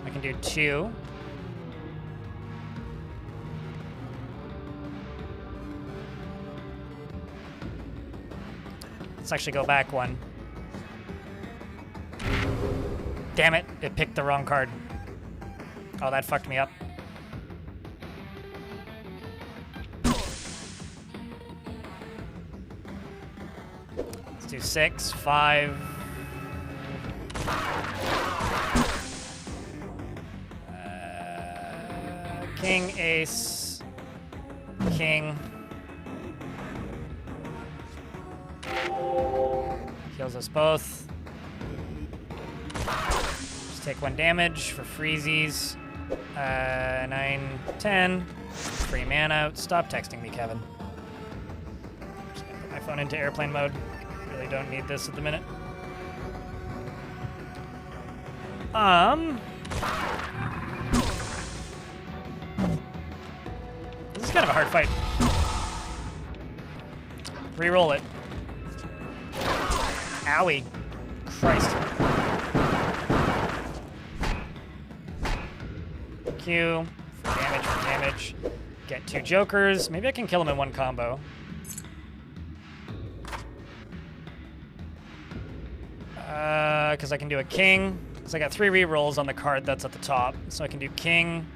I can do 2. Let's actually go back 1. Damn it, it picked the wrong card. Oh, that fucked me up. Let's do 6, 5, King, ace, king. Kills us both. Just take 1 damage for freezies. 9, 10. Free mana. Stop texting me, Kevin. Just gonna put my phone into airplane mode. Really don't need this at the minute. This is kind of a hard fight. Reroll it. Owie. Christ. Q. For damage. Get 2 jokers. Maybe I can kill him in 1 combo. Because I can do a king. Because I got 3 rerolls on the card that's at the top. So I can do king.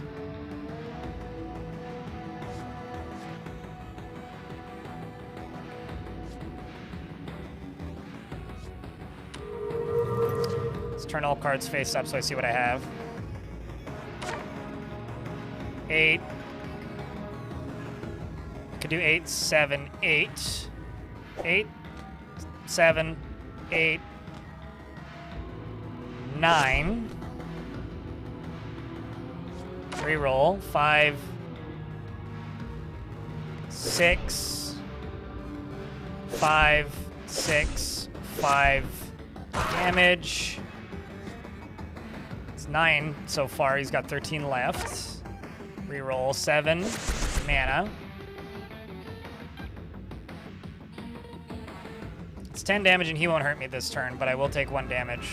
Let's turn all cards face up so I see what I have. 8. I could do 8, 7, 8. 8, 7, 8, 9. Reroll. 5, 6, 5, 6, 5 damage. It's 9 so far. He's got 13 left. Reroll 7 mana. It's 10 damage and he won't hurt me this turn, but I will take 1 damage.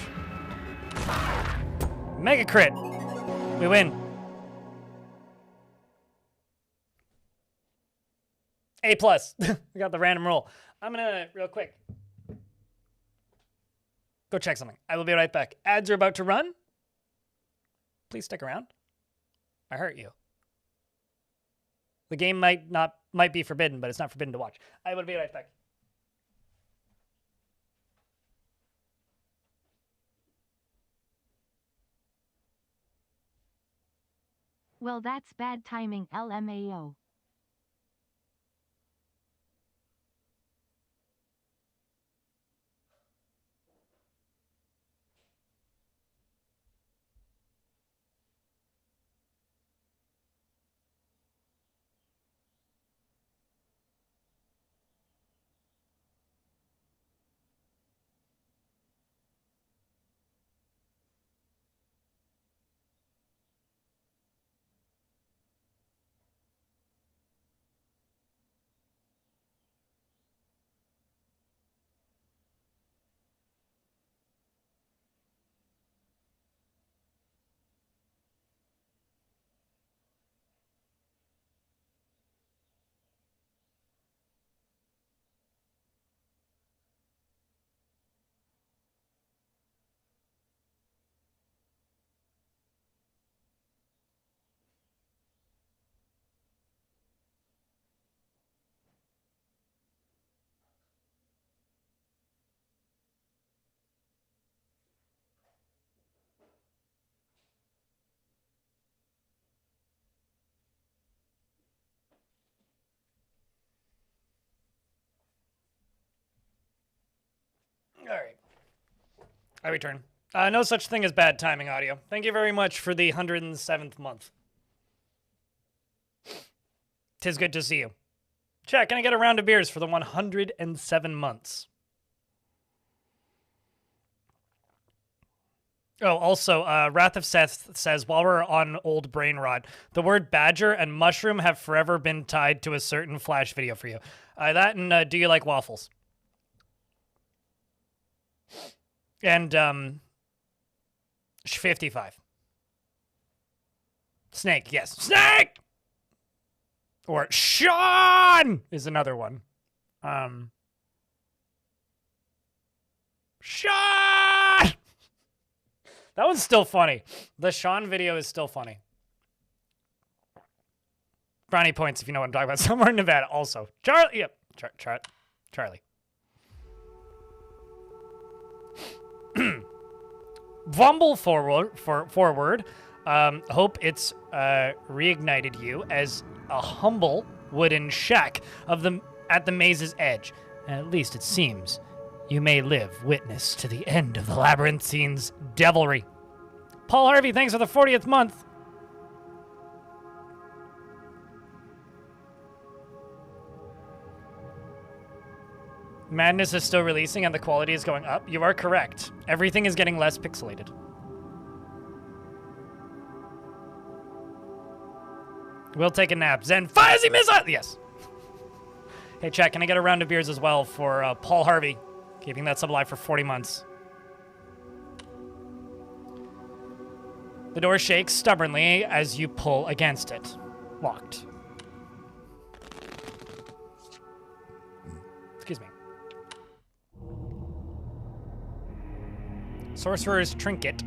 Mega crit. We win. A+. We got the random roll. I'm gonna, real quick, go check something. I will be right back. Ads are about to run. Please stick around. I hurt you. The game might be forbidden, but it's not forbidden to watch. I will be right back. Well, that's bad timing, LMAO. All right. I return. No such thing as bad timing audio. Thank you very much for the 107th month. 'Tis good to see you. Chat, can I get a round of beers for the 107 months? Oh, also, Wrath of Seth says, while we're on old brain rot, the word badger and mushroom have forever been tied to a certain Flash video for you. That and do you like waffles? And, 55. Snake, yes. Snake! Or Sean is another one. Sean! That one's still funny. The Sean video is still funny. Brownie points if you know what I'm talking about. Somewhere in Nevada also. Charlie, yep. Charlie. Vumble forward. Hope it's reignited you as a humble wooden shack at the maze's edge. At least it seems. You may live witness to the end of the labyrinthine's devilry. Paul Harvey, thanks for the 40th month. Madness is still releasing and the quality is going up. You are correct. Everything is getting less pixelated. We'll take a nap. Zen, Fuzzy Missile! Yes. Hey, chat, can I get a round of beers as well for Paul Harvey? Keeping that sub alive for 40 months. The door shakes stubbornly as you pull against it. Locked. Excuse me. Sorcerer's Trinket.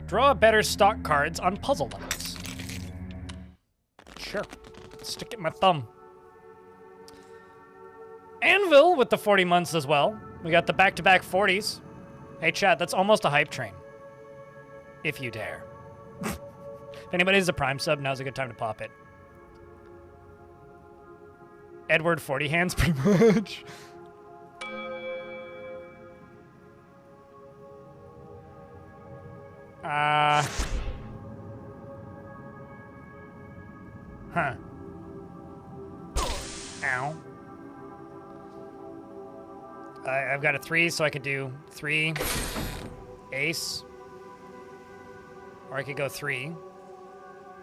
Draw better stock cards on puzzle levels. Sure. Stick it in my thumb. Anvil with the 40 months as well. We got the back-to-back 40s. Hey, chat, that's almost a hype train. If you dare. If anybody has a Prime sub, now's a good time to pop it. Edward 40 hands, pretty much. Huh. Ow. I've got a 3, so I could do 3, ace, or I could go 3,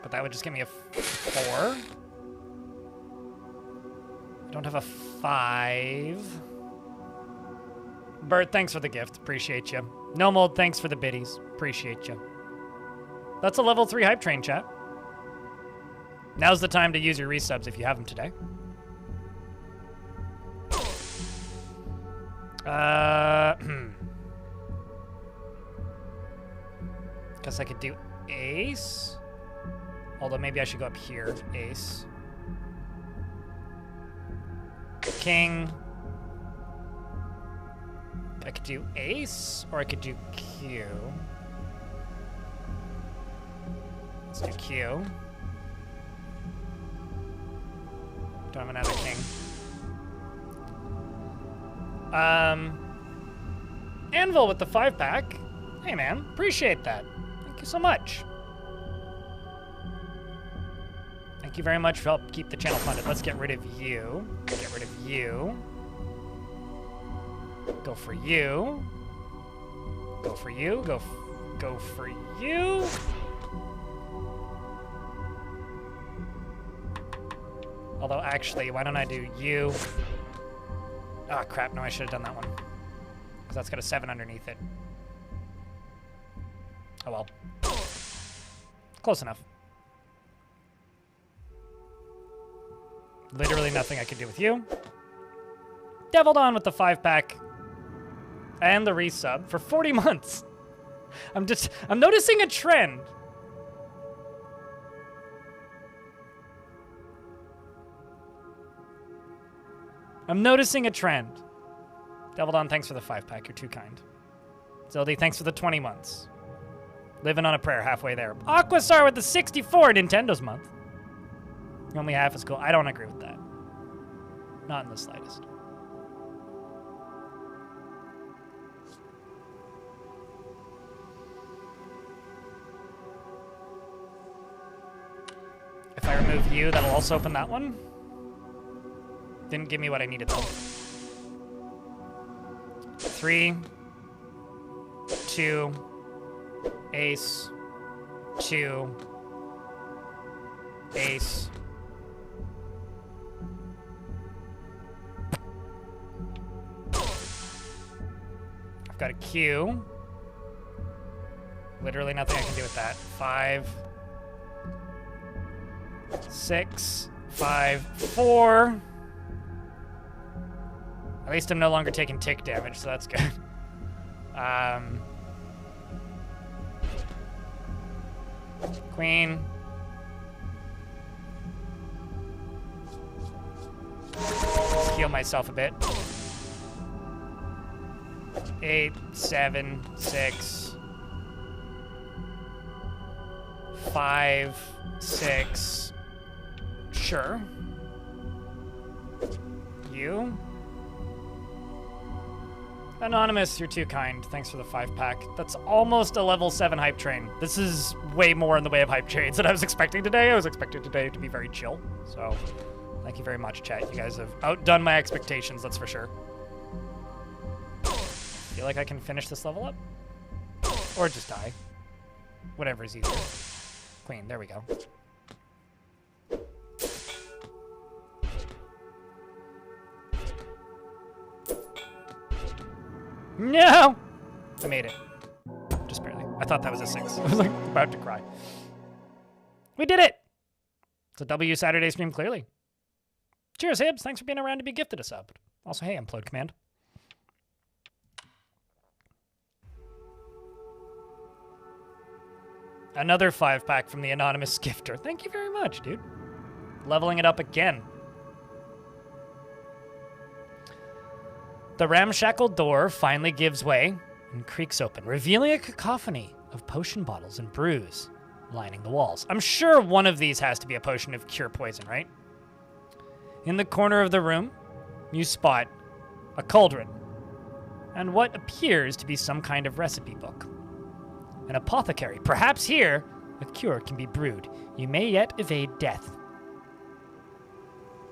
but that would just give me a 4. I don't have a 5. Bert, thanks for the gift. Appreciate you. No Mold, thanks for the biddies. Appreciate you. That's a level 3 hype train, chat. Now's the time to use your resubs if you have them today. Guess I could do ace. Although maybe I should go up here. Ace. King. I could do ace, or I could do Q. Let's do Q. Don't have another king. Anvil with the 5-pack. Hey, man. Appreciate that. Thank you so much. Thank you very much for helping keep the channel funded. Let's get rid of you. Get rid of you. Go for you. Go for you. Go for you. Although, actually, why don't I do you? Ah, crap. No, I should have done that one. Because that's got a 7 underneath it. Oh, well. Close enough. Literally nothing I can do with you. Deviled on with the 5-pack. And the resub for 40 months. I'm noticing a trend. I'm noticing a trend. Deviled on, thanks for the 5-pack. You're too kind. Zildy, thanks for the 20 months. Living on a prayer, halfway there. Aquasar with the 64 Nintendo's month. Only half is cool. I don't agree with that. Not in the slightest. If I remove you, that'll also open that one. Didn't give me what I needed, though. 3, 2, ace, 2, ace. I've got a Q. Literally nothing I can do with that. 5, 6, 5, 4. At least I'm no longer taking tick damage, so that's good. Queen. Let's heal myself a bit. 8, 7, 6, 5, 6. Sure. You? Anonymous, you're too kind. Thanks for the 5-pack. That's almost a level 7 hype train. This is way more in the way of hype trains than I was expecting today. I was expecting today to be very chill. So, thank you very much, chat. You guys have outdone my expectations, that's for sure. Feel like I can finish this level up? Or just die. Whatever is easier. Queen, there we go. No! I made it. Just barely. I thought that was a 6. I was like about to cry. We did it! It's a W Saturday stream, clearly. Cheers, Hibbs. Thanks for being around to be gifted a sub. Also, hey, Implode Command. Another 5-pack from the anonymous gifter. Thank you very much, dude. Leveling it up again. The ramshackle door finally gives way and creaks open, revealing a cacophony of potion bottles and brews lining the walls. I'm sure one of these has to be a potion of cure poison, right? In the corner of the room, you spot a cauldron and what appears to be some kind of recipe book. An apothecary. Perhaps here, a cure can be brewed. You may yet evade death.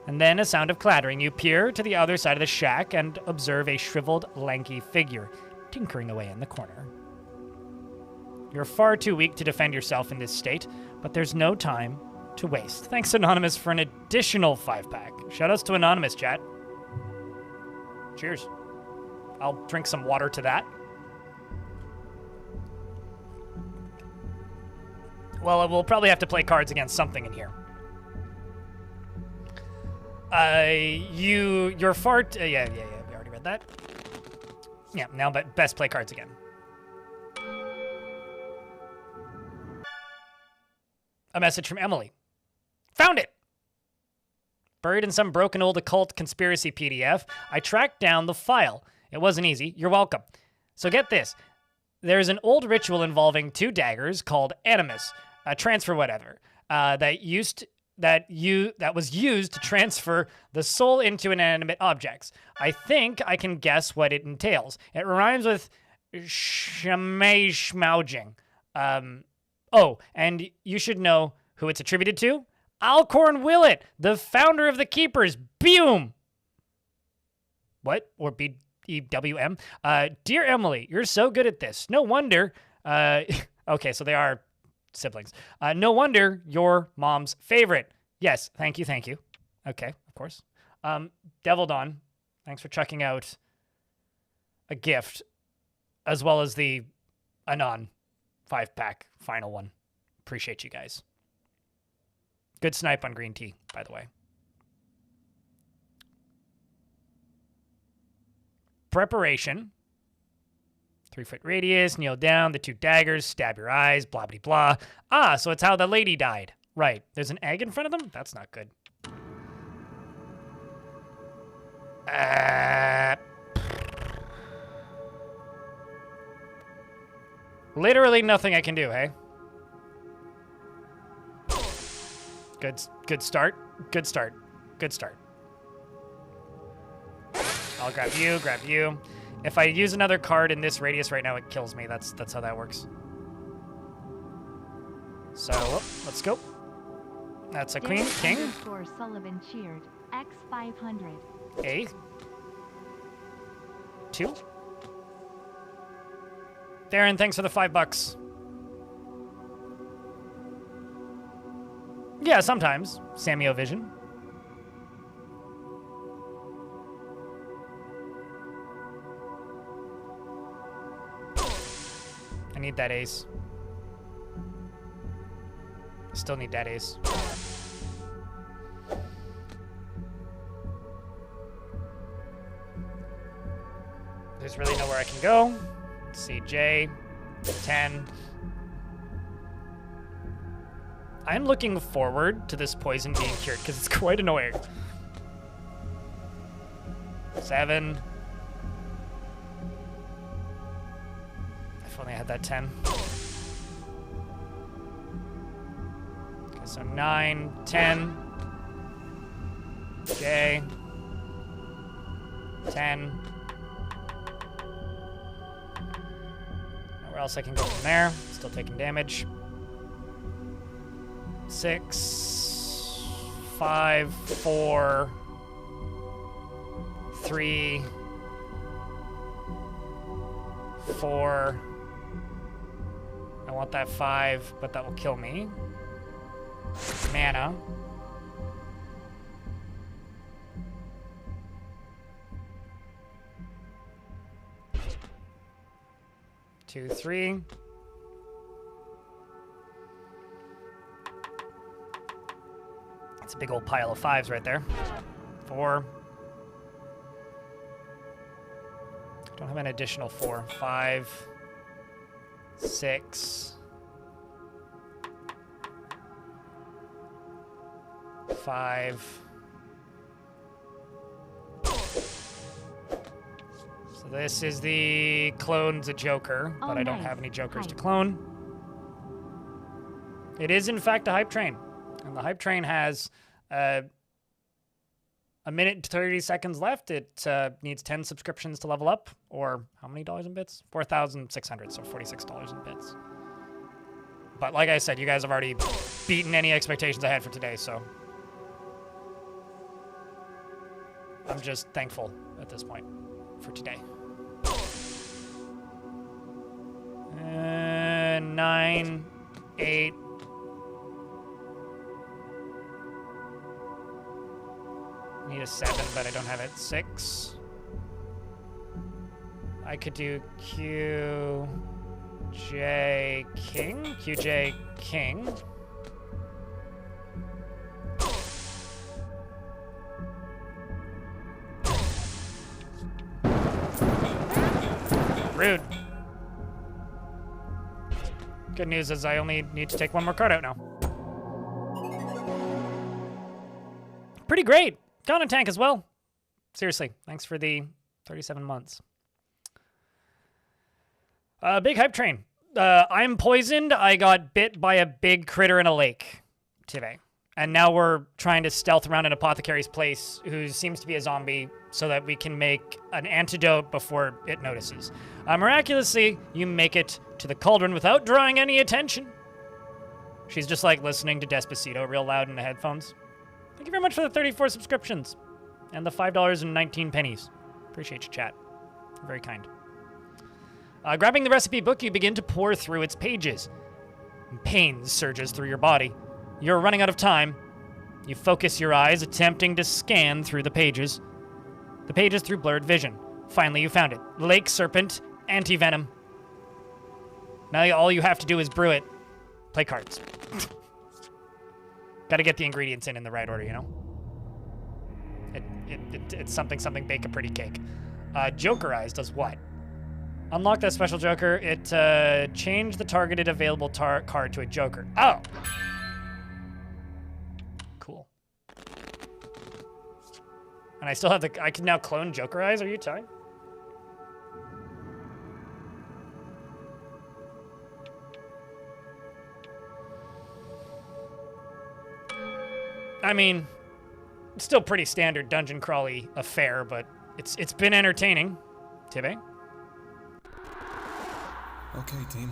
And then a sound of clattering. You peer to the other side of the shack and observe a shriveled, lanky figure tinkering away in the corner. You're far too weak to defend yourself in this state, but there's no time to waste. Thanks, Anonymous, for an additional 5-pack. Shoutouts to Anonymous, chat. Cheers. I'll drink some water to that. Well, we'll probably have to play cards against something in here. You're far... yeah, we already read that. Yeah, now but best play cards again. A message from Emily. Found it! Buried in some broken old occult conspiracy PDF, I tracked down the file. It wasn't easy. You're welcome. So get this. There's an old ritual involving 2 daggers called Animus, a transfer whatever, that was used to transfer the soul into inanimate objects. I think I can guess what it entails. It rhymes with shmaujing. Oh, and you should know who it's attributed to. Alcorn Willett, the founder of the Keepers. Boom! What? Or B-E-W-M? Dear Emily, you're so good at this. No wonder... okay, so they are siblings. No wonder you're mom's favorite. Yes, thank you. Okay, of course. Devil Dawn, thanks for checking out a gift, as well as the Anon 5-pack final one. Appreciate you guys. Good snipe on green tea, by the way. Preparation. 3-foot radius, kneel down, the 2 daggers, stab your eyes, blah, blah, blah. Ah, so it's how the lady died. Right. There's an egg in front of them? That's not good. Literally nothing I can do, hey? Good start. I'll grab you. If I use another card in this radius right now, it kills me. That's how that works. So, let's go. That's a queen, king. Sullivan cheered. X 500. A. 2. Darren, thanks for the $5. Yeah, sometimes. Samio Vision. I need that ace. Still need that ace. There's really nowhere I can go. CJ, 10. I'm looking forward to this poison being cured because it's quite annoying. 7. If only I had that 10. Okay, so 9, 10. Okay. 10. Nowhere else I can go from there. Still taking damage. 6, 5, 4, 3, 4. I want that 5, but that will kill me. Mana. Two, 3. That's a big old pile of 5s right there. 4. Don't have an additional 4. 5, 6, 5. So this is the clone's a Joker, but I don't have any Jokers to clone. It is in fact a hype train, and the hype train has a minute and 30 seconds left. It needs 10 subscriptions to level up, or how many dollars in bits? 4,600, so $46 in bits. But like I said, you guys have already beaten any expectations I had for today, so I'm just thankful at this point for today. 9, 8. Need a 7, but I don't have it. 6. I could do Q, J, King. QJ, King. Rude. Good news is I only need to take one more card out now. Pretty great. Got a tank as well. Seriously, thanks for the 37 months. Big hype train. I'm poisoned. I got bit by a big critter in a lake today. And now we're trying to stealth around an apothecary's place who seems to be a zombie so that we can make an antidote before it notices. Miraculously, you make it to the cauldron without drawing any attention. She's just like listening to Despacito real loud in the headphones. Thank you very much for the 34 subscriptions and the $5.19. Appreciate you, chat. You're very kind. Grabbing the recipe book, you begin to pour through its pages. Pain surges through your body. You're running out of time. You focus your eyes, attempting to scan through the pages. The pages through blurred vision. Finally, you found it. Lake Serpent, Anti-Venom. Now all you have to do is brew it. Play cards. Gotta get the ingredients in the right order, you know? It's something, bake a pretty cake. Joker Eyes does what? Unlock that special Joker. It changed the targeted available card to a Joker. Oh! Cool. And I still have I can now clone Joker Eyes? Are you telling? I mean, still pretty standard dungeon crawly affair, but it's been entertaining. Tibbe? Okay, team.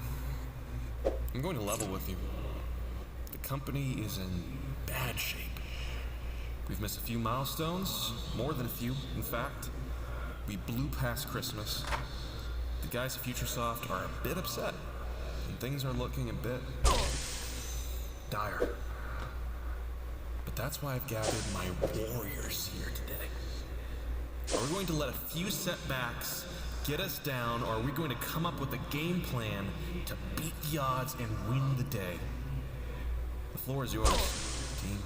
I'm going to level with you. The company is in bad shape. We've missed a few milestones, more than a few, in fact. We blew past Christmas. The guys at Futuresoft are a bit upset, and things are looking a bit dire. But that's why I've gathered my warriors here today. Are we going to let a few setbacks get us down, or are we going to come up with a game plan to beat the odds and win the day? The floor is yours, team.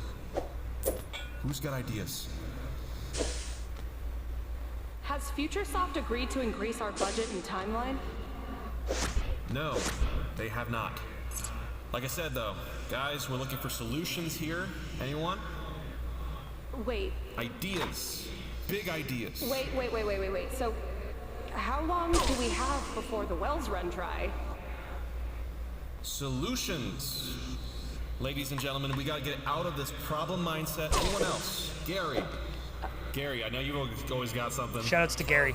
Who's got ideas? Has Futuresoft agreed to increase our budget and timeline? No, they have not. Like I said, though, guys, we're looking for solutions here. Anyone? Wait. Ideas. Big ideas. Wait. So, how long do we have before the wells run dry? Solutions. Ladies and gentlemen, we gotta get out of this problem mindset. Anyone else? Gary. Gary, I know you've always got something. Shoutouts to Gary.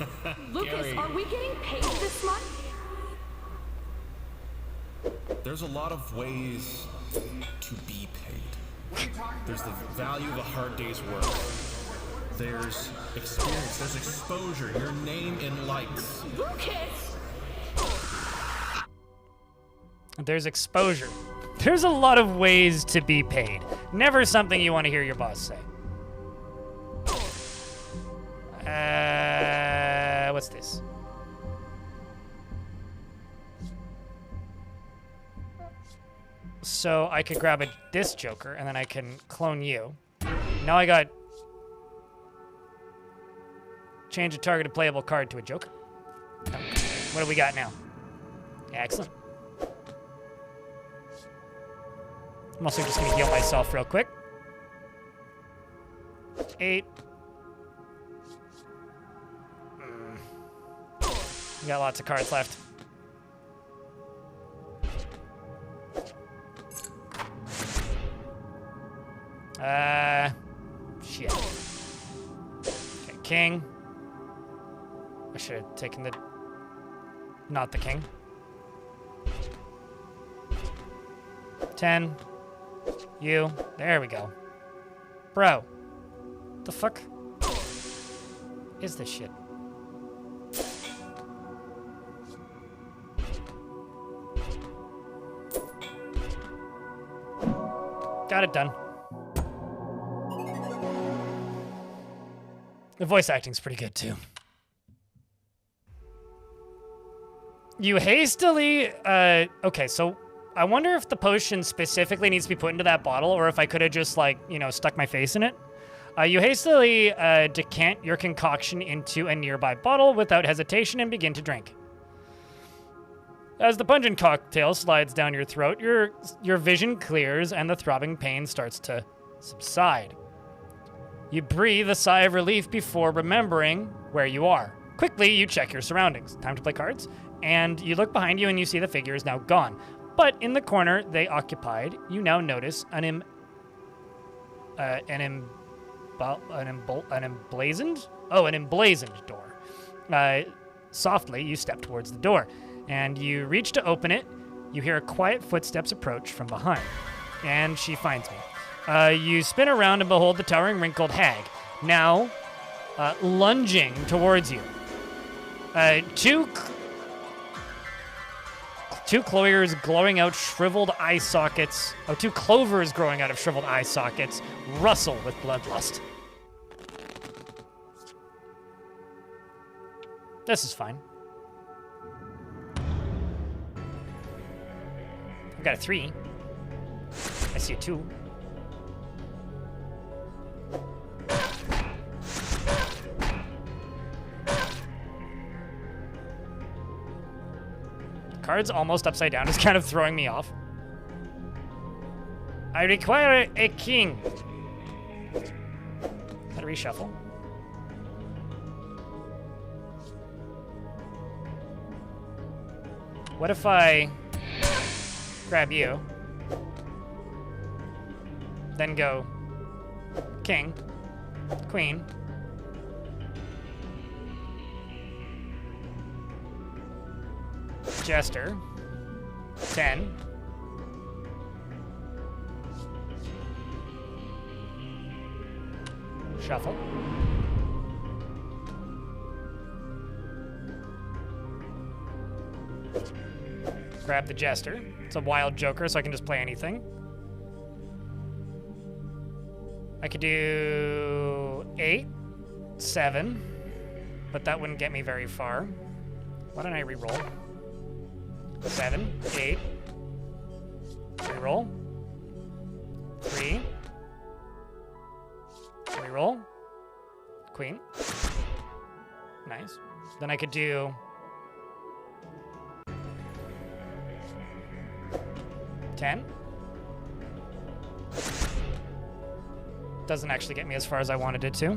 Lucas, Gary. are we getting paid this month? There's a lot of ways to be paid. There's the value of a hard day's work. There's experience, there's exposure, your name in lights. Lucas! There's exposure. There's a lot of ways to be paid. Never something you want to hear your boss say. What's this? So I could grab this Joker, and then I can clone you. Now I got... Change a targeted playable card to a Joker. What do we got now? Excellent. I'm also just going to heal myself real quick. 8. We got lots of cards left. Shit. Okay, king. I should have taken the... Not the king. 10. You. There we go. Bro. What the fuck is this shit? Got it done. The voice acting's pretty good, too. You hastily... okay, so I wonder if the potion specifically needs to be put into that bottle, or if I could have just, like, you know, stuck my face in it. You hastily decant your concoction into a nearby bottle without hesitation and begin to drink. As the pungent cocktail slides down your throat, your vision clears and the throbbing pain starts to subside. You breathe a sigh of relief before remembering where you are. Quickly, you check your surroundings. Time to play cards. And you look behind you and you see the figure is now gone. But in the corner they occupied, you now notice an emblazoned door. Softly, you step towards the door. And you reach to open it. You hear a quiet footsteps approach from behind. And she finds me. You spin around and behold the towering, wrinkled hag, now lunging towards you. Two clovers glowing out shriveled eye sockets. Oh, 2 clovers growing out of shriveled eye sockets rustle with bloodlust. This is fine. I've got a 3. I see a 2. Cards almost upside down is kind of throwing me off. I require a king. Gotta reshuffle. What if I grab you, then go king, queen, jester, 10, shuffle, grab the jester. It's a wild joker, so I can just play anything. I could do 8, 7, but that wouldn't get me very far. Why don't I re-roll? 7, 8, re-roll, 3, re-roll, queen. Nice. Then I could do 10. Doesn't actually get me as far as I wanted it to,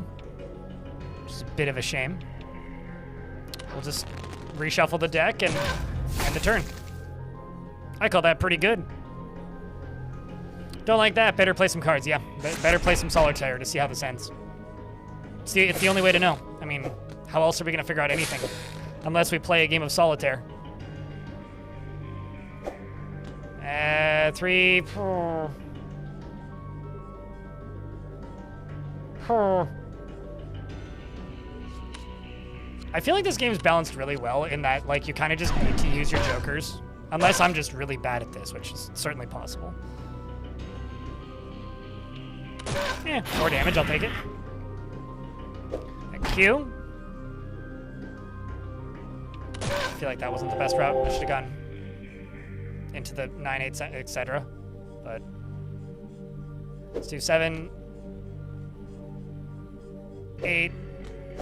which is a bit of a shame. we'll just reshuffle the deck and end the turn. I call that pretty good. Don't like that. Better play some cards. Yeah, better play some Solitaire to see how this ends. It's the only way to know. I mean, how else are we gonna figure out anything? Unless we play a game of Solitaire. 3, 4. I feel like this game's balanced really well in that, like, you kind of just need to use your jokers. Unless I'm just really bad at this, which is certainly possible. 4 damage, I'll take it. A Q. I feel like that wasn't the best route. I should have gone into the 9-8, etc. But let's do 7, 8,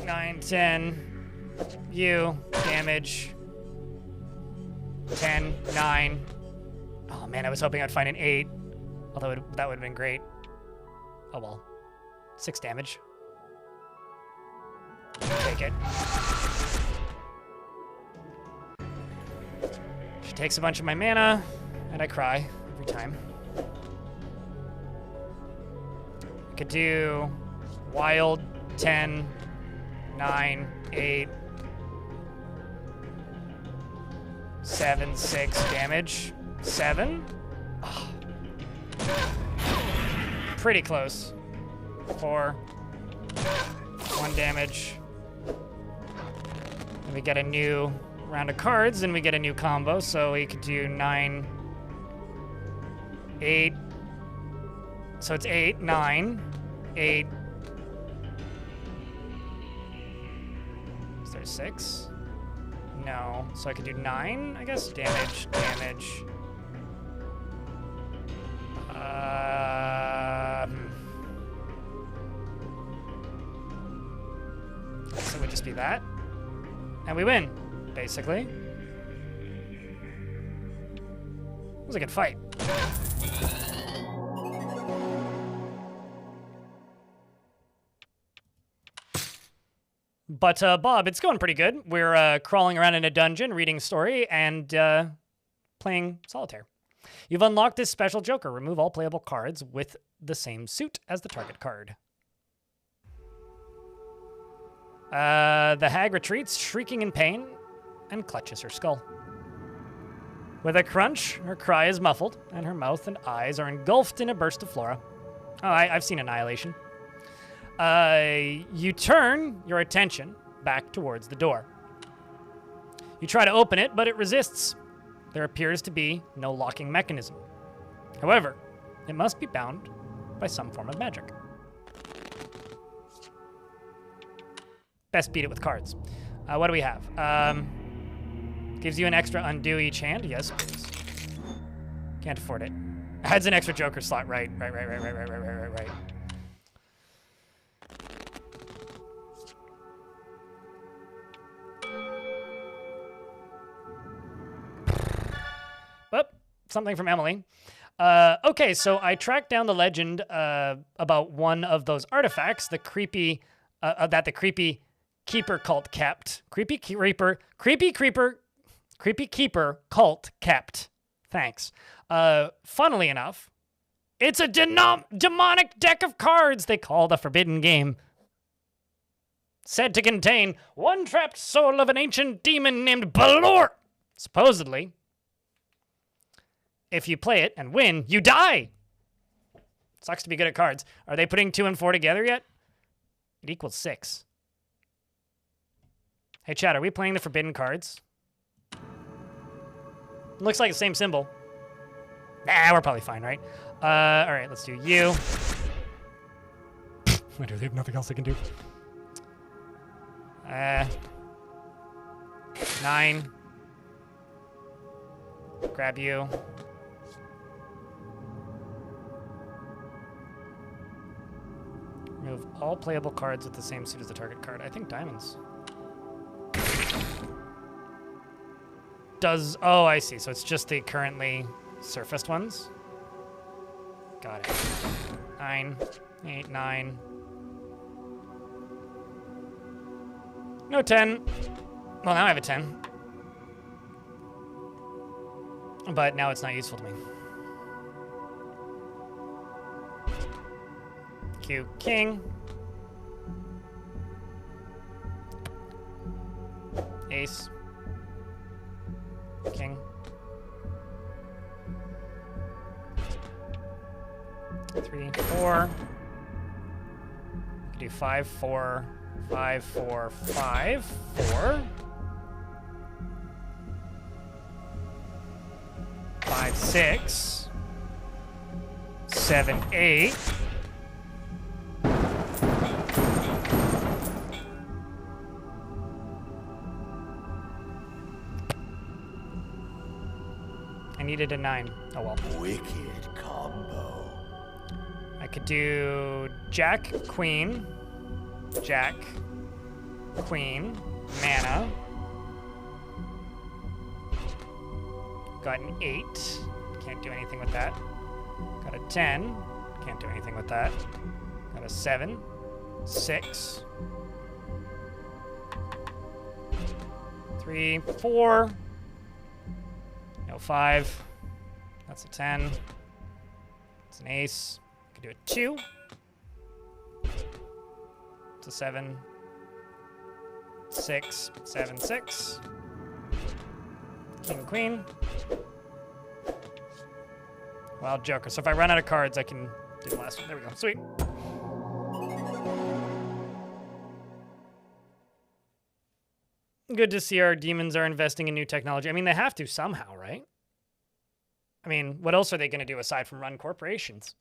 9, 10. U, damage. 10, 9. Oh man, I was hoping I'd find an 8. Although that would have been great. Oh well. 6 damage. Take it. She takes a bunch of my mana, and I cry every time. I could do wild, 10, 9, 8, 7, 6 damage. 7? Oh. Pretty close. 4. 1 damage. And we get a new round of cards, and we get a new combo, so we could do 9, 8. So it's 8, 9, 8. Is there 6? No. So I could do 9, I guess. Damage, damage. So it would just be that. And we win, basically. It was a good fight. But, Bob, it's going pretty good. We're crawling around in a dungeon, reading story, and playing Solitaire. You've unlocked this special joker. Remove all playable cards with the same suit as the target card. The hag retreats, shrieking in pain, and clutches her skull. With a crunch, her cry is muffled, and her mouth and eyes are engulfed in a burst of flora. Oh, I've seen Annihilation. You turn your attention back towards the door. You try to open it, but it resists. There appears to be no locking mechanism. However, it must be bound by some form of magic. Best beat it with cards. What do we have? Gives you an extra undo each hand. Yes, please. Can't afford it. Adds an extra joker slot. Right. Oh, something from Emily. Okay, so I tracked down the legend about one of those artifacts, the creepy keeper cult kept. Creepy keeper cult kept. Thanks. Funnily enough, it's a demonic deck of cards they call the Forbidden Game. Said to contain one trapped soul of an ancient demon named Balor. Supposedly, if you play it and win, you die. Sucks to be good at cards. Are they putting 2 and 4 together yet? It equals 6. Hey, chat, are we playing the forbidden cards? Looks like the same symbol. Nah, we're probably fine, right? All right, let's do you. Literally have nothing else I can do. 9. Grab you. Remove all playable cards with the same suit as the target card. I think diamonds. Oh, I see. So it's just the currently surfaced ones? Got it. 9, 8, 9. No 10. Well, now I have a 10. But now it's not useful to me. Q, king. Ace. King. 3, 4. Do 5, 4, 5, 4, 5, 4. 5, 6. 7, 8. I needed a 9. Oh well. Wicked combo. I could do Jack, Queen, Jack, Queen, mana. Got an 8. Can't do anything with that. Got a 10. Can't do anything with that. Got a 7. 6. 3, 4. No 5. That's a 10. It's an ace. I could do a 2. It's a 7. 6. 7, 6. King, queen. Wild joker. So if I run out of cards, I can do the last one. There we go. Sweet. Good to see our demons are investing in new technology. I mean, they have to somehow, right? I mean, what else are they going to do aside from run corporations?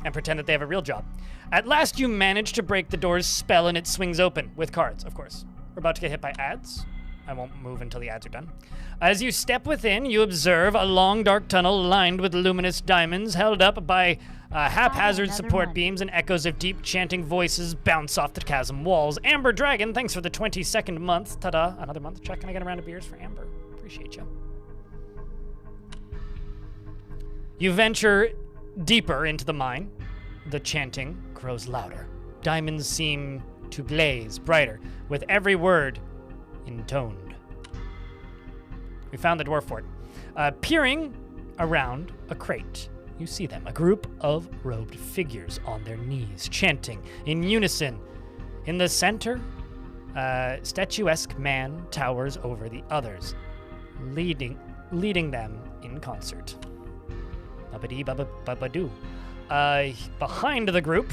And pretend that they have a real job. At last, you manage to break the door's spell and it swings open. With cards, of course. We're about to get hit by ads. I won't move until the ads are done. As you step within, you observe a long, dark tunnel lined with luminous diamonds held up by haphazard support beams, and echoes of deep chanting voices bounce off the chasm walls. Amber Dragon, thanks for the 22nd month. Ta-da, another month. Check, can I get a round of beers for Amber? Appreciate you. You venture deeper into the mine. The chanting grows louder. Diamonds seem to blaze brighter with every word intoned. We found the dwarf fort. Peering around a crate, you see them, a group of robed figures on their knees, chanting in unison. In the center, a statuesque man towers over the others, leading them in concert. Babadi babadoo. Behind the group,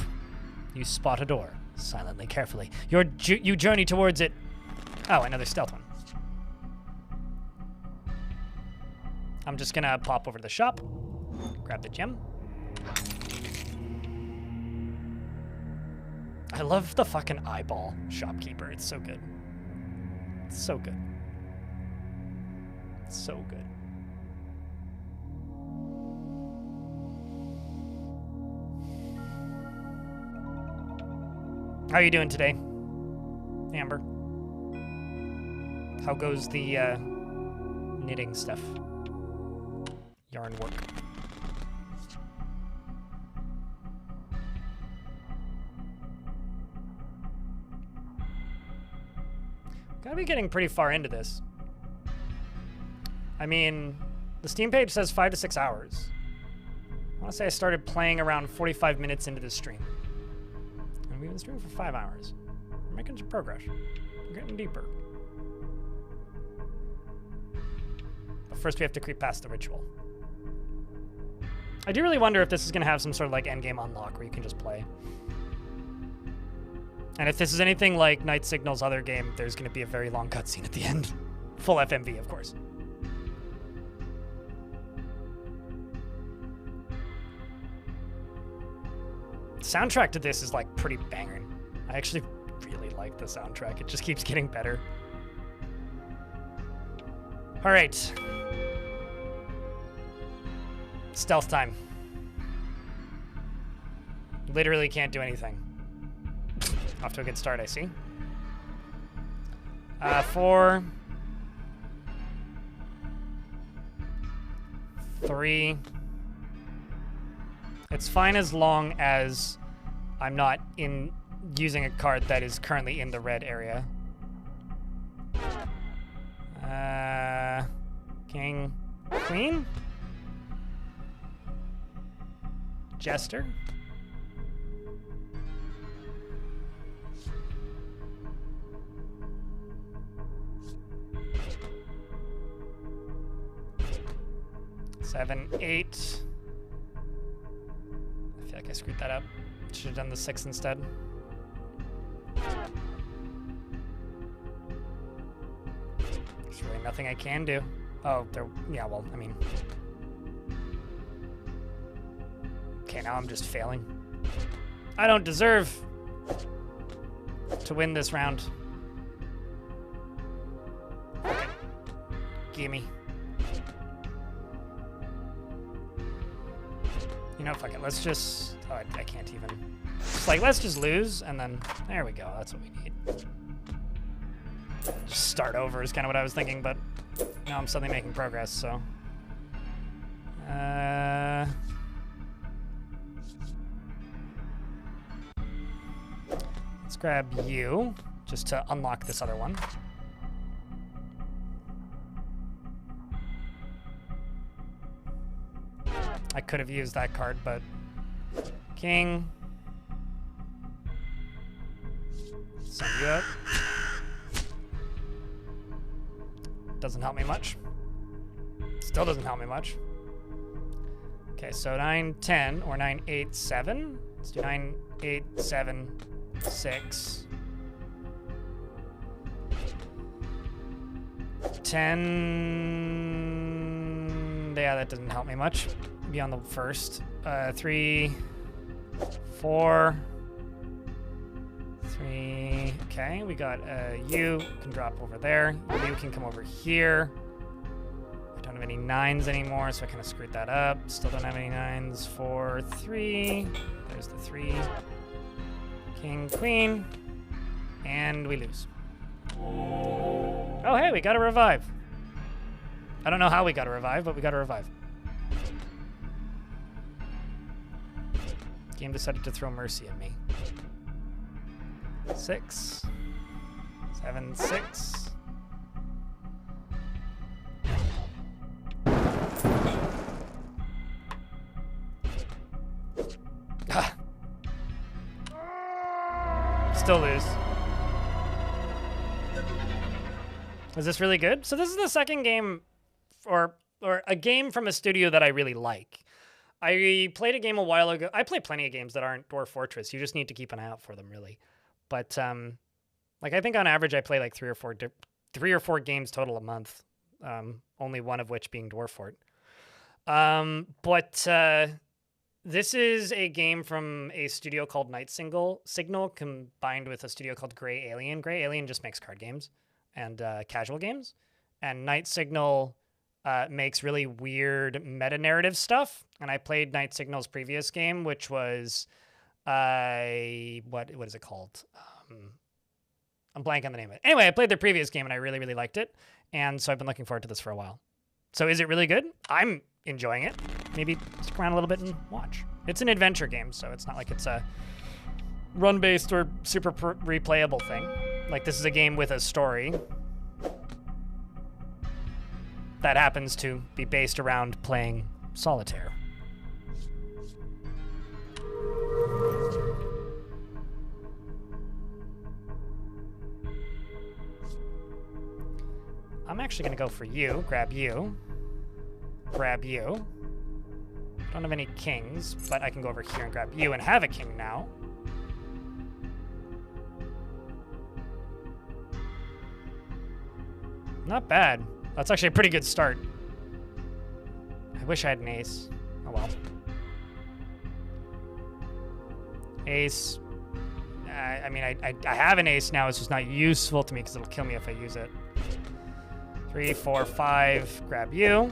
you spot a door, silently, carefully. You journey towards it. Oh, another stealth one. I'm just gonna pop over to the shop, grab the gem. I love the fucking eyeball shopkeeper. It's so good. It's so good. It's so good. How are you doing today, Amber? How goes the knitting stuff? Yarn work. Gotta be getting pretty far into this. I mean, the Steam page says 5 to 6 hours. I want to say I started playing around 45 minutes into this stream. And we've been streaming for 5 hours. We're making some progress. We're getting deeper. But first we have to creep past the ritual. I do really wonder if this is going to have some sort of like endgame unlock where you can just play. And if this is anything like Night Signal's other game, there's going to be a very long cutscene at the end. Full FMV, of course. The soundtrack to this is like pretty banging. I actually really like the soundtrack. It just keeps getting better. All right. Stealth time. Literally can't do anything. Off to a good start, I see. 4, 3. It's fine as long as I'm not in using a card that is currently in the red area. King, queen, jester. Seven, 8. I feel like I screwed that up. Should have done the 6 instead. There's really nothing I can do. Oh, yeah, well, I mean. Okay, now I'm just failing. I don't deserve to win this round. Gimme. You know, fuck it, let's just, oh, I can't even. It's like, let's just lose, and then, there we go, that's what we need. Just start over is kind of what I was thinking, but now I'm suddenly making progress, so. Let's grab you, just to unlock this other one. I could have used that card, but king. Send you up. Doesn't help me much. Still doesn't help me much. Okay, so 9, 10, or 9, 8, 7. Let's do 9, 8, 7, 6. 10. Yeah, that doesn't help me much. Be on the first. 3, 4, 3. Okay, we got you can drop over there. You can come over here. I don't have any 9s anymore, so I kind of screwed that up. Still don't have any 9s. 4, 3. There's the 3. King, queen. And we lose. Oh, hey, we got a revive. I don't know how we got a revive, but we got a revive. Game decided to throw mercy at me. 6, 7, 6. Still lose. Is this really good? So this is the second game, or a game from a studio that I really like. I played a game a while ago. I play plenty of games that aren't Dwarf Fortress. You just need to keep an eye out for them, really. But like I think on average I play like 3 or 4 games total a month. Only one of which being Dwarf Fort. This is a game from a studio called Night Signal combined with a studio called Grey Alien. Grey Alien just makes card games and casual games, and Night Signal makes really weird meta-narrative stuff. And I played Night Signal's previous game, which was what is it called? I'm blanking on the name of it. Anyway, I played their previous game and I really, really liked it. And so I've been looking forward to this for a while. So is it really good? I'm enjoying it. Maybe stick around a little bit and watch. It's an adventure game, so it's not like it's a run-based or super replayable thing. Like, this is a game with a story that happens to be based around playing solitaire. I'm actually gonna go for you, grab you. Don't have any kings, but I can go over here and grab you and have a king now. Not bad. That's actually a pretty good start. I wish I had an ace. Oh well. Ace. I mean, I have an ace now. It's just not useful to me because it'll kill me if I use it. 3, 4, 5. Grab you.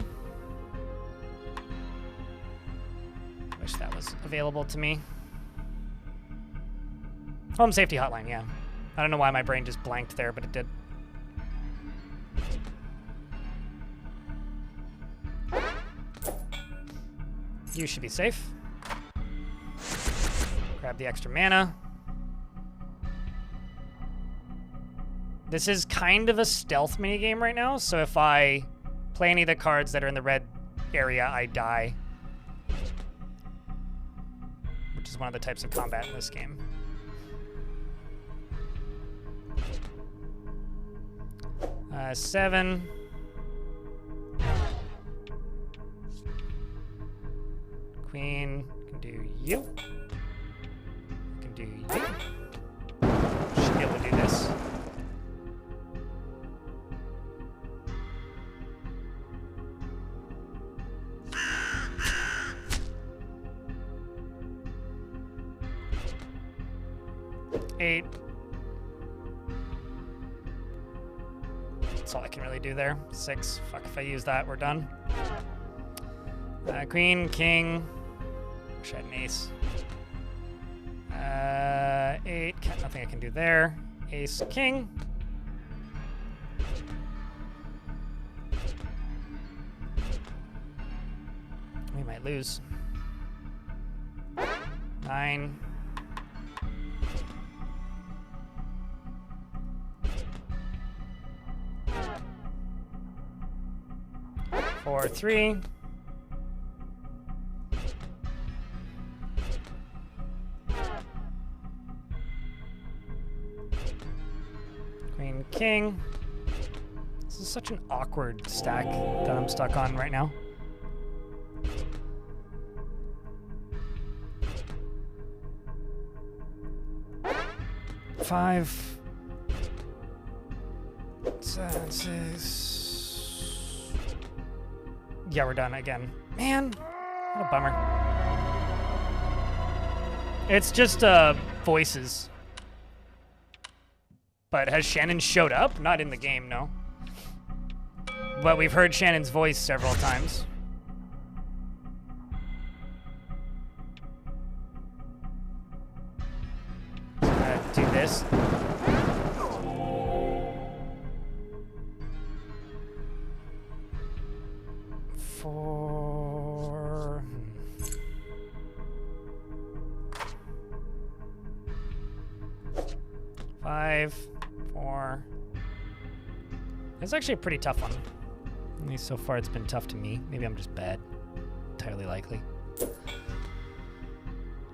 Wish that was available to me. Home safety hotline, yeah. I don't know why my brain just blanked there, but it did. You should be safe. Grab the extra mana. This is kind of a stealth minigame right now, so if I play any of the cards that are in the red area, I die. Which is one of the types of combat in this game. Seven. Queen can do you. Can do you. Should be able to do this. Eight. That's all I can really do there. 6. Fuck, if I use that, we're done. Queen, king. Wish I had an ace. 8. Nothing I can do there. Ace, king. We might lose. 9. 4, 3. Queen, king. This is such an awkward stack that I'm stuck on right now. Five. 7, 6. Yeah, we're done again. Man, what a bummer. It's just voices. But has Shannon showed up? Not in the game, no. But we've heard Shannon's voice several times. Do this. Four. 5, 4. It's actually a pretty tough one. At least so far it's been tough to me. Maybe I'm just bad. Entirely likely.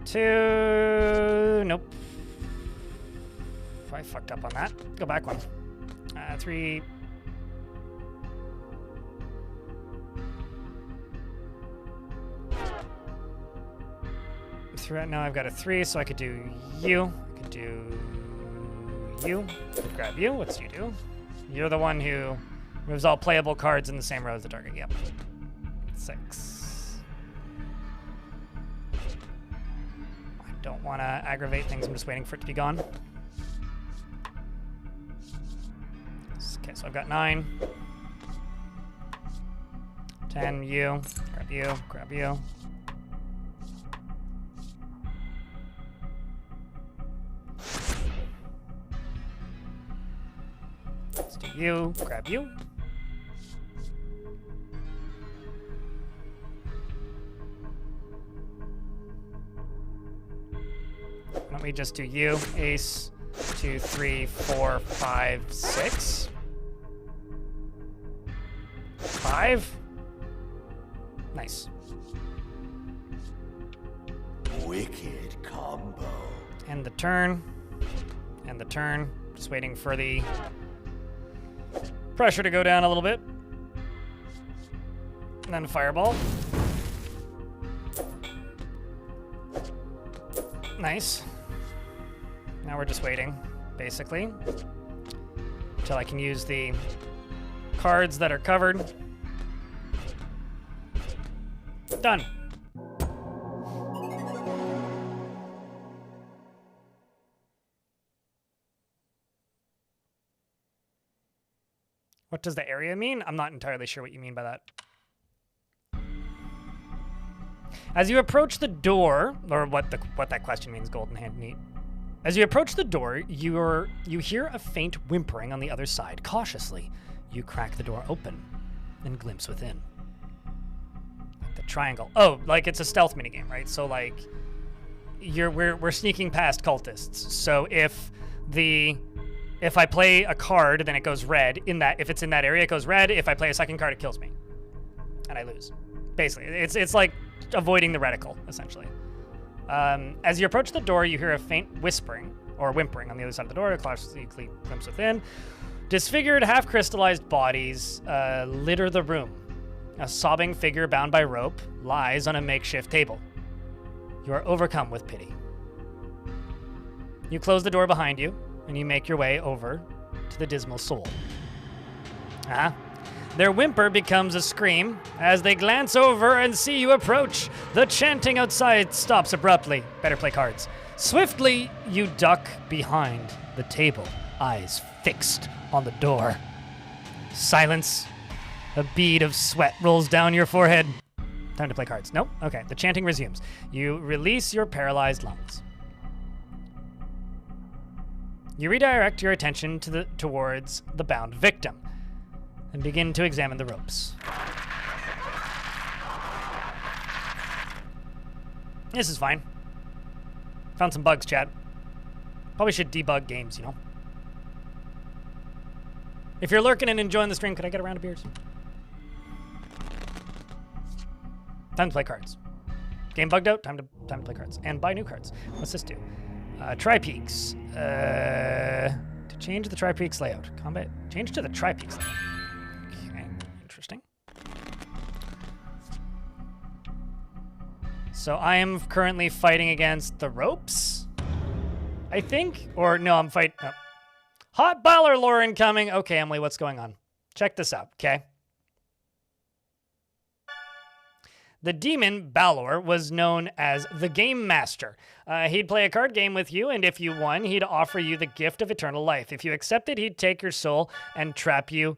2. Nope. I fucked up on that. Go back one. 3. Now I've got a 3, so I could do you. I could do you. Could grab you. What's you do? You're the one who moves all playable cards in the same row as the target. Yep. 6. I don't want to aggravate things. I'm just waiting for it to be gone. Okay, so I've got 9. 10, you. Grab you. Grab you. Let's do you. Grab you. Why don't we just do you? Ace, 2, 3, 4, 5, 6. 5. Nice. Wicked combo. End the turn. End the turn. Just waiting for the pressure to go down a little bit. And then fireball. Nice. Now we're just waiting, basically, until I can use the cards that are covered. Done. What does the area mean? I'm not entirely sure what you mean by that. As you approach the door, or what that question means, Golden Hand Neat. As you approach the door, you hear a faint whimpering on the other side. Cautiously, you crack the door open and glimpse within. Like the triangle. Oh, like it's a stealth minigame, right? So like we're sneaking past cultists. So if the If I play a card, then it goes red. If it's in that area, it goes red. If I play a second card, it kills me, and I lose. Basically, it's like avoiding the reticle, essentially. As you approach the door, you hear a faint whispering or whimpering on the other side of the door. A cautiously glimpse within. Disfigured, half-crystallized bodies litter the room. A sobbing figure bound by rope lies on a makeshift table. You are overcome with pity. You close the door behind you, and you make your way over to the dismal soul. Their whimper becomes a scream as they glance over and see you approach. The chanting outside stops abruptly. Better play cards. Swiftly, you duck behind the table, eyes fixed on the door. Silence. A bead of sweat rolls down your forehead. Time to play cards. Nope. Okay, the chanting resumes. You release your paralyzed lungs. You redirect your attention towards the bound victim and begin to examine the ropes. This is fine. Found some bugs, chat. Probably should debug games, you know? If you're lurking and enjoying the stream, could I get a round of beers? Time to play cards. Game bugged out, time to play cards. And buy new cards. What's this do? Tri-peaks. To change the tri-peaks layout. Combat. Change to the tri-peaks layout. Okay, interesting. So I am currently fighting against the ropes, I think? Or no, I'm fighting... Oh. Hot baller lore incoming. Okay, Emily, what's going on? Check this out, okay? The demon, Balor, was known as the Game Master. He'd play a card game with you, and if you won, he'd offer you the gift of eternal life. If you accepted, he'd take your soul and trap you.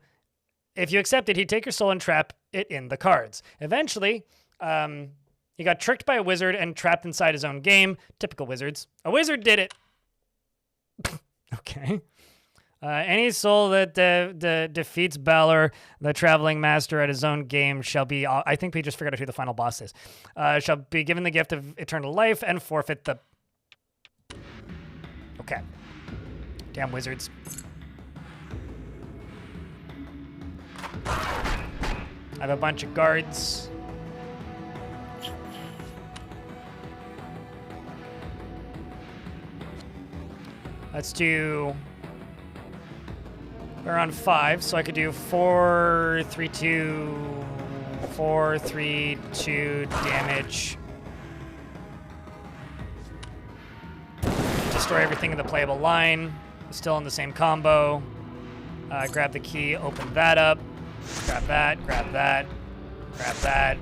If you accepted, he'd take your soul and trap it in the cards. Eventually, he got tricked by a wizard and trapped inside his own game. Typical wizards. A wizard did it. Okay. Any soul that defeats Balor, the traveling master, at his own game shall be... I think we just figured out who the final boss is. Shall be given the gift of eternal life and forfeit the... Okay. Damn wizards. I have a bunch of guards. Let's do... We're on 5, so I could do 4, 3, 2, 4, 3, 2 damage. Destroy everything in the playable line. Still in the same combo. Grab the key, open that up. Grab that, grab that, grab that.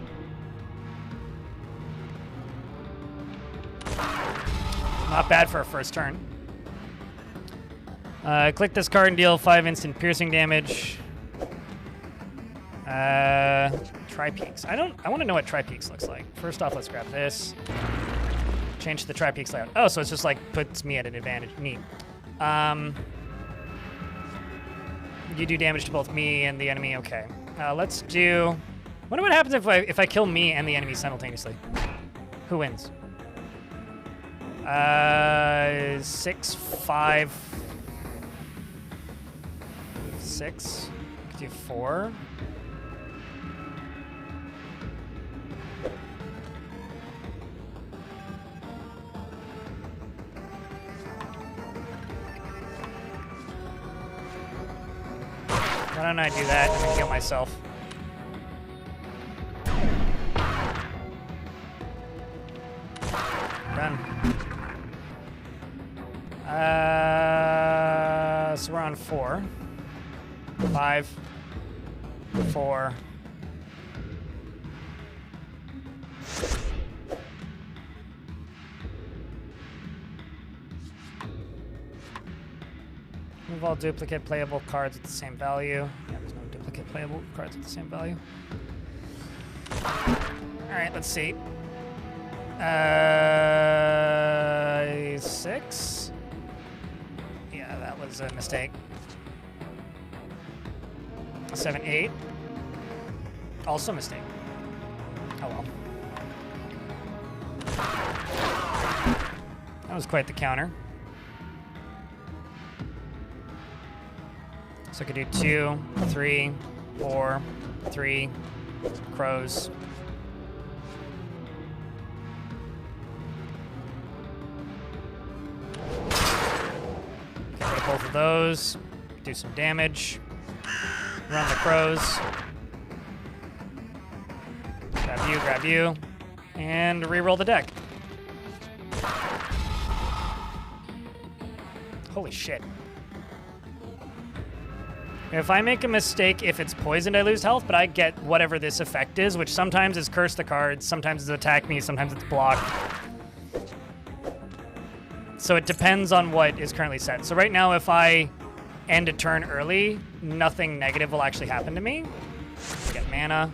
Not bad for a first turn. Click this card and deal 5 instant piercing damage. Tri-peaks. I want to know what tri-peaks looks like. First off, let's grab this. Change to the tri-peaks layout. Oh, so it's just like puts me at an advantage. Neat. You do damage to both me and the enemy. Okay. Let's do... Wonder what happens if I kill me and the enemy simultaneously. Who wins? 6, 5... 6. Could do 4. Why don't I do that and then kill myself? Done. So we're on 4. 5, 4. Move all duplicate playable cards at the same value. Yeah, there's no duplicate playable cards at the same value. Alright, let's see. 6. Yeah, that was a mistake. 7, 8. Also a mistake. Oh well. That was quite the counter. So I could do 2, 3, 4, 3 crows. Get rid of both of those. Do some damage. Run the crows. Grab you. And re-roll the deck. Holy shit. If I make a mistake, if it's poisoned, I lose health, but I get whatever this effect is, which sometimes is curse the cards, sometimes it's attack me, sometimes it's block. So it depends on what is currently set. So right now, if I end a turn early, nothing negative will actually happen to me. Get mana.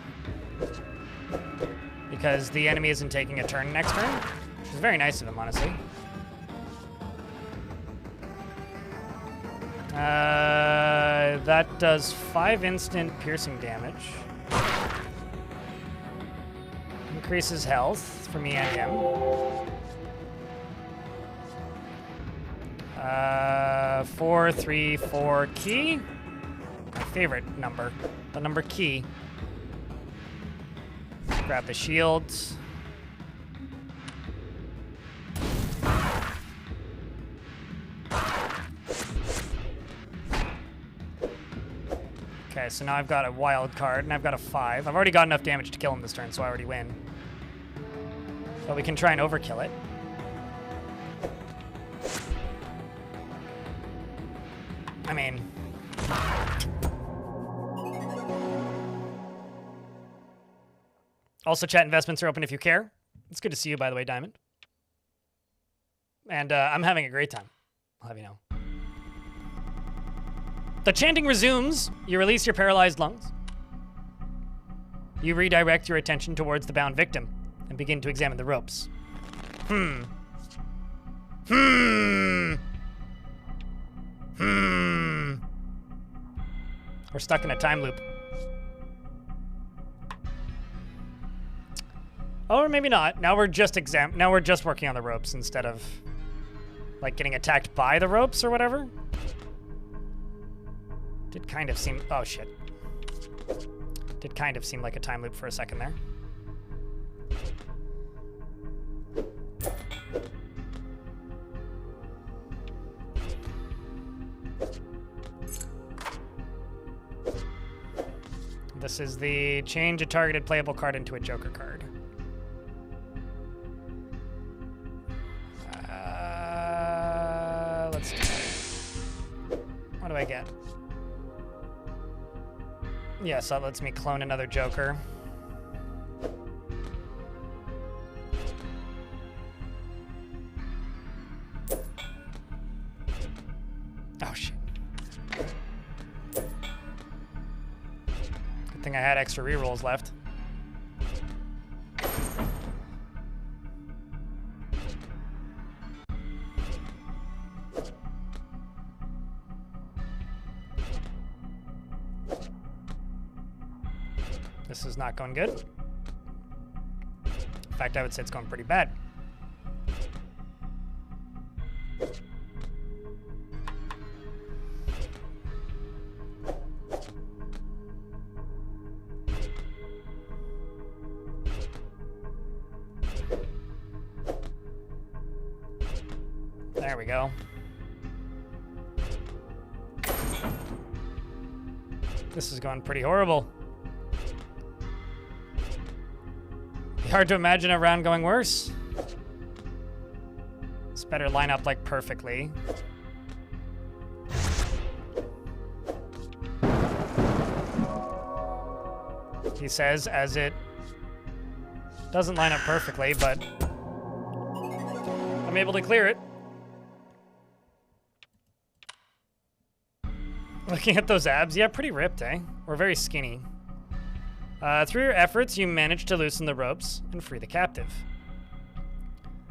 Because the enemy isn't taking a turn next turn, which is very nice of him, honestly. That does 5 instant piercing damage. Increases health for me and him. 4, 3, 4 key. My favorite number, the number key. Grab the shields. Okay, so now I've got a wild card, and I've got a 5. I've already got enough damage to kill him this turn, so I already win. But we can try and overkill it. I mean... Also, chat investments are open if you care. It's good to see you, by the way, Diamond. And I'm having a great time. I'll have you know. The chanting resumes. You release your paralyzed lungs. You redirect your attention towards the bound victim and begin to examine the ropes. We're stuck in a time loop. Oh, or maybe not. Now we're just working on the ropes instead of like getting attacked by the ropes or whatever. Did kind of seem... Oh, shit. Did kind of seem like a time loop for a second there. This is the change a targeted playable card into a Joker card. Let's do it. What do I get? Yeah, so that lets me clone another Joker. Oh, shit. Good thing I had extra rerolls left. This is not going good. In fact, I would say it's going pretty bad. There we go. This is going pretty horrible. Hard to imagine a round going worse. This better line up like perfectly. He says as it doesn't line up perfectly, but I'm able to clear it. Looking at those abs, yeah, pretty ripped, eh? Or very skinny. Through your efforts, you manage to loosen the ropes and free the captive.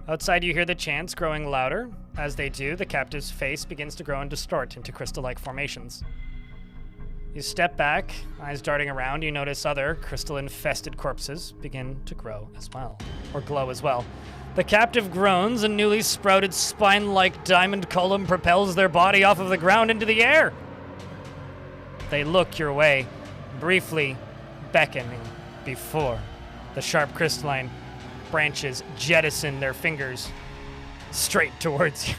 Outside, you hear the chants growing louder. As they do, the captive's face begins to grow and distort into crystal-like formations. You step back, eyes darting around. You notice other crystal-infested corpses begin to grow as well, or glow as well. The captive groans, a newly sprouted spine-like diamond column propels their body off of the ground into the air. They look your way, briefly beckoning before the sharp crystalline branches jettison their fingers straight towards you.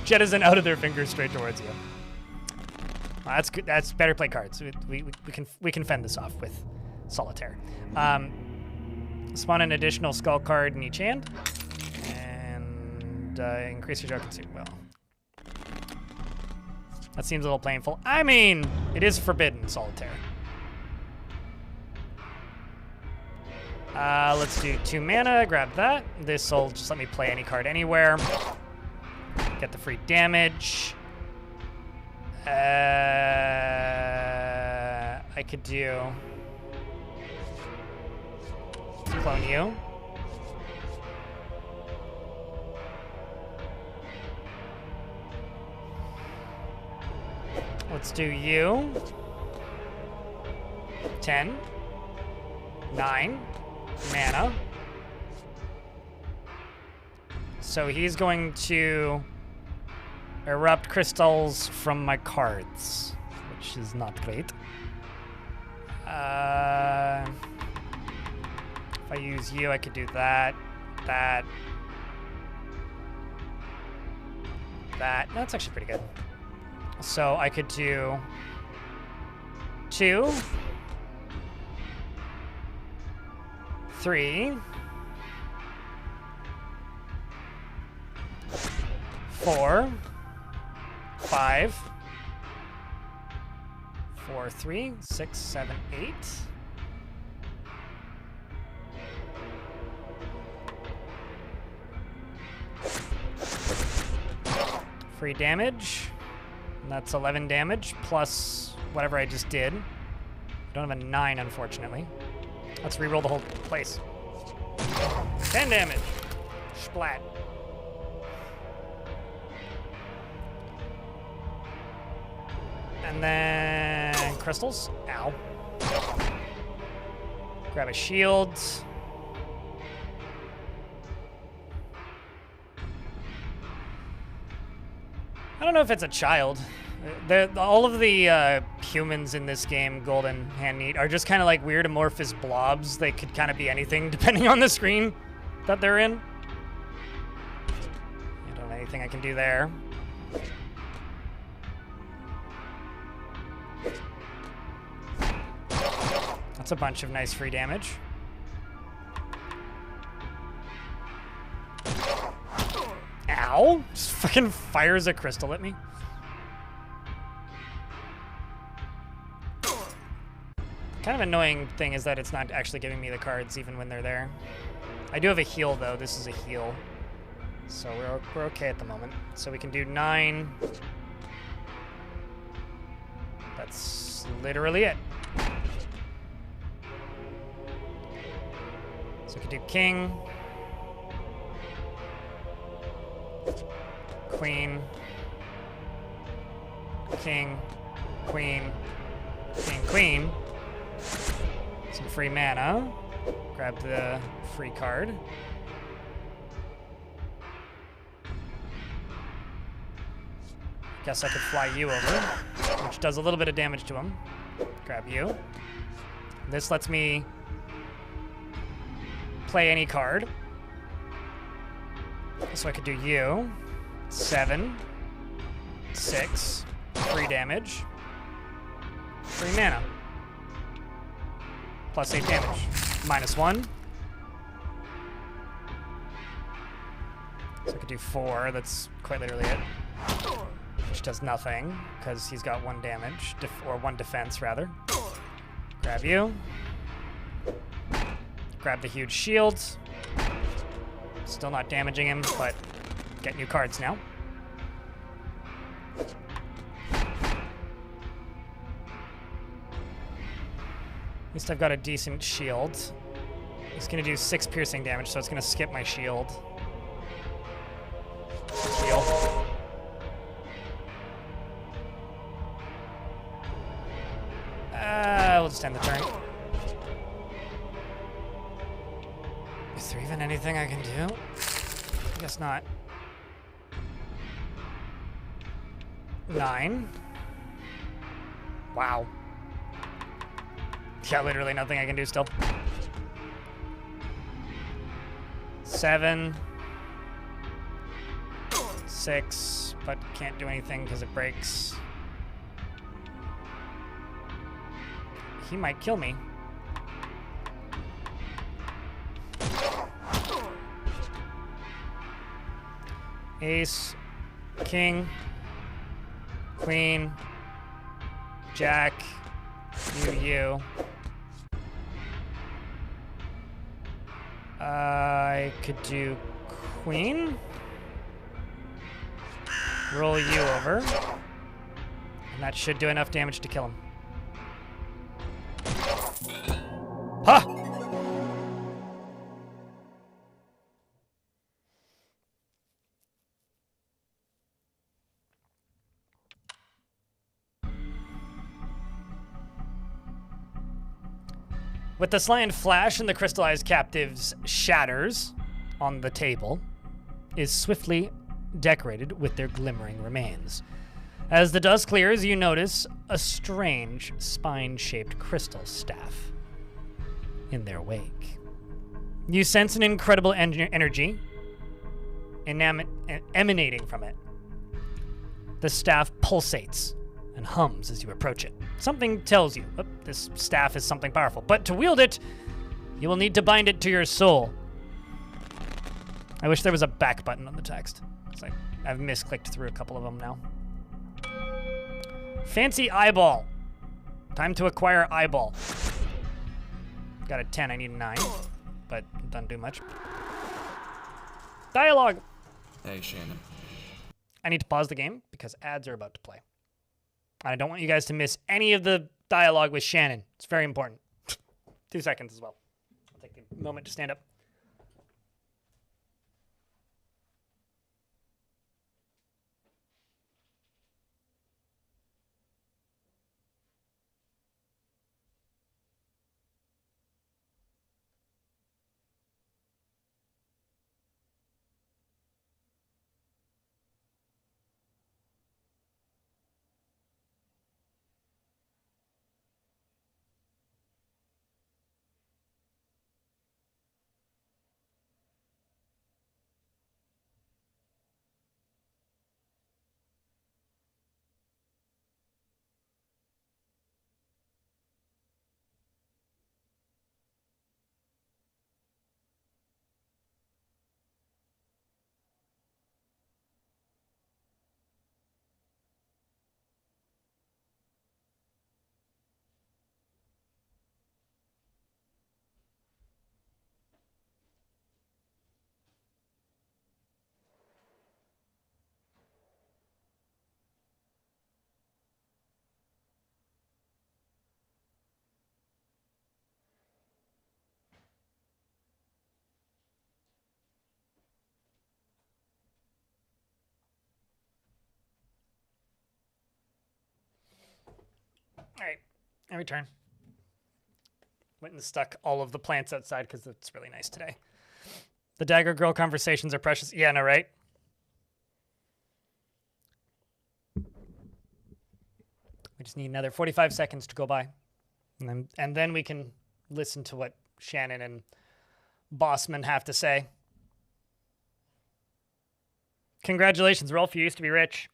Jettison out of their fingers straight towards you. Well, that's good. That's better play cards. We can fend this off with Solitaire. Spawn an additional skull card in each hand, and increase your draw consume. Well, that seems a little painful. I mean, it is forbidden, Solitaire. Let's do 2 mana, grab that. This'll just let me play any card anywhere. Get the free damage. I could do clone you. Let's do you. 10. 9 mana. So he's going to erupt crystals from my cards, which is not great. If I use you, I could do that, that. No, that's actually pretty good. So I could do 2, 3, 4, 5, 4, 3, 6, 7, 8. Free damage. And that's 11 damage plus whatever I just did. I don't have a 9, unfortunately. Let's reroll the whole place. 10 damage. Splat. And then crystals. Ow. Grab a shield. I don't know if it's a child. All of the humans in this game, Golden Hand Neat, are just kind of like weird amorphous blobs. They could kind of be anything depending on the screen that they're in. I don't have anything I can do there. That's a bunch of nice free damage. Ow! Just fucking fires a crystal at me. Kind of annoying thing is that it's not actually giving me the cards even when they're there. I do have a heal though. This is a heal. So we're okay at the moment. So we can do 9. That's literally it. So we can do king, queen, king, queen, king, queen. Some free mana. Grab the free card. Guess I could fly you over, which does a little bit of damage to him. Grab you. This lets me play any card. So I could do you. 7, 6, 3 damage, 3 mana. Plus 8 damage. -1. So I could do 4. That's quite literally it. Which does nothing, because he's got 1 damage, or 1 defense, rather. Grab you. Grab the huge shield. Still not damaging him, but get new cards now. At least I've got a decent shield. He's gonna do 6 piercing damage, so it's gonna skip my shield. Heal. We'll just end the turn. Is there even anything I can do? I guess not. 9. Wow. Yeah, literally nothing I can do still. 7. 6, but can't do anything because it breaks. He might kill me. Ace, king, queen, jack, you. I could do queen. Roll you over. And that should do enough damage to kill him. Ha! With the slant flash and the crystallized captives shatters on the table, is swiftly decorated with their glimmering remains. As the dust clears, you notice a strange spine-shaped crystal staff in their wake. You sense an incredible energy emanating from it. The staff pulsates and hums as you approach it. Something tells you, oh, this staff is something powerful, but to wield it, you will need to bind it to your soul. I wish there was a back button on the text. It's like I've misclicked through a couple of them now. Fancy eyeball. Time to acquire eyeball. Got a 10, I need a 9, but it doesn't do much. Dialogue. Hey, Shannon. I need to pause the game because ads are about to play. I don't want you guys to miss any of the dialogue with Shannon. It's very important. 2 seconds as well. I'll take a moment to stand up. All right, I return. Went and stuck all of the plants outside because it's really nice today. The Dagger Girl conversations are precious. Yeah, no, right? We just need another 45 seconds to go by. And then we can listen to what Shannon and Bossman have to say. Congratulations, Rolf. You used to be rich.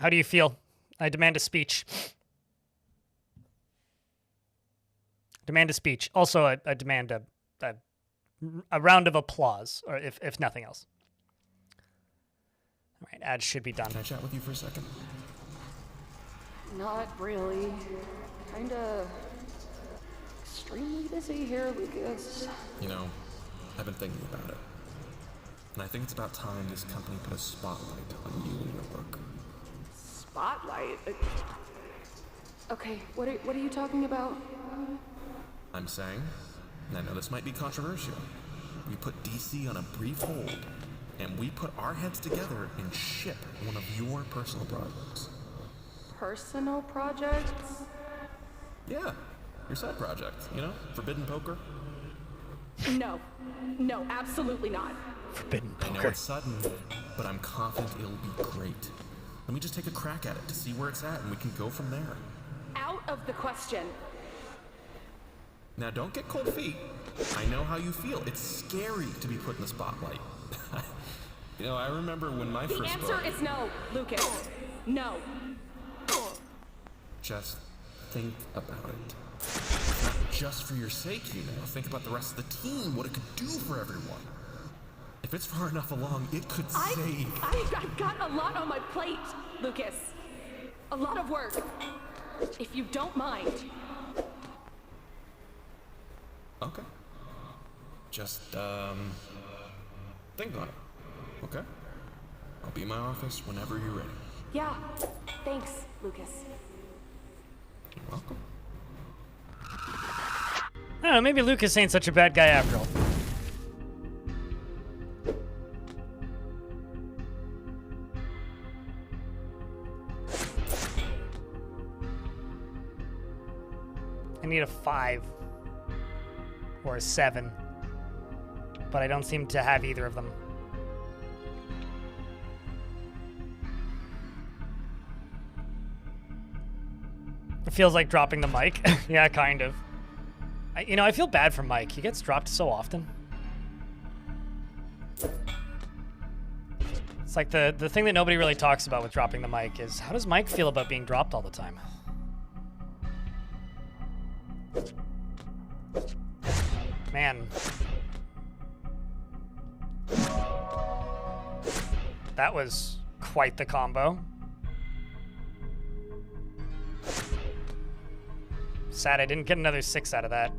How do you feel? I demand a speech. Demand a speech. Also, I demand a round of applause, or if nothing else. All right, ads should be done. Can I chat with you for a second? Not really. Kinda extremely busy here, Lucas. You know, I've been thinking about it. And I think it's about time this company put a spotlight on you and your work. Spotlight? Okay, what are you talking about? I'm saying, and I know this might be controversial, we put DC on a brief hold, and we put our heads together and ship one of your personal projects. Personal projects? Yeah, your side project, you know, Forbidden Poker. No, absolutely not. Forbidden I know Poker. it's sudden, but I'm confident it'll be great. Let me just take a crack at it to see where it's at, and we can go from there. out of the question. Now don't get cold feet. I know how you feel. It's scary to be put in the spotlight. You know, I remember when my first book... The answer is no, Lucas. No. Just think about it. Not just for your sake, you know. Think about the rest of the team, what it could do for everyone. If it's far enough along, it could save... I've got a lot on my plate, Lucas. A lot of work. If you don't mind. Okay. Just, think on it. Okay? I'll be in my office whenever you're ready. Yeah. Thanks, Lucas. You're welcome. I don't know, maybe Lucas ain't such a bad guy after all. I need a 5 or a 7, but I don't seem to have either of them. It feels like dropping the mic. Yeah, kind of. I feel bad for Mike. He gets dropped so often. It's like the thing that nobody really talks about with dropping the mic is, how does Mike feel about being dropped all the time? Man. That was quite the combo. Sad I didn't get another 6 out of that.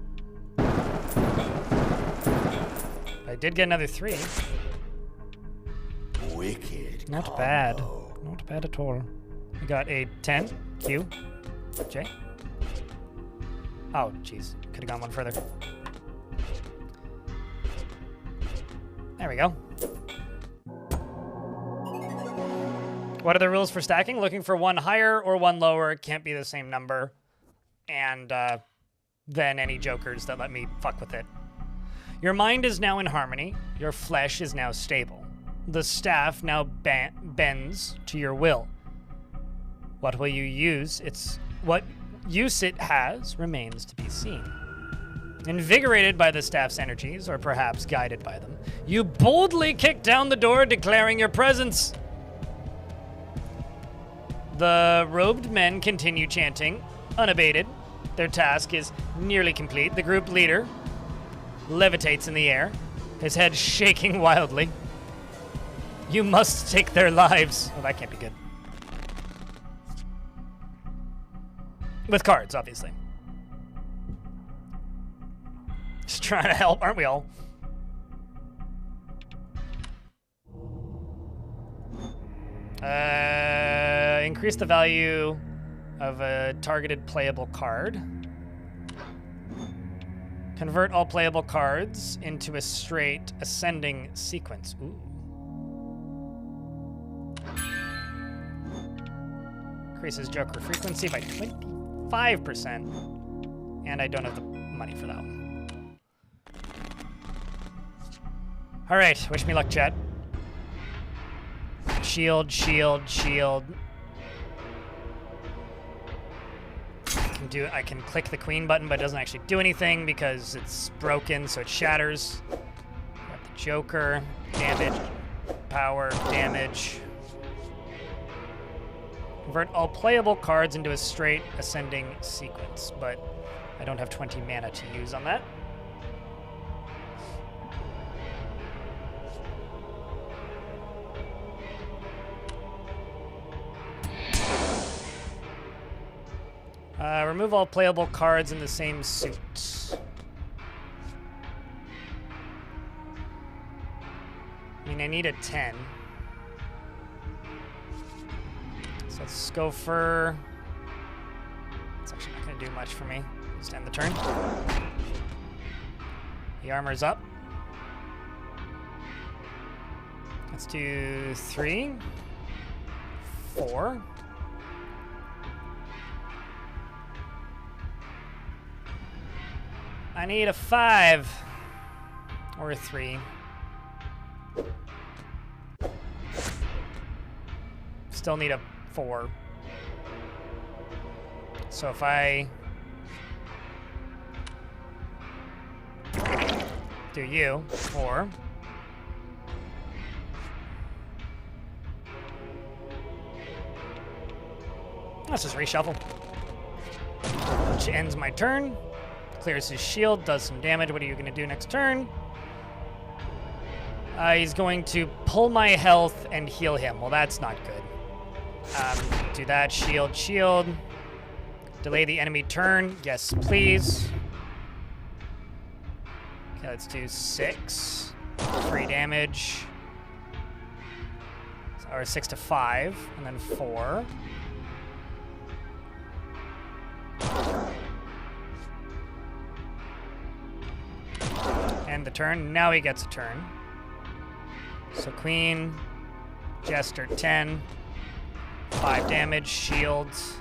I did get another 3. Wicked. Not bad. Not bad at all. We got a 10. Q. J. Oh, jeez. Could have gone one further. There we go. What are the rules for stacking? Looking for one higher or one lower. It can't be the same number. And then any jokers that let me fuck with it. Your mind is now in harmony. Your flesh is now stable. The staff now bends to your will. What will you use? What use it has remains to be seen. Invigorated by the staff's energies, or perhaps guided by them, you boldly kick down the door, declaring your presence. The robed men continue chanting, unabated. Their task is nearly complete. The group leader levitates in the air, his head shaking wildly. You must take their lives. Oh, that can't be good. With cards, obviously. Just trying to help, aren't we all? Increase the value of a targeted playable card. Convert all playable cards into a straight ascending sequence. Ooh. Increases Joker frequency by 25%. And I don't have the money for that one. All right, wish me luck, chat. Shield, shield, shield. I can click the queen button, but it doesn't actually do anything because it's broken, so it shatters. Got the Joker, damage, power, damage. Convert all playable cards into a straight ascending sequence, but I don't have 20 mana to use on that. Remove all playable cards in the same suit. I mean, I need a 10. So let's go for... It's actually not going to do much for me. Just end the turn. The armor's up. Let's do 3, 4. I need a 5 or a 3. Still need a 4. So if I do you, 4. Let's just reshuffle. Which ends my turn. Clears his shield, does some damage. What are you going to do next turn? He's going to pull my health and heal him. Well, that's not good. Do that. Shield, shield. Delay the enemy turn. Yes, please. Okay, let's do 6. 3 damage. Or 6 to 5. And then 4. End the turn. Now he gets a turn. So Queen, Jester 10, 5 damage, shields,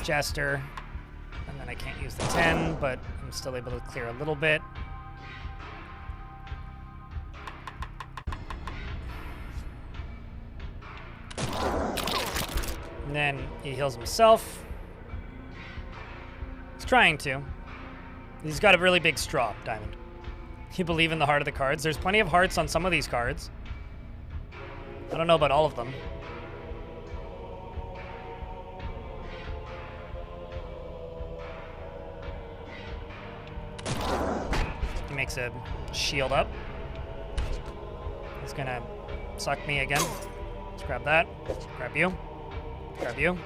Jester, and then I can't use the 10, but I'm still able to clear a little bit. And then he heals himself. He's trying to. He's got a really big straw, Diamond. You believe in the heart of the cards. There's plenty of hearts on some of these cards. I don't know about all of them. He makes a shield up. He's gonna suck me again. Let's grab that. Grab you. Grab you.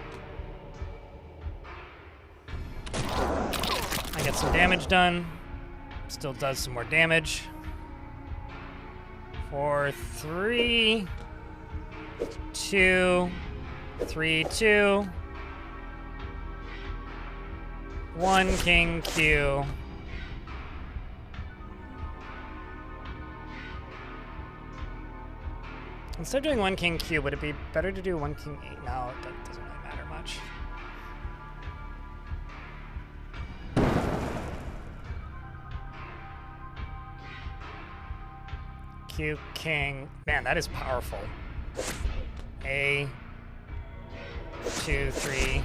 I get some damage done. Still does some more damage. For 3, 2, 3, 2. 1 King Q. Instead of doing 1 King Q, would it be better to do 1 King 8? No, that doesn't really matter much. Q King. Man, that is powerful. A 2, 3.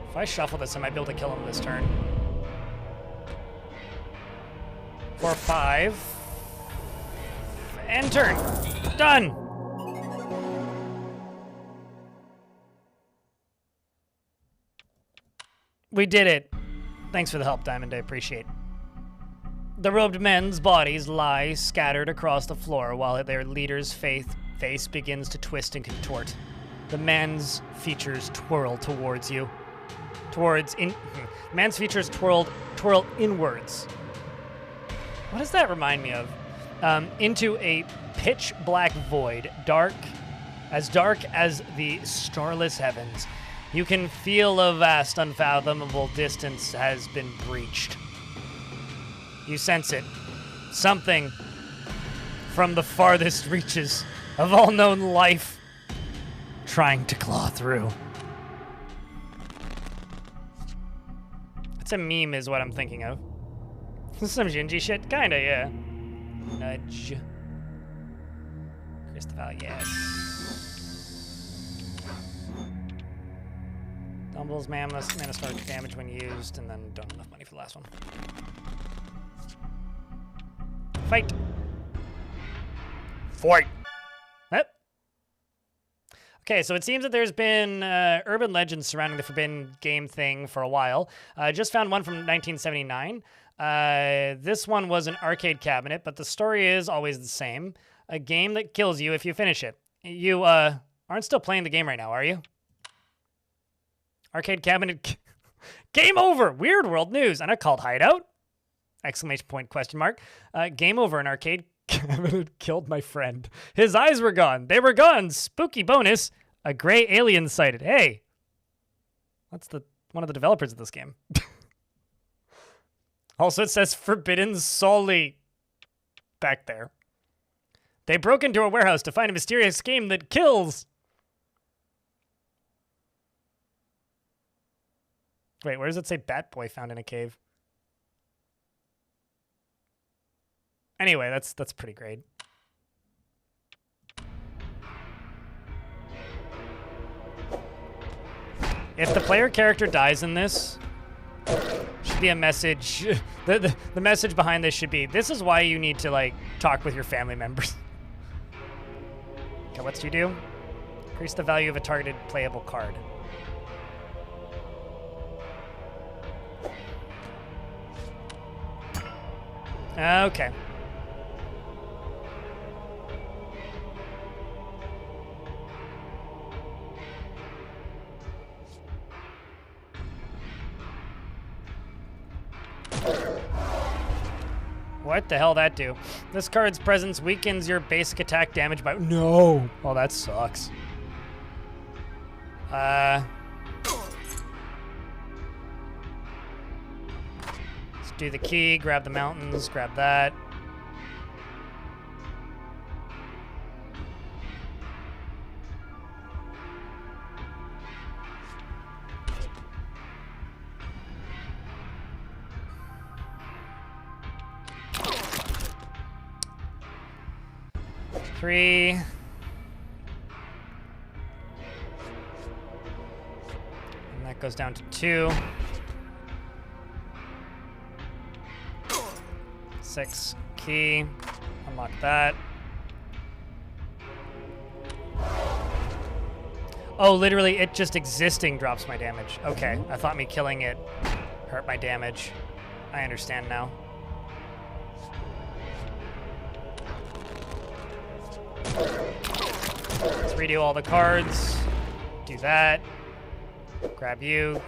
If I shuffle this, I might be able to kill him this turn. 4, 5. And turn. Done. We did it. Thanks for the help, Diamond. I appreciate it. The robed men's bodies lie scattered across the floor while their leader's face begins to twist and contort. The man's features twirl towards you. Man's features twirl inwards. What does that remind me of? Into a pitch black void, dark as the starless heavens. You can feel a vast, unfathomable distance has been breached. You sense it. Something from the farthest reaches of all known life trying to claw through. It's a meme is what I'm thinking of. Some Shinji shit? Kinda, yeah. Nudge. Christopher, yes. Dumbles mana storage damage when used, and then don't have enough money for the last one. Fight! Fight! Yep. Okay, so it seems that there's been urban legends surrounding the Forbidden Game thing for a while. I just found one from 1979. This one was an arcade cabinet, but the story is always the same. A game that kills you if you finish it. You aren't still playing the game right now, are you? Arcade cabinet. Game over! Weird World News. And I called Hideout. Exclamation point, question mark. Game over. An arcade cabinet killed my friend. His eyes were gone. They were gone. Spooky bonus. A gray alien sighted. Hey. That's one of the developers of this game. Also, it says Forbidden Soli back there. They broke into a warehouse to find a mysterious game that kills. Wait, where does it say Bat Boy found in a cave? Anyway, that's pretty great. If the player character dies in this, should be a message. The message behind this should be, this is why you need to like talk with your family members. Okay, what's you do? Increase the value of a targeted playable card. Okay. What the hell that do? This card's presence weakens your basic attack damage by... No! Oh, that sucks. Let's do the key, grab the mountains, grab that. Three. And that goes down to 2. 6. Key. Unlock that. Oh, literally, it just existing drops my damage. Okay, I thought me killing it hurt my damage. I understand now. Let's redo all the cards. Do that. Grab you.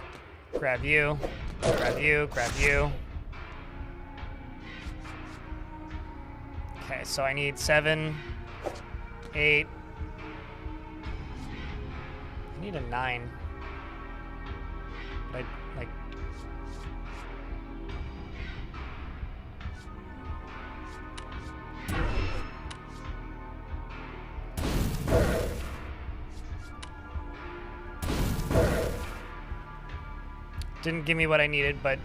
Grab you. Grab you. Grab you. Okay, so I need 7, 8. I need a 9. But I, like... Didn't give me what I needed, but...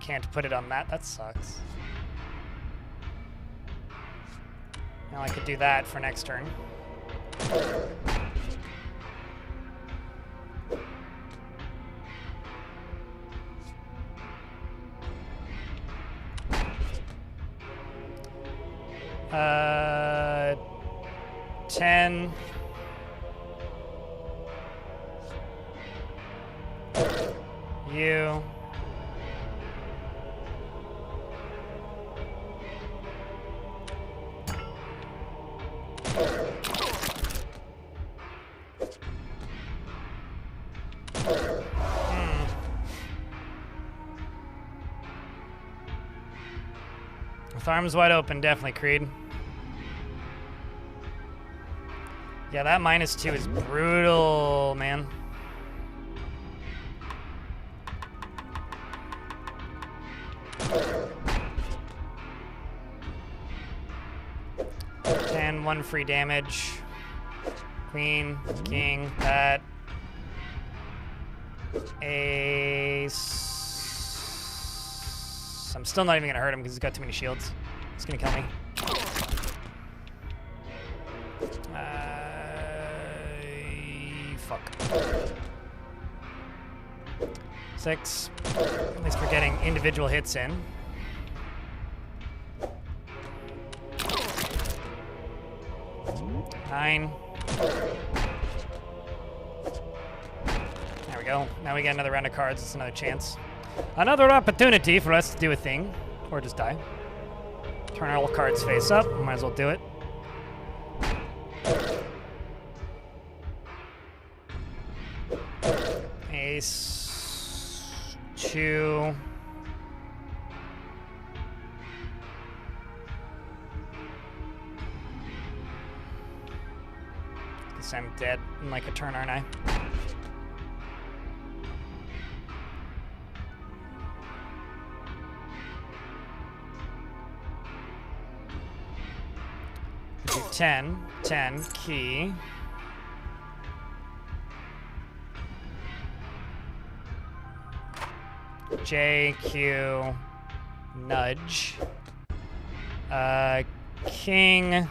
Can't put it on that. That sucks. Now I could do that for next turn. Uh, 10. You. With arms wide open, definitely, Creed. Yeah, that -2 is brutal, man. And 1 free damage. Queen, king, that. Ace. I'm still not even gonna hurt him because he's got too many shields. He's gonna kill me. Fuck. 6. At least we're getting individual hits in. 9. There we go. Now we get another round of cards. It's another chance. Another opportunity for us to do a thing. Or just die. Turn all cards face up. Might as well do it. Ace. 2. Guess I'm dead in like a turn, aren't I? Do 10, key. J, Q, nudge. King.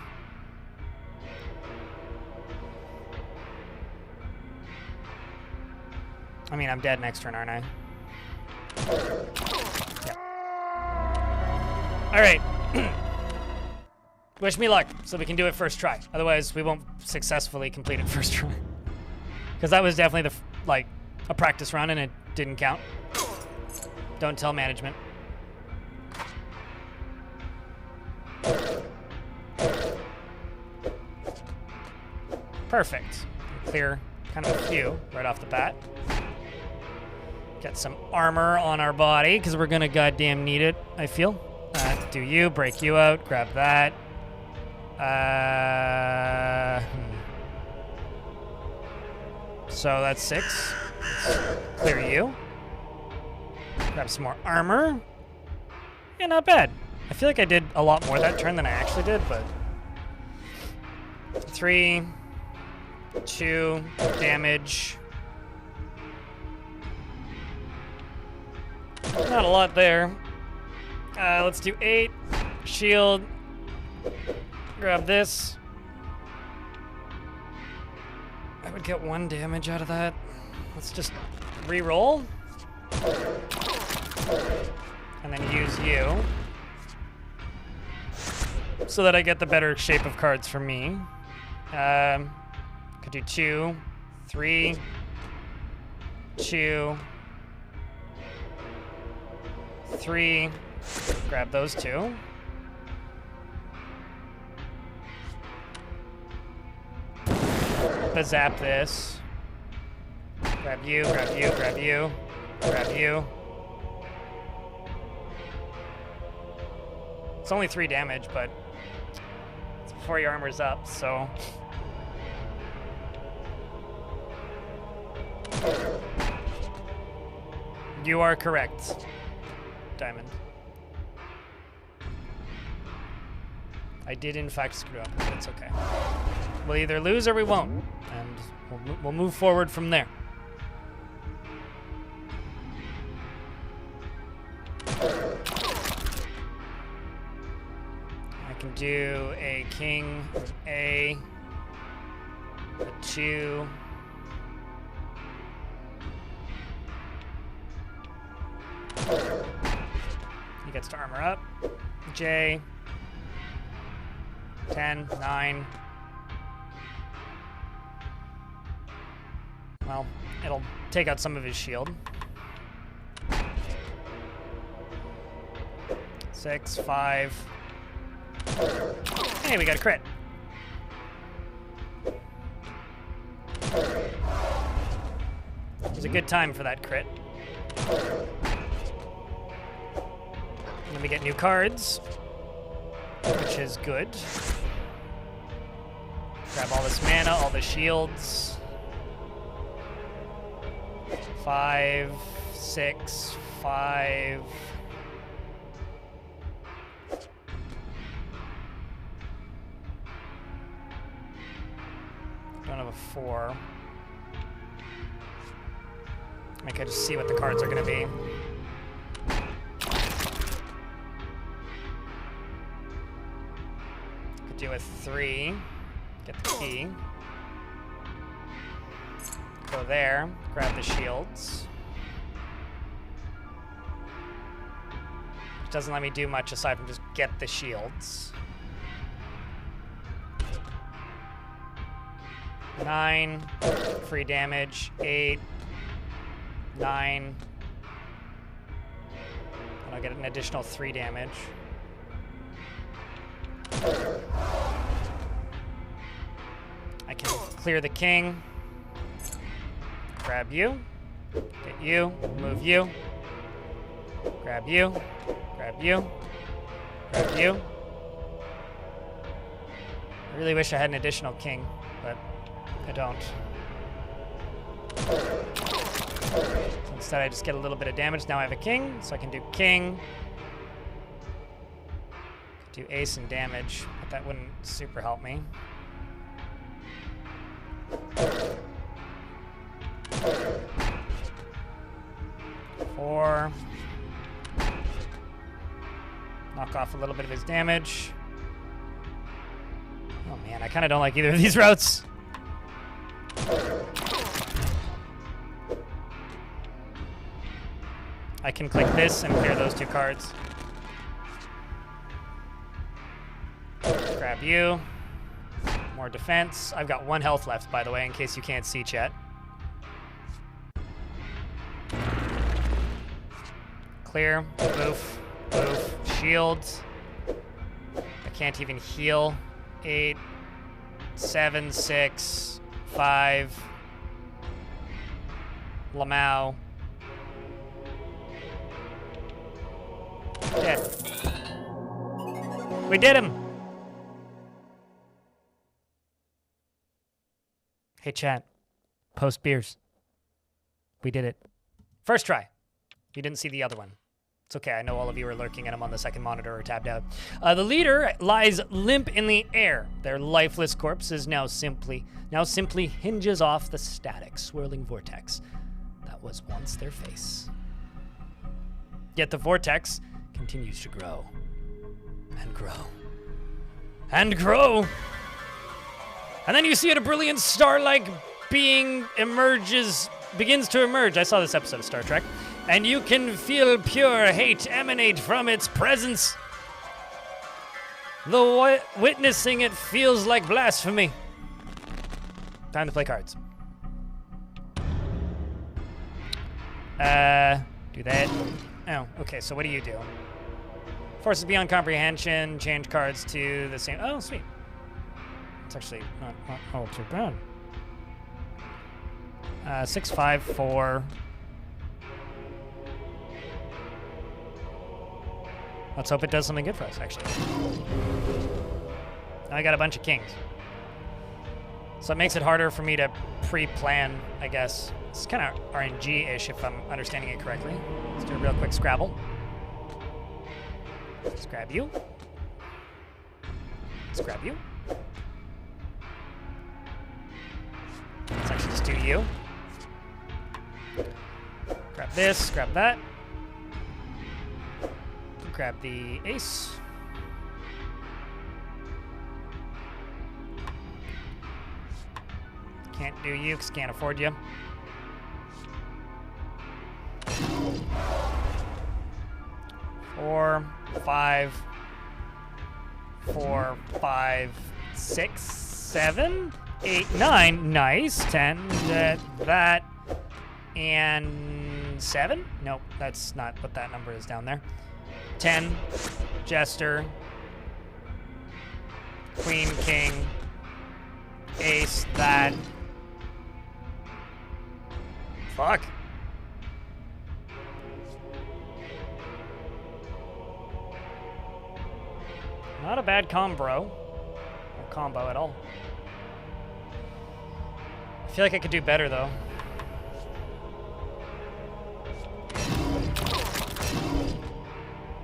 I mean, I'm dead next turn, aren't I? Yep. All right. Wish me luck, so we can do it first try. Otherwise, we won't successfully complete it first try. Because that was definitely a practice run, and it didn't count. Don't tell management. Perfect. Clear kind of a few right off the bat. Get some armor on our body, because we're gonna goddamn need it, I feel. Do you, break you out, grab that. So that's 6. Let's clear you. Grab some more armor. Yeah, not bad. I feel like I did a lot more that turn than I actually did, but 3, 2, damage. Not a lot there. Let's do 8. Shield. Grab this. I would get 1 damage out of that. Let's just re-roll. And then use you. So that I get the better shape of cards for me. Could do 2, 3, 2, 3. Grab those 2. Zap this. Grab you, grab you, grab you, grab you. It's only 3 damage, but it's before your armor's up, so. You are correct, Diamond. I did in fact screw up, but it's okay. We'll either lose or we won't, and we'll move forward from there. I can do a king, a 2. He gets to armor up. J. 10, 9. Well, it'll take out some of his shield. 6, 5. Hey, we got a crit. It was a good time for that crit. And then we get new cards, which is good. Grab all this mana, all the shields. 5, 6, 5. Don't have a 4. I could just see what the cards are gonna be. Could do a 3. Get the key. Go there, grab the shields. Which doesn't let me do much aside from just get the shields. 9, free damage, 8, 9. And I'll get an additional 3 damage. I can clear the king. Grab you, get you, move you, grab you, grab you, grab you. I really wish I had an additional king, but I don't. So instead I just get a little bit of damage. Now I have a king, so I can do king. Could do ace and damage, but that wouldn't super help me. 4, off a little bit of his damage. Oh man, I kind of don't like either of these routes. I can click this and clear those 2 cards. Grab you. More defense. I've got 1 health left, by the way, in case you can't see chat. Clear. Boof. Boof. Shields. I can't even heal. 8, 7, 6, 5. Lamau. Dead. We did him! Hey chat, post beers. We did it. First try. You didn't see the other one. It's okay, I know all of you are lurking and I'm on the second monitor or tabbed out. The leader lies limp in the air. Their lifeless corpse is now simply hinges off the static, swirling vortex that was once their face. Yet the vortex continues to grow and grow and grow. And then you see it, a brilliant star-like being begins to emerge. I saw this episode of Star Trek. And you can feel pure hate emanate from its presence. Though witnessing it feels like blasphemy. Time to play cards. Do that. Oh, okay, so what do you do? Forces beyond comprehension, change cards to the same. Oh, sweet. It's actually not all too bad. 6, 5, 4. Let's hope it does something good for us, actually. Now I got a bunch of kings. So it makes it harder for me to pre-plan, I guess. It's kind of RNG-ish if I'm understanding it correctly. Let's do a real quick Scrabble. Let's grab you. Let's grab you. Let's actually just do you. Grab this, grab that. Grab the ace. Can't do you because can't afford you. Four, 5, 4, 5, 6, 7, 8, 9. Nice. 10. That. And 7? Nope, that's not what that number is down there. 10. Jester. Queen, king. Ace, that. Fuck. Not a bad combo. Or combo at all. I feel like I could do better, though.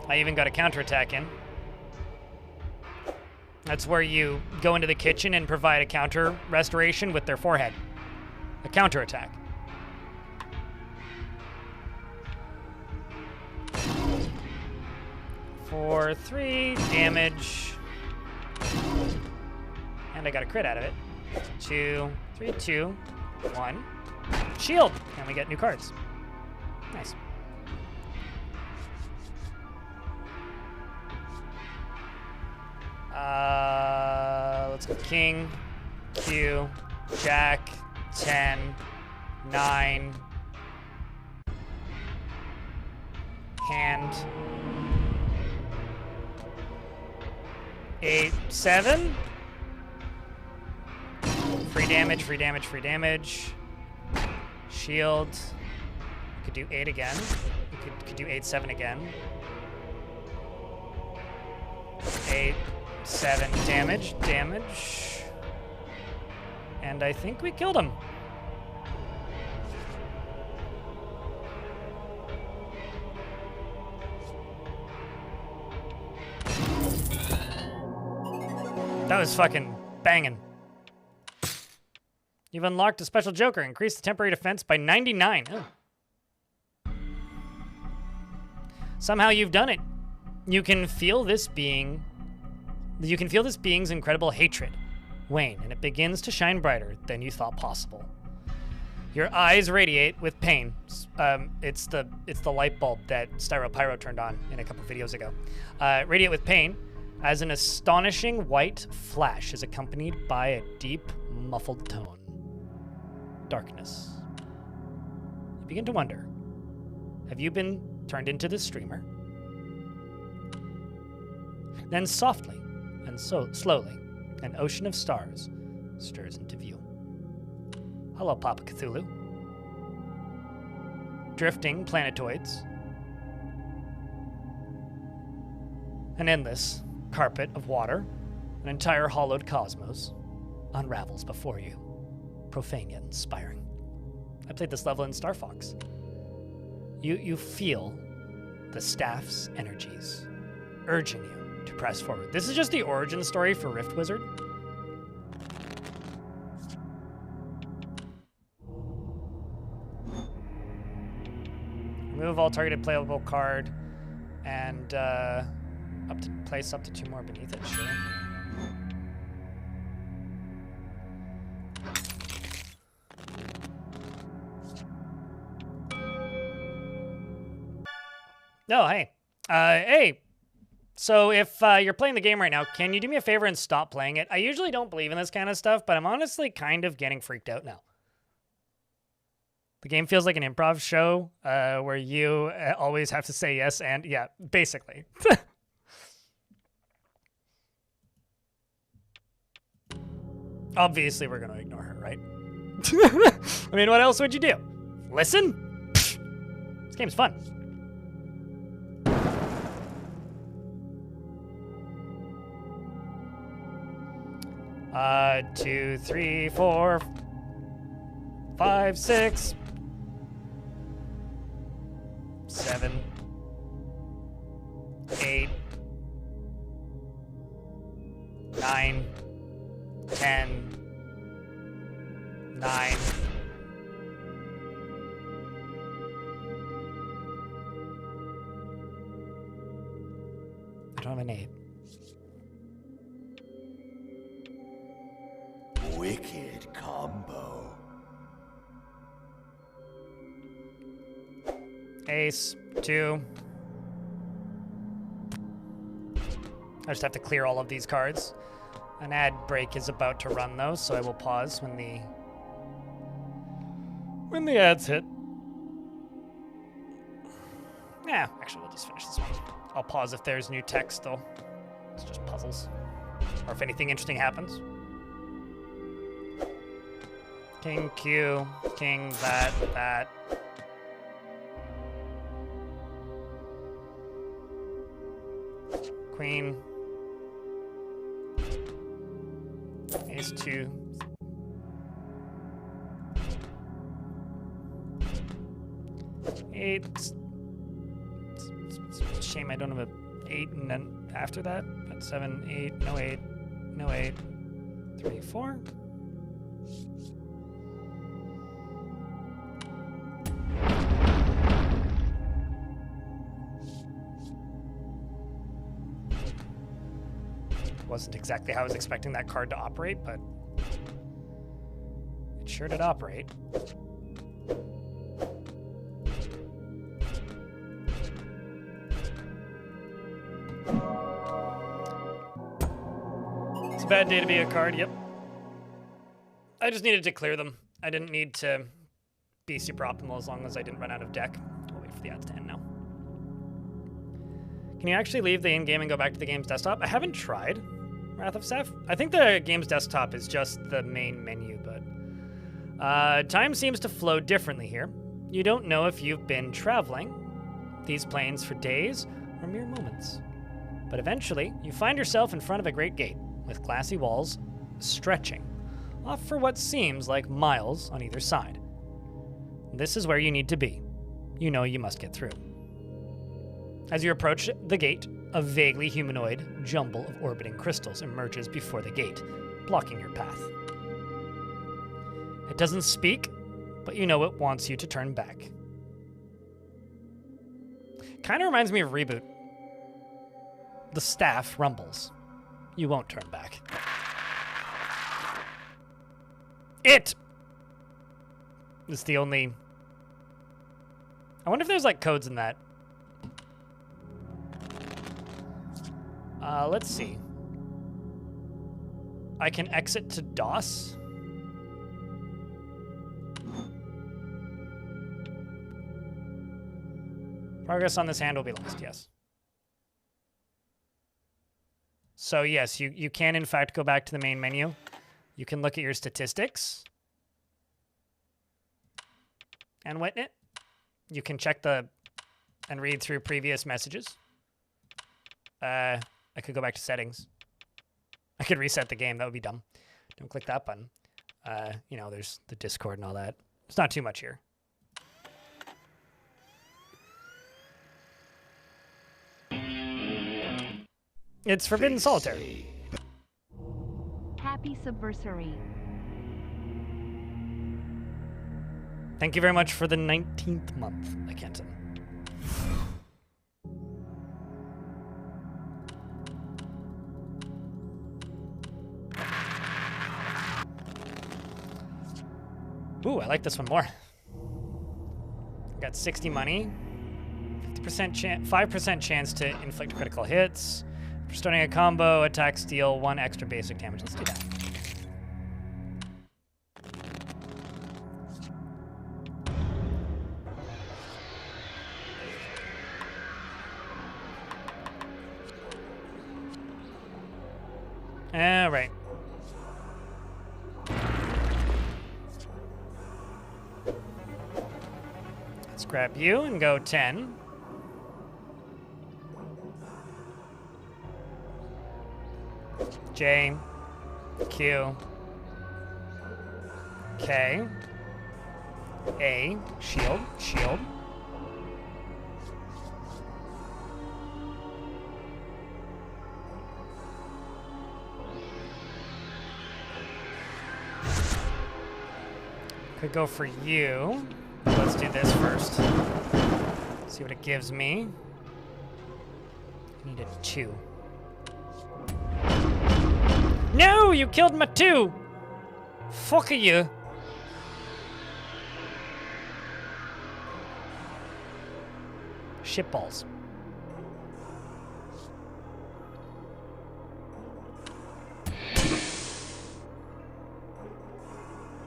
I even got a counterattack in. That's where you go into the kitchen and provide a counter restoration with their forehead. A counterattack. For 3 damage. And I got a crit out of it. 2, 3, 2, 1. Shield! And we get new cards. Nice. Let's go king, Q, jack, 10, 9, hand, 8, 7. Free damage, free damage, free damage. Shield. Could do 8 again. Could do 8, 7 again. 8, 7 damage. And I think we killed him. That was fucking banging. You've unlocked a special joker. Increase the temporary defense by 99. Oh. Somehow you've done it. You can feel this being's incredible hatred wane, and it begins to shine brighter than you thought possible. Your eyes radiate with pain. It's the light bulb that Styropyro turned on in a couple videos ago. Radiate with pain as an astonishing white flash is accompanied by a deep, muffled tone. Darkness. You begin to wonder, have you been turned into this streamer? Then softly and so slowly, an ocean of stars stirs into view. Hello, Papa Cthulhu. Drifting planetoids. An endless carpet of water, an entire hollowed cosmos, unravels before you. Profane yet inspiring. I played this level in Star Fox. You feel the staff's energies urging you to press forward. This is just the origin story for Rift Wizard. Remove all targeted playable card and place up to 2 more beneath it. Sure. Oh, hey. Hey. So if you're playing the game right now, can you do me a favor and stop playing it? I usually don't believe in this kind of stuff, but I'm honestly kind of getting freaked out now. The game feels like an improv show where you always have to say yes and yeah, basically. Obviously, we're going to ignore her, right? I mean, what else would you do? Listen? This game's fun. Two, 3, 4, 5, 6, 7, 8, 9, 10, 9. I don't have an 8. Wicked combo. Ace, 2. I just have to clear all of these cards. An ad break is about to run though, so I will pause when the ads hit. Yeah, actually we'll just finish this one. I'll pause if there's new text though. It's just puzzles. Or if anything interesting happens. King Q, king that. Queen. Ace 2. Eight. It's a shame I don't have a 8 and then after that. But 7, 8, no 8, no 8. 3, 4. Wasn't exactly how I was expecting that card to operate, but it sure did operate. It's a bad day to be a card, yep. I just needed to clear them. I didn't need to be super optimal as long as I didn't run out of deck. I'll wait for the ads to end now. Can you actually leave the in-game and go back to the game's desktop? I haven't tried Wrath of Seth. I think the game's desktop is just the main menu, but time seems to flow differently here. You don't know if you've been traveling these planes for days or mere moments. But eventually, you find yourself in front of a great gate with glassy walls stretching off for what seems like miles on either side. This is where you need to be. You know you must get through. As you approach the gate, a vaguely humanoid jumble of orbiting crystals emerges before the gate, blocking your path. It doesn't speak, but you know it wants you to turn back. Kind of reminds me of Reboot. the staff rumbles. You won't turn back. It is the only... I wonder if there's like codes in that. Let's see. I can exit to DOS. Progress on this hand will be lost, yes. So yes, you can in fact go back to the main menu. You can look at your statistics and witness it. You can check and read through previous messages. I could go back to settings. I could reset the game. That would be dumb. Don't click that button. You know, there's the Discord and all that. It's not too much here. It's Forbidden Solitaire. Happy Subversary. Thank you very much for the 19th month, Kenton. Ooh, I like this one more. Got 60 money, 5% chance to inflict critical hits. For starting a combo, attacks deal 1 extra basic damage. Let's do that. All right. Let's grab you and go 10. J, Q, K, A, shield, shield. Could go for you. Let's do this first. See what it gives me. I need a 2. No, you killed my 2. Fuck you. Shitballs.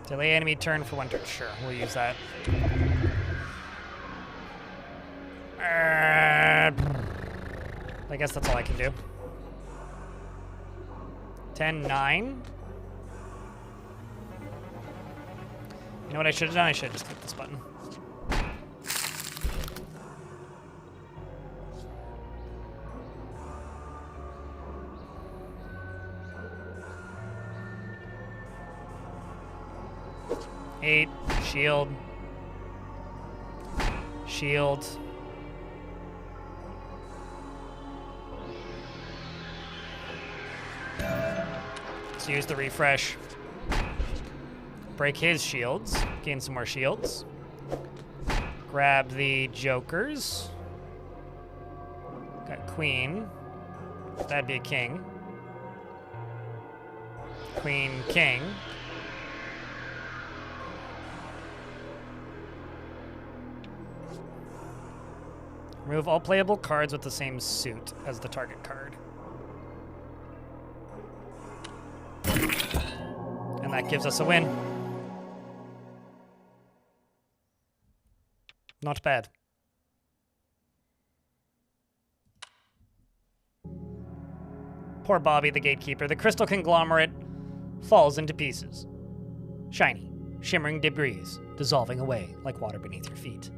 Delay enemy turn for 1 turn. Sure, we'll use that. I guess that's all I can do. 10, 9. You know what I should have done? I should have just clicked this button. Eight, shield. Shield. Let's use the refresh. Break his shields. Gain some more shields. Grab the jokers. Got queen. That'd be a king. Queen, king. Remove all playable cards with the same suit as the target card. And that gives us a win. Not bad. Poor Bobby, the gatekeeper. The crystal conglomerate falls into pieces. Shiny, shimmering debris, dissolving away like water beneath your feet.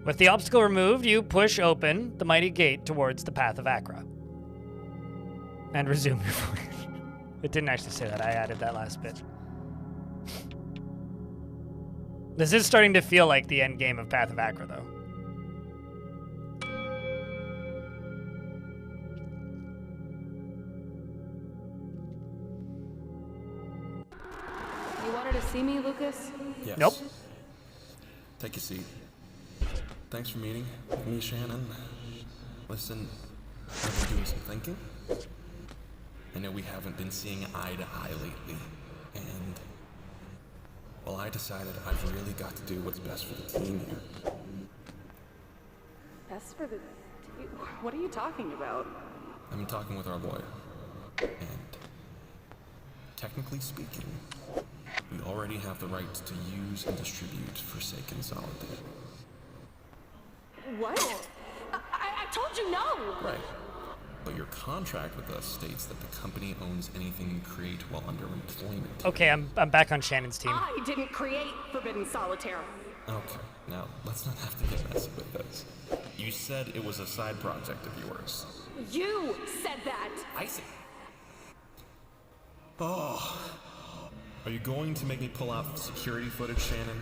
With the obstacle removed, you push open the mighty gate towards the path of Akra. And resume your voyage. It didn't actually say that. I added that last bit. This is starting to feel like the end game of Path of Akra, though. You wanted to see me, Lucas? Yes. Nope. Take a seat. Thanks for meeting me, Shannon. Listen, I've been doing some thinking. I know we haven't been seeing eye to eye lately, and well, I decided I've really got to do what's best for the team here. Best for the team? What are you talking about? I've been talking with our lawyer, and technically speaking, we already have the right to use and distribute Forsaken Solitaire. What? I told you no! Right. But your contract with us states that the company owns anything you create while under employment. Okay, I'm back on Shannon's team. I didn't create Forbidden Solitaire. Okay, now let's not have to get messy with this. You said it was a side project of yours. You said that! I see. Oh. Are you going to make me pull out security footage, Shannon?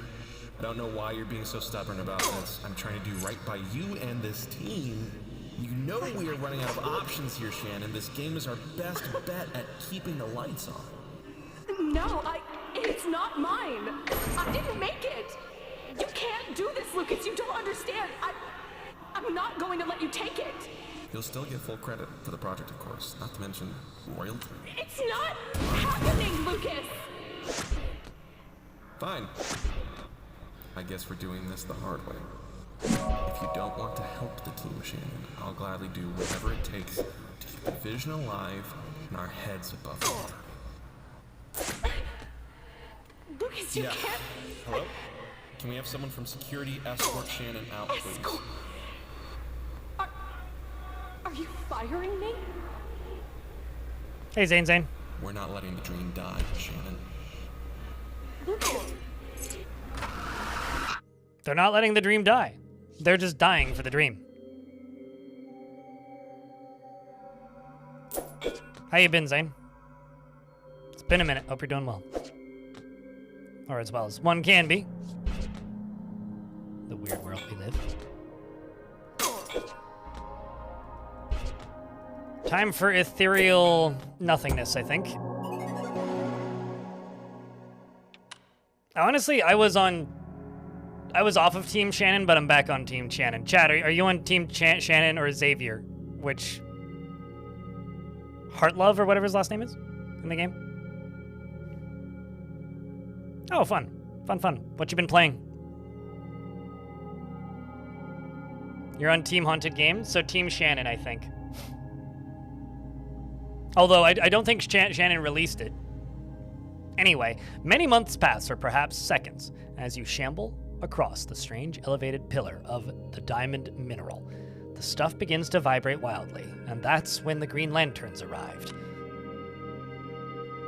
I don't know why you're being so stubborn about this. I'm trying to do right by you and this team. You know we are running out of options here, Shannon. This game is our best bet at keeping the lights on. No, it's not mine. I didn't make it. You can't do this, Lucas. You don't understand. I'm not going to let you take it. You'll still get full credit for the project, of course, not to mention royalty. It's not happening, Lucas! Fine. I guess we're doing this the hard way. If you don't want to help the team, Shannon, I'll gladly do whatever it takes to keep the vision alive and our heads above water. Lucas, you can't... Hello? Can we have someone from security escort Shannon out, please? Are you firing me? Hey, Zane. We're not letting the dream die, Shannon. Lucas. They're not letting the dream die. They're just dying for the dream. How you been, Zane? It's been a minute. Hope you're doing well. Or as well as one can be. The weird world we live. Time for ethereal nothingness, I think. Honestly, I was off of Team Shannon, but I'm back on Team Shannon. Chad, are you on Team Shannon or Xavier? Which... Heartlove or whatever his last name is in the game? Oh, fun. Fun. What you been playing? You're on Team Haunted Games, so Team Shannon, I think. Although I don't think Shannon released it. Anyway, many months pass, or perhaps seconds, as you shamble across the strange elevated pillar of the diamond mineral. The stuff begins to vibrate wildly, and that's when the Green Lanterns arrived.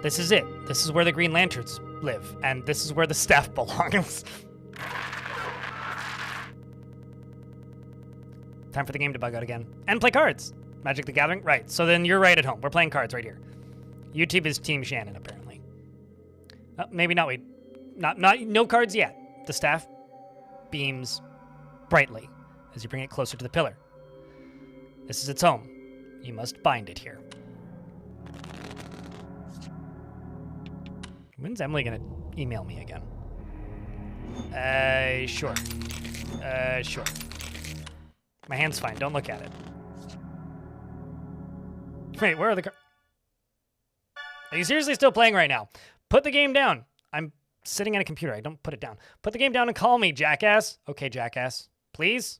This is it. This is where the Green Lanterns live, and this is where the staff belongs. Time for the game to bug out again. And play cards! Magic the Gathering? Right, so then you're right at home. We're playing cards right here. YouTube is Team Shannon, apparently. Maybe not. No cards yet. The staff beams brightly as you bring it closer to the pillar. This is its home. You must bind it here. When's Emily gonna email me again? Sure. Sure. My hand's fine. Don't look at it. Wait, where are the cards? Are you seriously still playing right now? Put the game down. I'm sitting at a computer. I don't put it down. Put the game down and call me, jackass. Okay, jackass. Please?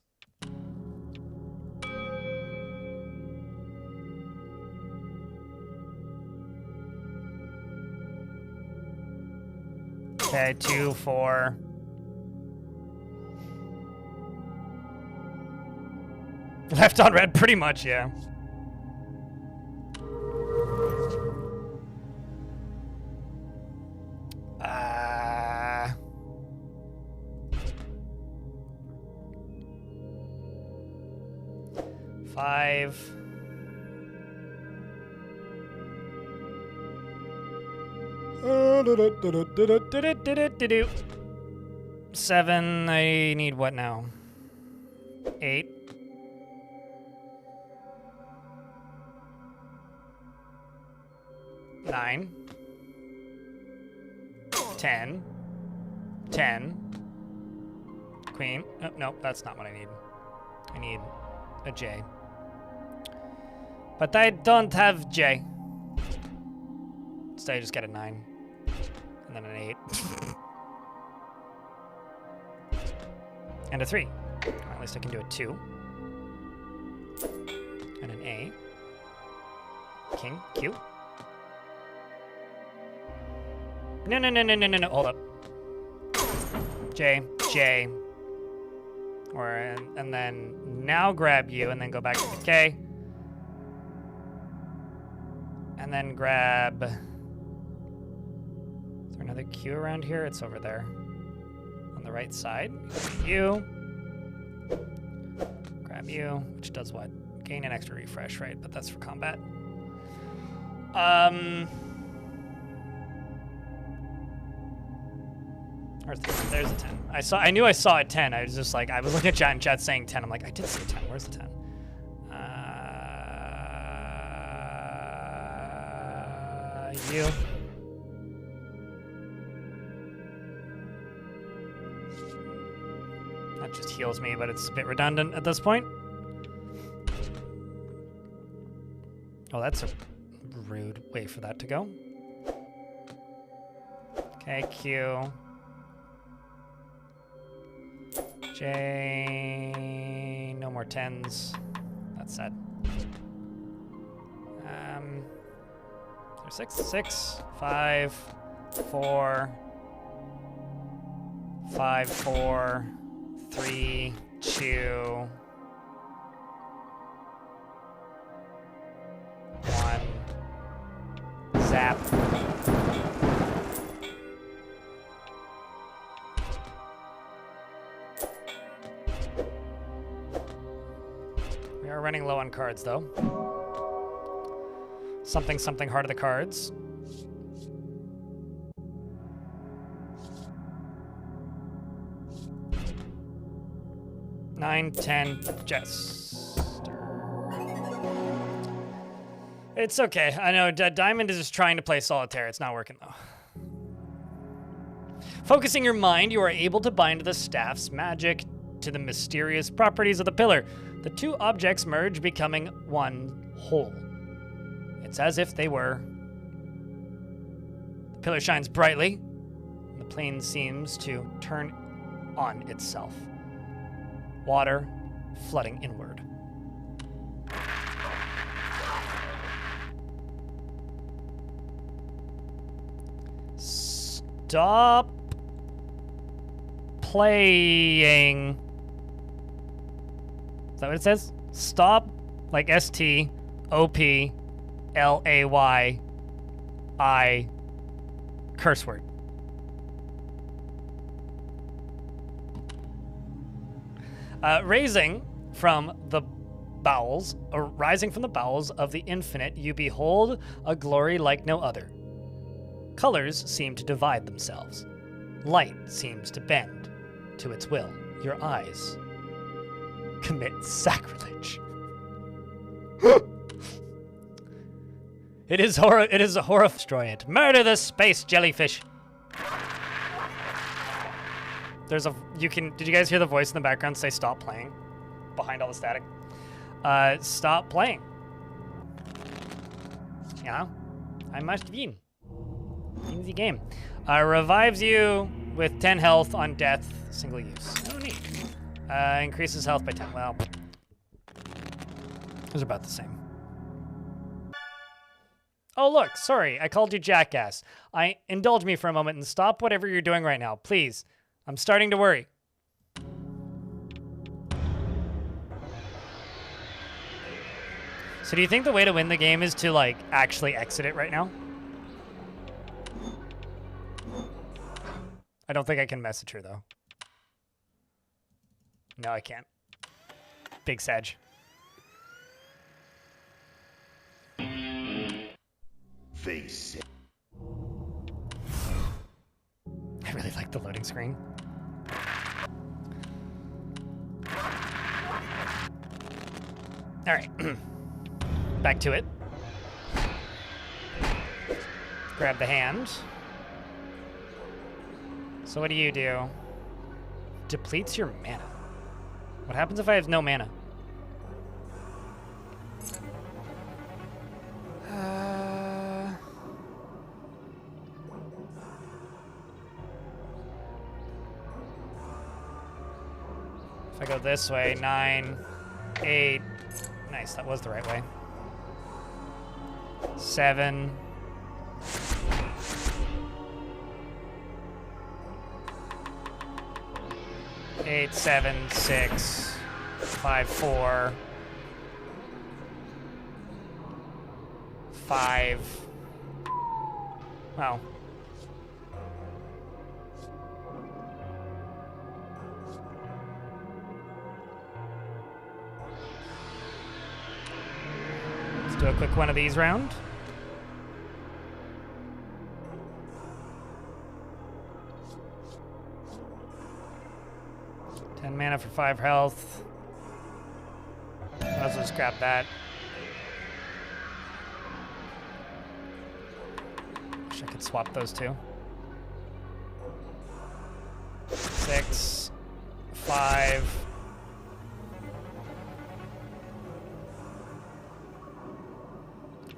Okay, 2, 4. Left on red, pretty much, yeah. Five. Seven. I need what now? 8. 9. 10. 10. Queen. Oh, no, that's not what I need. I need a J. But I don't have J. So I just get a 9. And then an 8. And a 3. Or at least I can do a 2. And an A. King, Q. No, no, no, no, no, no, no, hold up. J, J. Or, and then now grab U and then go back to the K. And then grab... Is there another Q around here? It's over there. On the right side. U. Grab U, which does what? Gain an extra refresh, right? But that's for combat. There's a 10. I knew I saw a 10. I was just like, I was looking at chat and chat saying 10. I'm like, I did see a 10. Where's the 10? You. That just heals me, but it's a bit redundant at this point. Oh, that's a rude way for that to go. Okay, Q. J. No more 10s. That's sad. There's 6, 5, 4, 5, 4, 3, 2, 1. Zap. We are running low on cards, though. Something, something, heart of the cards. Nine, 10, Jester. It's okay. I know Diamond is just trying to play Solitaire. It's not working, though. Focusing your mind, you are able to bind the staff's magic to the mysterious properties of the pillar. The two objects merge, becoming one whole. It's as if they were. The pillar shines brightly, and the plane seems to turn on itself. Water flooding inward. Stop playing. Is that what it says? Stop, like STOPLAYI curse word. Rising from the bowels of the infinite, you behold a glory like no other. Colors seem to divide themselves. Light seems to bend to its will. Your eyes commit sacrilege. It is a horror. Destroy it. Murder the space jellyfish. There's a, did you guys hear the voice in the background say stop playing? Behind all the static. Stop playing. Yeah, I must win. In the game. Revives you with 10 health on death, single use. No need. Increases health by 10. Well, those are about the same. Oh, look, sorry, I called you jackass. Indulge me for a moment and stop whatever you're doing right now, please. I'm starting to worry. So do you think the way to win the game is to, like, actually exit it right now? I don't think I can message her, though. No, I can't. Big Sag. Face it. I really like the loading screen. All right. Back to it. Grab the hand. So what do you do? Depletes your mana. What happens if I have no mana? I go this way, 9, 8. Nice, that was the right way. 7. 8, 7, 6, 5, 4, 5. Wow. Let's do a quick one of these round. Mana for 5 health. Let's just grab that. Wish I could swap those two. 6, 5.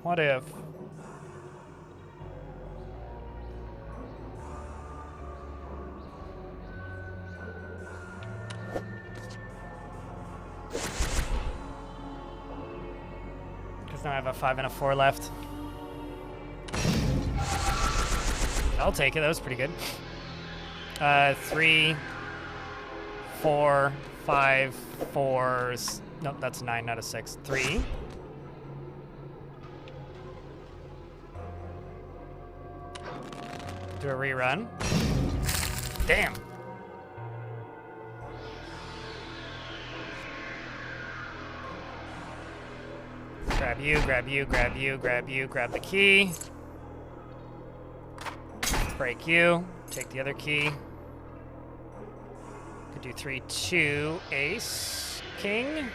What if? Now I have a 5 and a 4 left. I'll take it. That was pretty good. 3, 4, 5, 4. Nope, that's 9, not a 6. 3. Do a rerun. Damn. Grab you, grab you, grab you, grab you, grab the key. Break you, take the other key. Could do 3, 2, ace, king.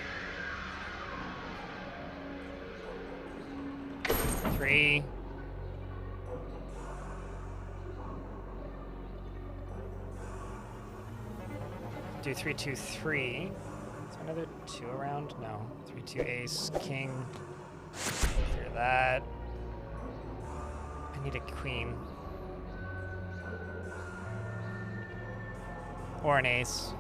3. Do 3, 2, 3. Is there another 2 around? No. 3, 2, ace, king. Clear that. I need a queen. Or an ace.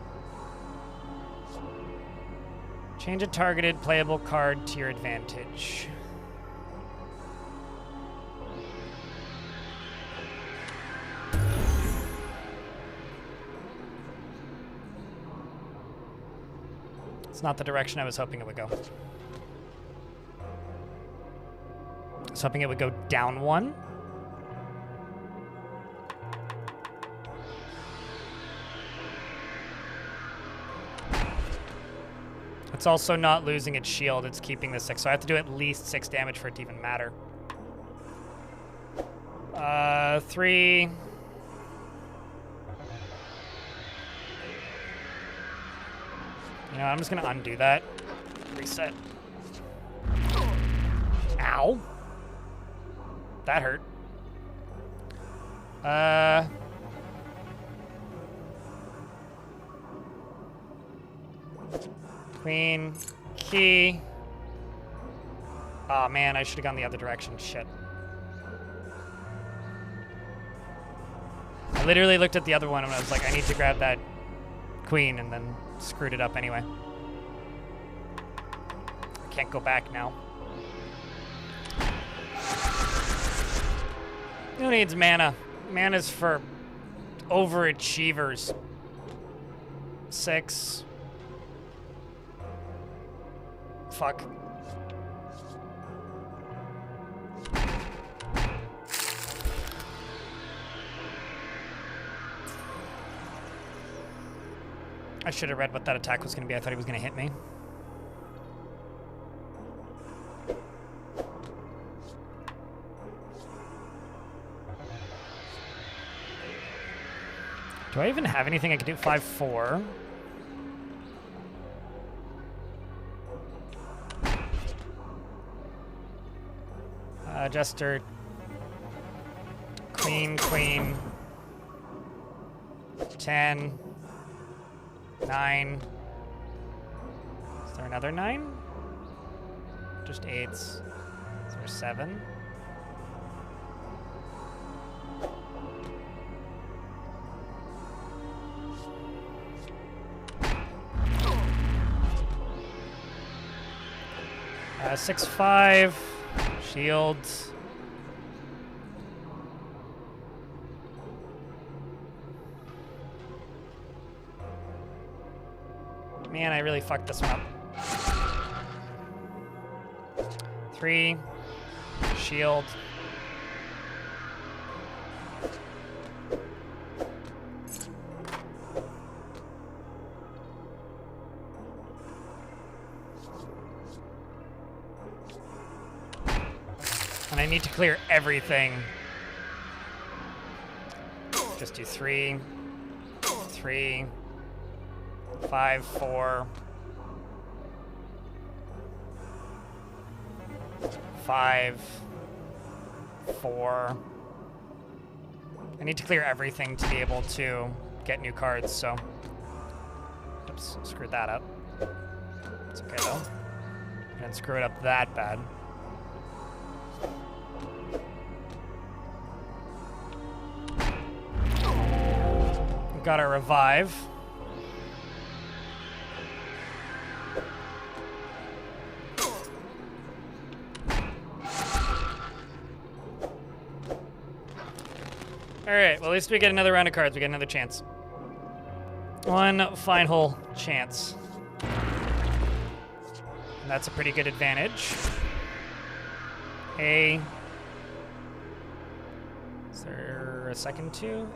Change a targeted playable card to your advantage. It's not the direction I was hoping it would go. I was hoping it would go down 1. It's also not losing its shield, it's keeping the 6. So I have to do at least 6 damage for it to even matter. 3. You know, I'm just gonna undo that. Reset. Ow. That hurt. Queen, key. Oh man, I should have gone the other direction. Shit. I literally looked at the other one and I was like, I need to grab that queen, and then screwed it up anyway. I can't go back now. Who needs mana? Mana's for overachievers. 6. Fuck. I should have read what that attack was going to be. I thought he was going to hit me. Do I even have anything I can do? 5, 4. Jester. Queen, queen. 10. 9. Is there another 9? Just 8s. Is there 7? 6-5. Shields. Man, I really fucked this one up. 3. Shield. And I need to clear everything. Just do 3, 3, 5, 4, 5, 4. I need to clear everything to be able to get new cards, so. Oops, screwed that up. It's okay though. I didn't screw it up that bad. Got our revive. Alright, well at least we get another round of cards. We get another chance. One final chance. And that's a pretty good advantage. Is there a second 2?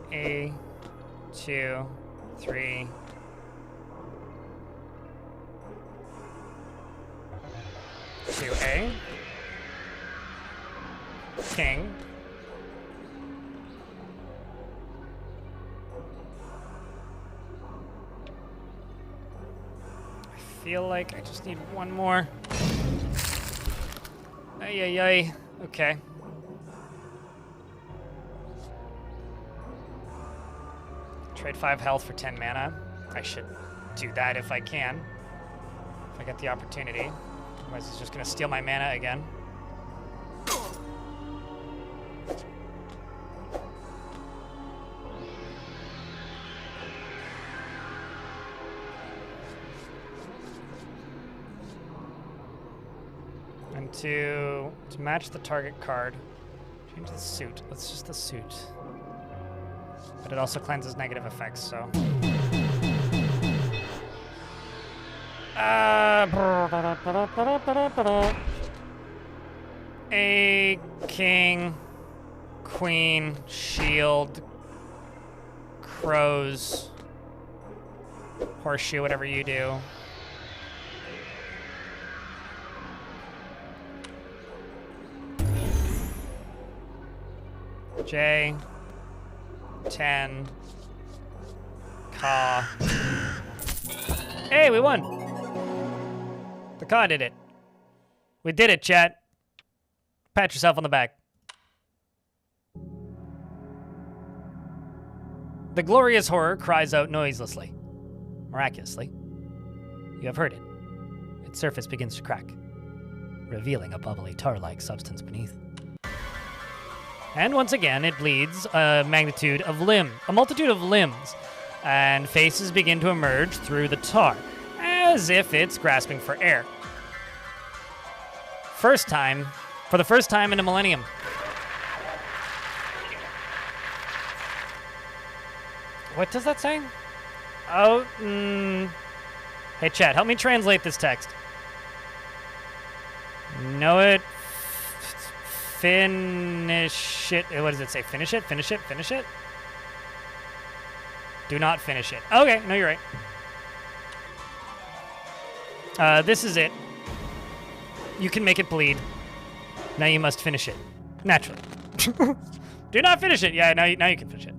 2, 3. A. King. I feel like I just need one more. Ay, ay, ay. Okay. Trade 5 health for 10 mana. I should do that if I can. If I get the opportunity. Otherwise he's just gonna steal my mana again. And to match the target card, change the suit. Let's just the suit. But it also cleanses negative effects, so. A, king, queen, shield, crows, horseshoe, whatever you do. J, 10, Ka. Hey, we won! The Ka did it. We did it, chat. Pat yourself on the back. The glorious horror cries out noiselessly. Miraculously. You have heard it. Its surface begins to crack, revealing a bubbly tar-like substance beneath. And once again, it bleeds a multitude of limbs, and faces begin to emerge through the tar, as if it's grasping for air. For the first time in a millennium. What does that say? Oh, Hey, chat, help me translate this text. Know it. Finish it. What does it say? Finish it? Finish it? Finish it? Do not finish it. Okay, no, you're right. This is it. You can make it bleed. Now you must finish it. Naturally. Do not finish it. Yeah, now you can finish it.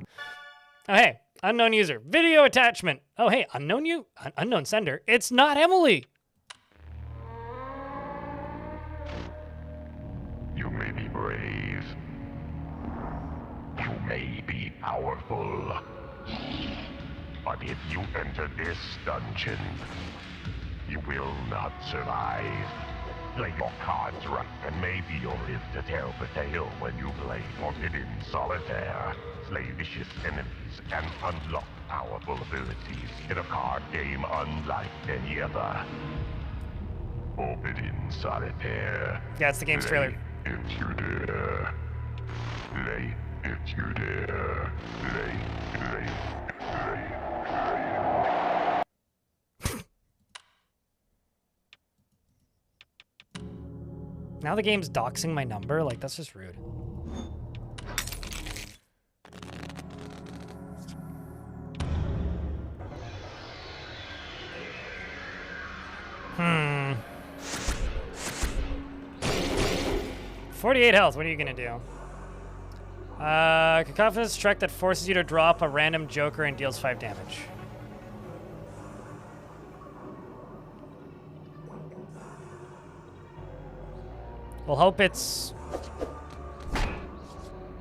Oh, hey. Unknown user. Video attachment. Oh, hey. Unknown sender. It's not Emily. You may be brave. You may be powerful. But if you enter this dungeon, you will not survive. Play your cards right, and maybe you'll live to tell the tale when you play Forbidden Solitaire. Slay vicious enemies and unlock powerful abilities in a card game unlike any other. Forbidden Solitaire. Yeah, it's the game's trailer. Play if you dare. Play if you dare. Play. Now the game's doxing my number? Like, that's just rude. Hmm. 48 health, what are you gonna do? Cacophonous Trek that forces you to drop a random joker and deals 5 damage. We'll hope it's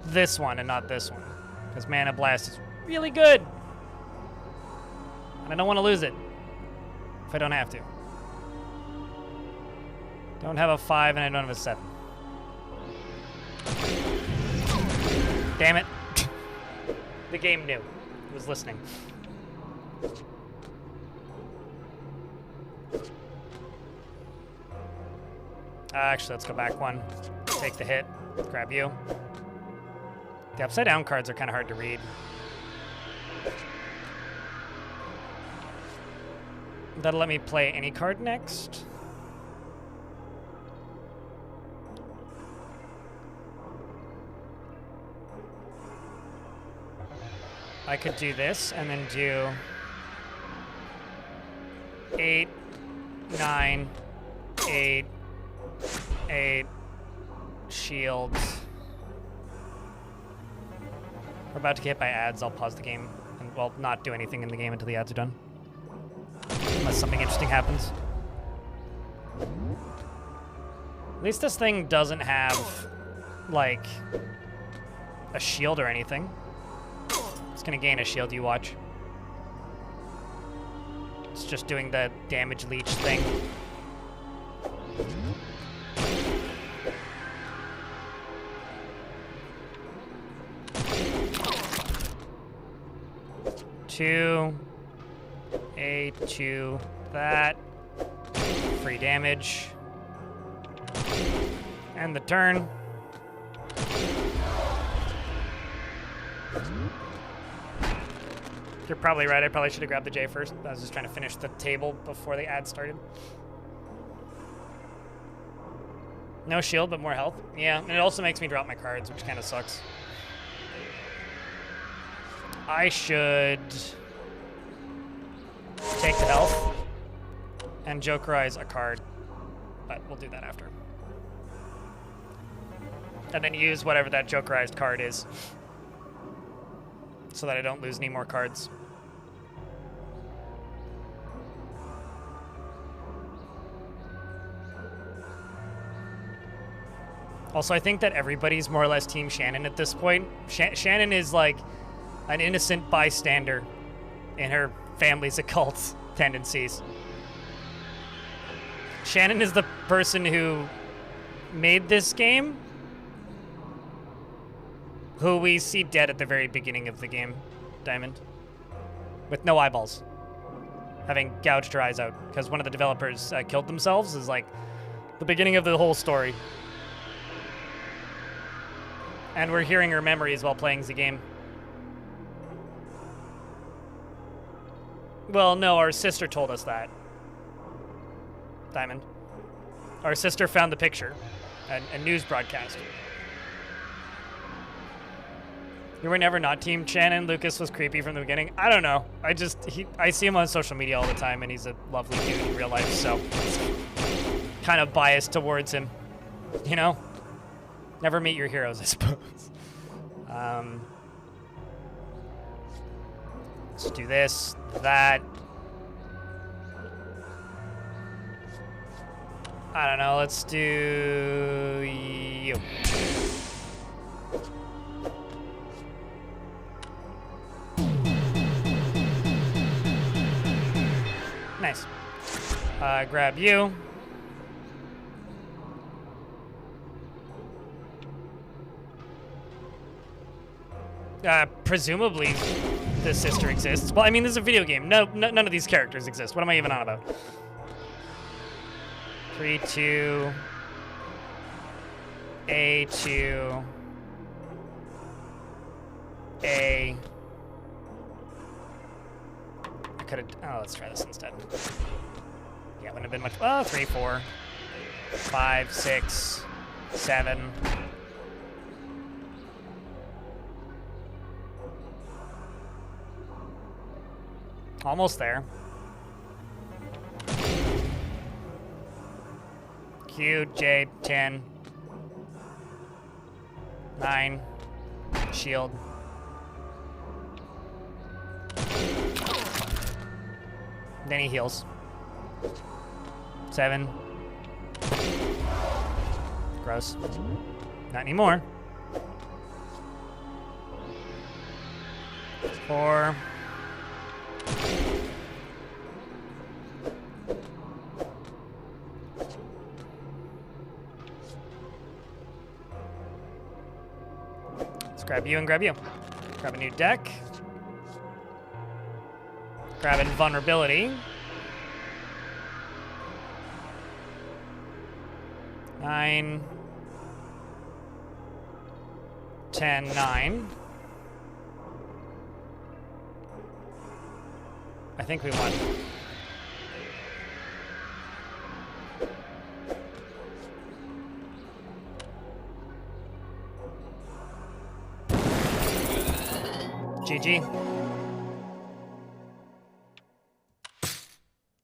this one and not this one, because Mana Blast is really good. And I don't want to lose it if I don't have to. Don't have a 5 and I don't have a 7. Damn it. The game knew. It was listening. Actually, let's go back one. Take the hit. Grab you. The upside down cards are kind of hard to read. That'll let me play any card next. I could do this and then do 8, 9, 8, 8, shields. We're about to get hit by ads. I'll pause the game and, well, not do anything in the game until the ads are done. Unless something interesting happens. At least this thing doesn't have, like, a shield or anything. It's gonna gain a shield, you watch. It's just doing the damage leech thing. Two. A, 2, that. Free damage. And the turn. You're probably right. I probably should have grabbed the J first. I was just trying to finish the table before the ad started. No shield, but more health. Yeah, and it also makes me drop my cards, which kind of sucks. I should take the health and jokerize a card, but we'll do that after. And then use whatever that jokerized card is, so that I don't lose any more cards. Also, I think that everybody's more or less Team Shannon at this point. Shannon is like an innocent bystander in her family's occult tendencies. Shannon is the person who made this game, who we see dead at the very beginning of the game, Diamond, with no eyeballs, having gouged her eyes out because one of the developers killed themselves, is like the beginning of the whole story. And we're hearing her memories while playing the game. Well, no, our sister told us that, Diamond. Our sister found the picture, a news broadcast. You were never not Team Shannon? Lucas was creepy from the beginning? I don't know. I see him on social media all the time, and he's a lovely dude in real life, so kind of biased towards him. You know? Never meet your heroes, I suppose. Let's do this, that. I don't know, let's do you. Nice. Grab you. Presumably the sister exists. Well, I mean, this is a video game. None of these characters exist. What am I even on about? 3, 2. A, 2. A. I could have. Oh, let's try this instead. Yeah, wouldn't have been much. Oh, 3, 4, 5, 6, 7. Almost there. Q, J, 10. 9. Shield. Then he heals. 7. Gross. Not anymore. 4. Let's grab you and grab you. Grab a new deck. Grab invulnerability. 9. 10, 9. I think we won. GG.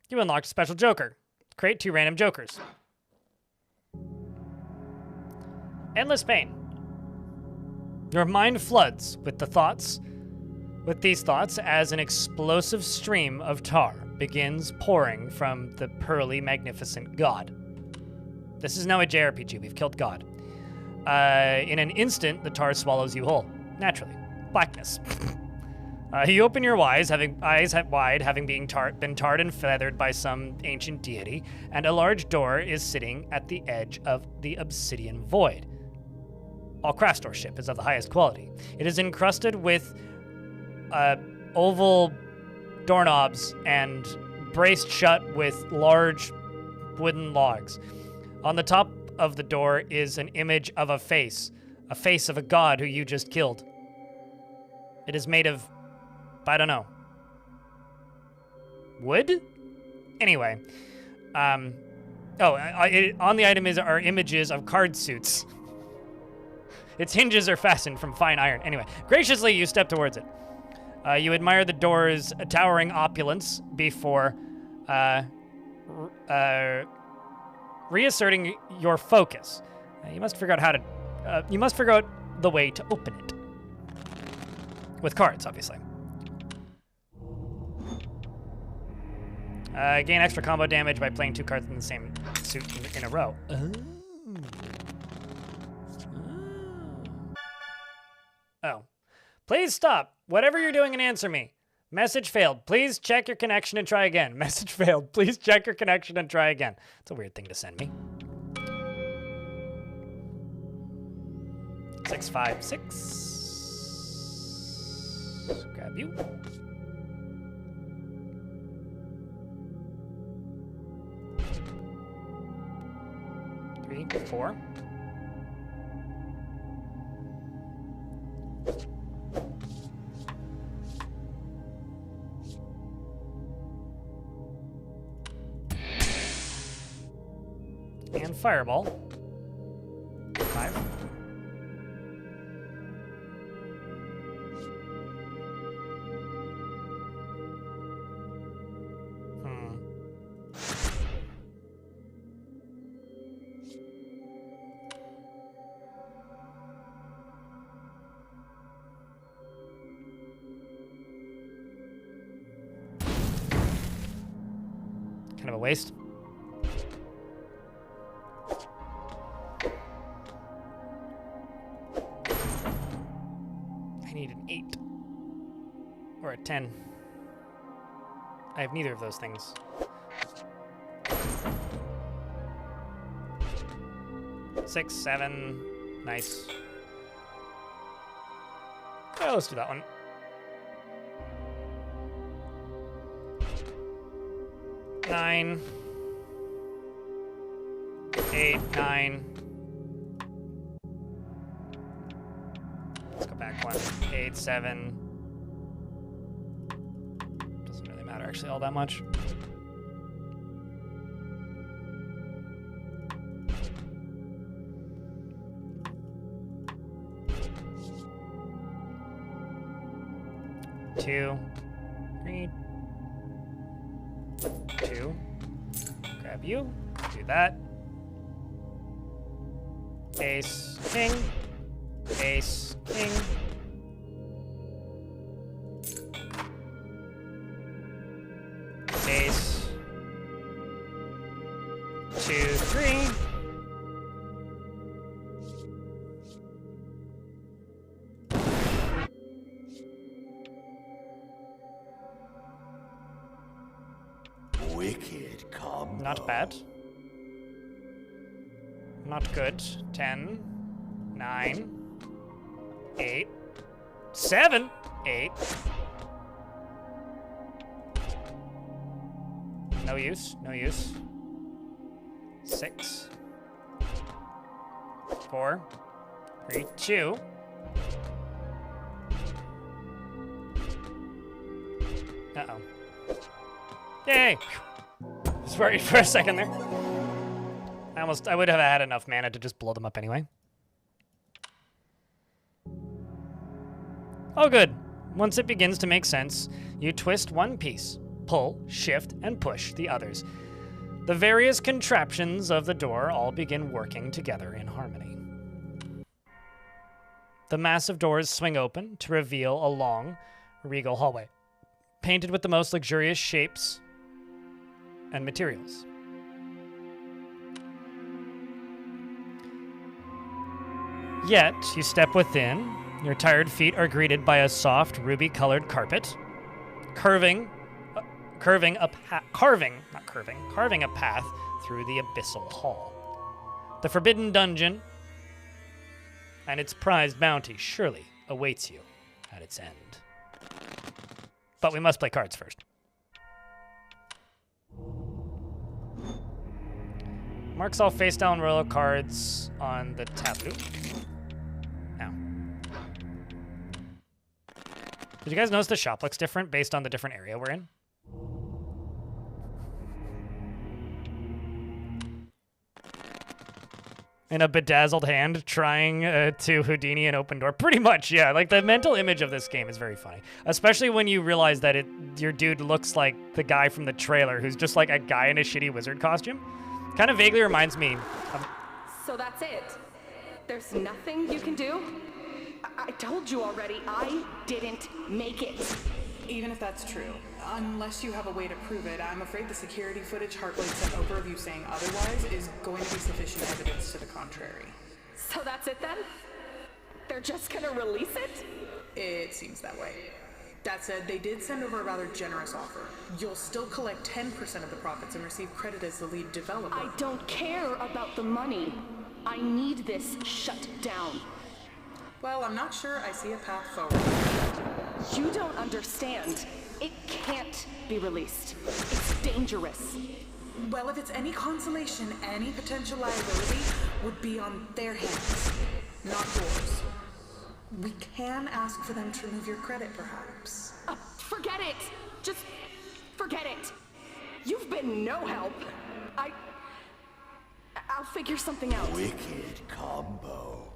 You unlocked a special joker. Create 2 random jokers. Endless pain. Your mind floods with these thoughts as an explosive stream of tar begins pouring from the pearly, magnificent god. This is now a JRPG. We've killed God. In an instant, the tar swallows you whole. Naturally. Blackness. You open your eyes wide, having been tarred and feathered by some ancient deity, and a large door is sitting at the edge of the obsidian void. All craftsmanship is of the highest quality. It is encrusted with oval doorknobs and braced shut with large wooden logs. On the top of the door is an image of a face of a god who you just killed. It is made of, I don't know, wood? Anyway, on the item are images of card suits. Its hinges are fastened from fine iron. Anyway, graciously, you step towards it. You admire the door's towering opulence before reasserting your focus. You must figure out the way to open it. With cards, obviously. Gain extra combo damage by playing 2 cards in the same suit in a row. Oh. Please stop. Whatever you're doing and answer me. Message failed. Please check your connection and try again. Message failed. Please check your connection and try again. It's a weird thing to send me. 6, 5, 6. Grab you. Three, 4. And fireball. 5. Kind of a waste. I need an 8 or a 10. I have neither of those things. Six, 7. Nice. Oh, let's do that one. Nine. 8, 9. Let's go back 1. 8, 7. Doesn't really matter actually all that much. Two, 3, 2. Grab you. Do that. Ace, king. Ace, king. Ace. 2, 3. Wicked combo. Not bad. Not good. 10, 9, 8, 7, 8. No use, no use. 6, 4, 3, 2. Uh-oh. Yay! Just worried for a second there. I would have had enough mana to just blow them up anyway. Oh good. Once it begins to make sense, you twist one piece, pull, shift, and push the others. The various contraptions of the door all begin working together in harmony. The massive doors swing open to reveal a long, regal hallway, painted with the most luxurious shapes and materials. Yet, you step within. Your tired feet are greeted by a soft, ruby-colored carpet, carving a path through the abyssal hall. The forbidden dungeon and its prized bounty surely awaits you at its end. But we must play cards first. Marks all face-down royal cards on the tableau. Now. Did you guys notice the shop looks different based on the different area we're in? In a bedazzled hand trying to Houdini an open door. Pretty much, yeah. Like, the mental image of this game is very funny. Especially when you realize that your dude looks like the guy from the trailer who's just like a guy in a shitty wizard costume. Kind of vaguely reminds me of... So that's it? There's nothing you can do? I told you already, I didn't make it. Even if that's true, unless you have a way to prove it, I'm afraid the security footage Heartblade sent over of you saying otherwise is going to be sufficient evidence to the contrary. So that's it then? They're just gonna release it? It seems that way. That said, they did send over a rather generous offer. You'll still collect 10% of the profits and receive credit as the lead developer. I don't care about the money. I need this shut down. Well, I'm not sure I see a path forward. You don't understand. It can't be released. It's dangerous. Well, if it's any consolation, any potential liability would be on their hands, not yours. We can ask for them to remove your credit, perhaps. Forget it! Just forget it! You've been no help. I'll figure something out. Wicked combo.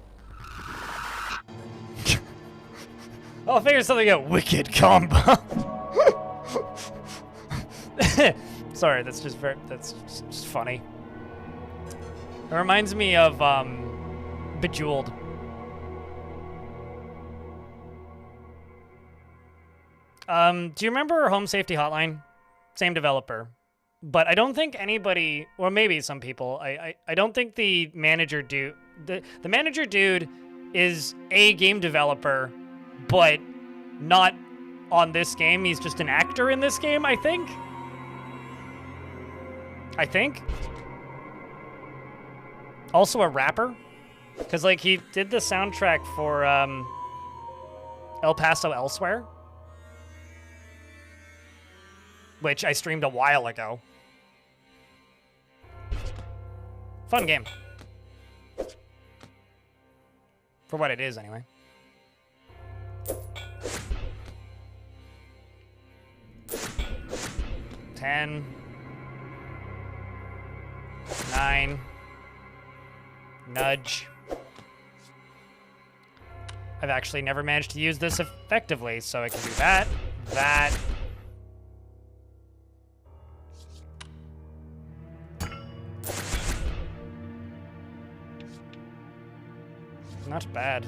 I'll figure something out. Wicked combo. Sorry, that's just funny. It reminds me of Bejeweled. Do you remember Home Safety Hotline? Same developer. But I don't think anybody, or maybe some people, I don't think the manager dude, the manager dude is a game developer, but not on this game. He's just an actor in this game, I think. Also a rapper. Because, like, he did the soundtrack for El Paso Elsewhere, which I streamed a while ago. Fun game. For what it is, anyway. Ten. 9. Nudge. I've actually never managed to use this effectively, so I can do that, that. Not bad.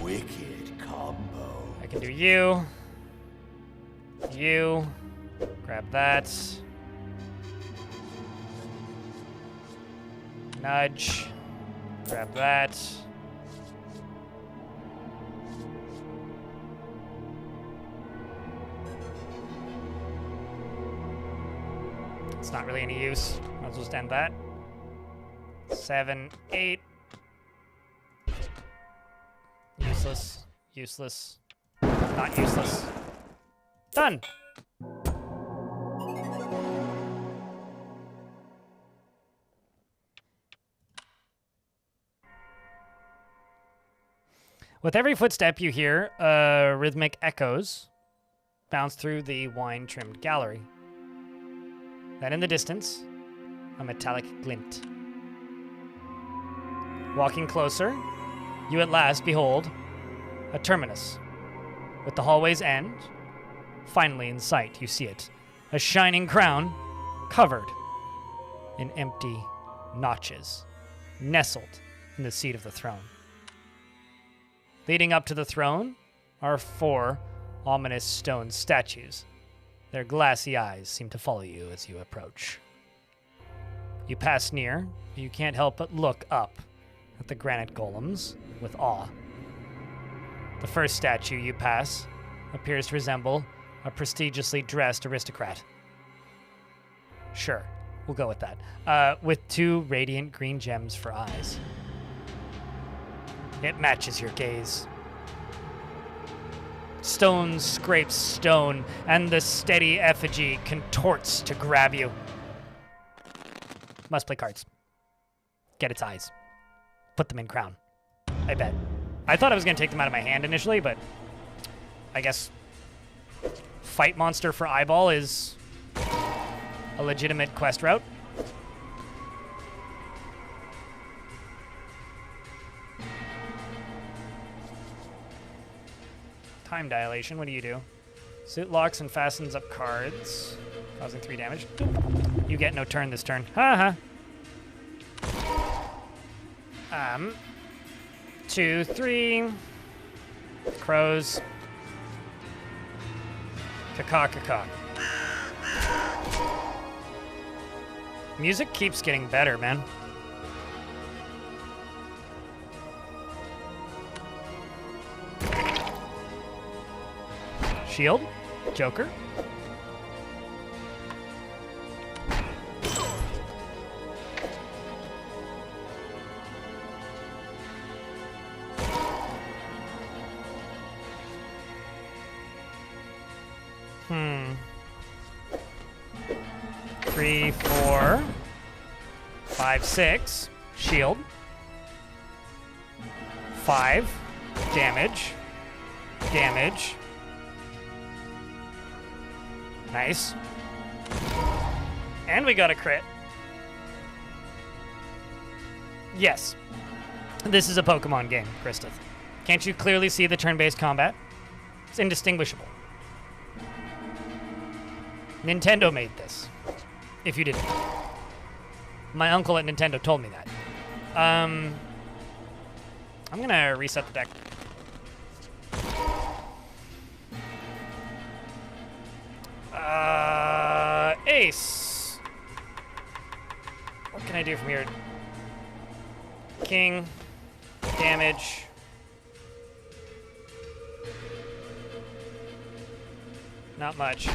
Wicked combo. I can do you. You. Grab that. Nudge. Grab that. It's not really any use. Might as well just end that. 7, 8. Useless. Useless. Not useless. Done! With every footstep you hear, rhythmic echoes bounce through the wine-trimmed gallery. Then in the distance, a metallic glint. Walking closer, you at last behold a terminus. With the hallway's end finally in sight, you see it. A shining crown covered in empty notches, nestled in the seat of the throne. Leading up to the throne are 4 ominous stone statues. Their glassy eyes seem to follow you as you approach. You pass near, but you can't help but look up at the granite golems with awe. The first statue you pass appears to resemble a prestigiously dressed aristocrat. Sure, we'll go with that. With 2 radiant green gems for eyes. It matches your gaze. Stone scrapes stone, and the steady effigy contorts to grab you. Must play cards. Get its eyes. Put them in crown. I bet. I thought I was going to take them out of my hand initially, but I guess fight monster for eyeball is a legitimate quest route. Time dilation, what do you do? Suit locks and fastens up cards, causing 3 damage. You get no turn this turn. Haha. 2, 3. Crows. Caw. Music keeps getting better, man. Shield. Joker. Three, 4, 5, 6. Shield. 5. Damage. Damage. Nice. And we got a crit. Yes. This is a Pokemon game, Christoph. Can't you clearly see the turn-based combat? It's indistinguishable. Nintendo made this. If you didn't. My uncle at Nintendo told me that. I'm gonna reset the deck. Ace. What can I do from here? King. Damage. Not much.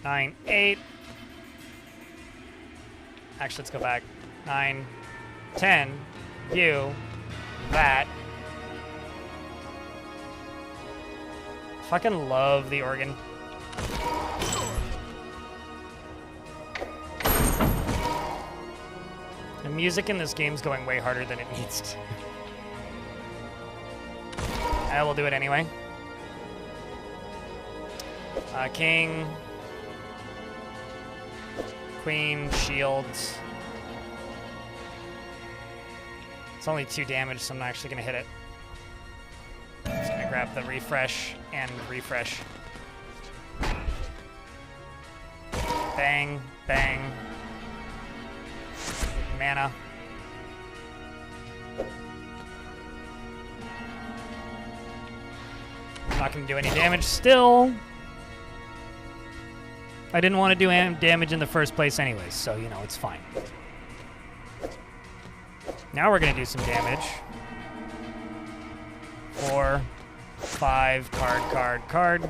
9, 8. Actually, let's go back. 9, 10. You. That. Fucking love the organ. music in this game's going way harder than it needs to. I will do it anyway. King. Queen, shields. It's only 2 damage, so I'm not actually gonna hit it. Just gonna grab the refresh and refresh. Bang, bang. Mana. I'm not gonna do any damage still. I didn't want to do damage in the first place anyways, so, you know, it's fine. Now we're gonna do some damage. 4, 5, card.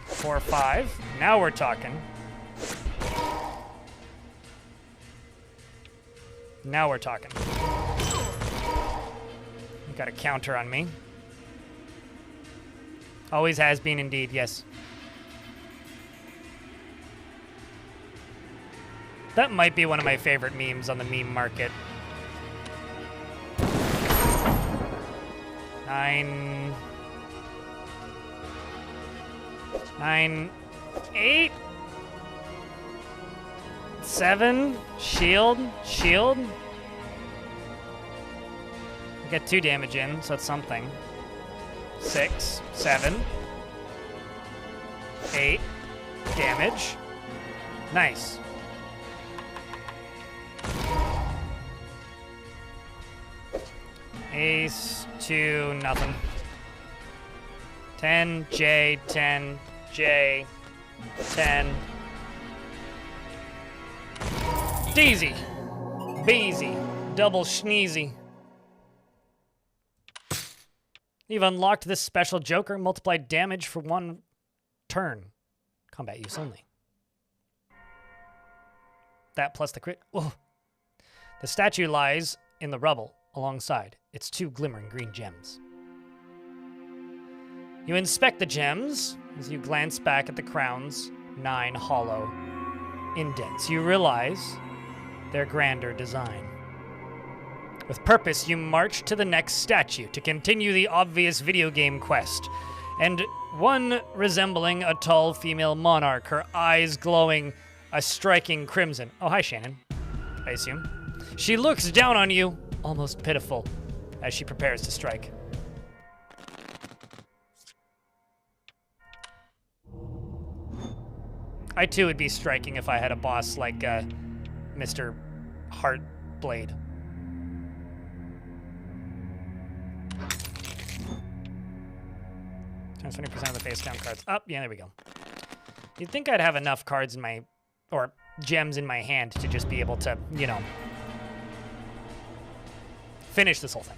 Four, 5. Now we're talking. Now we're talking. You got a counter on me. Always has been indeed, yes. That might be one of my favorite memes on the meme market. 9, 8, 7, shield. Get 2 damage in, so it's something. 6, 7, 8 damage. Nice. Ace, 2, nothing. 10, J, 10, J, 10. Deezy. Beezy. Double schneezy. You've unlocked this special Joker, multiplied damage for 1 turn. Combat use only. That plus the crit. Oh. The statue lies in the rubble alongside its 2 glimmering green gems. You inspect the gems as you glance back at the crown's 9 hollow indents. You realize their grander design. With purpose, you march to the next statue to continue the obvious video game quest, and one resembling a tall female monarch, her eyes glowing a striking crimson. Oh, hi, Shannon, I assume. She looks down on you, almost pitiful, as she prepares to strike. I too would be striking if I had a boss like Mr. Heartblade. Turns 20% of the face down cards up. Yeah, there we go. You'd think I'd have enough cards in my, or gems in my hand to just be able to, you know, finish this whole thing.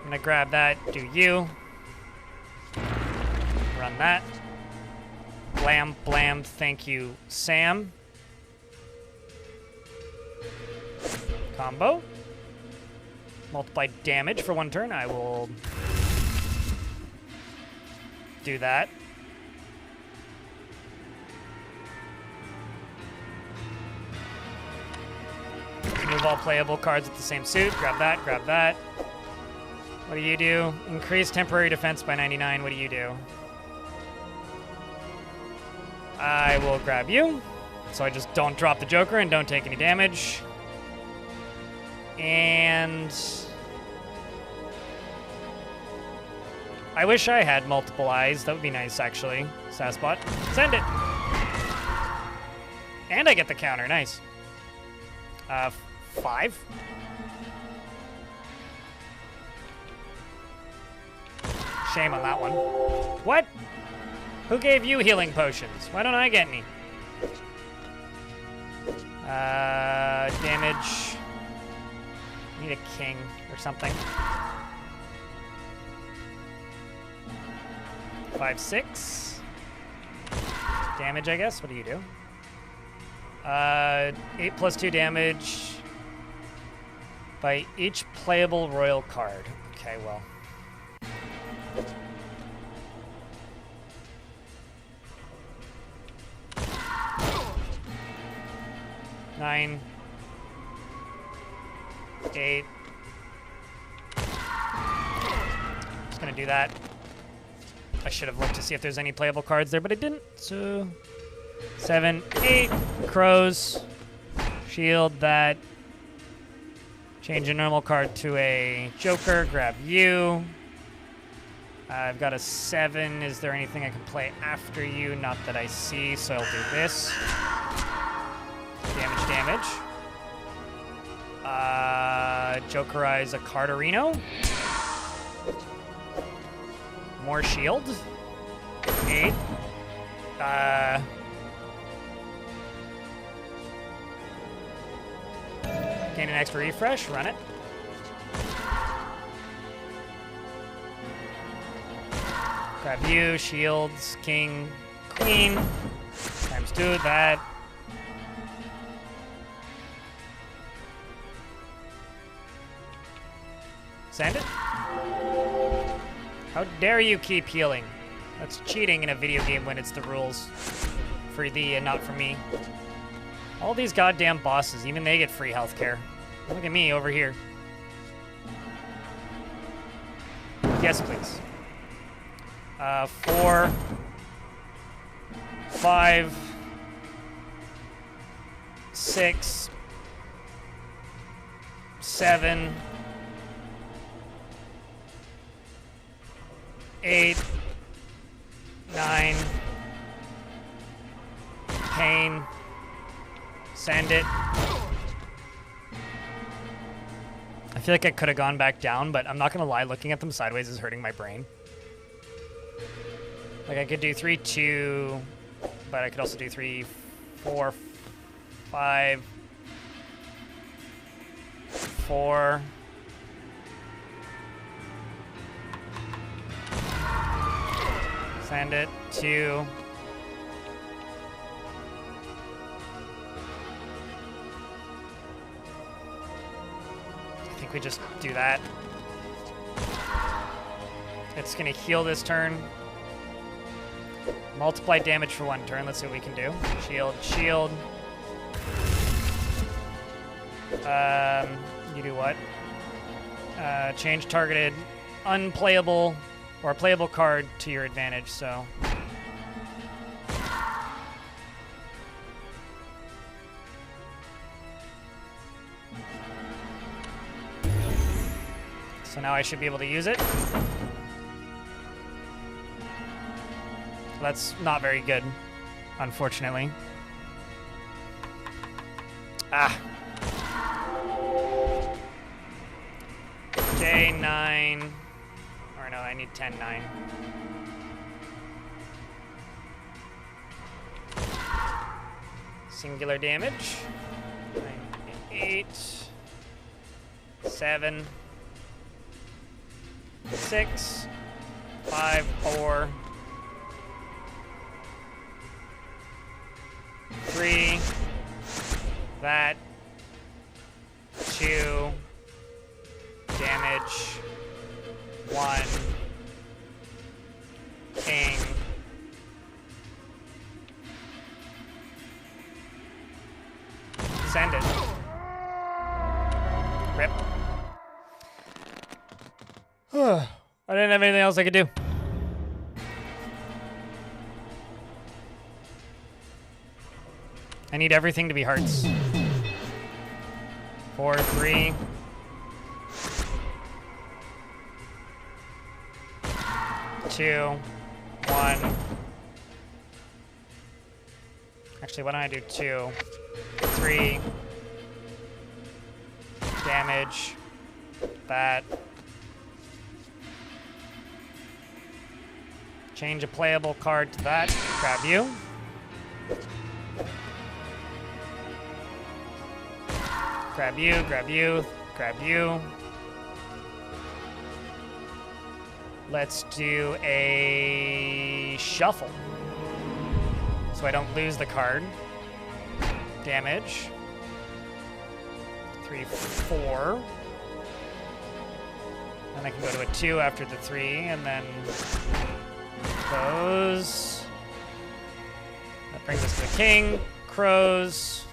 I'm gonna grab that, do you. Run that. Blam, blam, thank you, Sam. Combo. Multiply damage for 1 turn. I will do that. Move all playable cards with the same suit. Grab that, grab that. What do you do? Increase temporary defense by 99. What do you do? I will grab you. So I just don't drop the Joker and don't take any damage. And I wish I had multiple eyes. That would be nice, actually. Sassbot. Send it. And I get the counter. Nice. 5. Shame on that one. What? Who gave you healing potions? Why don't I get any? Damage. Need a king or something. 5, 6. Damage, I guess. What do you do? 8+2 damage by each playable royal card. Okay, well. Nine. 8. Just gonna do that. I should have looked to see if there's any playable cards there, but I didn't. So 7, 8 crows. Shield that. Change a normal card to a joker. Grab you. I've got a 7. Is there anything I can play after you? Not that I see, so I'll do this. Damage. Jokerize a Carterino. More shield. 8. Gain an extra refresh. Run it. Grab you. Shields. King. Queen. Times 2. That. Send it. How dare you keep healing? That's cheating in a video game when it's the rules for thee and not for me. All these goddamn bosses, even they get free healthcare. Look at me over here. Yes, please. 4, 5, 6, 7, 8, 9, pain, send it. I feel like I could have gone back down, but I'm not gonna lie, looking at them sideways is hurting my brain. Like I could do 3, 2, but I could also do 3, 4, 5, 4. Send it. 2. I think we just do that. It's gonna heal this turn. Multiply damage for 1 turn. Let's see what we can do. Shield, shield. You do what? Change targeted unplayable or playable card to your advantage, so. So now I should be able to use it. That's not very good, unfortunately. Ah. Okay, 9. Or no, I need 10, 9. Singular damage. 9, 8. 7. 6. 5, 4. 3. That. 2. Damage. 1. King. Send it. Rip. I didn't have anything else I could do. I need everything to be hearts. 4, 3. 2, 1. Actually, why don't I do 2, 3. Damage. That. Change a playable card to that. Grab you. Grab you, grab you, grab you. Let's do a shuffle. So I don't lose the card. damage. 3, 4. And I can go to a 2 after the 3, and then close. That brings us to the king. Crows.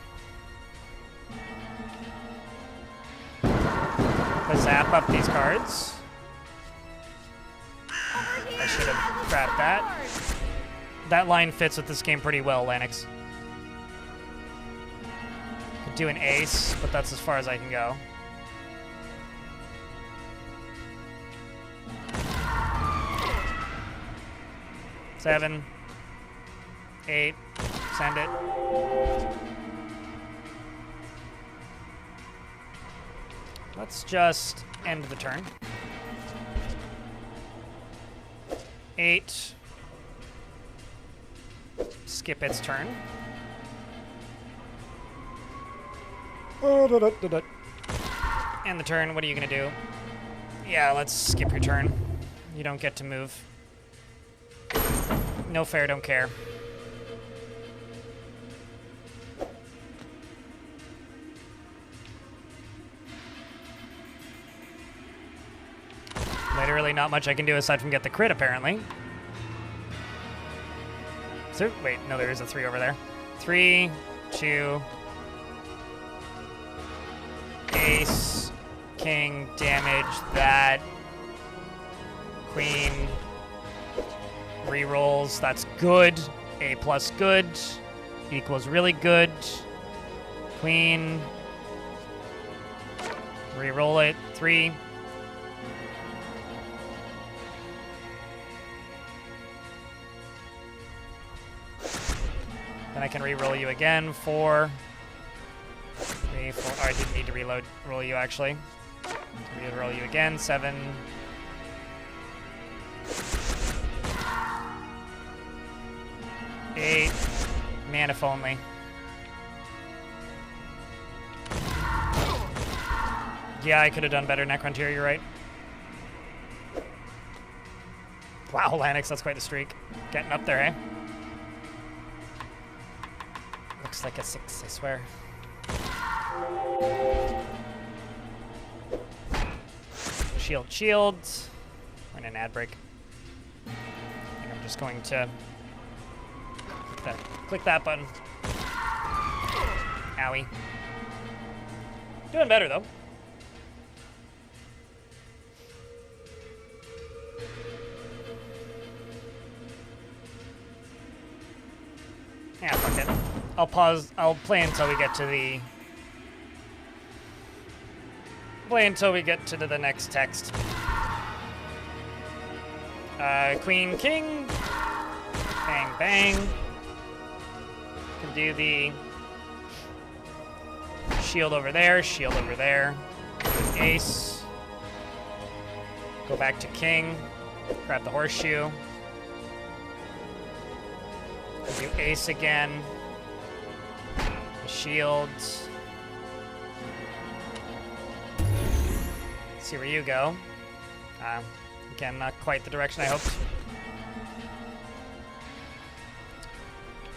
Zap up these cards. I should have grabbed that. That line fits with this game pretty well, Lennox. Could do an ace, but that's as far as I can go. Seven, 8, send it. Let's just end the turn. 8. Skip its turn. End the turn. What are you gonna do? Yeah, let's skip your turn. You don't get to move. No fair, don't care. Literally not much I can do aside from get the crit, apparently. So, wait, no, there is a 3 over there. 3, 2. Ace. King, damage, that. Queen. Rerolls, that's good. A plus good. Equals really good. Queen. Reroll it. 3. Then I can re-roll you again. 4, 3, 4. Oh, I didn't need to roll you actually. Re-roll you again. 7. 8. Man, if only. Yeah, I could have done better, Necrontyr, you're right. Wow, Lanix, that's quite the streak. Getting up there, eh? Looks like a 6, I swear. Shield, shield. We're in an ad break. I think I'm just going to click that button. Owie. Doing better, though. Yeah, fuck it. I'll pause. I'll play until we get to the... Play until we get to the next text. Queen, king. Bang, bang. Can do the shield over there, shield over there. Ace. Go back to king. Grab the horseshoe. Do ace again. Shield. See where you go. Again, not quite the direction I hoped.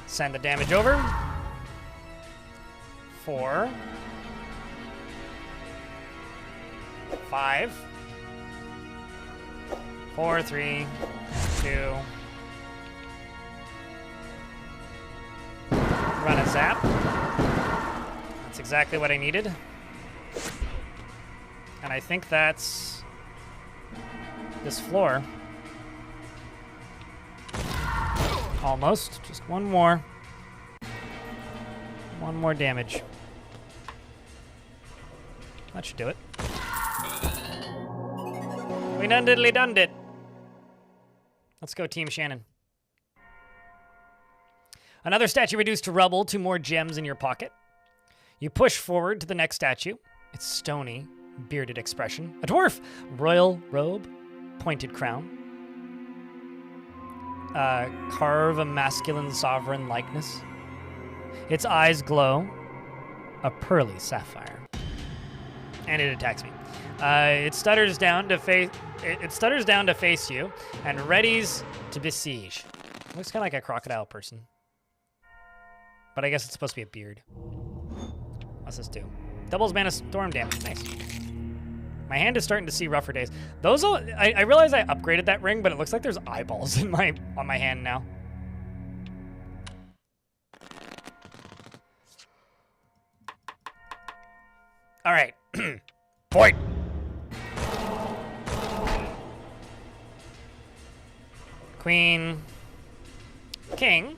Send the damage over. 4. 5. 4, 3, 2. Run a zap. That's exactly what I needed. And I think that's this floor. Almost. Just one more. One more damage. That should do it. We done diddly done it. Let's go Team Shannon. Another statue reduced to rubble, 2 more gems in your pocket. You push forward to the next statue. It's stony, bearded expression. A dwarf, royal robe, pointed crown. Carve a masculine sovereign likeness. Its eyes glow, a pearly sapphire. And it attacks me. It stutters down to face. It stutters down to face you, and readies to besiege. Looks kind of like a crocodile person. But I guess it's supposed to be a beard. This is 2. Doubles mana storm damage. Nice. My hand is starting to see rougher days. Those I realize I upgraded that ring, but it looks like there's eyeballs in on my hand now. All right. Point. Queen. King.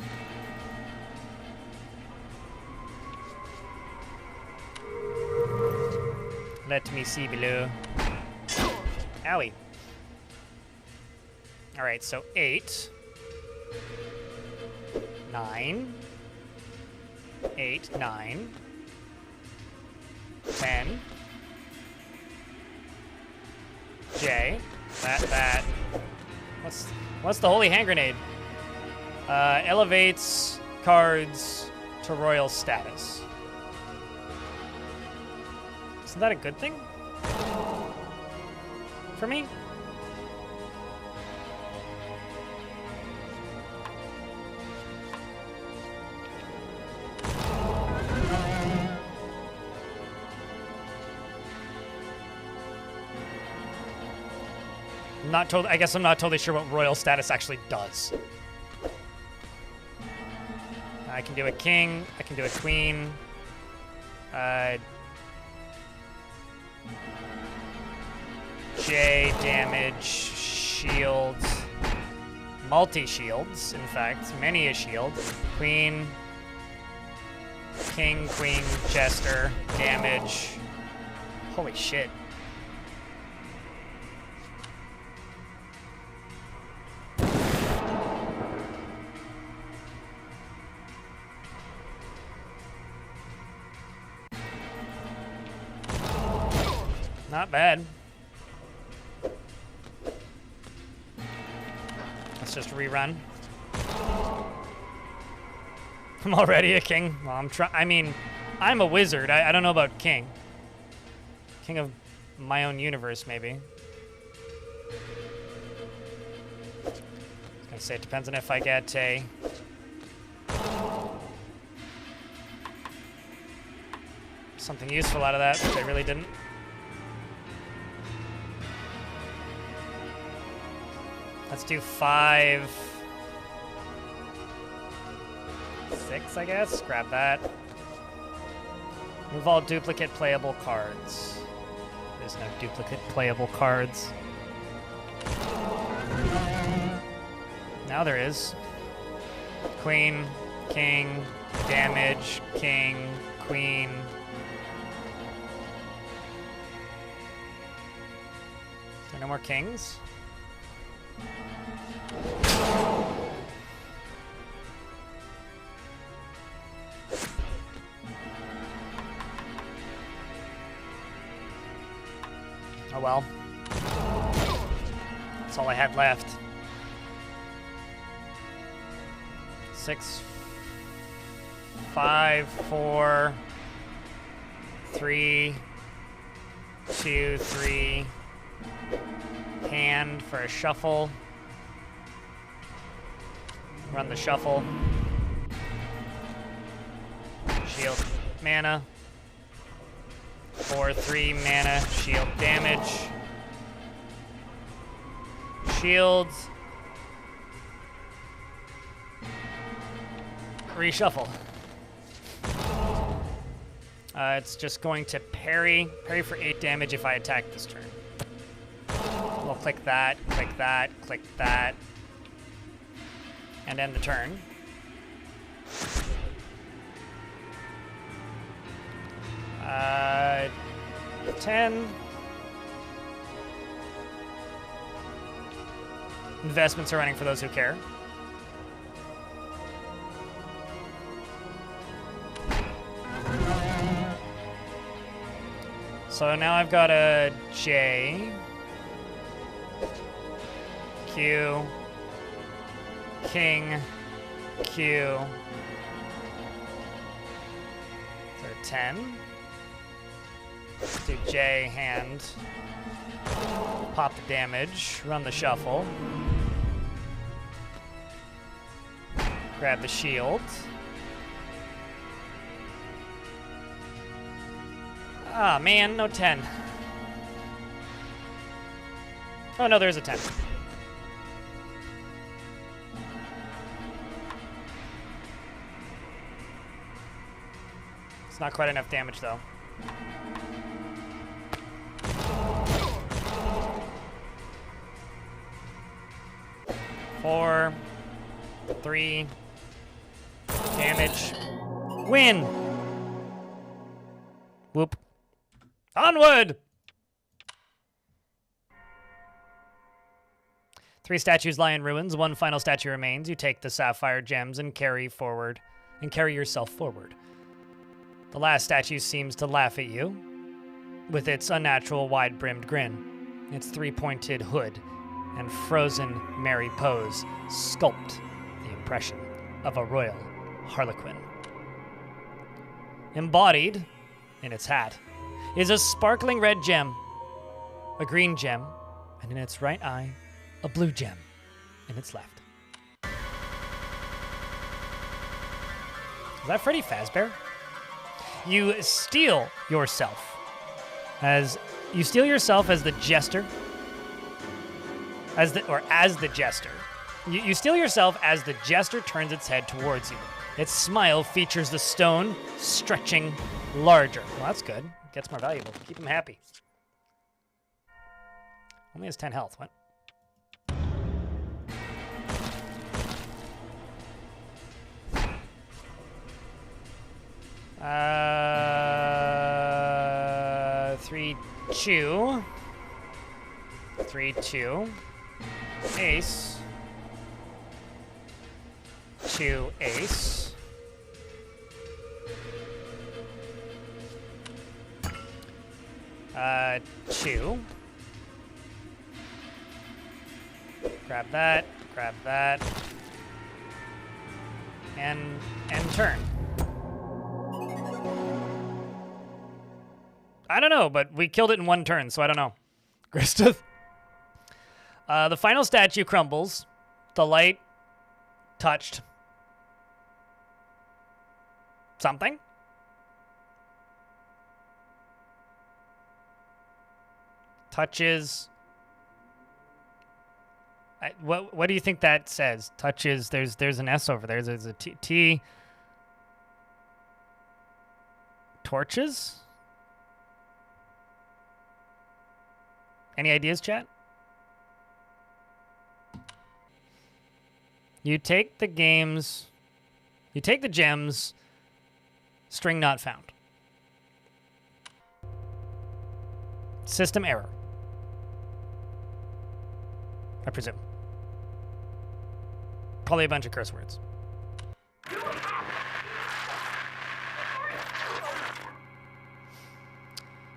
Let me see below. Owie. All right, so 8. 9. 8, 9. 10. J. That. What's the holy hand grenade? Elevates cards to royal status. Isn't that a good thing? For me? I guess I'm not totally sure what royal status actually does. I can do a king. I can do a queen. J damage, shields, multi-shields, in fact, many a shield. Queen, king, queen, jester, damage. Holy shit. Not bad. Let's just rerun. I'm already a king. Well, I'm a wizard. I don't know about king. King of my own universe, maybe. I was gonna say it depends on if I get a something useful out of that, which I really didn't. Let's do 5, 6, I guess. Grab that. Move all duplicate playable cards. There's no duplicate playable cards. Now there is. Queen, king, damage, king, queen. Is there no more kings? Oh well. That's all I had left. 6, 5, 4, 3, 2, 3. Hand for a shuffle. Run the shuffle. Shield mana. 4, 3 mana. Shield damage. Shields. Reshuffle. It's just going to parry. Parry for 8 damage if I attack this turn. We'll click that, click that, click that. And end the turn. Uh, 10. Investments are running for those who care. So now I've got a J, Q, king, Q. So 10. Let's do J, hand. Pop the damage, run the shuffle. Grab the shield. Ah, man, no 10. Oh, no, there's a 10. It's not quite enough damage, though. Four, 3, damage, win! Whoop. Onward! 3 statues lie in ruins. 1 final statue remains. You take the sapphire gems and carry yourself forward. The last statue seems to laugh at you with its unnatural wide-brimmed grin. Its 3-pointed hood and frozen merry pose sculpt the impression of a royal harlequin. Embodied in its hat is a sparkling red gem, a green gem, and in its right eye, a blue gem in its left. Is that Freddy Fazbear? You steal yourself as the jester. As the jester. You steal yourself as the jester turns its head towards you. Its smile features the stone stretching larger. Well, that's good. Gets more valuable. Keep him happy. Only has 10 health. What? Three, 2. 3, 2. Ace. 2, ace. Two. Grab that, and turn. I don't know, but we killed it in 1 turn, so I don't know. Gristeth. The final statue crumbles. The light touched something. Touches. What do you think that says? Touches. There's an S over there. There's a T. Torches. Any ideas, chat? You take the gems. String not found. System error. I presume. Probably a bunch of curse words.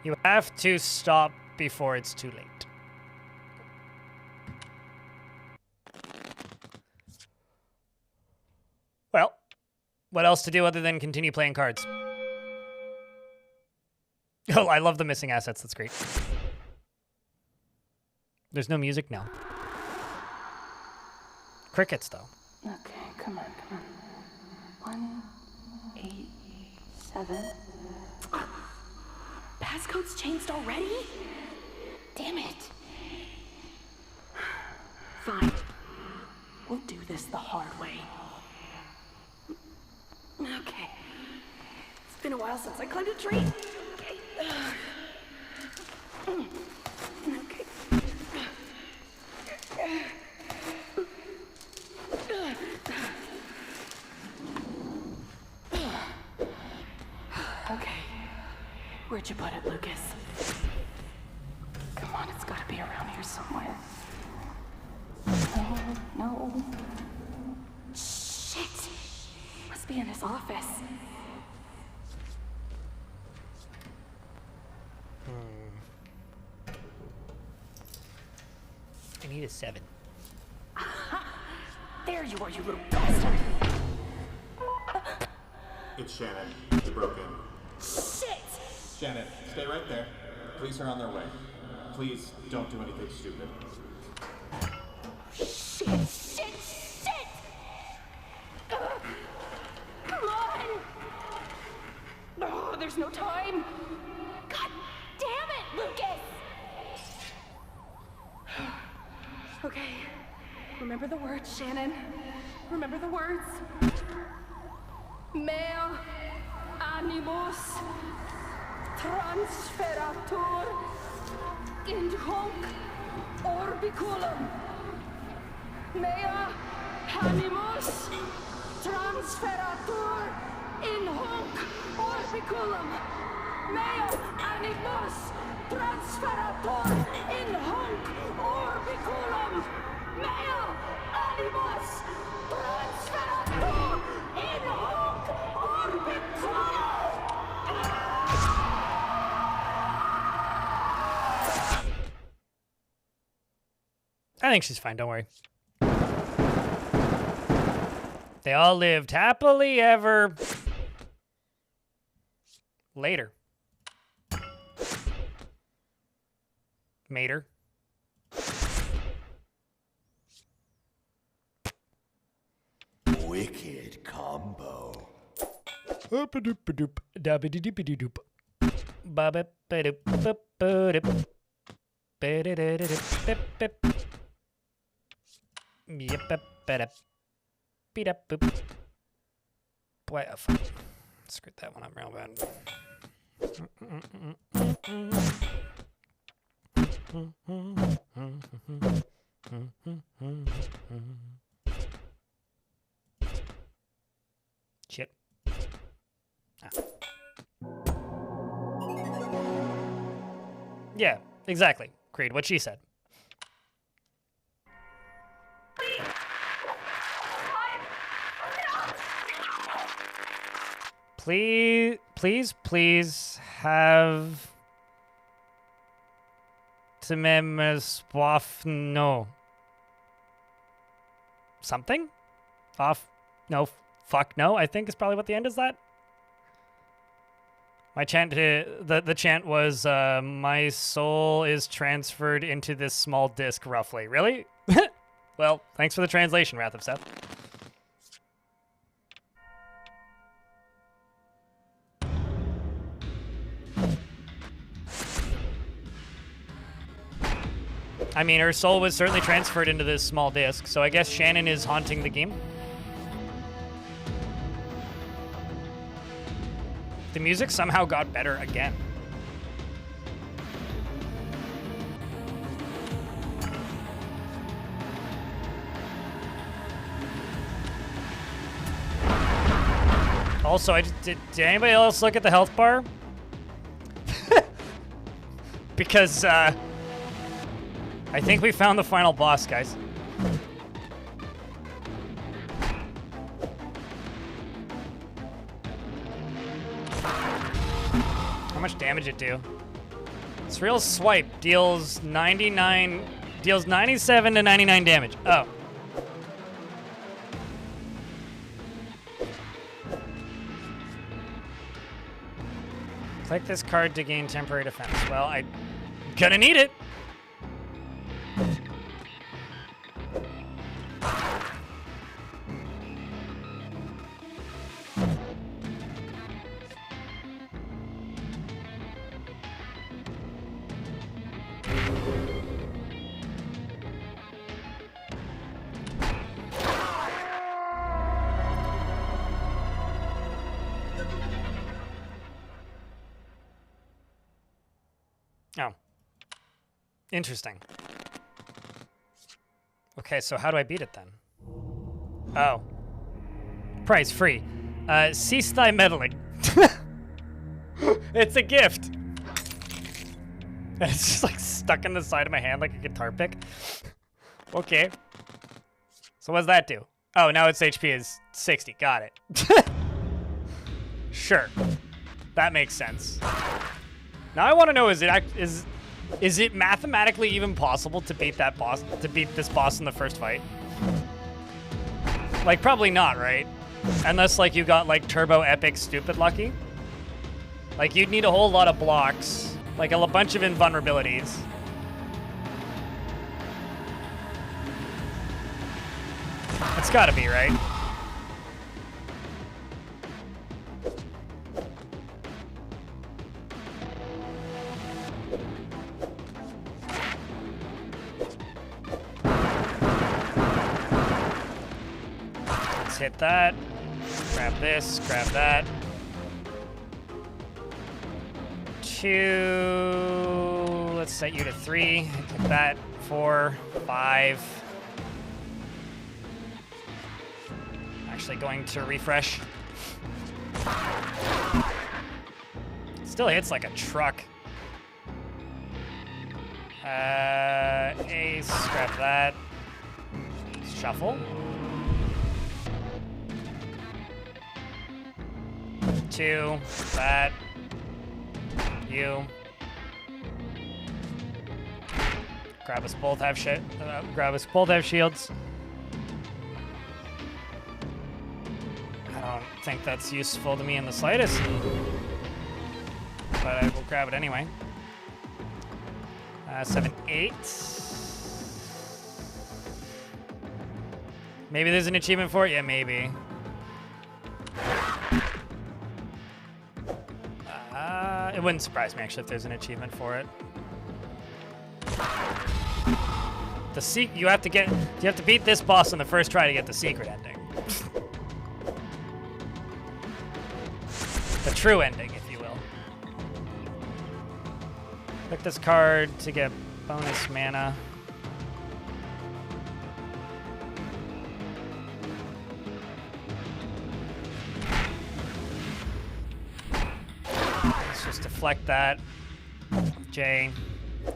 You have to stop before it's too late. Well, what else to do other than continue playing cards? Oh, I love the missing assets. That's great. There's no music now. Crickets, though. Okay, come on. 1, 8, 7. Passcode's changed already? Damn it. Fine. We'll do this the hard way. Okay. It's been a while since I climbed a tree. Okay. Okay. Okay. Where'd you put it, Lucas? Come on, it's gotta be around here somewhere. No. Shit! Must be in his office. I need a 7. There you are, you little bastard! It's Shannon. You broke in. Shit! Shannon, stay right there. Police are on their way. Please don't do anything stupid. Shit! Come on! Oh, there's no time! God Okay. Remember the words, Shannon. Remember the words. Mea animus transferatur in hoc orbiculum. Mea animus transferatur in hoc orbiculum. Mea animus transferatur in hoc orbiculum. Mea animus transferatur in hoc orbiculum. I think she's fine, don't worry. They all lived happily ever later. Mater. Wicked combo. Oop-a-doop-a-doop, dabba-dee-doop-a-dee-doop. Ba-ba-ba-doop-ba-ba-doop. Ba-da-da-da-doop-bip-bip. Yep-bip-ba-dip. Beat-up-boop. Boy, oh, fuck. Screwed that one up real bad. Shit. Ah. Yeah, exactly. Creed, what she said. Please have no. Something? Off. No. Fuck no, I think is probably what the end is that. My chant, the chant was, my soul is transferred into this small disc, roughly. Really? Well, thanks for the translation, Wrath of Seth. I mean, her soul was certainly transferred into this small disc, so I guess Shannon is haunting the game. The music somehow got better again. Also, did anybody else look at the health bar? Because, I think we found the final boss, guys. How much damage it do? This real swipe deals 97 to 99 damage. Oh. Click this card to gain temporary defense. Well, I'm gonna need it. Oh. Interesting. Okay, so how do I beat it then? Oh. Price free. Cease thy meddling. It's a gift. And it's just like stuck in the side of my hand like a guitar pick. Okay. So what does that do? Oh, now its HP is 60. Got it. Sure. That makes sense. Now I want to know, is it mathematically even possible to beat that boss, to beat this boss in the first fight? Like, probably not, right? Unless, like, you got, like, turbo epic stupid lucky. Like, you'd need a whole lot of blocks. Like, a bunch of invulnerabilities. It's gotta be, right? hit that. Grab this, grab that. 2. Let's set you to 3. Hit that. 4, 5. Actually going to refresh. Still hits like a truck. Ace, grab that. Shuffle. 2, that. You. Grab us both have shit. Grab us both have shields. I don't think that's useful to me in the slightest. But I will grab it anyway. 7, 8. Maybe there's an achievement for it? Yeah, maybe. It wouldn't surprise me actually if there's an achievement for it. You have to beat this boss on the first try to get the secret ending. The true ending, if you will. Click this card to get bonus mana. Let's just deflect that. J,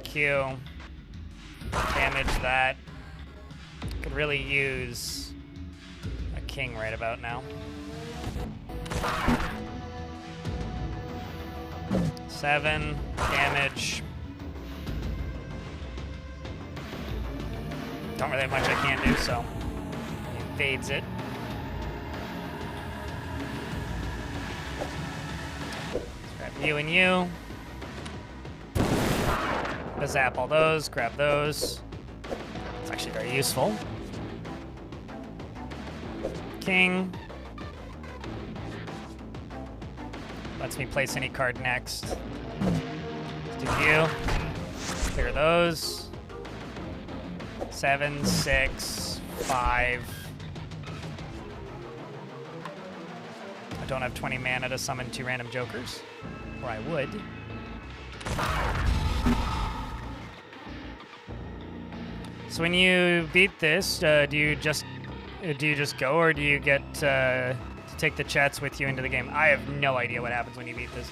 Q, damage that. Could really use a king right about now. 7 damage. Don't really have much I can't do, so he evades it. Grab you and you. Zap all those, grab those. It's actually very useful. King. Lets me place any card next. Let's do you. Clear those. 7, 6, 5. I don't have 20 mana to summon 2 random jokers. Or I would. So when you beat this, do you just go, or do you get to take the chats with you into the game? I have no idea what happens when you beat this.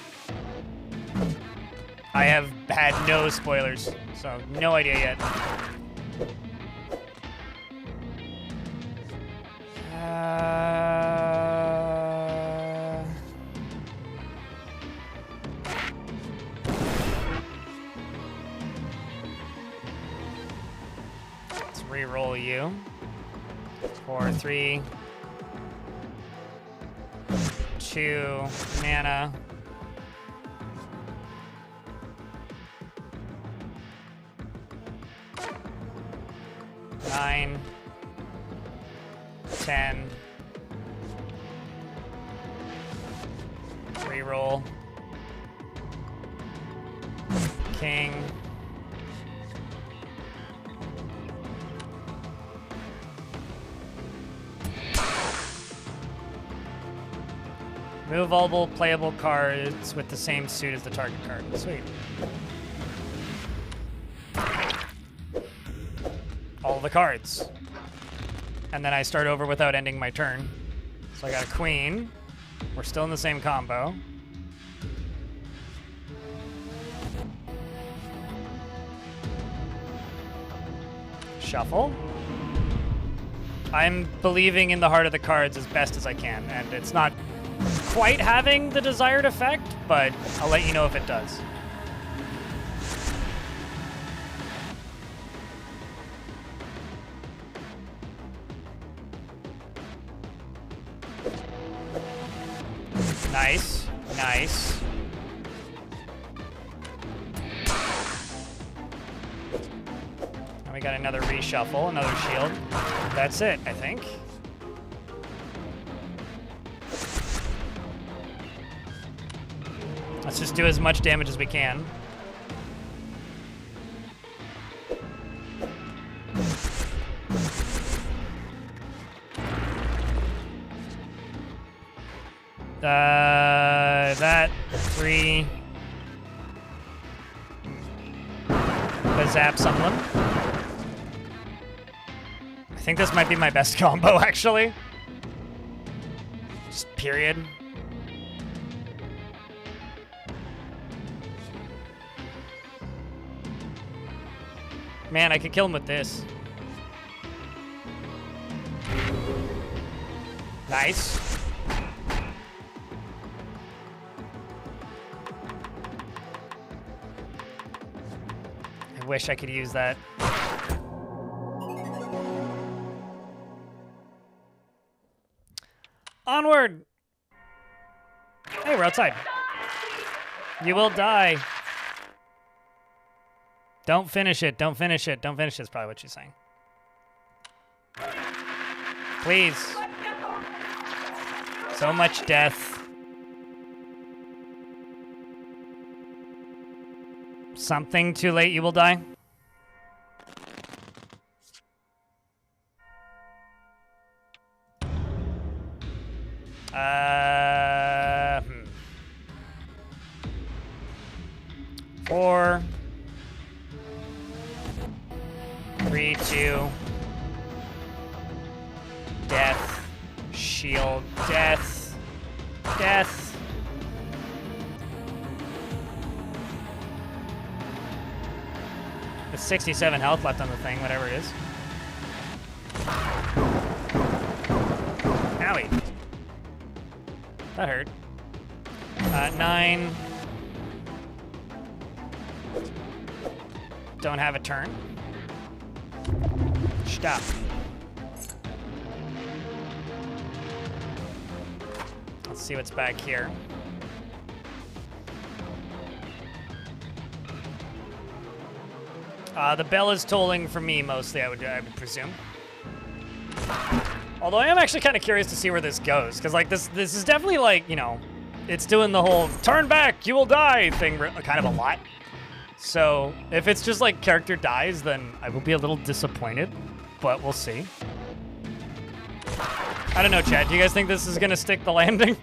I have had no spoilers, so no idea yet. Let's re-roll you. 4, 3, 2 mana. Nine, 10. Reroll. King. Move all playable cards with the same suit as the target card. Sweet. All the cards. And then I start over without ending my turn. So I got a queen. We're still in the same combo. Shuffle. I'm believing in the heart of the cards as best as I can, and it's not quite having the desired effect, but I'll let you know if it does. Nice, nice. And we got another reshuffle, another shield. That's it, I think. Let's just do as much damage as we can. That 3. Zap someone. I think this might be my best combo, actually. Just period. Man, I could kill him with this. Nice. I wish I could use that. Onward! Hey, we're outside. You will die. Don't finish it. Don't finish it. Don't finish it is probably what she's saying. Please. So much death. Something too late, you will die. Four. 3, 2. Death. Shield. Death. Death. With 67 health left on the thing, whatever it is. Owie. That hurt. 9. Don't have a turn. Stop. Let's see what's back here. The bell is tolling for me mostly, I would presume. Although I am actually kind of curious to see where this goes, because like this is definitely like, you know, it's doing the whole turn back, you will die thing kind of a lot. So if it's just like character dies, then I will be a little disappointed, but we'll see. I don't know, Chad. Do you guys think this is gonna stick the landing?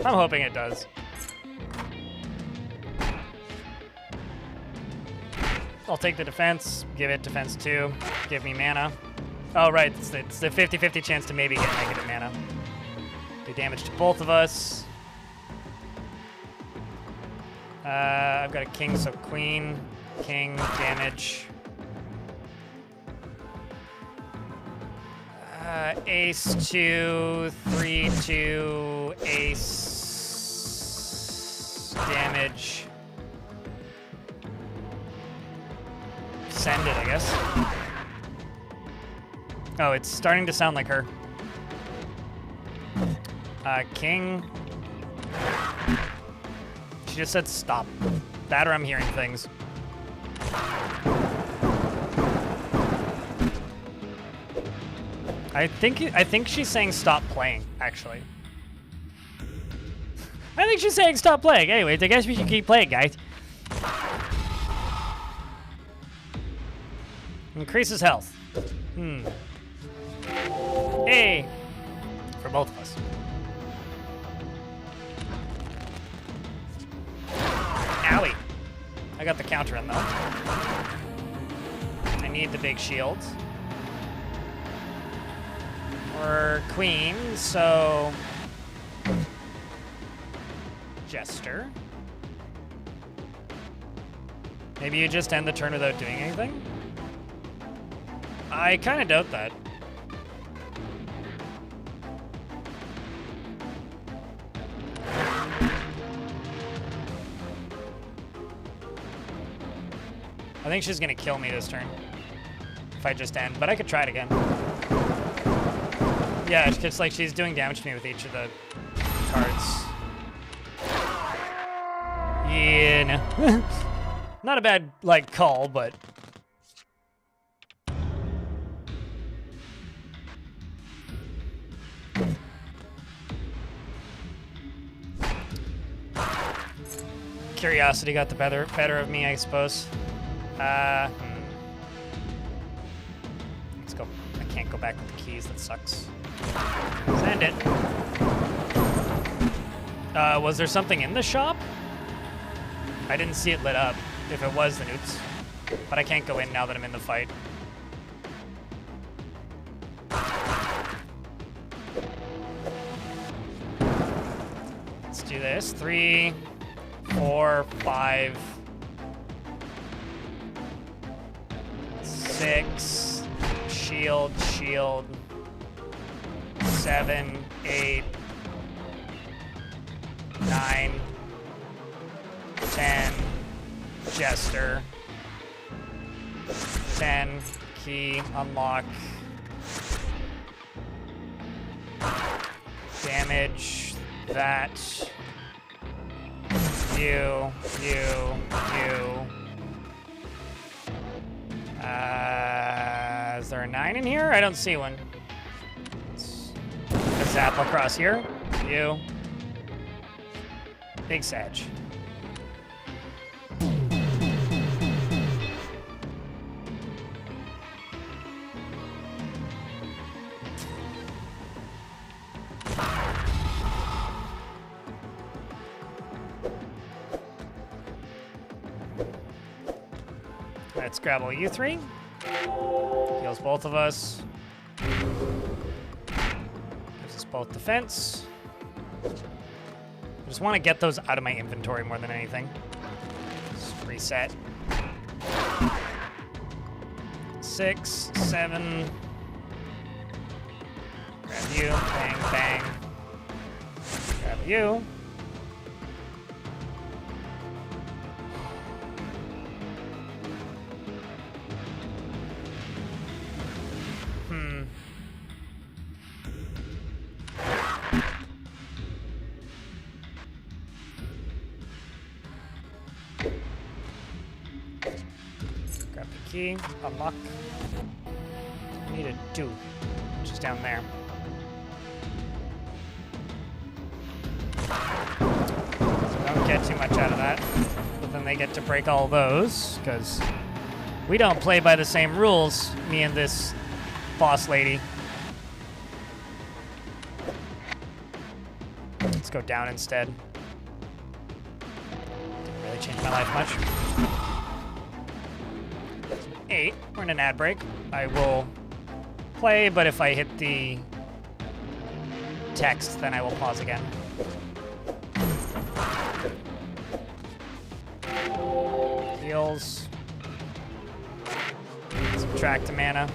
I'm hoping it does. I'll take the defense, give it defense 2, give me mana. Oh, right, it's the 50-50 chance to maybe get negative mana. Do damage to both of us. I've got a king, so queen, king, damage. Ace 2, 3, 2, ace, damage. Send it, I guess. Oh, it's starting to sound like her. King. She just said stop. That or I'm hearing things. I think she's saying stop playing, actually. I think she's saying stop playing. Anyways, I guess we should keep playing, guys. Increases health. Hey! For both of us. Owie. I got the counter in, though. I need the big shield. We're queen, so... Jester. Maybe you just end the turn without doing anything? I kind of doubt that. I think she's gonna kill me this turn if I just end, but I could try it again. Yeah, it's just like she's doing damage to me with each of the cards. Yeah, no. Not a bad, like, call, but... Curiosity got the better of me, I suppose. Let's go. I can't go back with the keys. That sucks. Send it. Was there something in the shop? I didn't see it lit up. If it was, then oops. But I can't go in now that I'm in the fight. Let's do this. 3, 4, 5, 6. Shield, shield. 7, 8, 9, 10. Jester. 10. Key. Unlock. Damage. That. You. Is there a 9 in here? I don't see one. A zap across here. You. Big Sag. Let's grab all you 3. Heals both of us. Gives us both defense. I just want to get those out of my inventory more than anything. Just reset. 6, 7. Grab you. Bang, bang. Grab you. Grab the key, unlock. I need a 2, which is down there. So don't get too much out of that. But then they get to break all those, because we don't play by the same rules, me and this boss lady. Let's go down instead. Didn't really change my life much. 8. We're in an ad break. I will play, but if I hit the text, then I will pause again. Heals. Subtract a mana.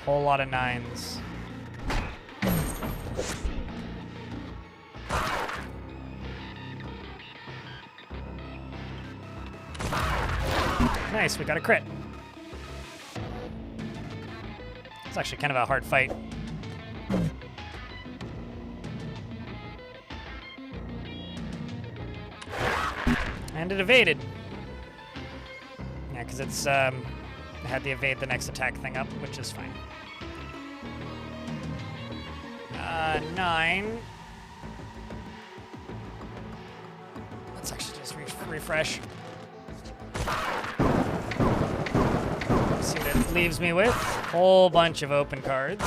Whole lot of 9s. Nice, we got a crit. It's actually kind of a hard fight. And it evaded. Yeah, because it's it had the evade the next attack thing up, which is fine. 9. Let's actually just refresh. See what it leaves me with. Whole bunch of open cards.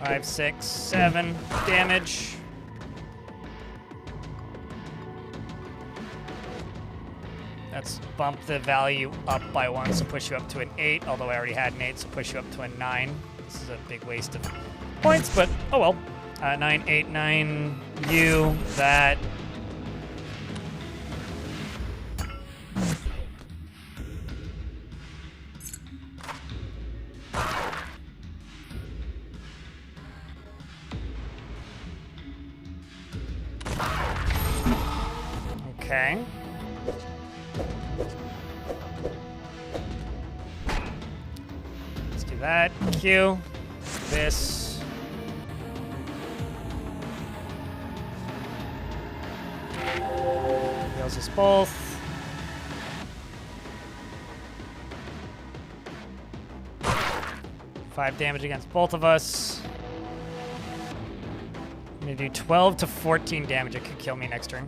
5, 6, 7 damage. Let's bump the value up by 1, so push you up to an 8, although I already had an 8, so push you up to a 9. This is a big waste of points, but oh well. 9, 8, 9, you, that. Okay. Let's do that. Q. This. Heals us both. Five damage against both of us. I'm gonna do 12 to 14 damage. It could kill me next turn.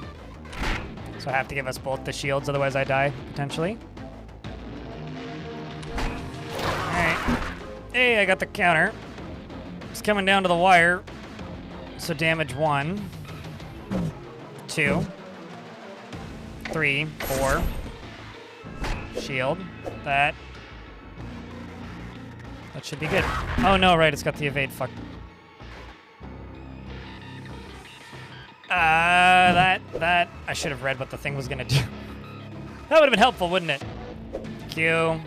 So I have to give us both the shields, otherwise I die, potentially. Alright. Hey, I got the counter. It's coming down to the wire. So damage 1, 2, 3, 4. Shield. That should be good. Oh no, right, it's got the evade. Fuck. That I should have read what the thing was gonna do. That would have been helpful, wouldn't it? Q.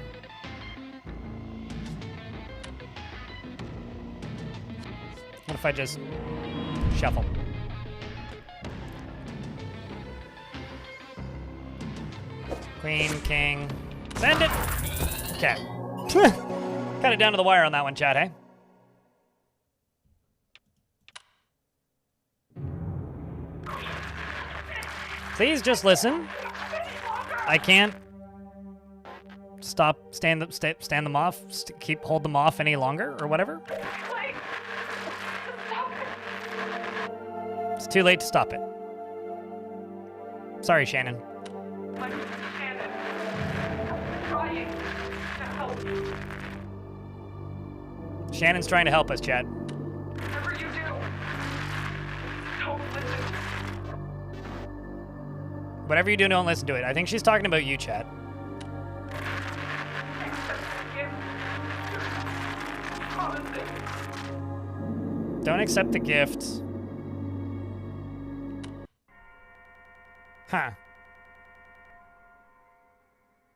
What if I just shuffle? Queen, king. Send it! Okay. Cut it down to the wire on that one, chat, hey? Please just listen. I can't stand them off, hold them off any longer or whatever. It's too late to stop it. Sorry, Shannon. Shannon's trying to help us, chat. Whatever you do, don't listen. Whatever you do, don't listen to it. I think she's talking about you, chat. Don't accept the gift. Huh.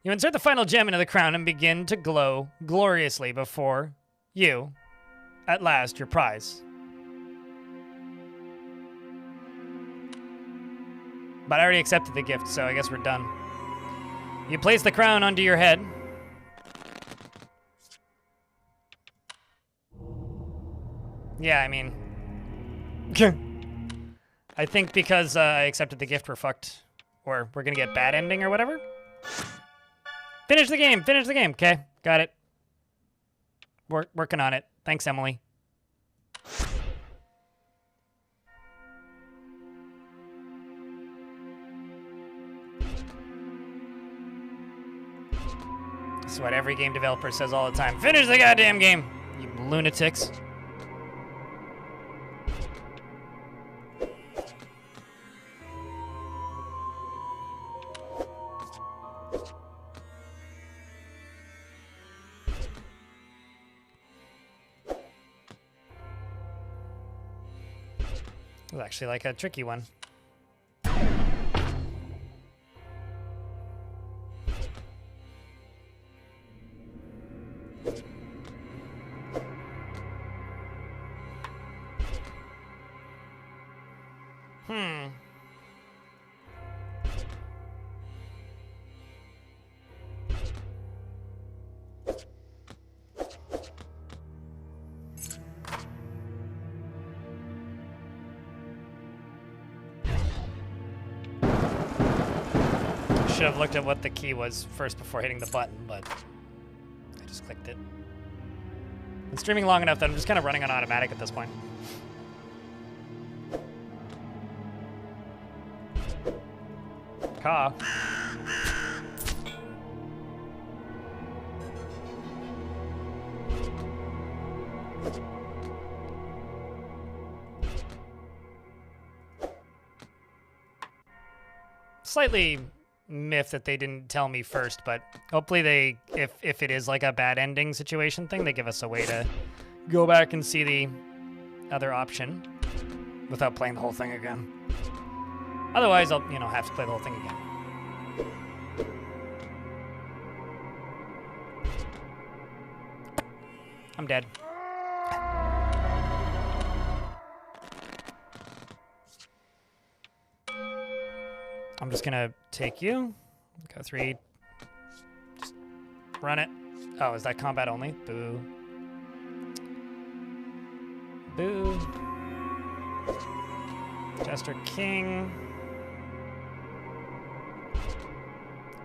You insert the final gem into the crown and begin to glow gloriously before you, at last, your prize. But I already accepted the gift, so I guess we're done. You place the crown onto your head. Yeah, I mean... I think because I accepted the gift, we're fucked. Or we're gonna get bad ending or whatever. Finish the game! Finish the game! Okay, got it. Working on it. Thanks, Emily. This is what every game developer says all the time. Finish the goddamn game, you lunatics. It was actually like a tricky one. Should have looked at what the key was first before hitting the button, but I just clicked it. I'm streaming long enough that I'm just kind of running on automatic at this point. Caw. Slightly miffed that they didn't tell me first, but hopefully they, if it is like a bad ending situation thing, they give us a way to go back and see the other option without playing the whole thing again. Otherwise, I'll, have to play the whole thing again. I'm dead. I'm just gonna take you. Go 3. Just run it. Oh, is that combat only? Boo. Boo. Jester King.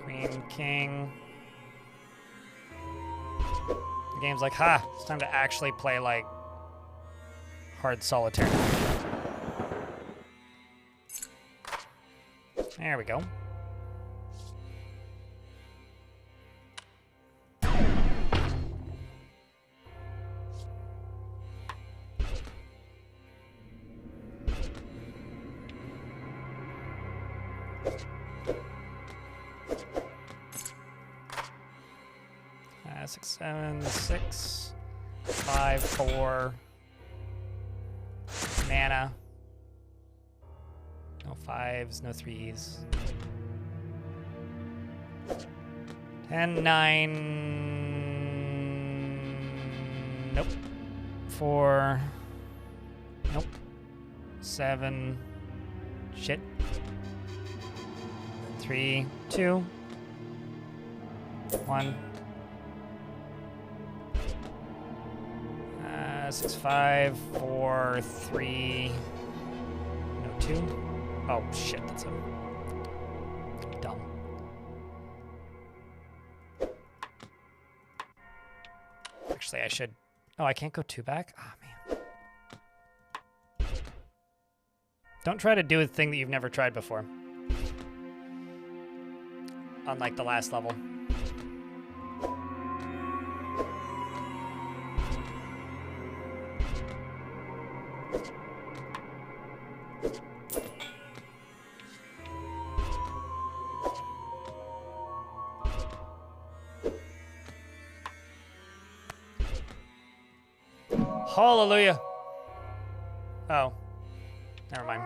Queen King. The game's like, ha, it's time to actually play like hard solitaire. There we go. 6, 7, 6, 5, 4. Mana. No 5s, no 3s. 10, 9. Nope. 4. Nope. 7. Shit. 3, 2. 1. 6, 5, 4, 3. No 2. Oh shit, that's a dumb. Actually, I should. Oh, I can't go 2 back? Ah, man. Don't try to do a thing that you've never tried before. Unlike the last level. Hallelujah. Oh. Never mind.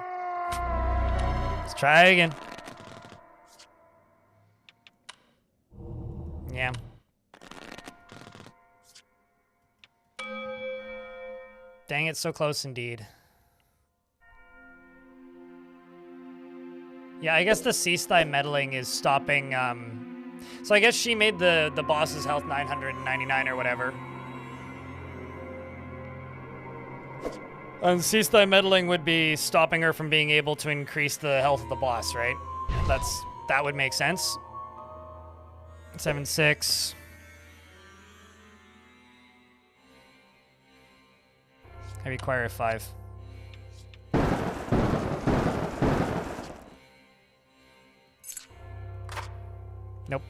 Let's try again. Yeah. Dang, it's so close indeed. Yeah, I guess the cease thy meddling is stopping, so I guess she made the boss's health 999 or whatever. And cease thy meddling would be stopping her from being able to increase the health of the boss, right? That would make sense. 7, 6. I require a 5. Nope.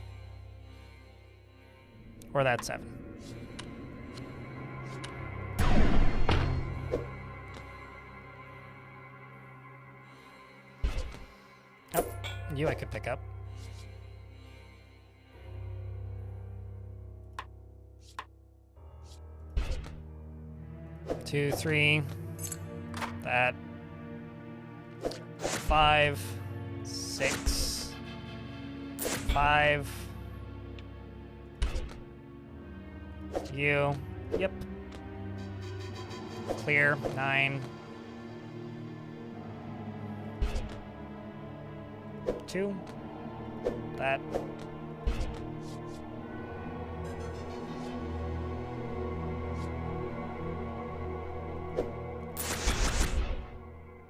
Or that 7. Oh, you I could pick up. Two, 3. That. 5, 6. 5. You. Yep. Clear. 9. 2. That.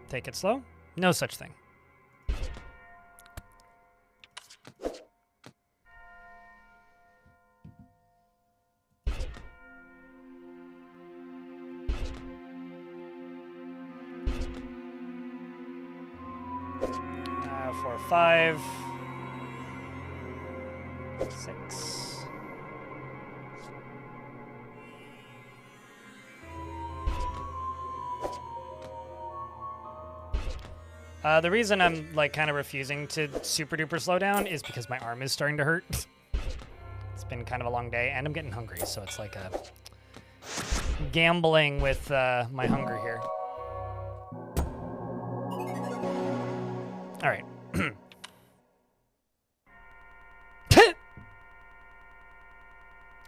Take it slow? No such thing. Four, 5. 6. The reason I'm like kind of refusing to super duper slow down is because my arm is starting to hurt. It's been kind of a long day and I'm getting hungry, so it's like a gambling with my hunger here. All right.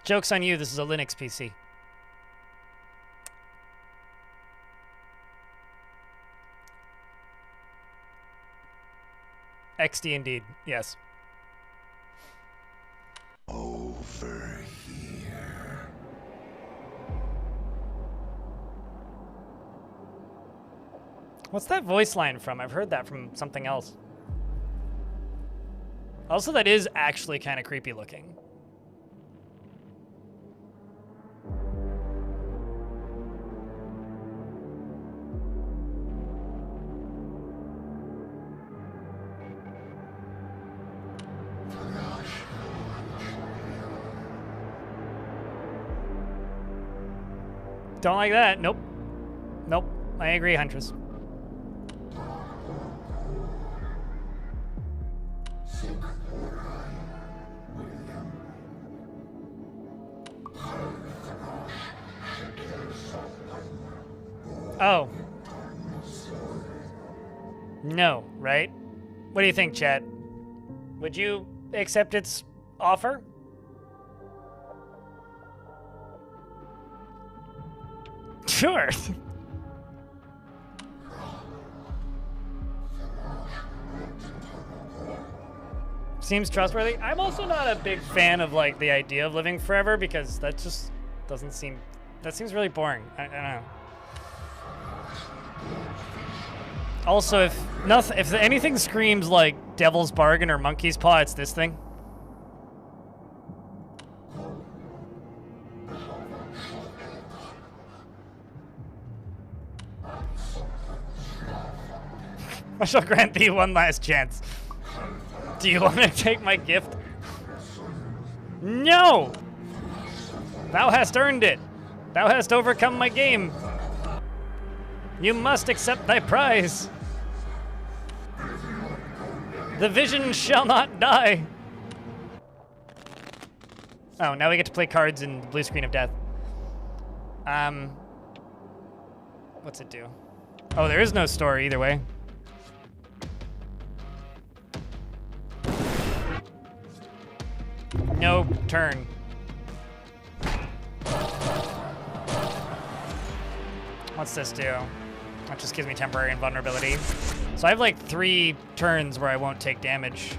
Joke's on you, this is a Linux PC. XD indeed, yes. Over here. What's that voice line from? I've heard that from something else. Also, that is actually kind of creepy looking. Don't like that. Nope. Nope. I agree, Huntress. Oh. No, right? What do you think, chat? Would you accept its offer? Sure. Seems trustworthy. I'm also not a big fan of like the idea of living forever because that just doesn't seem. That seems really boring. I don't know. Also, if anything screams like Devil's Bargain or Monkey's Paw, it's this thing. I shall grant thee one last chance. Do you want to take my gift? No! Thou hast earned it. Thou hast overcome my game. You must accept thy prize. The vision shall not die. Oh, now we get to play cards in Blue Screen of Death. What's it do? Oh, there is no story either way. No turn. What's this do? That just gives me temporary invulnerability. So I have like 3 turns where I won't take damage.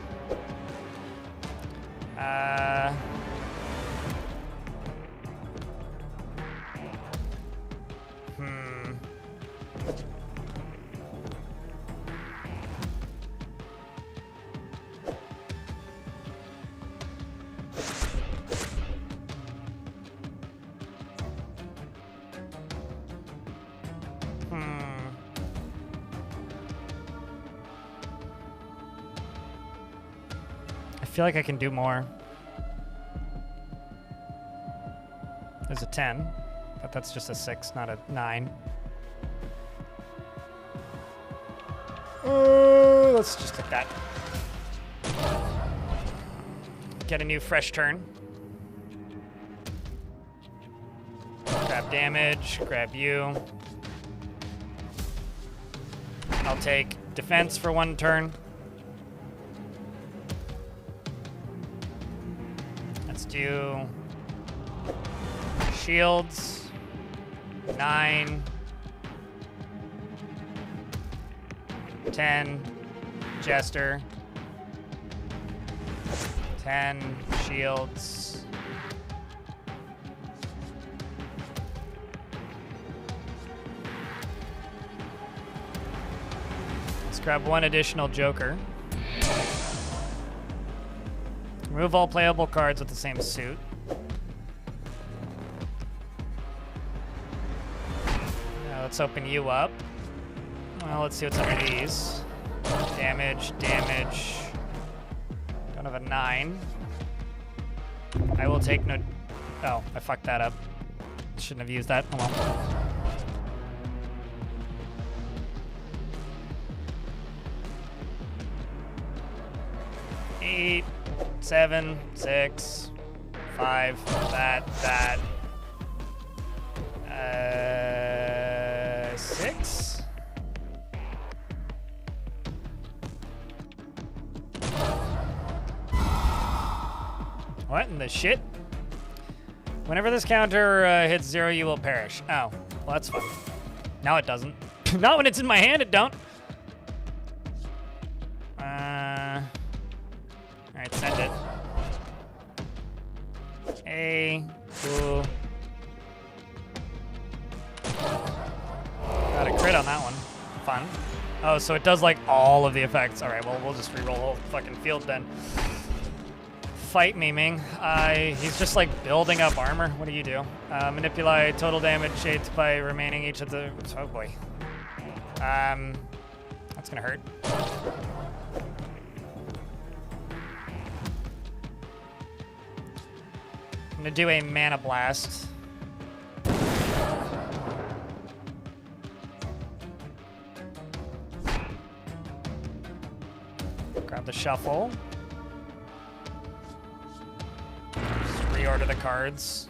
I feel like I can do more. There's a 10, but that's just a 6, not a 9. Let's just click that. Get a new fresh turn. Grab damage, grab you. I'll take defense for 1 turn. Let's do shields, 9, 10, jester, 10, shields, let's grab 1 additional joker. Remove all playable cards with the same suit. Now let's open you up. Well, let's see what's under these. Damage, damage. Don't have a 9. I will take no... Oh, I fucked that up. Shouldn't have used that. Oh well. 8, 7, 6, 5, that, 6. What in the shit? Whenever this counter hits 0, you will perish. Oh, well that's fun. Now it doesn't. Not when it's in my hand, it don't. Alright, send it. Ooh. Got a crit on that one. Fun. Oh, so it does like all of the effects. Alright, well, we'll just reroll the whole fucking field then. Fight me, Ming. He's just like building up armor. What do you do? Manipulate total damage shaped by remaining each of the... Oh boy. That's gonna hurt. I'm gonna do a mana blast. Grab the shuffle. Just reorder the cards.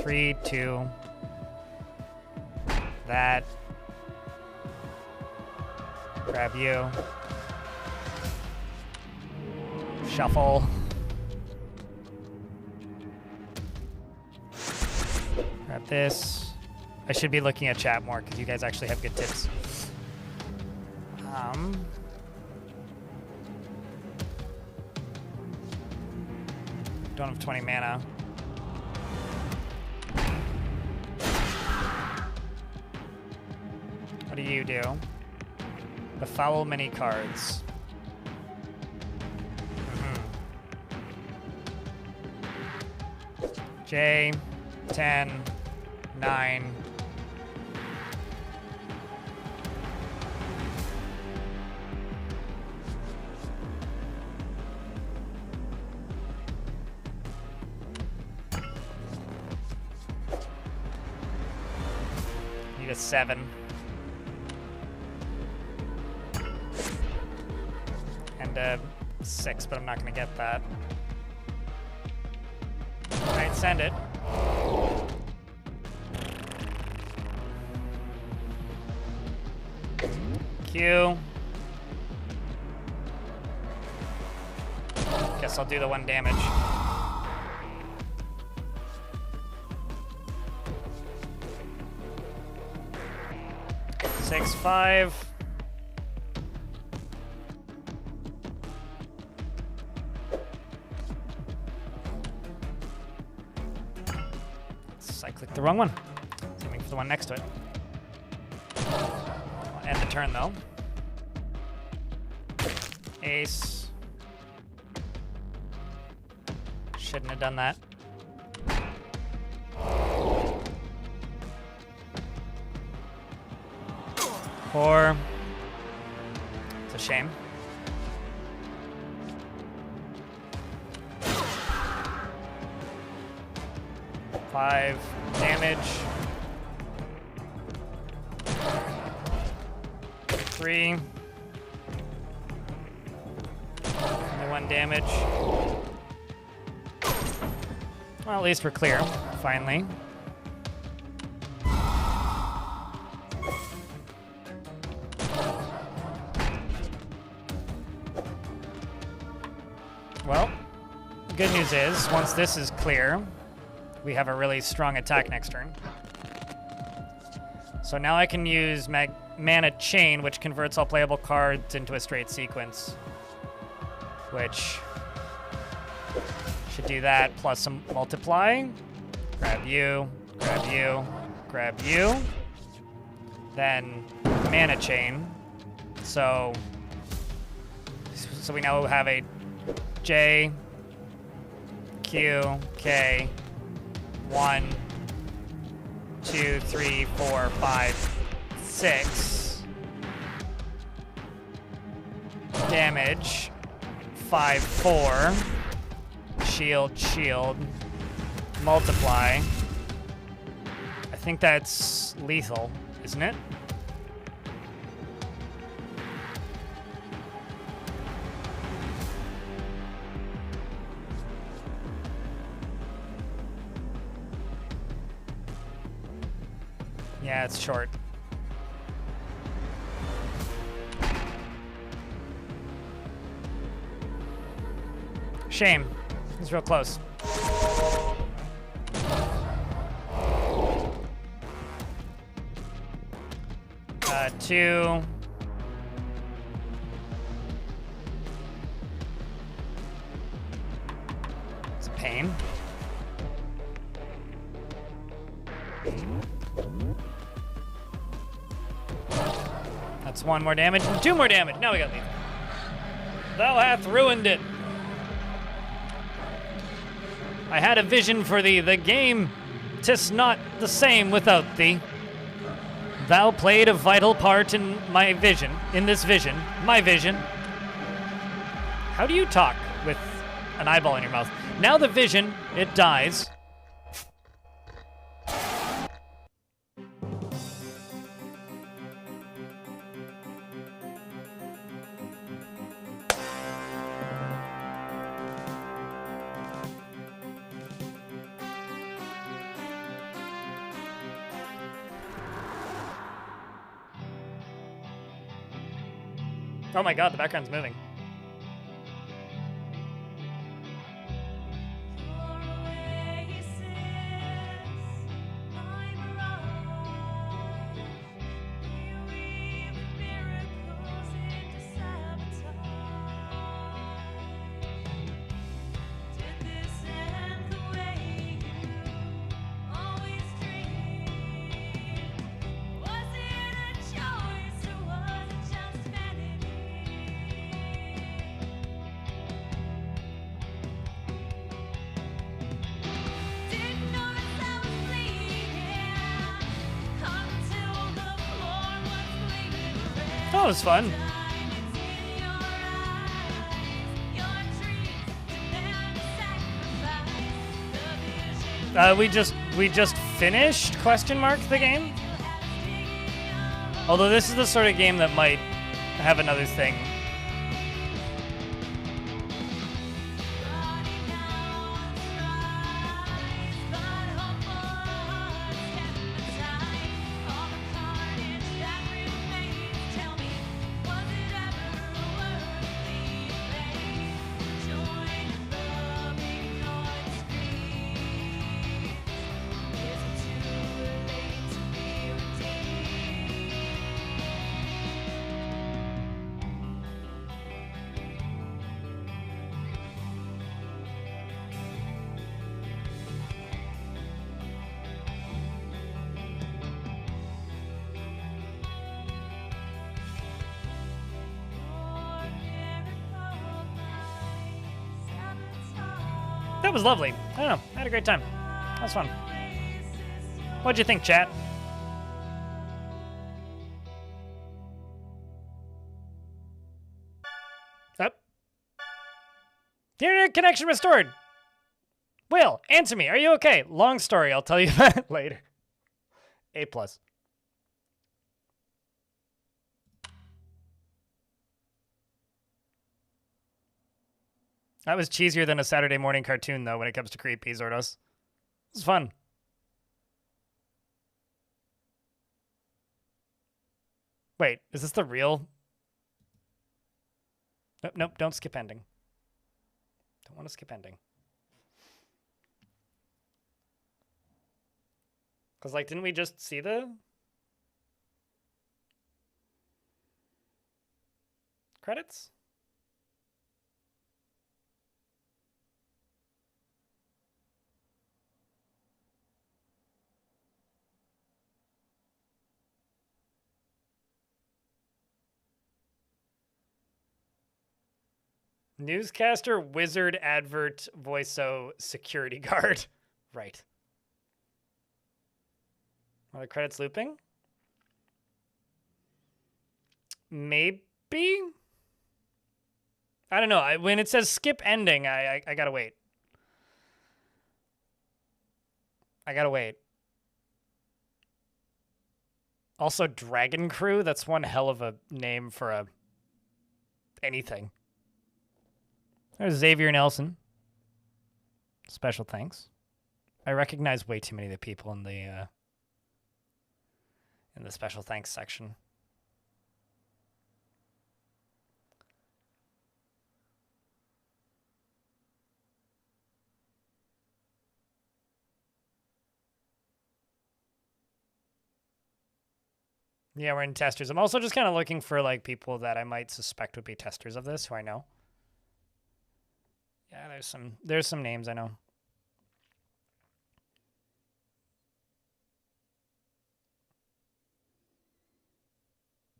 3, 2. That. Grab you. Shuffle. Grab this. I should be looking at chat more because you guys actually have good tips. Don't have 20 mana. What do you do? Befoul many cards. J, 10, 9. Need a 7. And a 6, but I'm not gonna get that. Alright, send it. Q. Guess I'll do the 1 damage. Six, 5. I clicked the wrong one. Aiming for the one next to it. I'll end the turn though. Ace. Shouldn't have done that. Four. It's a shame. Five damage. 3. Only 1 damage. Well, at least we're clear, finally. Well, the good news is, once this is clear, we have a really strong attack next turn. So now I can use Mana Chain, which converts all playable cards into a straight sequence. Which should do that, plus some multiply. Grab you, grab you, grab you. Then Mana Chain. So we now have a J, Q, K, 1, 2, 3, 4, 5, 6. Damage. 5, 4. Shield, shield. Multiply. I think that's lethal, isn't it? Yeah, it's short. Shame. It's real close. Two. It's a pain. That's 1 more damage and 2 more damage. Now we got lethal. Thou hath ruined it. I had a vision for thee. The game, 'tis not the same without thee. Thou played a vital part in my vision, in this vision, my vision. How do you talk with an eyeball in your mouth? Now the vision, it dies. Oh my god, the background's moving. That was fun. We just finished ? The game. Although this is the sort of game that might have another thing. That was lovely. I don't know. I had a great time. That was fun. What'd you think, chat? Up. The internet connection restored. Will, answer me. Are you okay? Long story. I'll tell you that later. A+. That was cheesier than a Saturday morning cartoon, though, when it comes to creepy Zordos. It was fun. Wait, is this the real? Nope, nope, don't skip ending. Don't want to skip ending. Because, like, didn't we just see the credits? Newscaster, wizard, advert, voiceover, security guard. Right. Are the credits looping? Maybe? I don't know. When it says skip ending, I gotta wait. I gotta wait. Also, Dragon Crew, that's one hell of a name for a anything. There's Xavier Nelson. Special thanks. I recognize way too many of the people in the special thanks section. Yeah, we're in testers. I'm also just kind of looking for like people that I might suspect would be testers of this, who I know. Yeah, there's some names I know.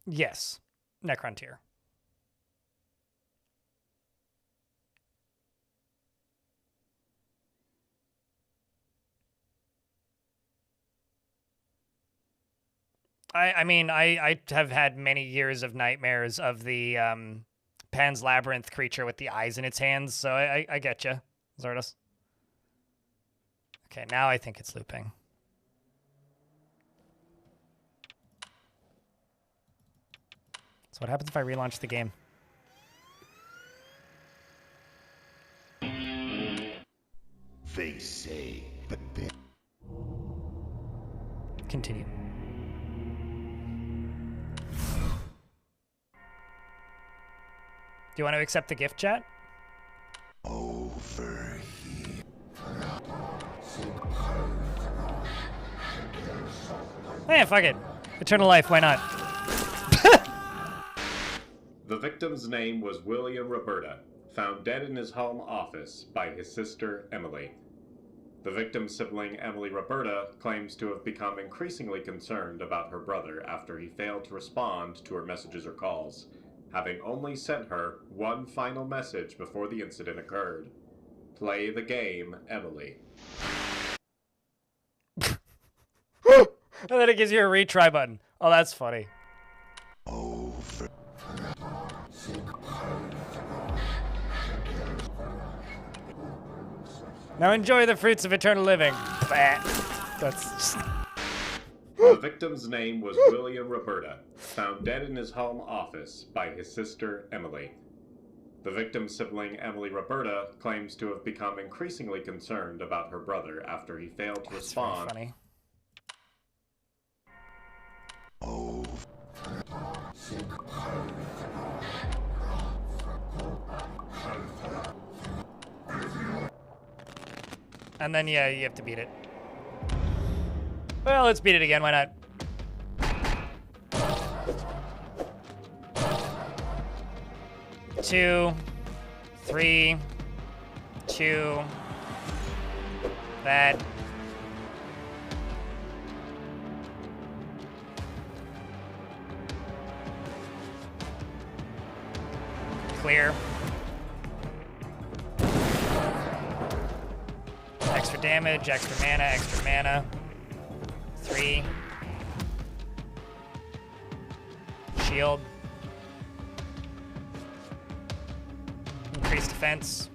Yes, Necrontier. I mean, I have had many years of nightmares of the Pan's Labyrinth creature with the eyes in its hands, so I get you, Zordos. Okay, now I think it's looping. So what happens if I relaunch the game? They say that they... Continue. They say that you want to accept the gift, chat? Over here. Hey, fuck it. Eternal life, why not? The victim's name was William Roberta, found dead in his home office by his sister, Emily. The victim's sibling, Emily Roberta, claims to have become increasingly concerned about her brother after he failed to respond to her messages or calls, having only sent her one final message before the incident occurred. Play the game, Emily. And then it gives you a retry button. Oh, that's funny. Now enjoy the fruits of eternal living. That's just... The victim's name was William Roberta, found dead in his home office by his sister, Emily. The victim's sibling, Emily Roberta, claims to have become increasingly concerned about her brother after he failed to respond. Funny. And then, yeah, you have to beat it. Well, let's beat it again. Why not? Two, three, two, that. Clear. Extra damage, extra mana, extra mana. 3. Shield. Increase defense.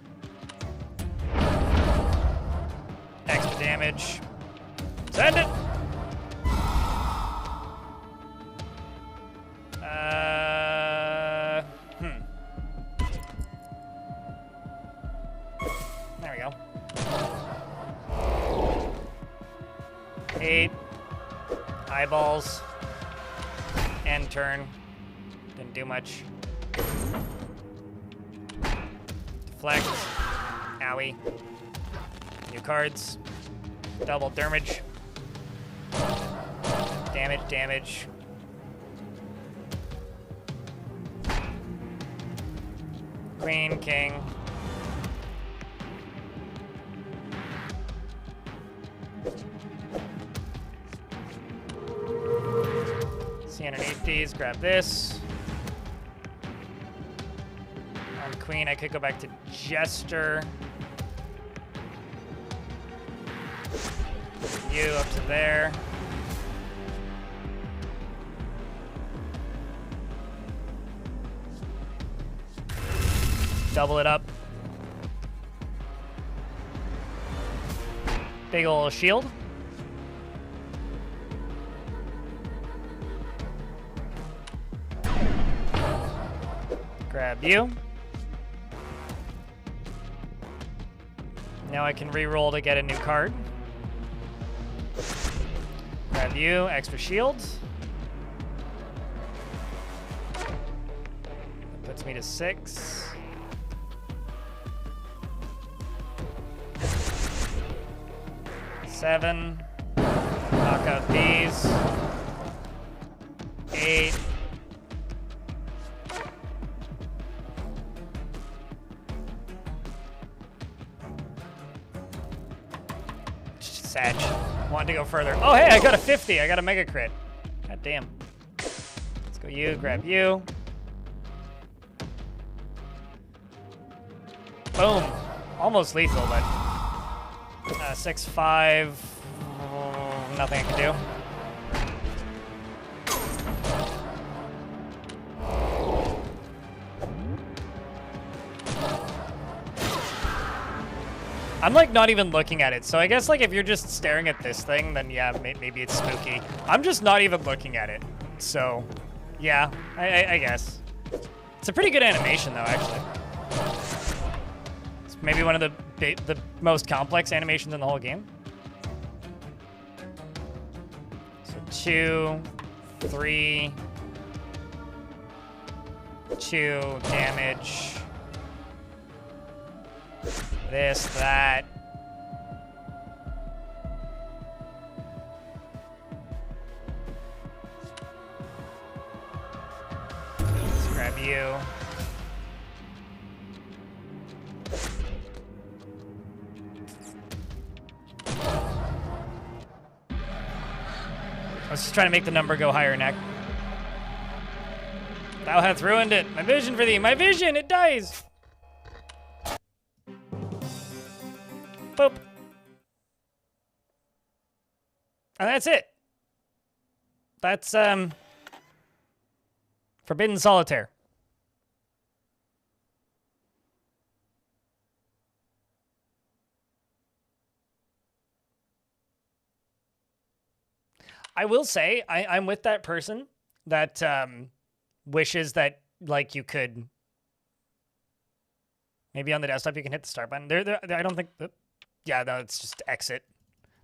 Extra damage. Send it! There we go. 8. Eyeballs. End turn. Didn't do much. Deflect. Owie. New cards. Double damage. Damage. Queen, king. See underneath these, grab this. On queen, I could go back to Jester. You up to there. Double it up. Big ol' shield. Grab you. Now I can re-roll to get a new card. Grab you, extra shield. That puts me to 6. Seven. Knock out these. 8. Sag. Wanted to go further. Oh, hey, I got a 50. I got a mega crit. God damn. Let's go you, grab you. Boom. Almost lethal, but 6-5. Nothing I can do. I'm like not even looking at it, so I guess like if you're just staring at this thing, then yeah, maybe it's spooky. I'm just not even looking at it, so yeah, I guess. It's a pretty good animation though, actually. It's maybe one of the most complex animations in the whole game. So 2, 3, 2 damage. This, that. Let's grab you. I was just trying to make the number go higher, Neck. Thou hast ruined it. My vision for thee. My vision, it dies. Boop. And that's it. That's, Forbidden Solitaire. I will say, I'm with that person that wishes that, like, you could... Maybe on the desktop you can hit the start button. I don't think... Yeah, no, it's just exit.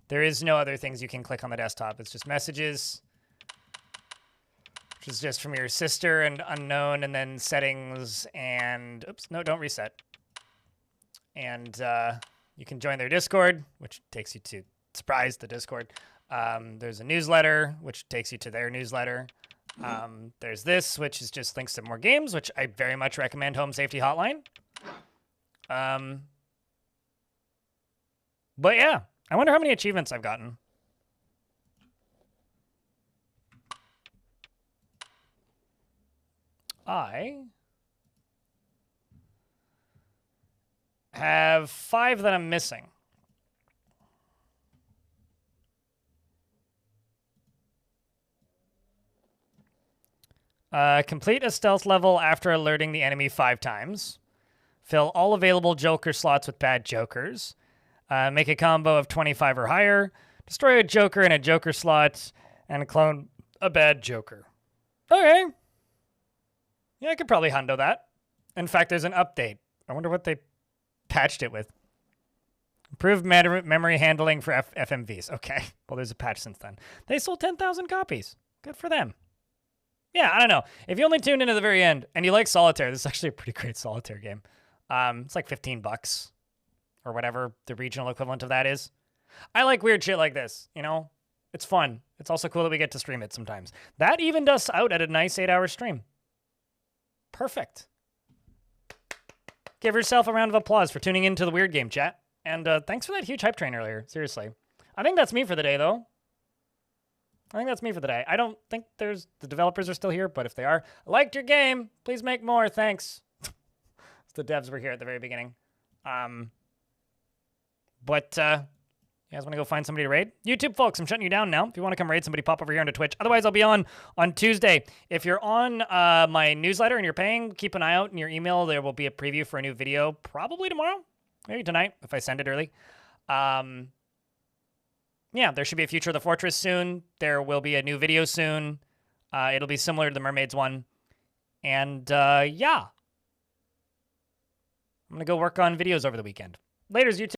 There is no other things you can click on the desktop. It's just messages, which is just from your sister and unknown, and then settings and... Oops, no, don't reset. And you can join their Discord, which takes you to... Surprise, the Discord. There's a newsletter, which takes you to their newsletter. There's this, which is just links to more games, which I very much recommend Home Safety Hotline. But yeah, I wonder how many achievements I've gotten. I have 5 that I'm missing. Complete a stealth level after alerting the enemy 5 times. Fill all available Joker slots with bad Jokers. Make a combo of 25 or higher. Destroy a Joker in a Joker slot. And clone a bad Joker. Okay. Yeah, I could probably hundo that. In fact, there's an update. I wonder what they patched it with. Improved memory handling for FMVs. Okay. Well, there's a patch since then. They sold 10,000 copies. Good for them. Yeah, I don't know. If you only tuned in to the very end and you like Solitaire, this is actually a pretty great Solitaire game. It's like $15 or whatever the regional equivalent of that is. I like weird shit like this, you know? It's fun. It's also cool that we get to stream it sometimes. That even does out at a nice 8-hour stream. Perfect. Give yourself a round of applause for tuning into the Weird Game chat. And thanks for that huge hype train earlier. Seriously. I think that's me for the day, though. I think that's me for the day. I don't think the developers are still here, but if they are, I liked your game. Please make more. Thanks. The devs were here at the very beginning. But you guys want to go find somebody to raid? YouTube folks, I'm shutting you down now. If you want to come raid somebody, pop over here onto Twitch. Otherwise, I'll be on Tuesday. If you're on my newsletter and you're paying, keep an eye out in your email. There will be a preview for a new video probably tomorrow, maybe tonight if I send it early. Yeah, there should be a Future of the Fortress soon. There will be a new video soon. It'll be similar to the Mermaids one. And yeah. I'm going to go work on videos over the weekend. Laters, YouTube.